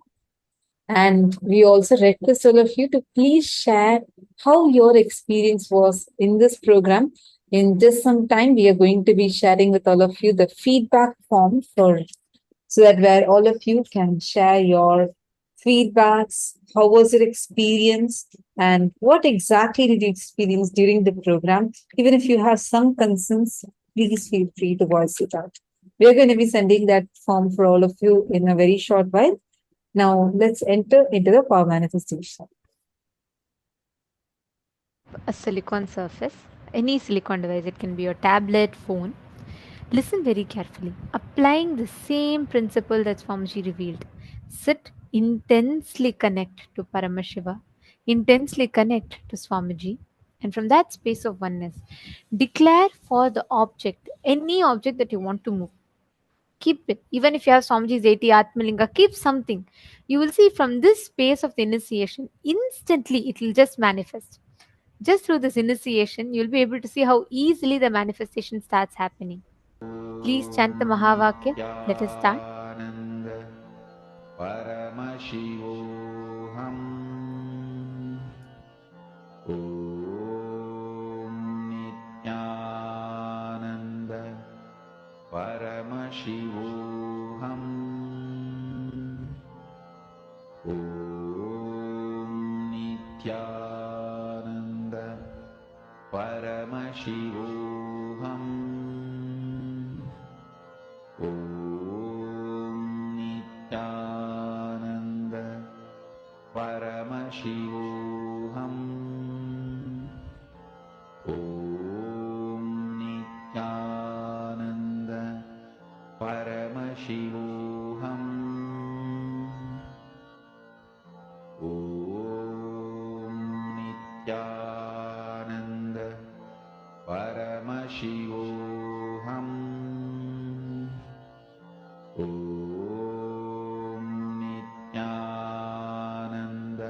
And we also request all of you to please share how your experience was in this program. In just some time, we are going to be sharing with all of you the feedback form so that where all of you can share your feedbacks, how was your experience, and what exactly did you experience during the program. Even if you have some concerns, please feel free to voice it out. We are going to be sending that form for all of you in a very short while. Now, let's enter into the power manifestation. A silicon surface, any silicon device, it can be your tablet, phone. Listen very carefully, applying the same principle that Swamiji revealed. Sit, intensely connect to Paramashiva, intensely connect to Swamiji, and from that space of oneness, declare for the object, any object that you want to move. Keep it. Even if you have Swamiji's 80 Atmalinga, keep something. You will see from this space of the initiation, instantly it will just manifest. Just through this initiation, you'll be able to see how easily the manifestation starts happening. Please chant the Mahavakya. Let us start. Paramashivoham. Om Nityananda Paramashivoham. Om Nityananda Paramashivoham. Om Nityananda Paramashivoham. Om Nityananda Paramashivoham. Om Nityananda Paramashivoham. Om Nityananda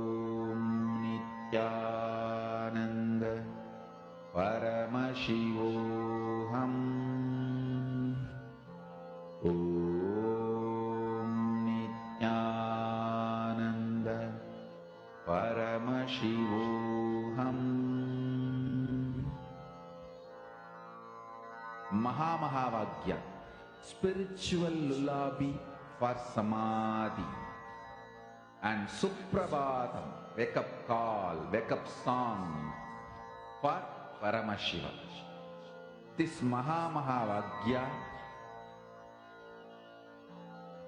Paramashivoham. Mahamahavagya, spiritual lullaby for Samadhi. And Suprabhatam, wake up call, wake up song for Paramashiva. This Mahamahavagya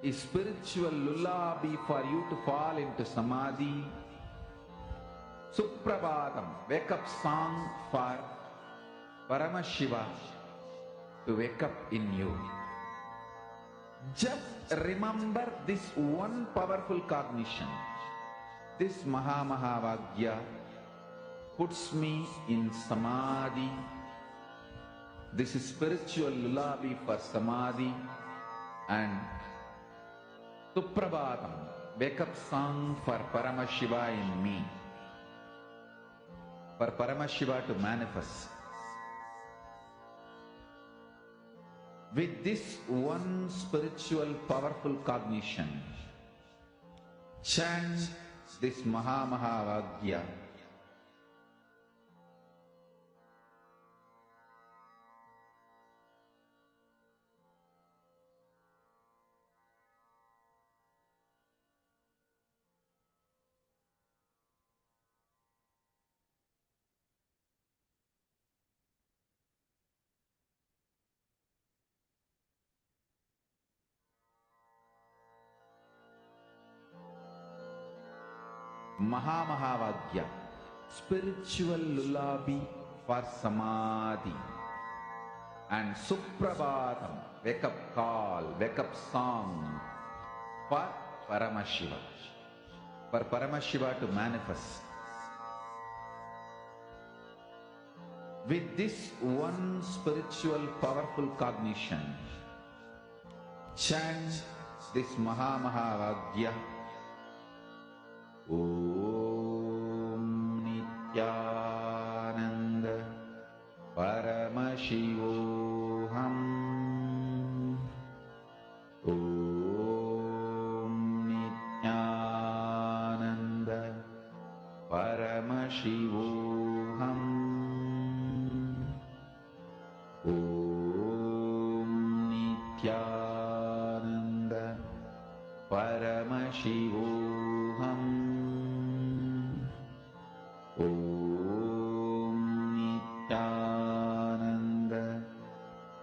is spiritual lullaby for you to fall into Samadhi. Suprabhatam, wake up song for Paramashiva to wake up in you. Just remember this one powerful cognition. This Mahamahavagya puts me in Samadhi. This is spiritual lullaby for Samadhi. And Suprabhatam, wake up song for Paramashiva in me. For Paramashiva to manifest. With this one spiritual powerful cognition, chant this Mahamahavagya. Mahamahavagya, spiritual lullaby for Samadhi. And Suprabhatam, wake up call, wake up song for Paramashiva. For Paramashiva to manifest. With this one spiritual powerful cognition, chant this Mahamahavagya. Om Nityananda Paramashivoham. Om Nityananda Paramashivoham. Om Nityananda Paramashivoham. Om Nityananda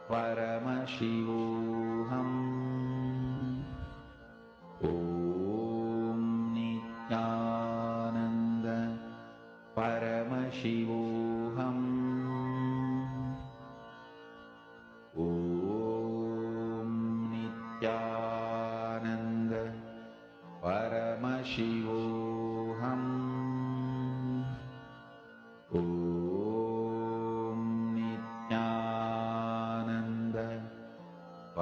Paramashivoham. Om Nityananda Paramashivoham. Om Nityananda Paramashivoham. Om Nityananda Paramashivoham. Om Nityananda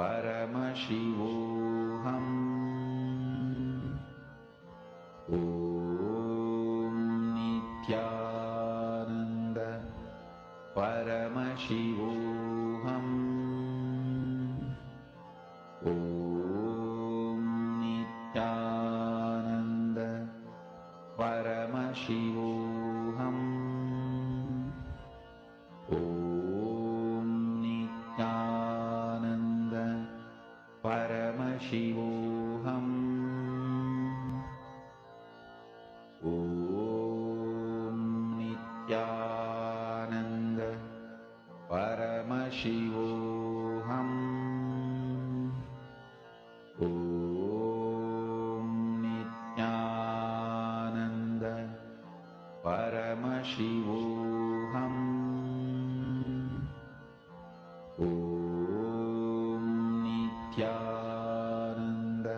Paramashivoham. Om Nityananda Paramashivoham. Om Nityananda Paramashivoham. Om Nityananda Paramashivoham. Om Nityananda Paramashivoham. Om Nityananda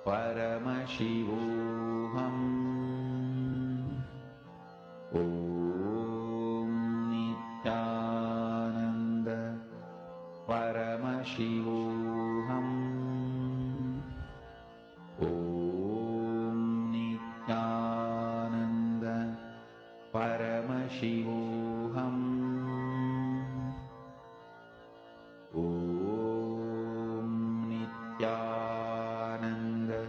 Paramashivoham. Om Nityananda Paramashivoham. Om Nityananda Paramashivoham. Om Nityananda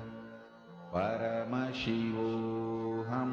Paramashivoham.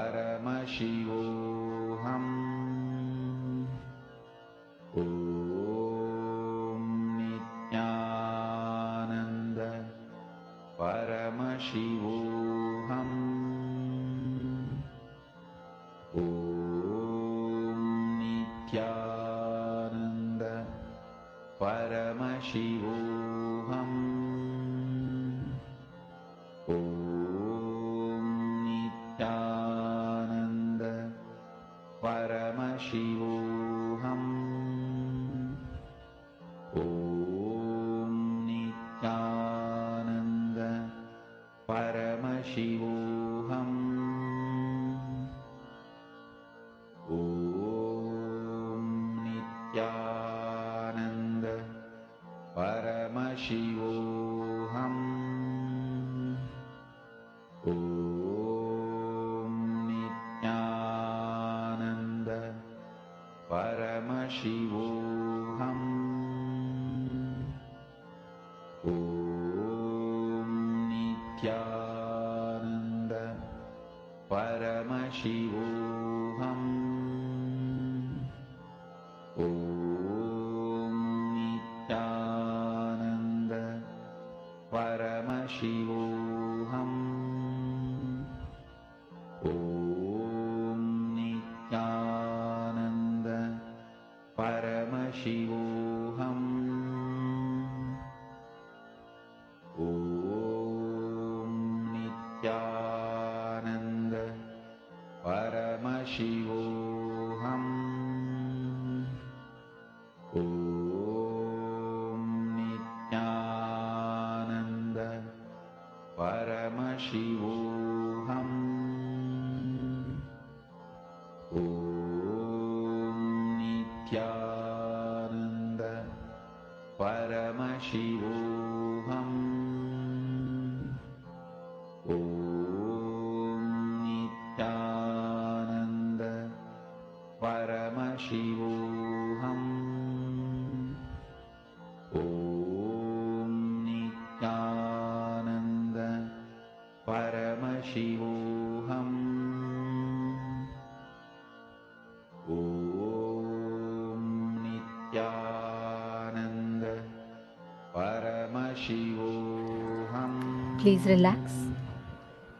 Please relax.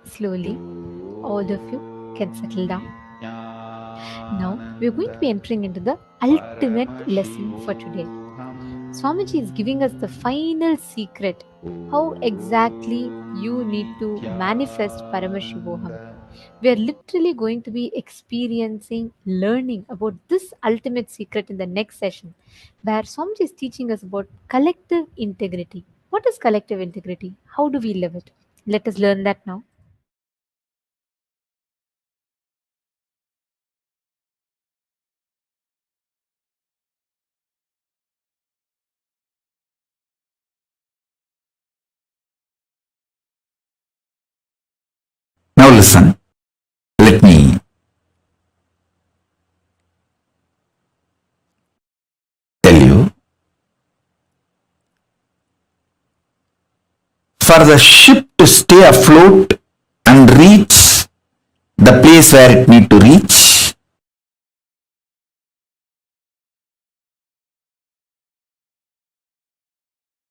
Slowly, all of you can settle down. Now, we're going to be entering into the ultimate lesson for today. Swamiji is giving us the final secret how exactly you need to manifest Paramashivoham. We are literally going to be experiencing, learning about this ultimate secret in the next session, where Swamiji is teaching us about collective integrity. What is collective integrity? How do we live it? Let us learn that now. Now listen, let me tell you. For the ship to stay afloat and reach the place where it need to reach,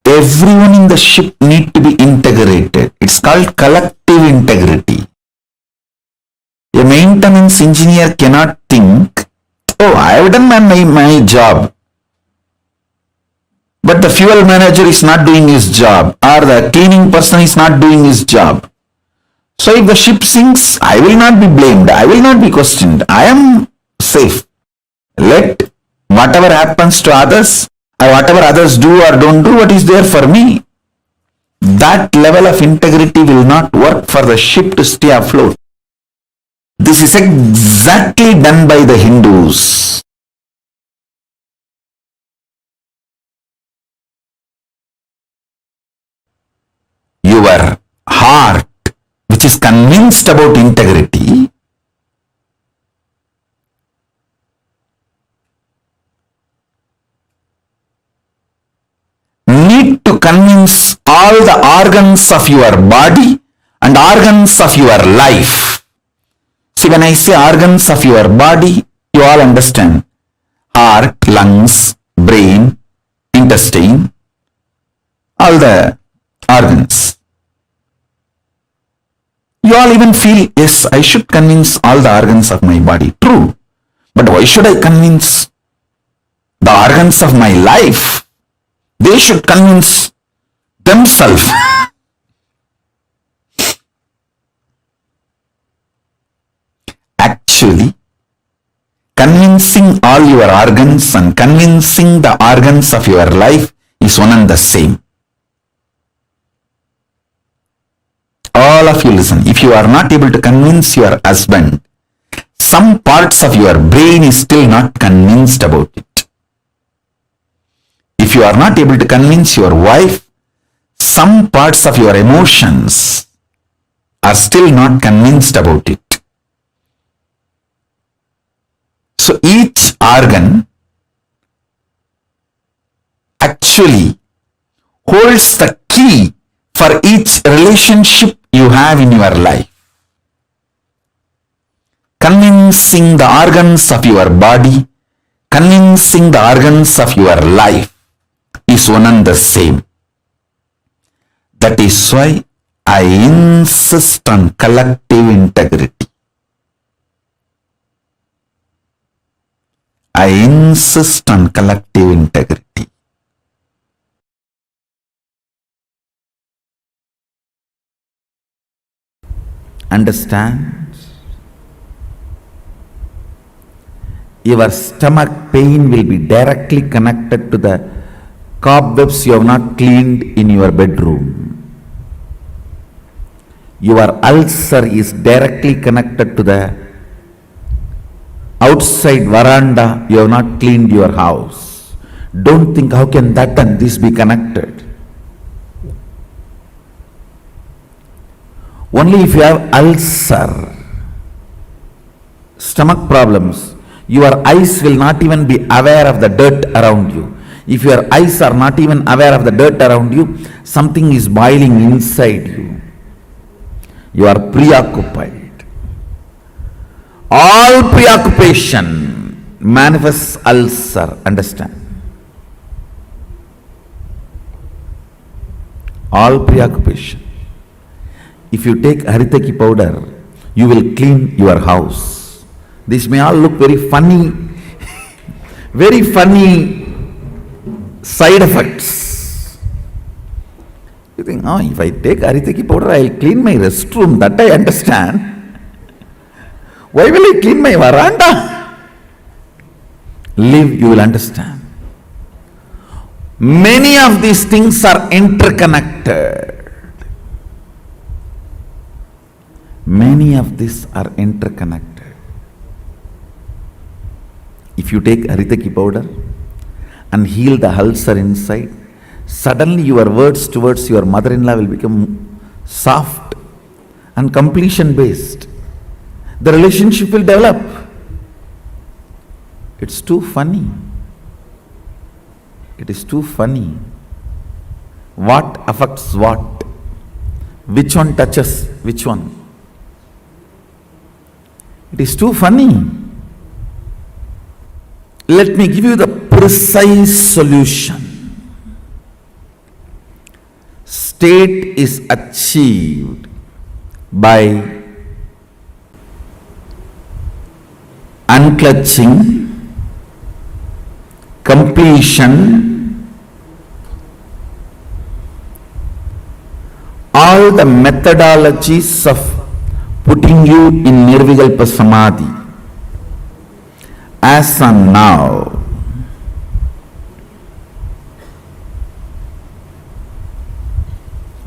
everyone in the ship need to be integrated. It's called collective integrity. A maintenance engineer cannot think, oh, I have done my job, but the fuel manager is not doing his job, or the cleaning person is not doing his job. So if the ship sinks, I will not be blamed, I will not be questioned, I am safe. Let whatever happens to others, or whatever others do or don't do, what is there for me? That level of integrity will not work for the ship to stay afloat. This is exactly done by the Hindus. Your heart, which is convinced about integrity, need to convince all the organs of your body and organs of your life. See, when I say organs of your body, you all understand. Heart, lungs, brain, intestine, all the organs. all even feel, yes, I should convince all the organs of my body. True. But why should I convince the organs of my life? They should convince themselves. Actually, convincing all your organs and convincing the organs of your life is one and the same. All of you listen. If you are not able to convince your husband, some parts of your brain is still not convinced about it. If you are not able to convince your wife, some parts of your emotions are still not convinced about it. So each organ actually holds the key for each relationship you have in your life. Convincing the organs of your body, convincing the organs of your life is one and the same. That is why I insist on collective integrity. I insist on collective integrity. Understand? Your stomach pain will be directly connected to the cobwebs you have not cleaned in your bedroom. Your ulcer is directly connected to the outside veranda you have not cleaned your house. Don't think how can that and this be connected. Only if you have ulcer, stomach problems, your eyes will not even be aware of the dirt around you. If your eyes are not even aware of the dirt around you, something is boiling inside you. You are preoccupied. All preoccupation manifests ulcer. Understand? All preoccupation. If you take haritaki powder, you will clean your house. This may all look very funny, very funny side effects. You think, oh, if I take haritaki powder, I will clean my restroom. That I understand. Why will I clean my veranda? Live, you will understand. Many of these things are interconnected. Many of these are interconnected. If you take haritaki powder and heal the ulcer inside, suddenly your words towards your mother-in-law will become soft and completion based. The relationship will develop. It's too funny. It is too funny. What affects what? Which one touches which one? It is too funny. Let me give you the precise solution. State is achieved by unclutching, completion, all the methodologies of putting you in Nirvikalpa Samadhi. As on now,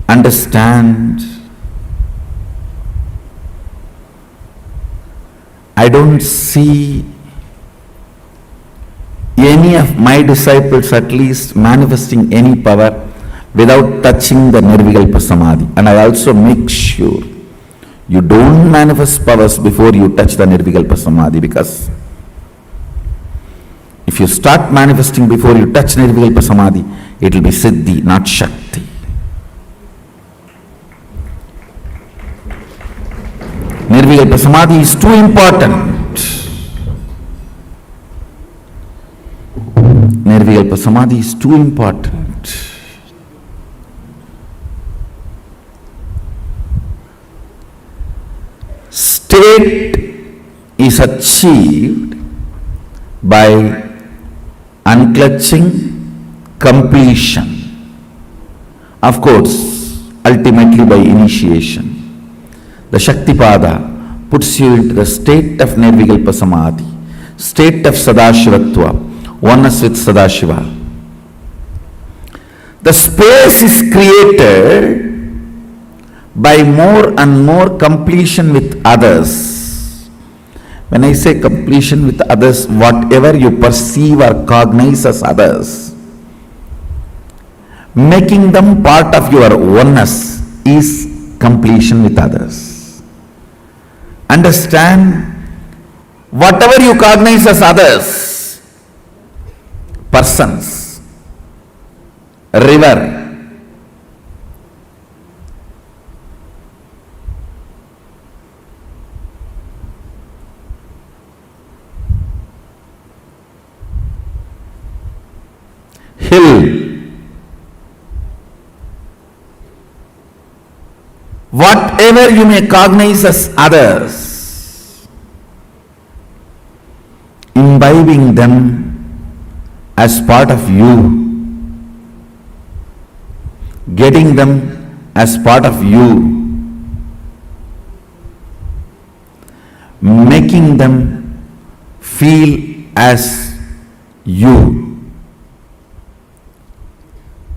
understand, I don't see any of my disciples at least manifesting any power without touching the Nirvikalpa Samadhi. And I also make sure you don't manifest powers before you touch the Nirvikalpa Samadhi, because if you start manifesting before you touch Nirvikalpa Samadhi, it will be Siddhi, not Shakti. Nirvikalpa Samadhi is too important. Nirvikalpa Samadhi is too important. state is achieved by unclutching completion. Of course, ultimately by initiation. The Shaktipada puts you into the state of Nirvikalpa Samadhi, state of Sadashivatva, oneness with Sadashiva. The space is created by more and more completion with others. When I say completion with others, whatever you perceive or cognize as others, making them part of your oneness is completion with others. Understand, whatever you cognize as others, persons, river, hill, whatever you may cognize as others, imbibing them as part of you, getting them as part of you, making them feel as you,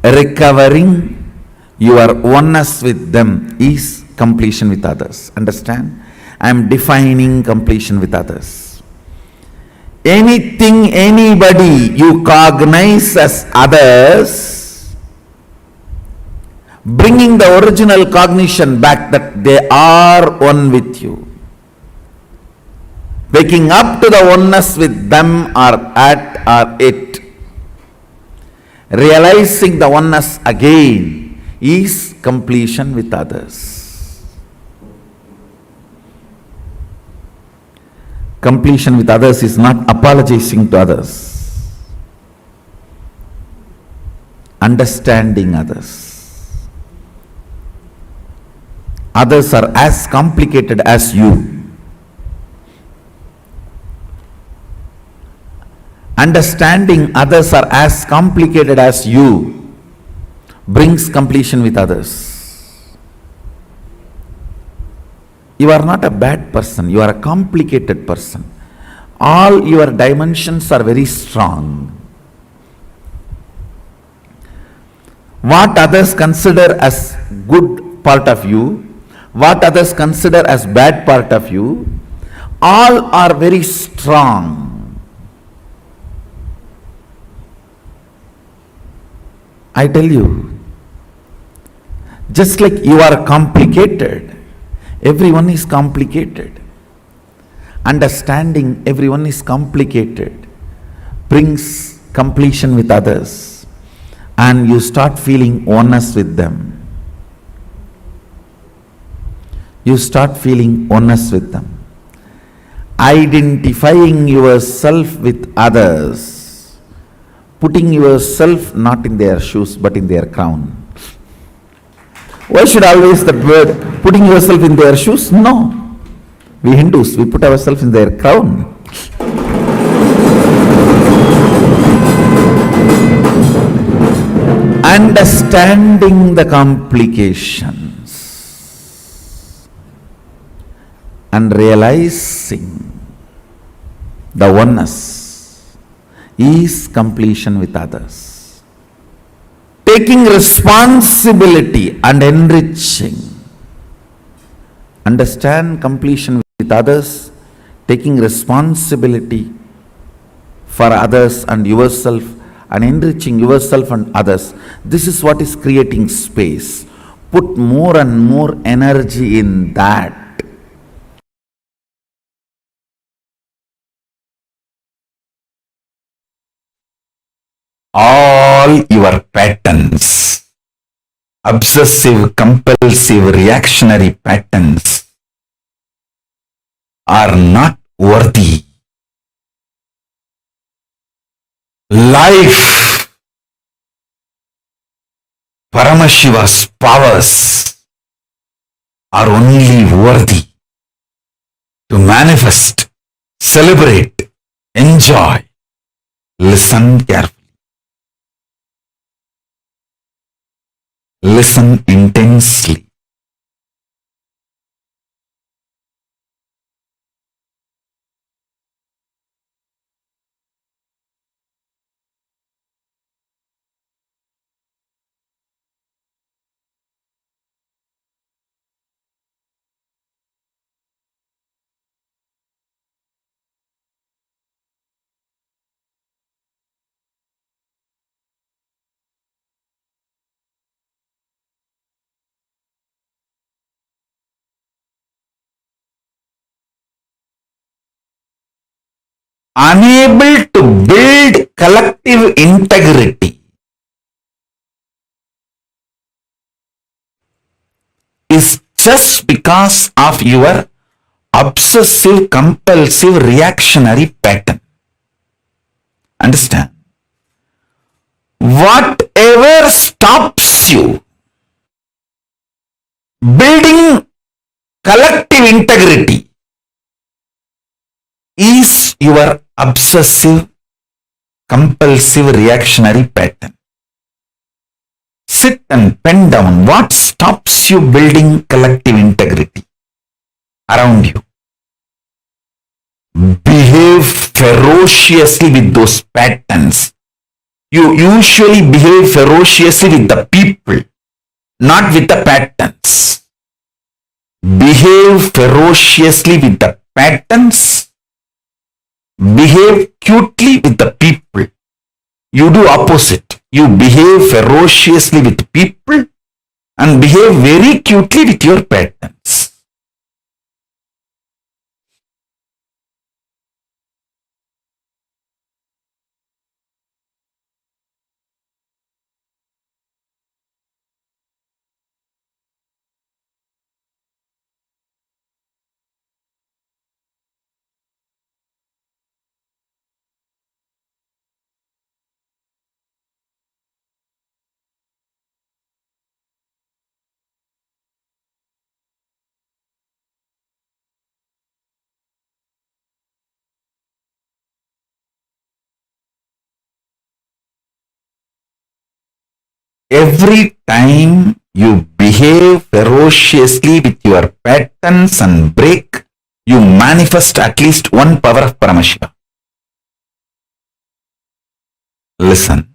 recovering your oneness with them is completion with others. Understand? I am defining completion with others. Anything, anybody you cognize as others, bringing the original cognition back that they are one with you, waking up to the oneness with them or at or it, realizing the oneness again is completion with others. Completion with others is not apologizing to others, understanding others. Others are as complicated as you. Understanding others are as complicated as you brings completion with others. You are not a bad person, you are a complicated person. All your dimensions are very strong. What others consider as good part of you, what others consider as bad part of you, all are very strong. I tell you, just like you are complicated, everyone is complicated. Understanding everyone is complicated brings completion with others, and you start feeling oneness with them. You start feeling oneness with them. Identifying yourself with others, putting yourself not in their shoes but in their crown. Why should always the word putting yourself in their shoes? No. We Hindus, we put ourselves in their crown. Understanding the complications and realizing the oneness is completion with others. Taking responsibility and enriching. Understand completion with others, taking responsibility for others and yourself, and enriching yourself and others. This is what is creating space. Put more and more energy in that. All your patterns, obsessive, compulsive, reactionary patterns, are not worthy. Life, Paramashiva's powers are only worthy. celebrate, enjoy, listen carefully, listen intensely. Unable to build collective integrity is just because of your obsessive compulsive reactionary pattern. Understand? Whatever stops you building collective integrity is your obsessive compulsive reactionary pattern. Sit and pen down what stops you building collective integrity around you. Behave ferociously with those patterns. You usually behave ferociously with the people, not with the patterns. Behave ferociously with the patterns. Behave cutely with the people. You do opposite. You behave ferociously with people and behave very cutely with your patterns. Every time you behave ferociously with your patterns and break, you manifest at least one power of Paramashiva. Listen.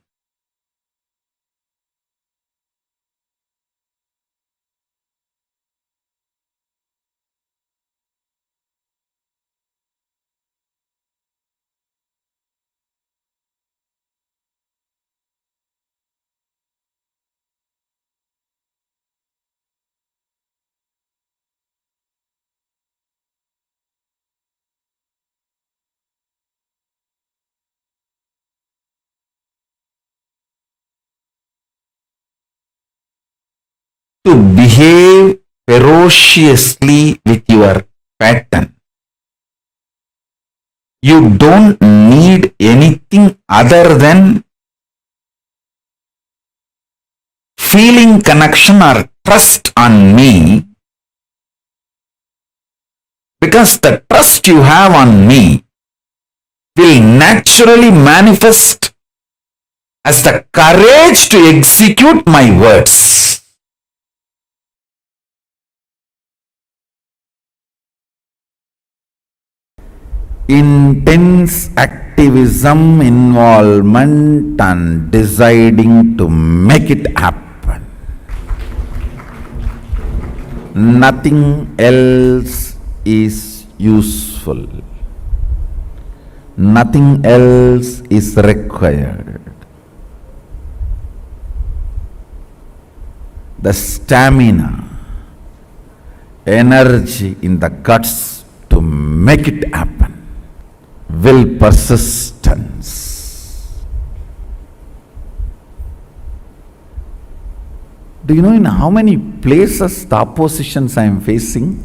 To behave ferociously with your pattern, you don't need anything other than feeling connection or trust on me, because the trust you have on me will naturally manifest as the courage to execute my words. Intense activism, involvement, and deciding to make it happen. Nothing else is useful. Nothing else is required. The stamina, energy in the guts to make it happen. Will, persistence. Do you know in how many places the oppositions I am facing?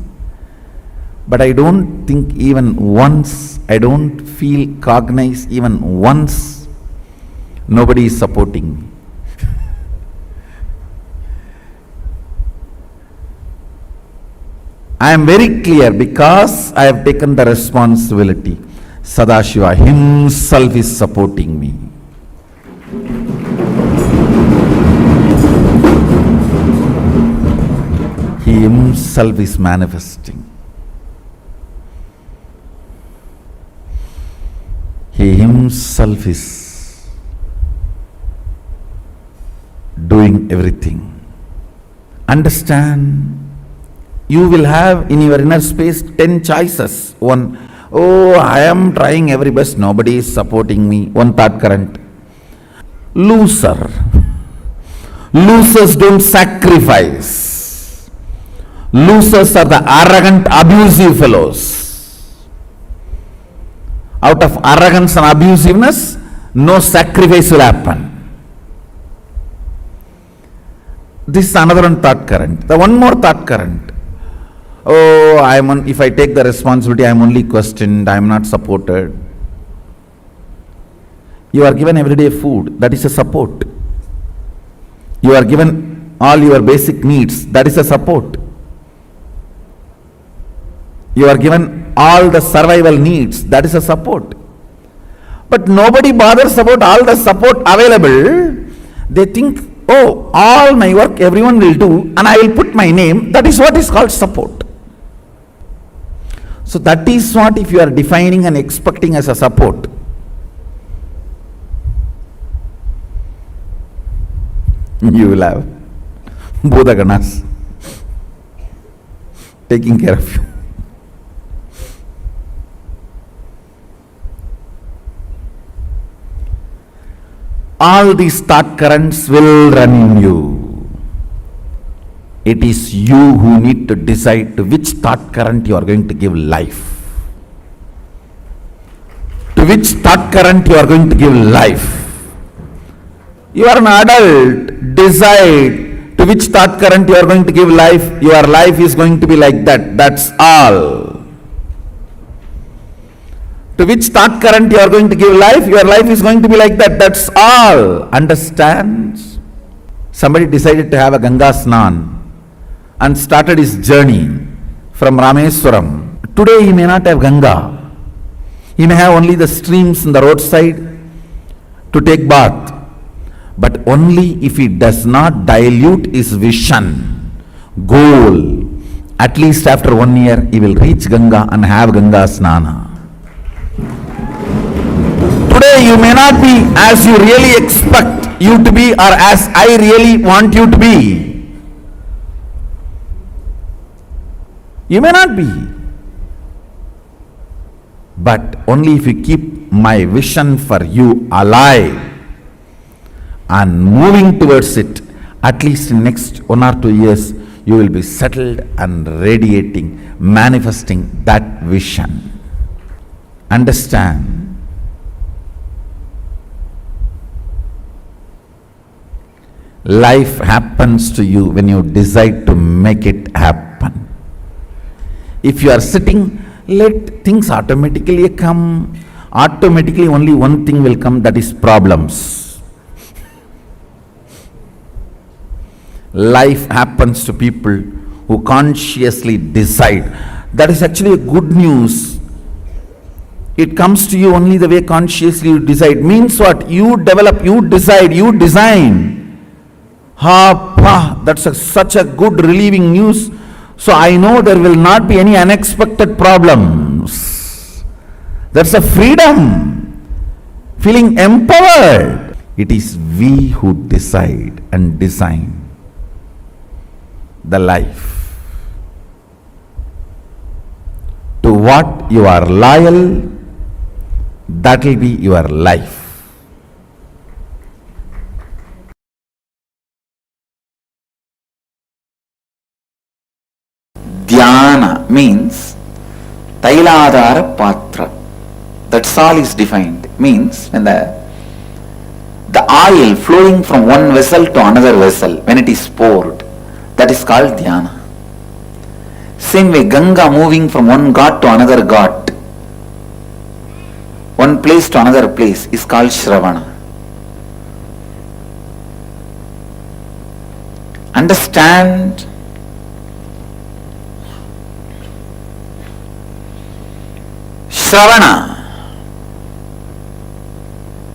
But I don't think even once, I don't feel cognized even once, nobody is supporting me. I am very clear because I have taken the responsibility. Sadashiva himself is supporting me. He himself is manifesting. He himself is doing everything. Understand, you will have in your inner space 10 choices. One, oh, I am trying every best, nobody is supporting me. One thought current. Loser. Losers don't sacrifice. Losers are the arrogant, abusive fellows. Out of arrogance and abusiveness, no sacrifice will happen. This is another one thought current. The one more thought current. Oh, if I take the responsibility, I am only questioned, I am not supported. You are given everyday food, that is a support. You are given all your basic needs, that is a support. You are given all the survival needs, that is a support. But nobody bothers about all the support available. They think, oh, all my work everyone will do and I will put my name, that is what is called support. So that is what if you are defining and expecting as a support. You will have Bodhaganas taking care of you. All these thought currents will run in you. It is you who need to decide to which thought current you are going to give life. To which thought current you are going to give life. You are an adult, decide to which thought current you are going to give life. Your life is going to be like that, that's all. To which thought current you are going to give life, your life is going to be like that, that's all. Understand? Somebody decided to have a Ganga Snan and started his journey from Rameswaram. Today he may not have Ganga. He may have only the streams in the roadside to take bath. But only if he does not dilute his vision, goal, at least after 1 year he will reach Ganga and have Ganga Snana. Today you may not be as you really expect you to be or as I really want you to be. You may not be. But only if you keep my vision for you alive and moving towards it, at least in next 1 or 2 years, you will be settled and radiating, manifesting that vision. Understand? Life happens to you when you decide to make it happen. If you are sitting, let things automatically come. Automatically only one thing will come, that is problems. Life happens to people who consciously decide. That is actually a good news. It comes to you only the way consciously you decide. Means what? You develop, you decide, you design. That's such a good relieving news. So I know there will not be any unexpected problems. That's a freedom. Feeling empowered. It is we who decide and design the life. To what you are loyal, that will be your life. Dhyana means Tailadhara Patra. That's all is defined. Means when the oil flowing from one vessel to another vessel, when it is poured, that is called dhyana. Same way, Ganga moving from one ghat to another ghat, one place to another place, is called Shravana. Understand? Shravana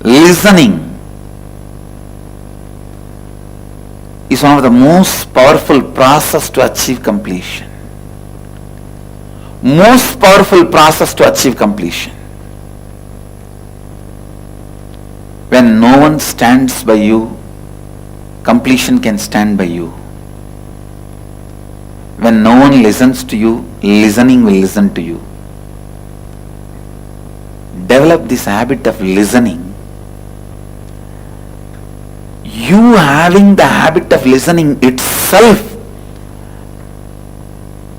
listening is one of the most powerful process to achieve completion. Most powerful process to achieve completion. When no one stands by you, completion can stand by you. When no one listens to you, listening will listen to you. Develop this habit of listening. You having the habit of listening itself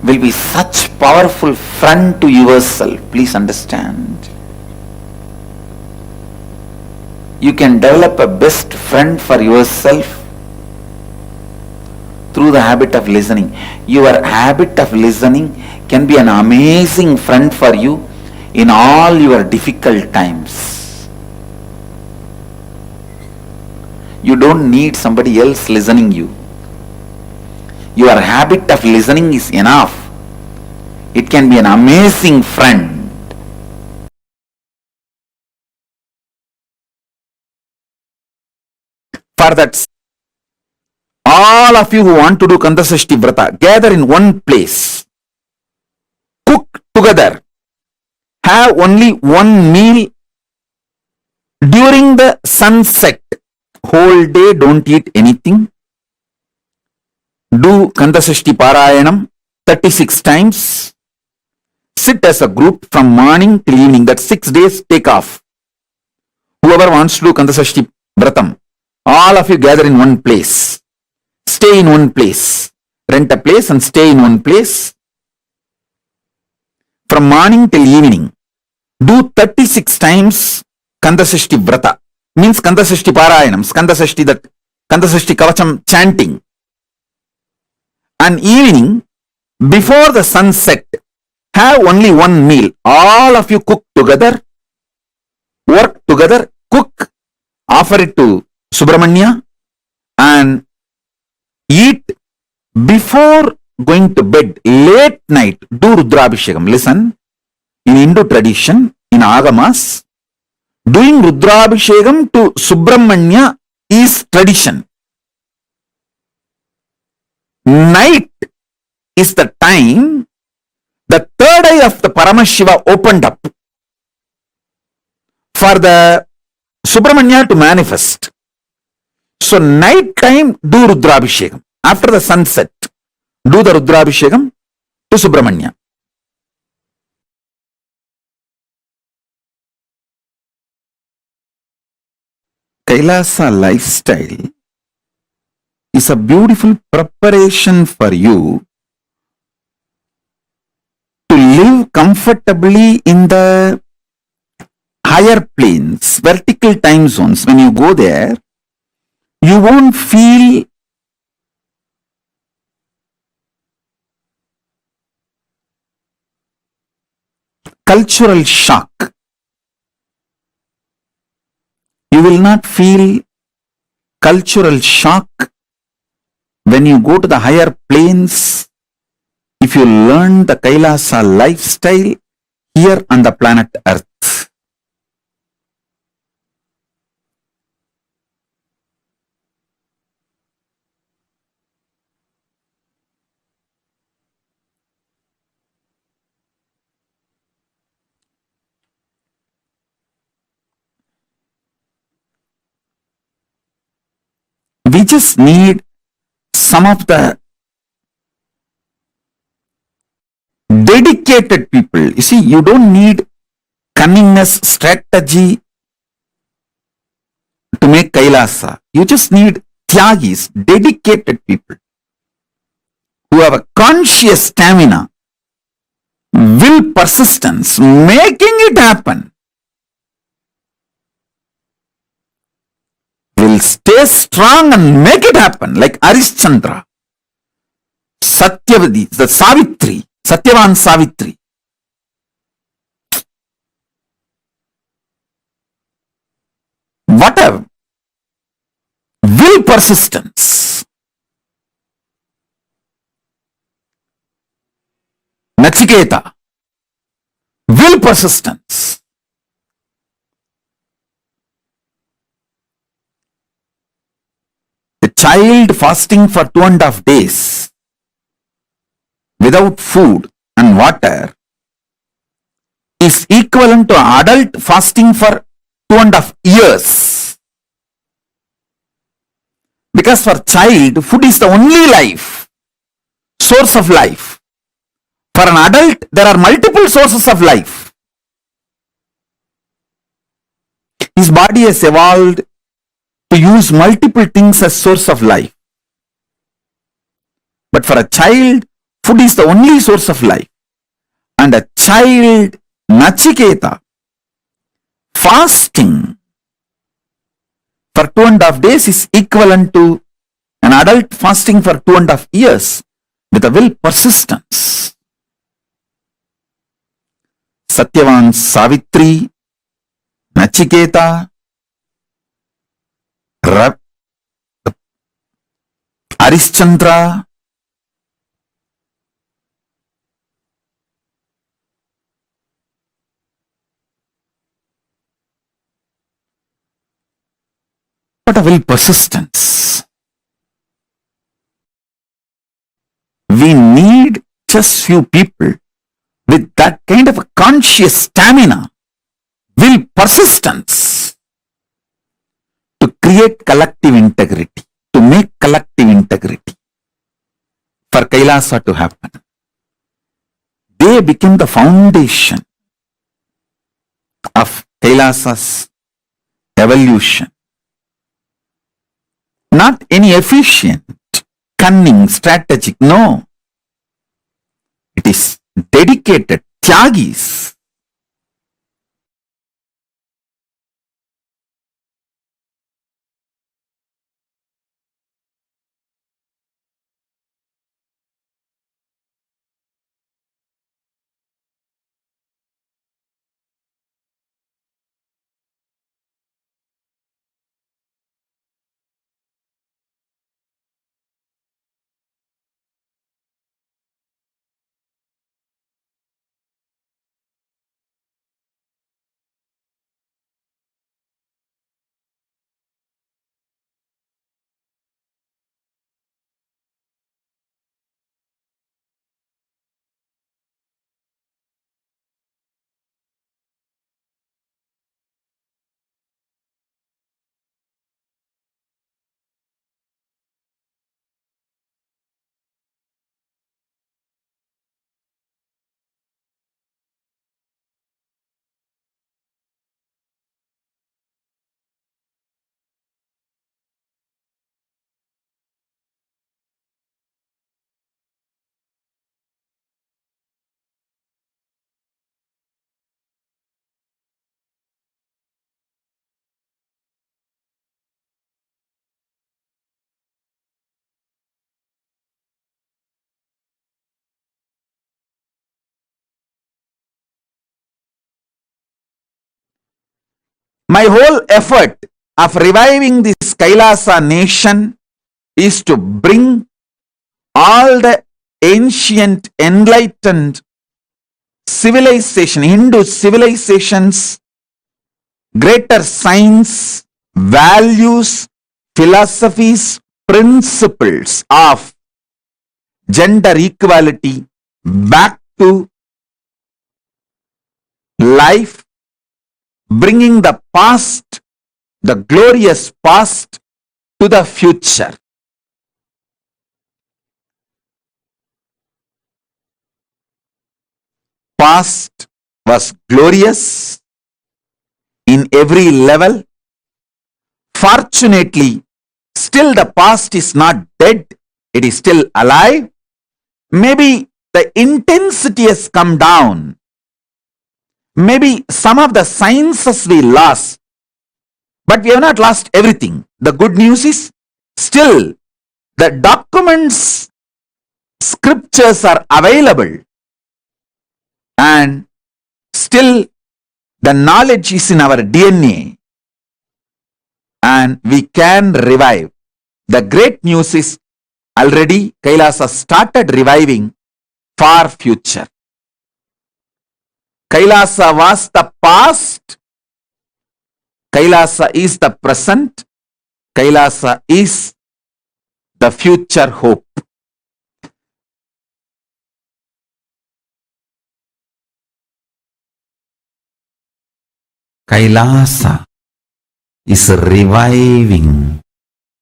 will be such powerful friend to yourself. Please understand. You can develop a best friend for yourself through the habit of listening. Your habit of listening can be an amazing friend for you in all your difficult times. You don't need somebody else listening you. Your habit of listening is enough. It can be an amazing friend. For that, all of you who want to do Kandasashti Vrata, gather in one place. Cook together. Have only one meal during the sunset. Whole day don't eat anything. Do Kandasashti Parayanam 36 times. Sit as a group from morning till evening. That 6 days take off. Whoever wants to do Kandasashti Vratam, all of you gather in one place. Stay in one place. Rent a place and stay in one place. From morning till evening. Do 36 times Kandasashti Vrata. Means Kandasashti Parayanam. Kandasashti Kavacham chanting. And evening, before the sunset, have only one meal. All of you cook together, work together, cook, offer it to Subramanya, and eat before going to bed. Late night, do Rudrabhishekam. Listen, in Hindu tradition, in Agamas, doing Rudrabhishekam to Subramanya is tradition. Night is the time the third eye of the Paramashiva opened up for the Subramanya to manifest. So night time do Rudrabhishekam. After the sunset, do the Rudrabhishekam to Subramanya. Kailasa lifestyle is a beautiful preparation for you to live comfortably in the higher planes, vertical time zones. When you go there, you won't feel cultural shock. You will not feel cultural shock when you go to the higher planes if you learn the Kailasa lifestyle here on the planet Earth. We just need some of the dedicated people. You see, you don't need cunningness, strategy to make Kailasa. You just need Tyagis, dedicated people who have a conscious stamina, will, persistence, making it happen. Will stay strong and make it happen, like Arishchandra, Satyavadi, the Savitri, Satyavan Savitri. Whatever. Will, persistence. Nachiketa. Will, persistence. child fasting for 2.5 days without food and water is equivalent to adult fasting for 2.5 years. Because for child, food is the only life, source of life. For an adult, there are multiple sources of life. His body has evolved to use multiple things as source of life. But for a child, food is the only source of life. And a child, Nachiketa, fasting for 2.5 days is equivalent to an adult fasting for 2.5 years with a will persistence. Satyavan, Savitri, Nachiketa, Arishchandra, what a will persistence. We need just few people with that kind of a conscious stamina, will persistence to create collective integrity, to make collective integrity for Kailasa to happen. They became the foundation of Kailasa's evolution. Not any efficient, cunning, strategic, no. It is dedicated Tyagis. My whole effort of reviving this Kailasa nation is to bring all the ancient enlightened civilization, Hindu civilizations, greater science, values, philosophies, principles of gender equality back to life, bringing the past, the glorious past, to the future. Past was glorious in every level. Fortunately, still the past is not dead, it is still alive. Maybe the intensity has come down. Maybe some of the sciences we lost, but we have not lost everything. The good news is still the documents, scriptures are available, and still the knowledge is in our DNA, and we can revive. The great news is already Kailasa started reviving far future. Kailasa was the past, Kailasa is the present, Kailasa is the future hope. Kailasa is reviving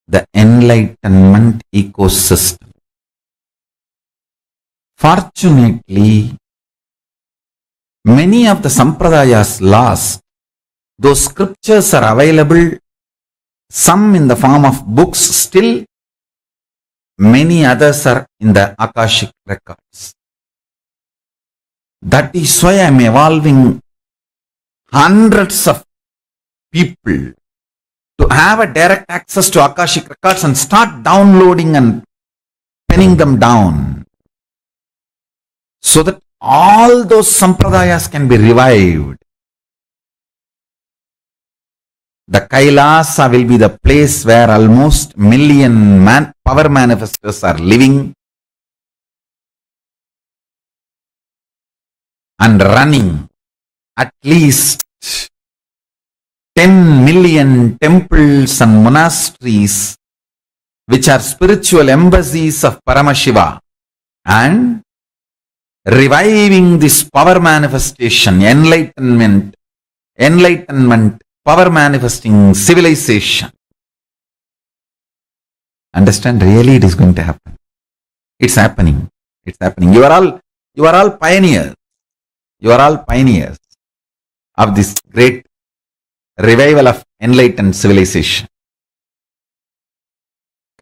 the enlightenment ecosystem. Fortunately, many of the Sampradayas lost. Those scriptures are available, some in the form of books still, many others are in the Akashic records. That is why I am evolving hundreds of people to have a direct access to Akashic records and start downloading and penning them down so that all those sampradayas can be revived. The Kailasa will be the place where almost million power manifestors are living and running. At least 10 million temples and monasteries which are spiritual embassies of Paramashiva, and reviving this power manifestation, enlightenment, power manifesting civilization. Understand? Really it is going to happen. It's happening. It's happening. You are all pioneers. You are all pioneers of this great revival of enlightened civilization.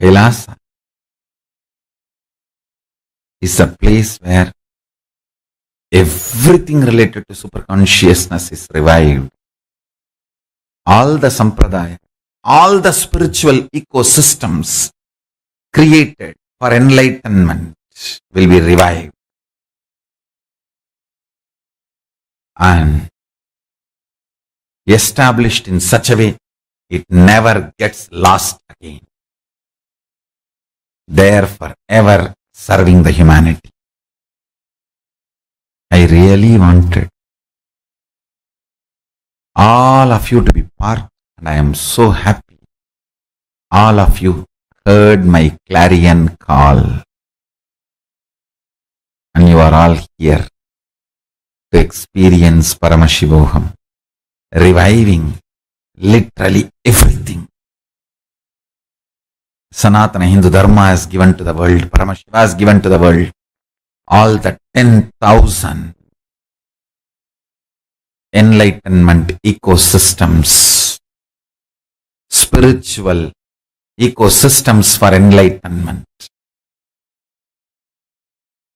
Kailasa is a place where everything related to superconsciousness is revived. All the sampradaya, all the spiritual ecosystems created for enlightenment will be revived. And established in such a way, it never gets lost again. There forever serving the humanity. I really wanted all of you to be part, and I am so happy all of you heard my clarion call. And you are all here to experience Paramashivoham, reviving literally everything. Sanatana Hindu Dharma has given to the world, Paramashiva has given to the world, all the 10,000 enlightenment ecosystems, spiritual ecosystems for enlightenment.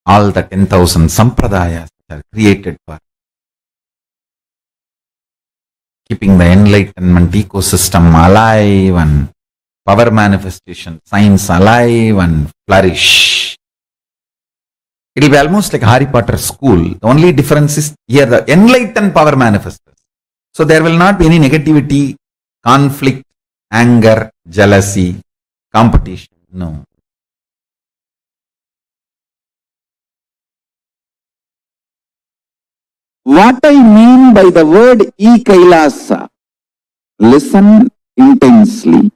All the 10,000 sampradayas are created for keeping the enlightenment ecosystem alive and power manifestation science alive and flourish. It will be almost like Harry Potter school. The only difference is here the enlightened power manifestors. So there will not be any negativity, conflict, anger, jealousy, competition. No. What I mean by the word e-Kailasa, listen intensely.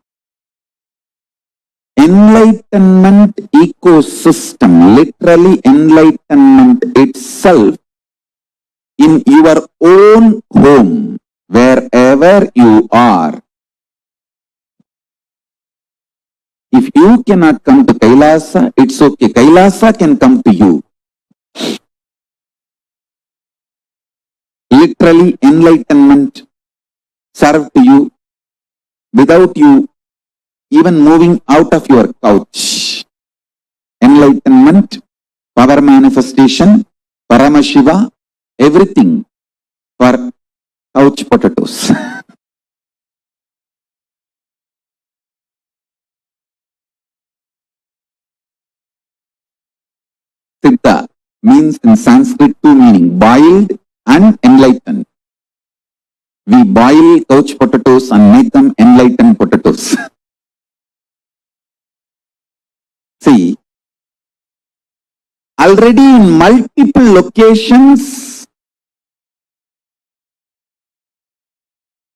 Enlightenment ecosystem, literally enlightenment itself, in your own home, wherever you are. If you cannot come to Kailasa, it's okay. Kailasa can come to you. Literally enlightenment serve to you without you even moving out of your couch. Enlightenment, power manifestation, Paramashiva, everything for couch potatoes. Siddha means in Sanskrit two meaning, boiled and enlightened. We boil couch potatoes and make them enlightened potatoes. See, already in multiple locations,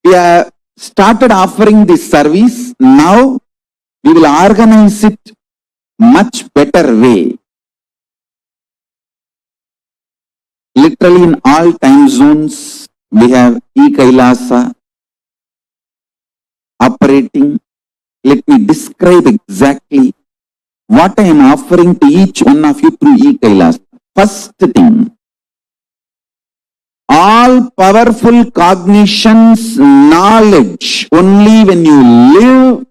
we have started offering this service. Now, we will organize it much better way. Literally in all time zones, we have e-Kailasa operating. Let me describe exactly what I am offering to each one of you through e-Kailasa. First thing, all powerful cognitions, knowledge, only when you live,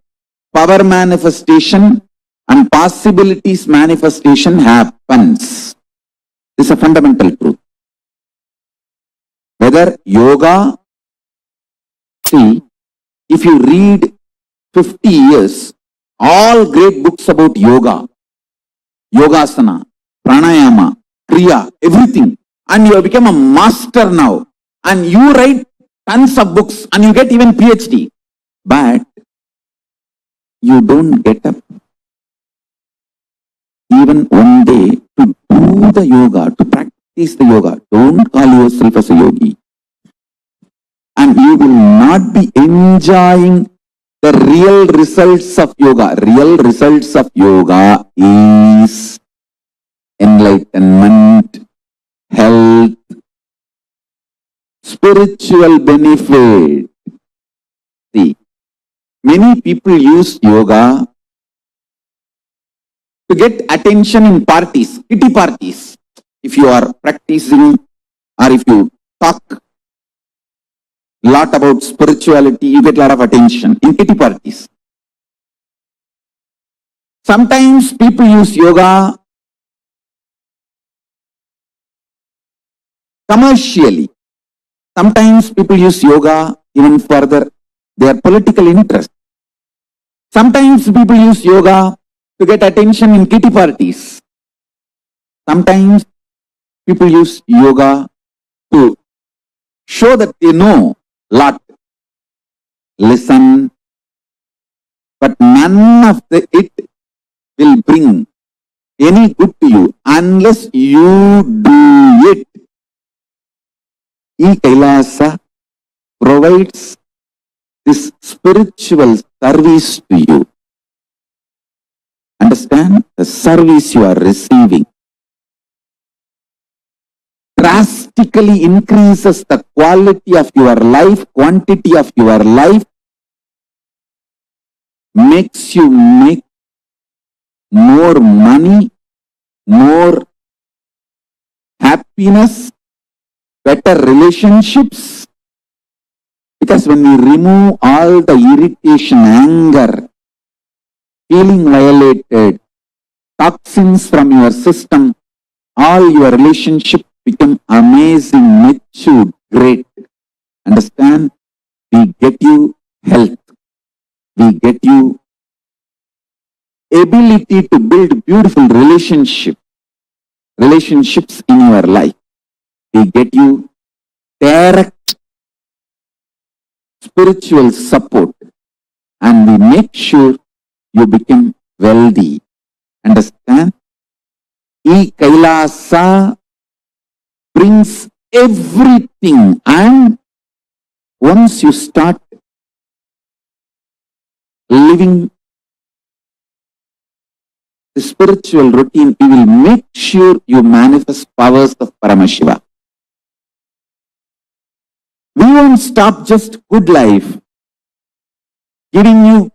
power manifestation and possibilities manifestation happens. This is a fundamental truth. Whether yoga, see, if you read 50 years, all great books about yoga, yogasana, pranayama, kriya, everything, and you have become a master now, and you write tons of books and you get even PhD, but you don't get up even one day to do the yoga, to practice the yoga. Don't call yourself as a yogi. And you will not be enjoying the real results of yoga. Real results of yoga is enlightenment, health, spiritual benefit. See, many people use yoga to get attention in parties, kitty parties. If you are practicing or if you talk a lot about spirituality, you get a lot of attention in kitty parties. Sometimes people use yoga commercially. Sometimes people use yoga even further their political interest. Sometimes people use yoga to get attention in kitty parties. Sometimes people use yoga to show that they know a lot. Listen, but none of it will bring any good to you unless you do it. E-Kailasa provides this spiritual service to you. Understand? The service you are receiving drastically increases the quality of your life, quantity of your life, makes you make more money, more happiness, better relationships. Because when we remove all the irritation, anger, feeling violated, toxins from your system, all your relationships become amazing, mature, great. Understand? We get you health. We get you ability to build beautiful relationships in your life. We get you direct spiritual support, and we make sure you become wealthy. Understand? E-Kailasa brings everything, and once you start living the spiritual routine, we will make sure you manifest powers of Paramashiva. We won't stop just good life, giving you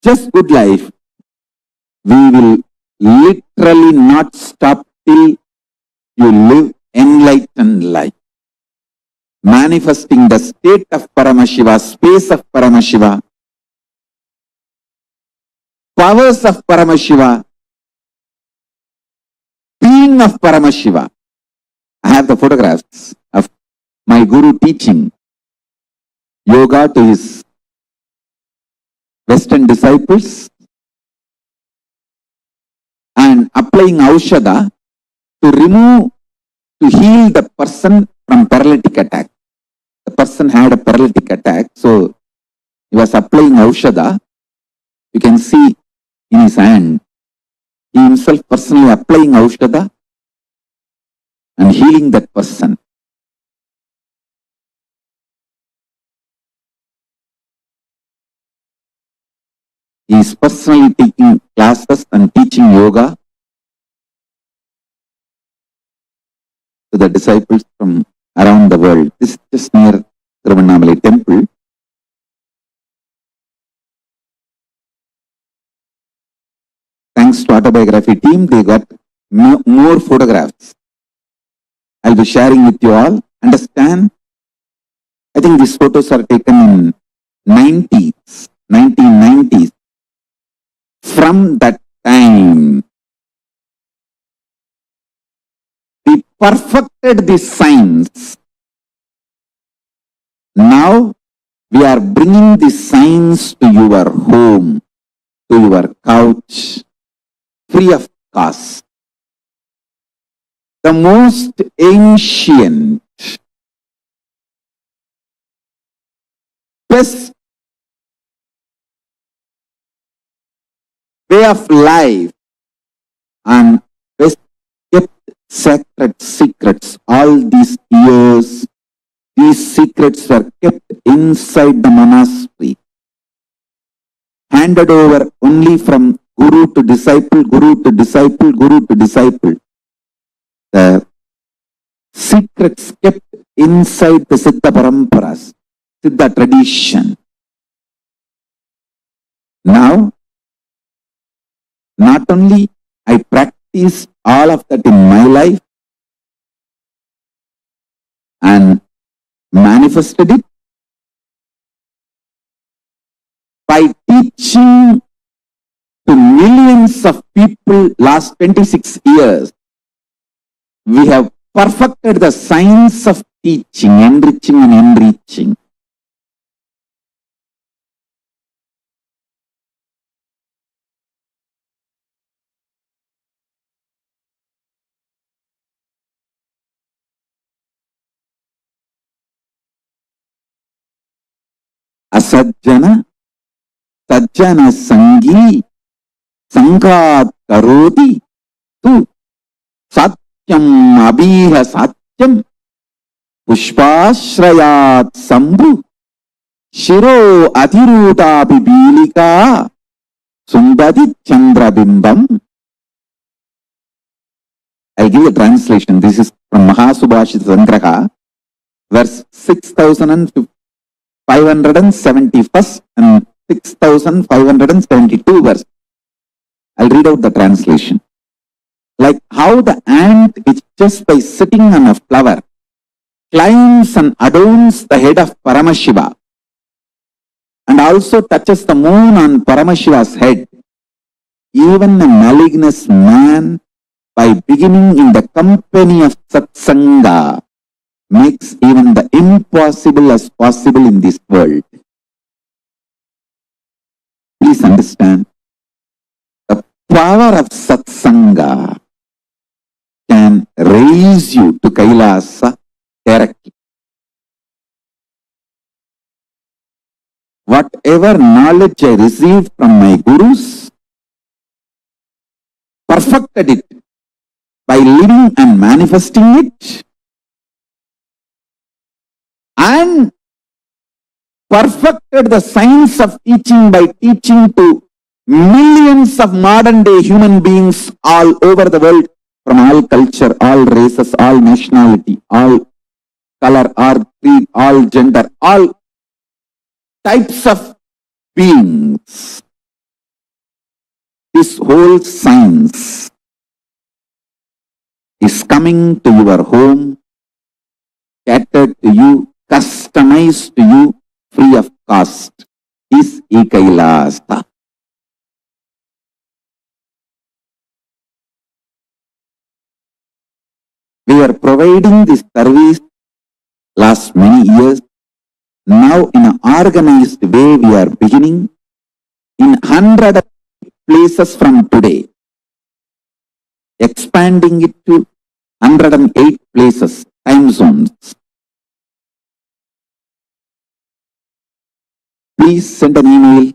just good life. We will literally not stop till you live enlightened life. Manifesting the state of Paramashiva, space of Paramashiva, powers of Paramashiva, being of Paramashiva. I have the photographs of my guru teaching yoga to his Western disciples and applying Aushadha to heal the person from paralytic attack. The person had a paralytic attack, so he was applying Aushadha. You can see in his hand, he himself personally applying Aushadha and healing that person. He is personally taking classes and teaching yoga to the disciples from around the world. This is just near Tiruvannamalai temple. Thanks to autobiography team, they got more photographs. I'll be sharing with you all. Understand? I think these photos are taken in 1990s. From that time, we perfected the science. Now, we are bringing the science to your home, to your couch, free of cost. The most ancient, best way of life and best kept sacred secrets. All these years, these secrets were kept inside the monastery, handed over only from guru to disciple, guru to disciple, guru to disciple. The secrets kept inside the Siddha Paramparas, Siddha tradition. Now, not only I practice all of that in my life and manifested it by teaching to millions of people last 26 years. We have perfected the science of teaching, enriching and enriching. Asajjana, sajjana sangi, sangat karoti, tu satyam abhiha satyam, pushpashrayat sambhu, shiro adhiruta bibilika, sundadi chandra bimbam. I'll give a translation. This is from Mahasubhashita Sangraha, verse 6571 and 6572 verse. I'll read out the translation. Like how the ant, which just by sitting on a flower, climbs and adorns the head of Paramashiva, and also touches the moon on Paramashiva's head, even a malignous man, by beginning in the company of Satsanga, makes even the impossible as possible in this world. Please understand, the power of Satsanga can raise you to Kailasa directly. Whatever knowledge I received from my gurus, perfected it by living and manifesting it, and perfected the science of teaching by teaching to millions of modern day human beings all over the world, from all culture, all races, all nationality, all color, all creed, all gender, all types of beings. This whole science is coming to your home, catered to you, customized to you, free of cost, is Ekailasa. We are providing this service last many years. Now in an organized way we are beginning in 100 places from today, expanding it to 108 places, time zones. Please send an email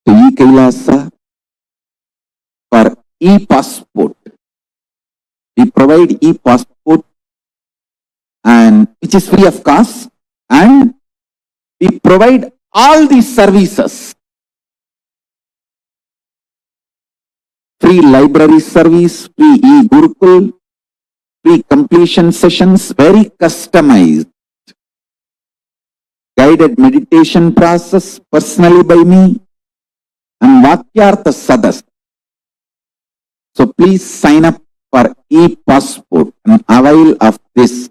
to eKailasa for e-passport. We provide e-passport, and which is free of cost, and we provide all these services, free library service, free e-Gurukul, free completion sessions, very customized, guided meditation process personally by me, and Vakyartha Sadas. So please sign up for e-passport and avail of this.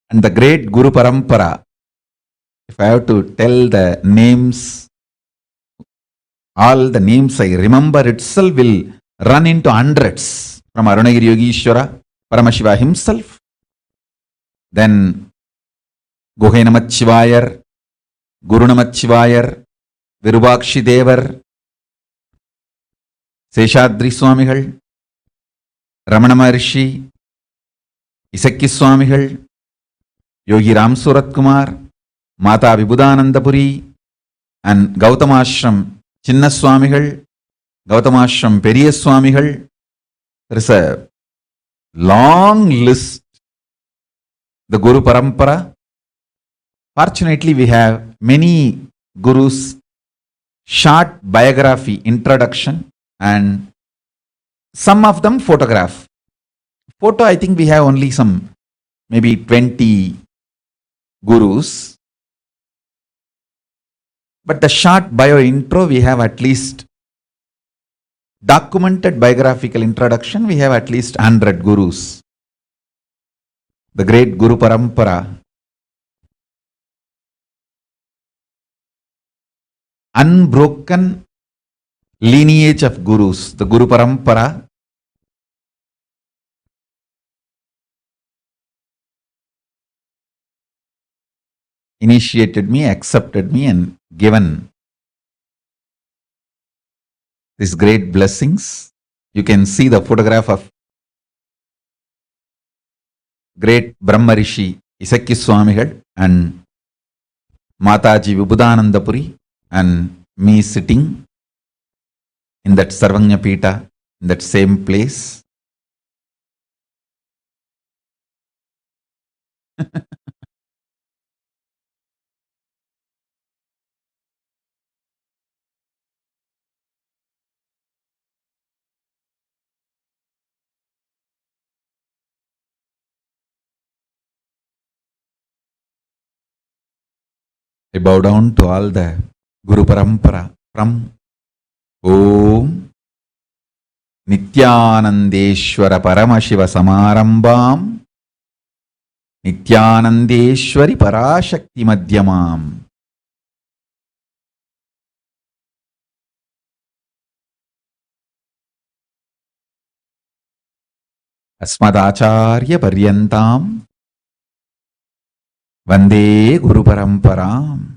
And the great Guru Parampara, if I have to tell the names, all the names I remember itself will run into hundreds. From Arunagiri Yogishwara, Paramashiva himself, then Guhe Namachivayar, Guru Namachivayar, Virubakshi Devar, Seshadri Swamigal, Ramana Maharshi, Isakki Swamigal, Yogi Ram Surat Kumar, Mata Vibhudanandapuri, and Gautamashram Chinna Swamigal, Gautamashram Periya Swamigal. There is a long list. The Guru Parampara. Fortunately, we have many gurus, short biography, introduction, and some of them photograph. Photo, I think we have only some, maybe 20 gurus. But the short bio intro, we have at least documented biographical introduction, we have at least 100 gurus. The great Guru Parampara, unbroken lineage of gurus, the Guru Parampara, initiated me, accepted me, and given these great blessings. You can see the photograph of great Brahma Rishi Isakki Swamigal and Mataji Vibhudanandapuri and me sitting in that Sarvanya Pita, in that same place. I bow down to all the Guru Parampara from Om Nityanandeshwara Paramashiva Samarambam Nityanandeshwari Parashakti Madhyamam Asmadacharya Paryantam Vande Guru Paramparam.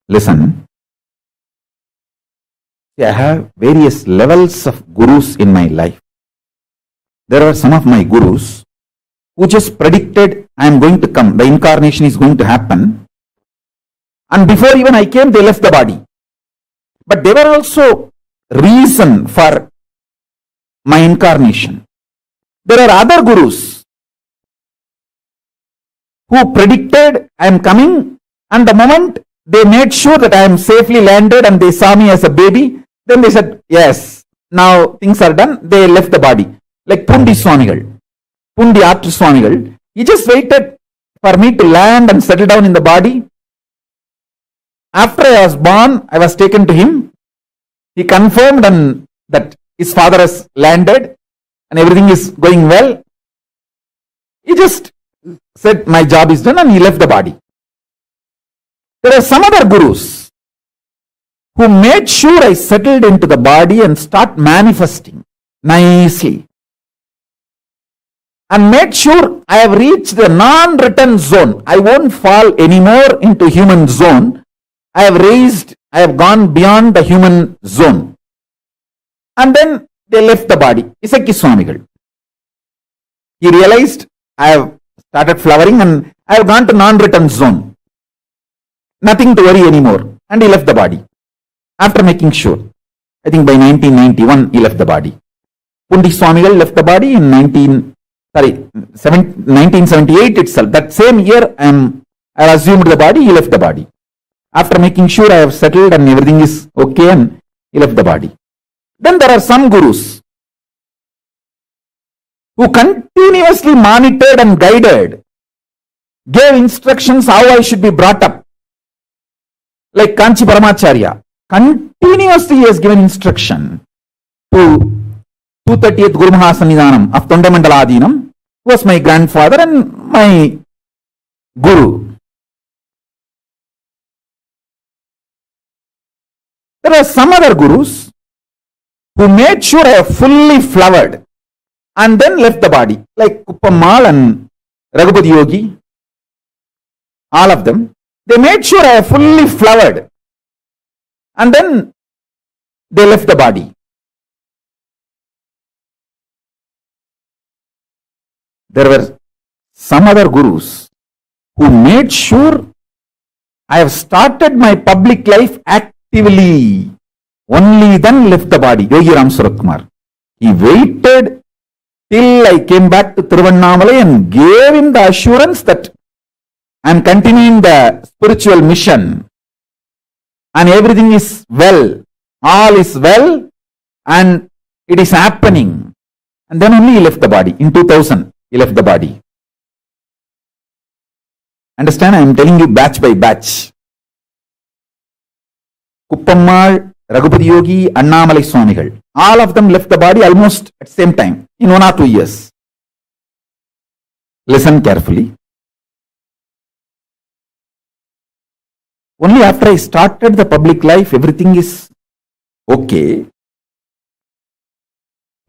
Listen, I have various levels of gurus in my life. There are some of my gurus who just predicted I am going to come, the incarnation is going to happen. And before even I came, they left the body. But they were also reason for my incarnation. There are other gurus who predicted I am coming, and the moment they made sure that I am safely landed and they saw me as a baby, then they said, yes, now things are done. They left the body. Like Pundi Swamigal, Pundi Atra Swamigal, he just waited for me to land and settle down in the body. After I was born, I was taken to him. He confirmed that his father has landed and everything is going well. He just said, my job is done, and he left the body. There are some other gurus who made sure I settled into the body and start manifesting nicely. And made sure I have reached the non-return zone. I won't fall anymore into human zone. I have gone beyond the human zone. And then they left the body. Isaki Swamigal. He realized I have started flowering and I have gone to non-return zone. Nothing to worry anymore. And he left the body. After making sure. I think by 1991 he left the body. Pundi Swamigal left the body in 1978 itself. That same year I assumed the body, he left the body. After making sure I have settled and everything is okay, and he left the body. Then there are some gurus who continuously monitored and guided, gave instructions how I should be brought up. Like Kanchi Paramacharya, continuously he has given instruction to 238th Guru Mahasannidhanam of Tondamandala, who was my grandfather and my guru. There are some other gurus who made sure I have fully flowered and then left the body, like Kuppammal and Raghupati Yogi, all of them. They made sure I have fully flowered and then they left the body. There were some other gurus who made sure I have started my public life actively. Only then left the body. Yogi Ram Suratkumar. He waited till I came back to Tiruvannamalai and gave him the assurance that I am continuing the spiritual mission and everything is well. All is well and it is happening. And then only he left the body. In 2000, he left the body. Understand? I am telling you batch by batch. Kuppammal, Raghupati Yogi, Annamalai Swamigal. All of them left the body almost at the same time, in 1 or 2 years. Listen carefully. Only after I started the public life, everything is okay.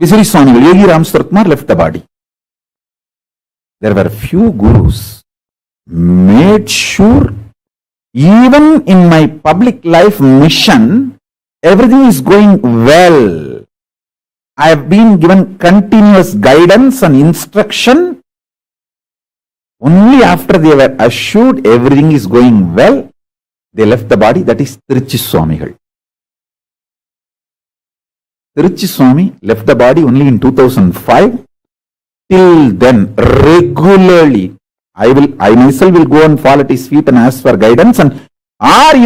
Visuri Swamigal, Yogi Ram Suratkumar left the body. There were few gurus made sure even in my public life mission, everything is going well. I have been given continuous guidance and instruction. Only after they were assured everything is going well, they left the body. That is Tiruchi Swamigal. Tiruchi Swami left the body only in 2005. Till then, regularly, I myself will go and fall at his feet and ask for guidance, or he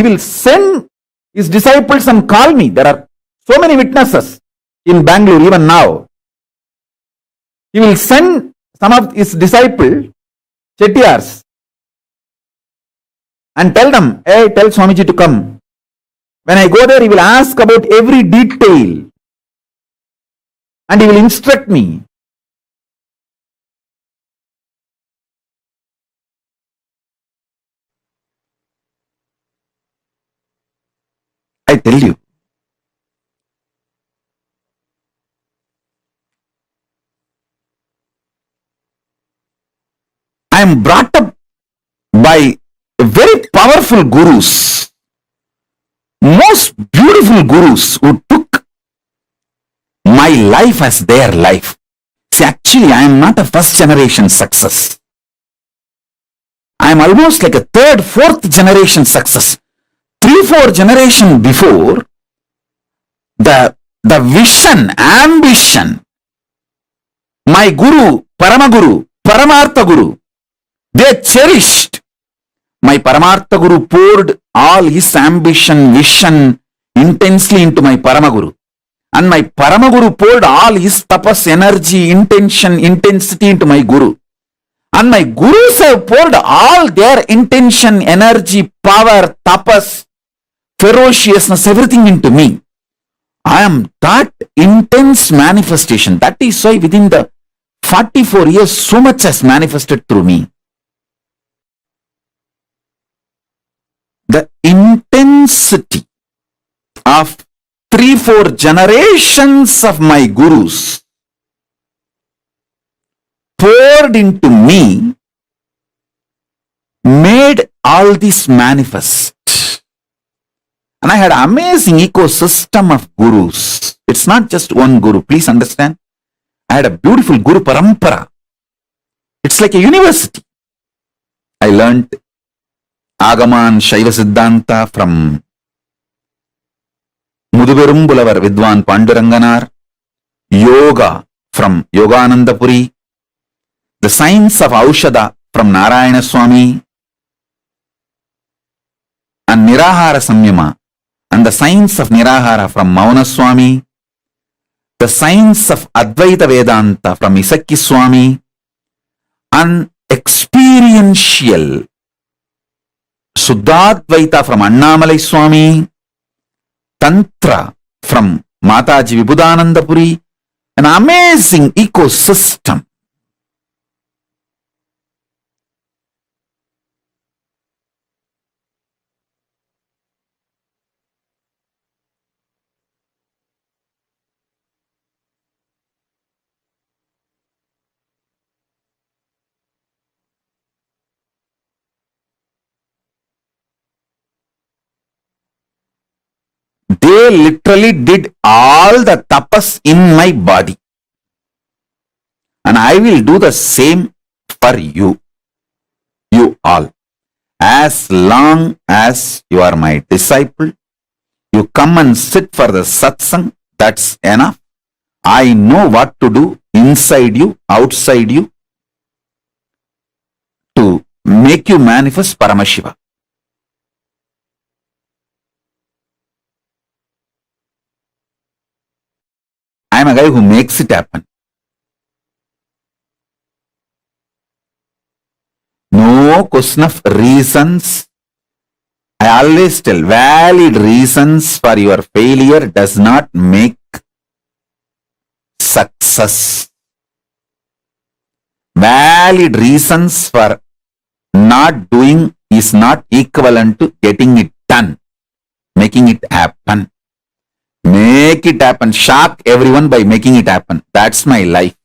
will send his disciples and call me. There are so many witnesses in Bangalore even now. He will send some of his disciples, Chettiars, and tell them, hey, tell Swamiji to come. When I go there, he will ask about every detail and he will instruct me. I tell you, I am brought up by very powerful gurus, most beautiful gurus who took my life as their life. See, actually, I am not a first generation success. I am almost like a third, fourth generation success. 3-4 generation before, the vision, ambition, my Guru, Paramaguru, Paramartha Guru, they cherished. My Paramartha Guru poured all his ambition, vision intensely into my Paramaguru. And my Paramaguru poured all his tapas, energy, intention, intensity into my Guru. And my Gurus have poured all their intention, energy, power, tapas, ferociousness, everything into me. I am that intense manifestation. That is why within the 44 years, so much has manifested through me. The intensity of 3-4 generations of my Gurus poured into me made all this manifest. And I had an amazing ecosystem of Gurus. It's not just one Guru, please understand. I had a beautiful Guru Parampara. It's like a university. I learnt Agama and Shaiva Siddhanta from Muduberum Bulavar Vidwan Panduranganar, Yoga from Yoganandapuri, the science of Aushada from Narayana Swami, and Nirahara Samyama, and the science of Nirahara from Mauna Swami, the science of Advaita Vedanta from Isakki Swami, and experiential Suddhadvaita from Annamalai Swami, Tantra from Mataji Vibhudanandapuri, an amazing ecosystem. They literally did all the tapas in my body. And I will do the same for you all. As long as you are my disciple, you come and sit for the satsang, that's enough. I know what to do inside you, outside you, to make you manifest Paramashiva. I am a guy who makes it happen. No question of reasons. I always tell, valid reasons for your failure does not make success. Valid reasons for not doing is not equivalent to getting it done, making it happen. Make it happen. Shock everyone by making it happen. That's my life.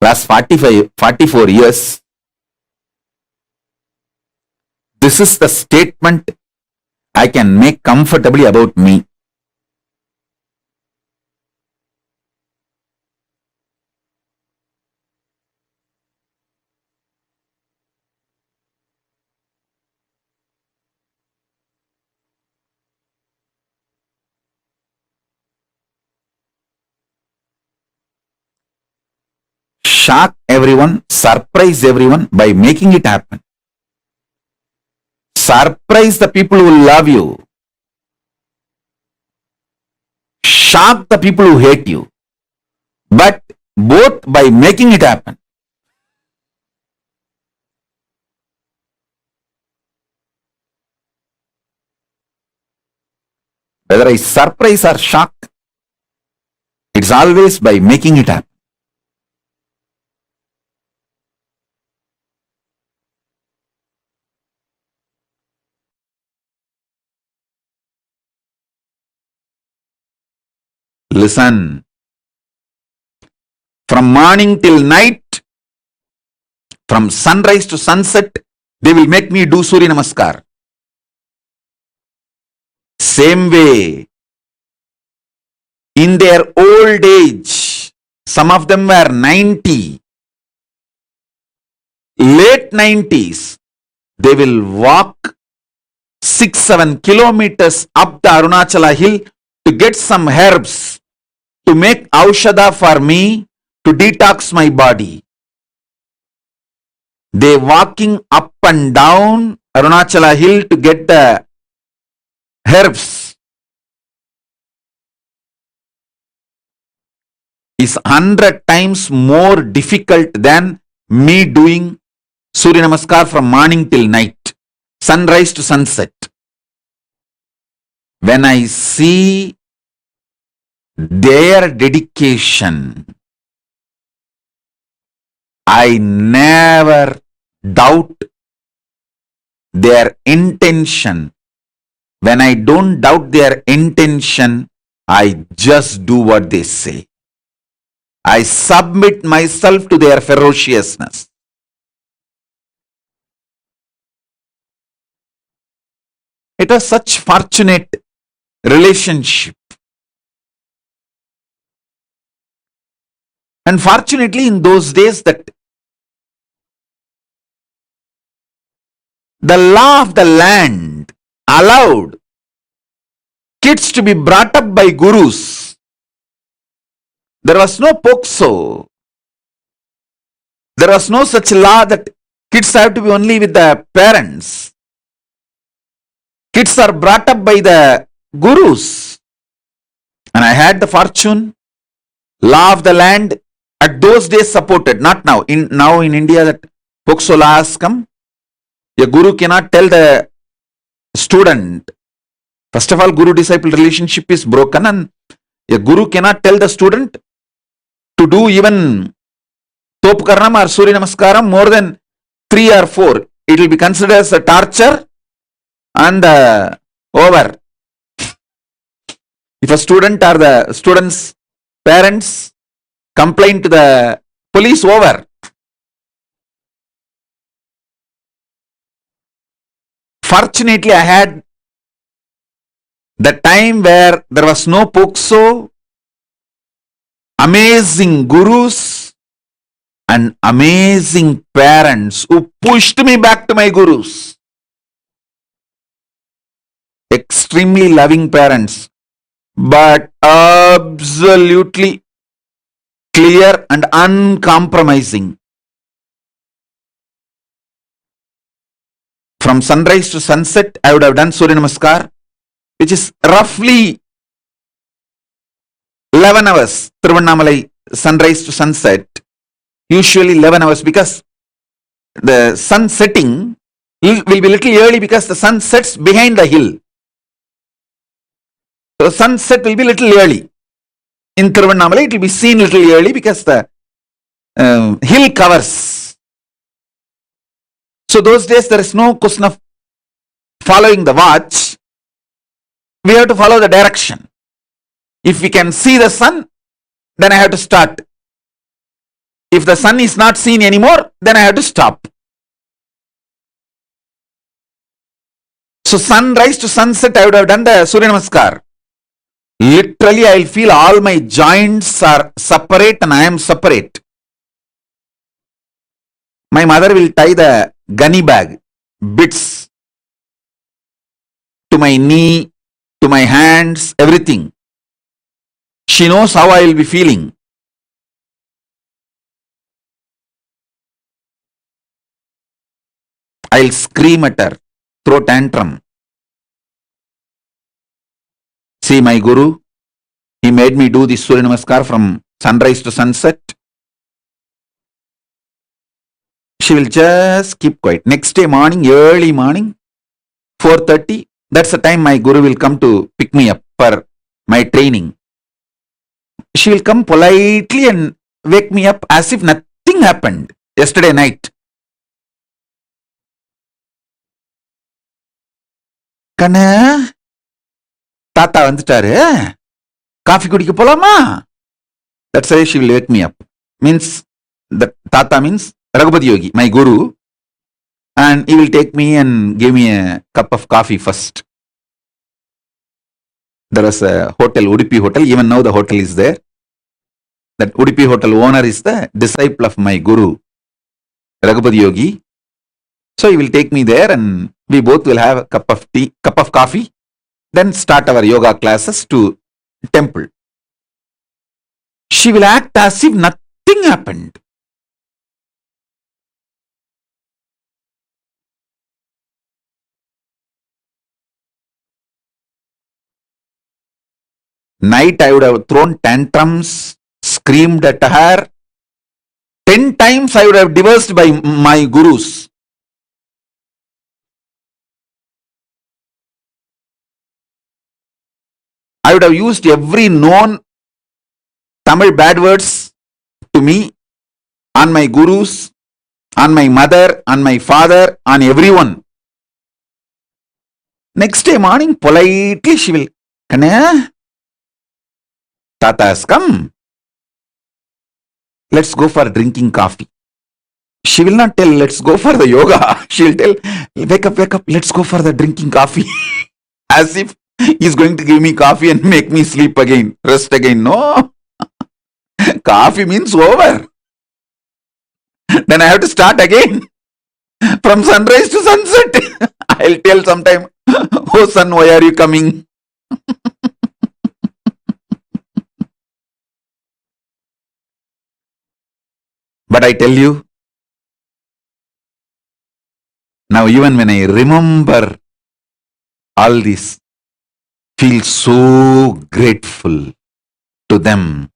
Last 44 years, this is the statement I can make comfortably about me. Shock everyone, surprise everyone by making it happen. Surprise the people who love you. Shock the people who hate you. But both by making it happen. Whether I surprise or shock, it's always by making it happen. Listen. From morning till night, from sunrise to sunset, they will make me do Surya Namaskar. Same way, in their old age, some of them were 90, late 90s, they will walk 6-7 kilometers up the Arunachala hill to get some herbs to make aushadha for me to detox my body. They walking up and down Arunachala hill to get the herbs is 100 times more difficult than me doing Surya Namaskar from morning till night, sunrise to sunset. When I see their dedication, I never doubt their intention. When I don't doubt their intention, I just do what they say. I submit myself to their ferociousness. It was such fortunate relationship. And fortunately, in those days, that the law of the land allowed kids to be brought up by gurus. There was no POXO. There was no such law that kids have to be only with the parents. Kids are brought up by the gurus. And I had the fortune, law of the land at those days supported, not now. Now in India that POXO law has come. A guru cannot tell the student. First of all, guru-disciple relationship is broken, and a guru cannot tell the student to do even Topkaranam or Surya Namaskaram more than 3 or 4. It will be considered as a torture and over. If a student or the student's parents complain to the police, over. Fortunately, I had the time where there was no POXO, amazing gurus and amazing parents who pushed me back to my gurus. Extremely loving parents, but absolutely clear and uncompromising. From sunrise to sunset, I would have done Surya Namaskar, which is roughly 11 hours. Tiruvannamalai, sunrise to sunset, usually 11 hours, because the sun setting will be little early because the sun sets behind the hill. So sunset will be little early. In Tiruvannamalai, it will be seen little early because the hill covers. So those days there is no question of following the watch. We have to follow the direction. If we can see the sun, then I have to start. If the sun is not seen anymore, then I have to stop. So sunrise to sunset, I would have done the Surya Namaskar. Literally, I will feel all my joints are separate and I am separate. My mother will tie the gunny bag, bits, to my knee, to my hands, everything. She knows how I will be feeling. I'll scream at her, throw tantrum. See my guru, he made me do this Surya Namaskar from sunrise to sunset. She will just keep quiet. Next day morning, early morning, 4:30, that's the time my guru will come to pick me up for my training. She will come politely and wake me up as if nothing happened yesterday night. Kana, Tata வந்துட்டாரு, coffee குடிக்க போலாமா? That's why she will wake me up. Means, the Tata means Raghupati Yogi, my guru, and he will take me and give me a cup of coffee first. There was a hotel, Udupi Hotel. Even now the hotel is there. That Udupi Hotel owner is the disciple of my guru, Raghupati Yogi. So he will take me there and we both will have a cup of coffee, then start our yoga classes to temple. She will act as if nothing happened. Night I would have thrown tantrums, screamed at her. 10 times I would have divorced by my gurus. I would have used every known Tamil bad words to me, on my gurus, on my mother, on my father, on everyone. Next day morning, politely she will, Kanaya, Tata has come. Let's go for drinking coffee. She will not tell, let's go for the yoga. She will tell, wake up, let's go for the drinking coffee. As if he's going to give me coffee and make me sleep again, rest again. No. Coffee means over. Then I have to start again. From sunrise to sunset. I'll tell sometime, oh son, why are you coming? But I tell you, now even when I remember all this, feel so grateful to them.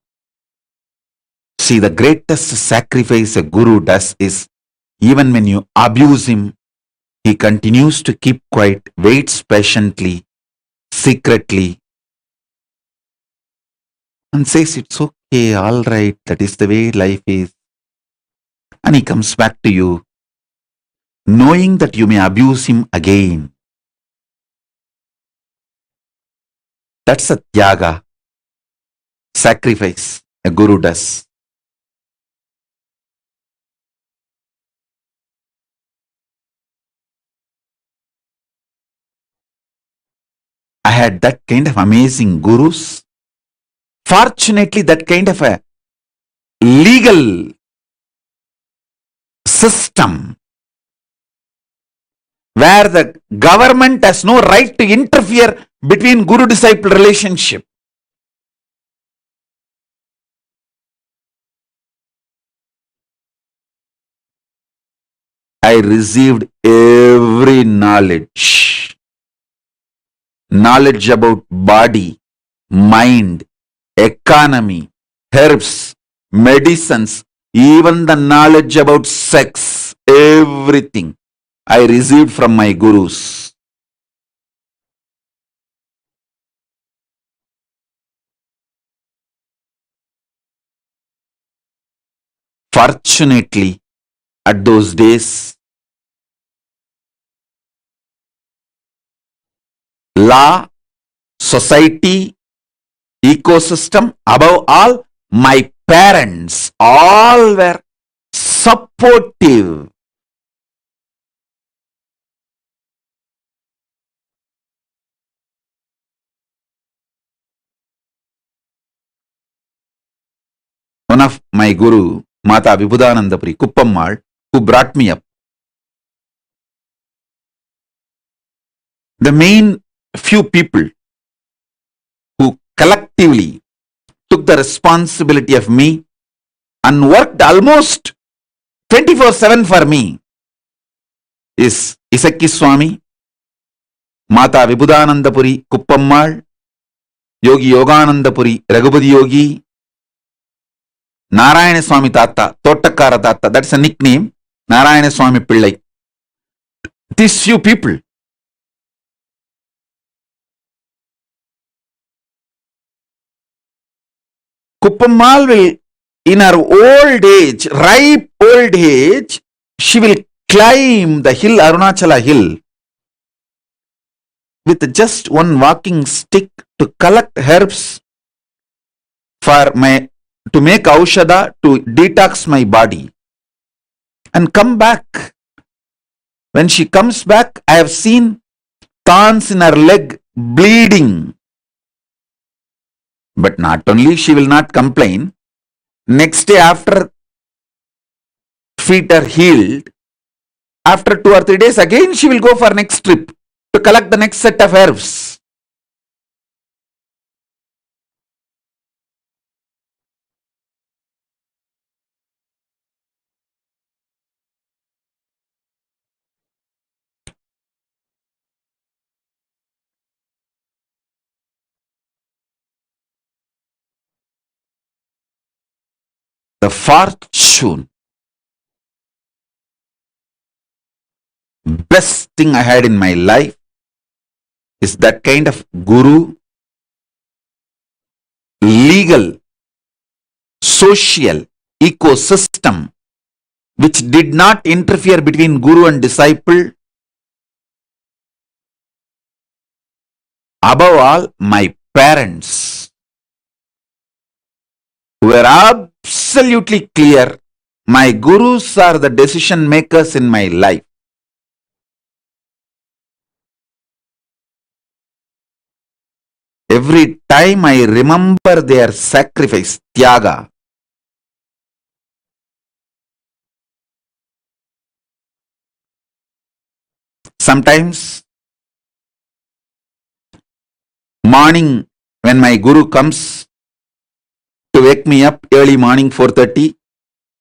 See, the greatest sacrifice a guru does is, even when you abuse him, he continues to keep quiet, waits patiently, secretly, and says, it's okay, all right, that is the way life is. And he comes back to you, knowing that you may abuse him again. That's a tyaga, sacrifice a guru does. I had that kind of amazing gurus. Fortunately, that kind of a legal system where the government has no right to interfere between guru-disciple relationship. I received every knowledge. Knowledge about body, mind, economy, herbs, medicines, even the knowledge about sex, everything I received from my gurus. Fortunately, at those days, law, society, ecosystem, above all, my parents, all were supportive. One of my guru, Mata Vibhudanandapuri, Kuppammal, who brought me up, the main few people who collectively took the responsibility of me and worked almost 24/7 for me is Isakki Swami, Mata Vibhudanandapuri, Kuppammal, Yogi Yoganandapuri, Raghupati Yogi, Narayana Swami Tata, Tottakara Tata, that's a nickname, Narayana Swami Pillai. These few people. Kuppammal will, in her old age, ripe old age, she will climb the hill, Arunachala hill, with just one walking stick to collect herbs to make aushadha to detox my body and come back. When she comes back, I have seen thorns in her leg bleeding. But not only she will not complain, next day after feet are healed, after 2 or 3 days again she will go for next trip to collect the next set of herbs. The fortune, best thing I had in my life is that kind of guru, legal, social ecosystem which did not interfere between guru and disciple. Above all, my parents were absolutely clear. My gurus are the decision makers in my life. Every time I remember their sacrifice, tyaga, sometimes morning when my guru comes to wake me up early morning 4:30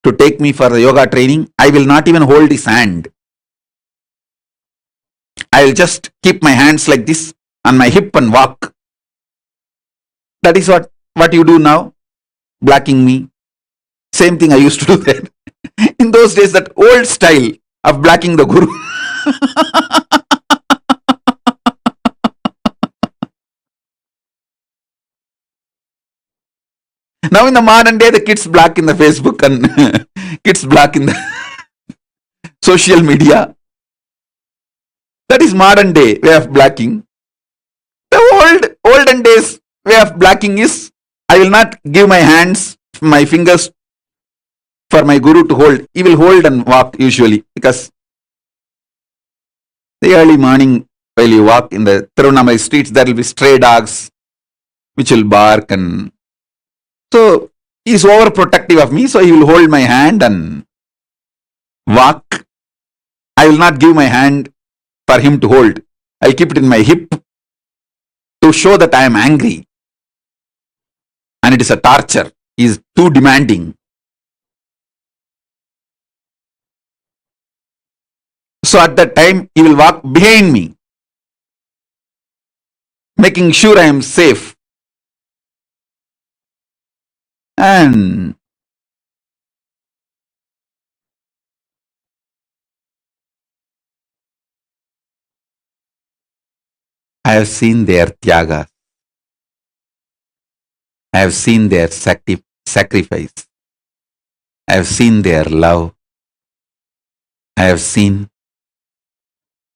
to take me for the yoga training, I will not even hold his hand. I will just keep my hands like this on my hip and walk. That is what you do now, blocking me. Same thing I used to do then. In those days, that old style of blocking the guru. Now in the modern day, the kids block in the Facebook and kids block in the social media. That is modern day way of blocking. The olden days way of blocking is, I will not give my hands, my fingers for my guru to hold. He will hold and walk usually, because the early morning while you walk in the Tirunamai streets, there will be stray dogs which will bark, and so he is overprotective of me, so he will hold my hand and walk. I will not give my hand for him to hold. I will keep it in my hip to show that I am angry. And it is a torture. He is too demanding. So at that time, he will walk behind me, making sure I am safe. And I have seen their tyaga. I have seen their sacrifice. I have seen their love. I have seen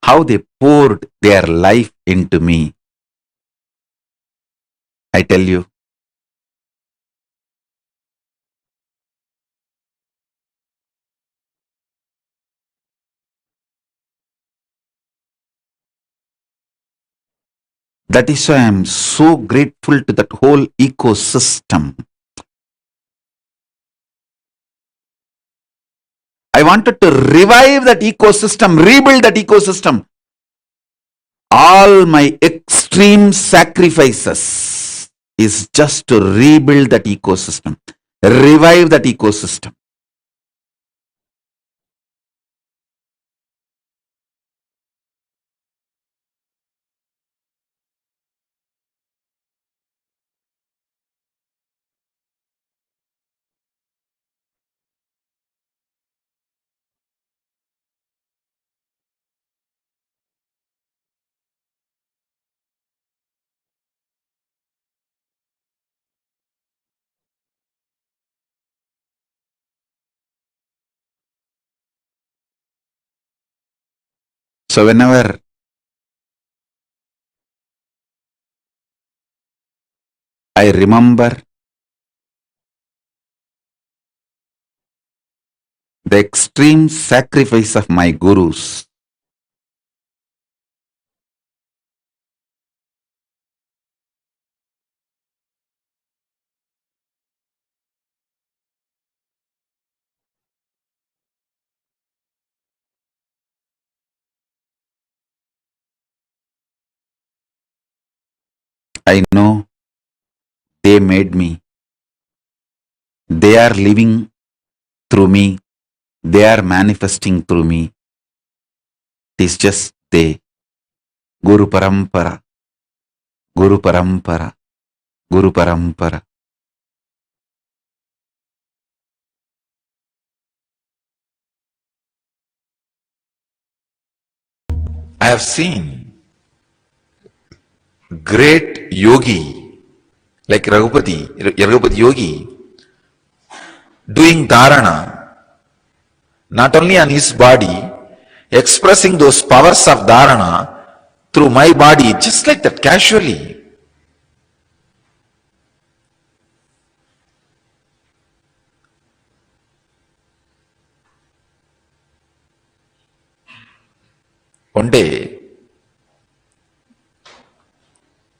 how they poured their life into me. I tell you, that is why I am so grateful to that whole ecosystem. I wanted to revive that ecosystem, rebuild that ecosystem. All my extreme sacrifices is just to rebuild that ecosystem, revive that ecosystem. So whenever I remember the extreme sacrifice of my gurus, I know they made me. They are living through me. They are manifesting through me. It is just they. Guru Parampara. Guru Parampara. Guru Parampara. I have seen great yogi like Raghupati Yogi doing dharana not only on his body, expressing those powers of dharana through my body, just like that, casually. One day,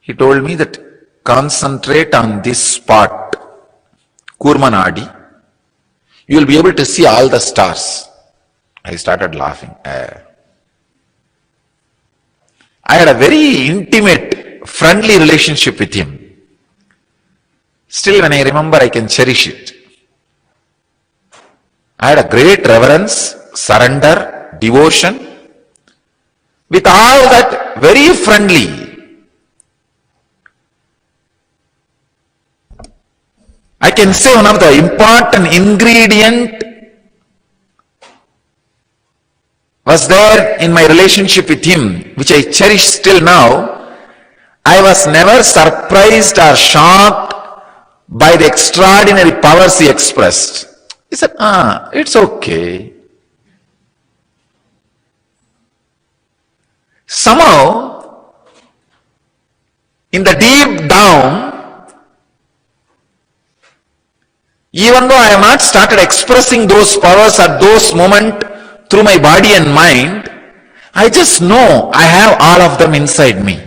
he told me that concentrate on this spot, Kurmanadi, you will be able to see all the stars. I started laughing. I had a very intimate, friendly relationship with him. Still, when I remember, I can cherish it. I had a great reverence, surrender, devotion. With all that, very friendly. I can say one of the important ingredient was there in my relationship with him, which I cherish still now. I was never surprised or shocked by the extraordinary powers he expressed. He said, it's okay. Somehow, in the deep down, even though I have not started expressing those powers at those moments through my body and mind, I just know I have all of them inside me.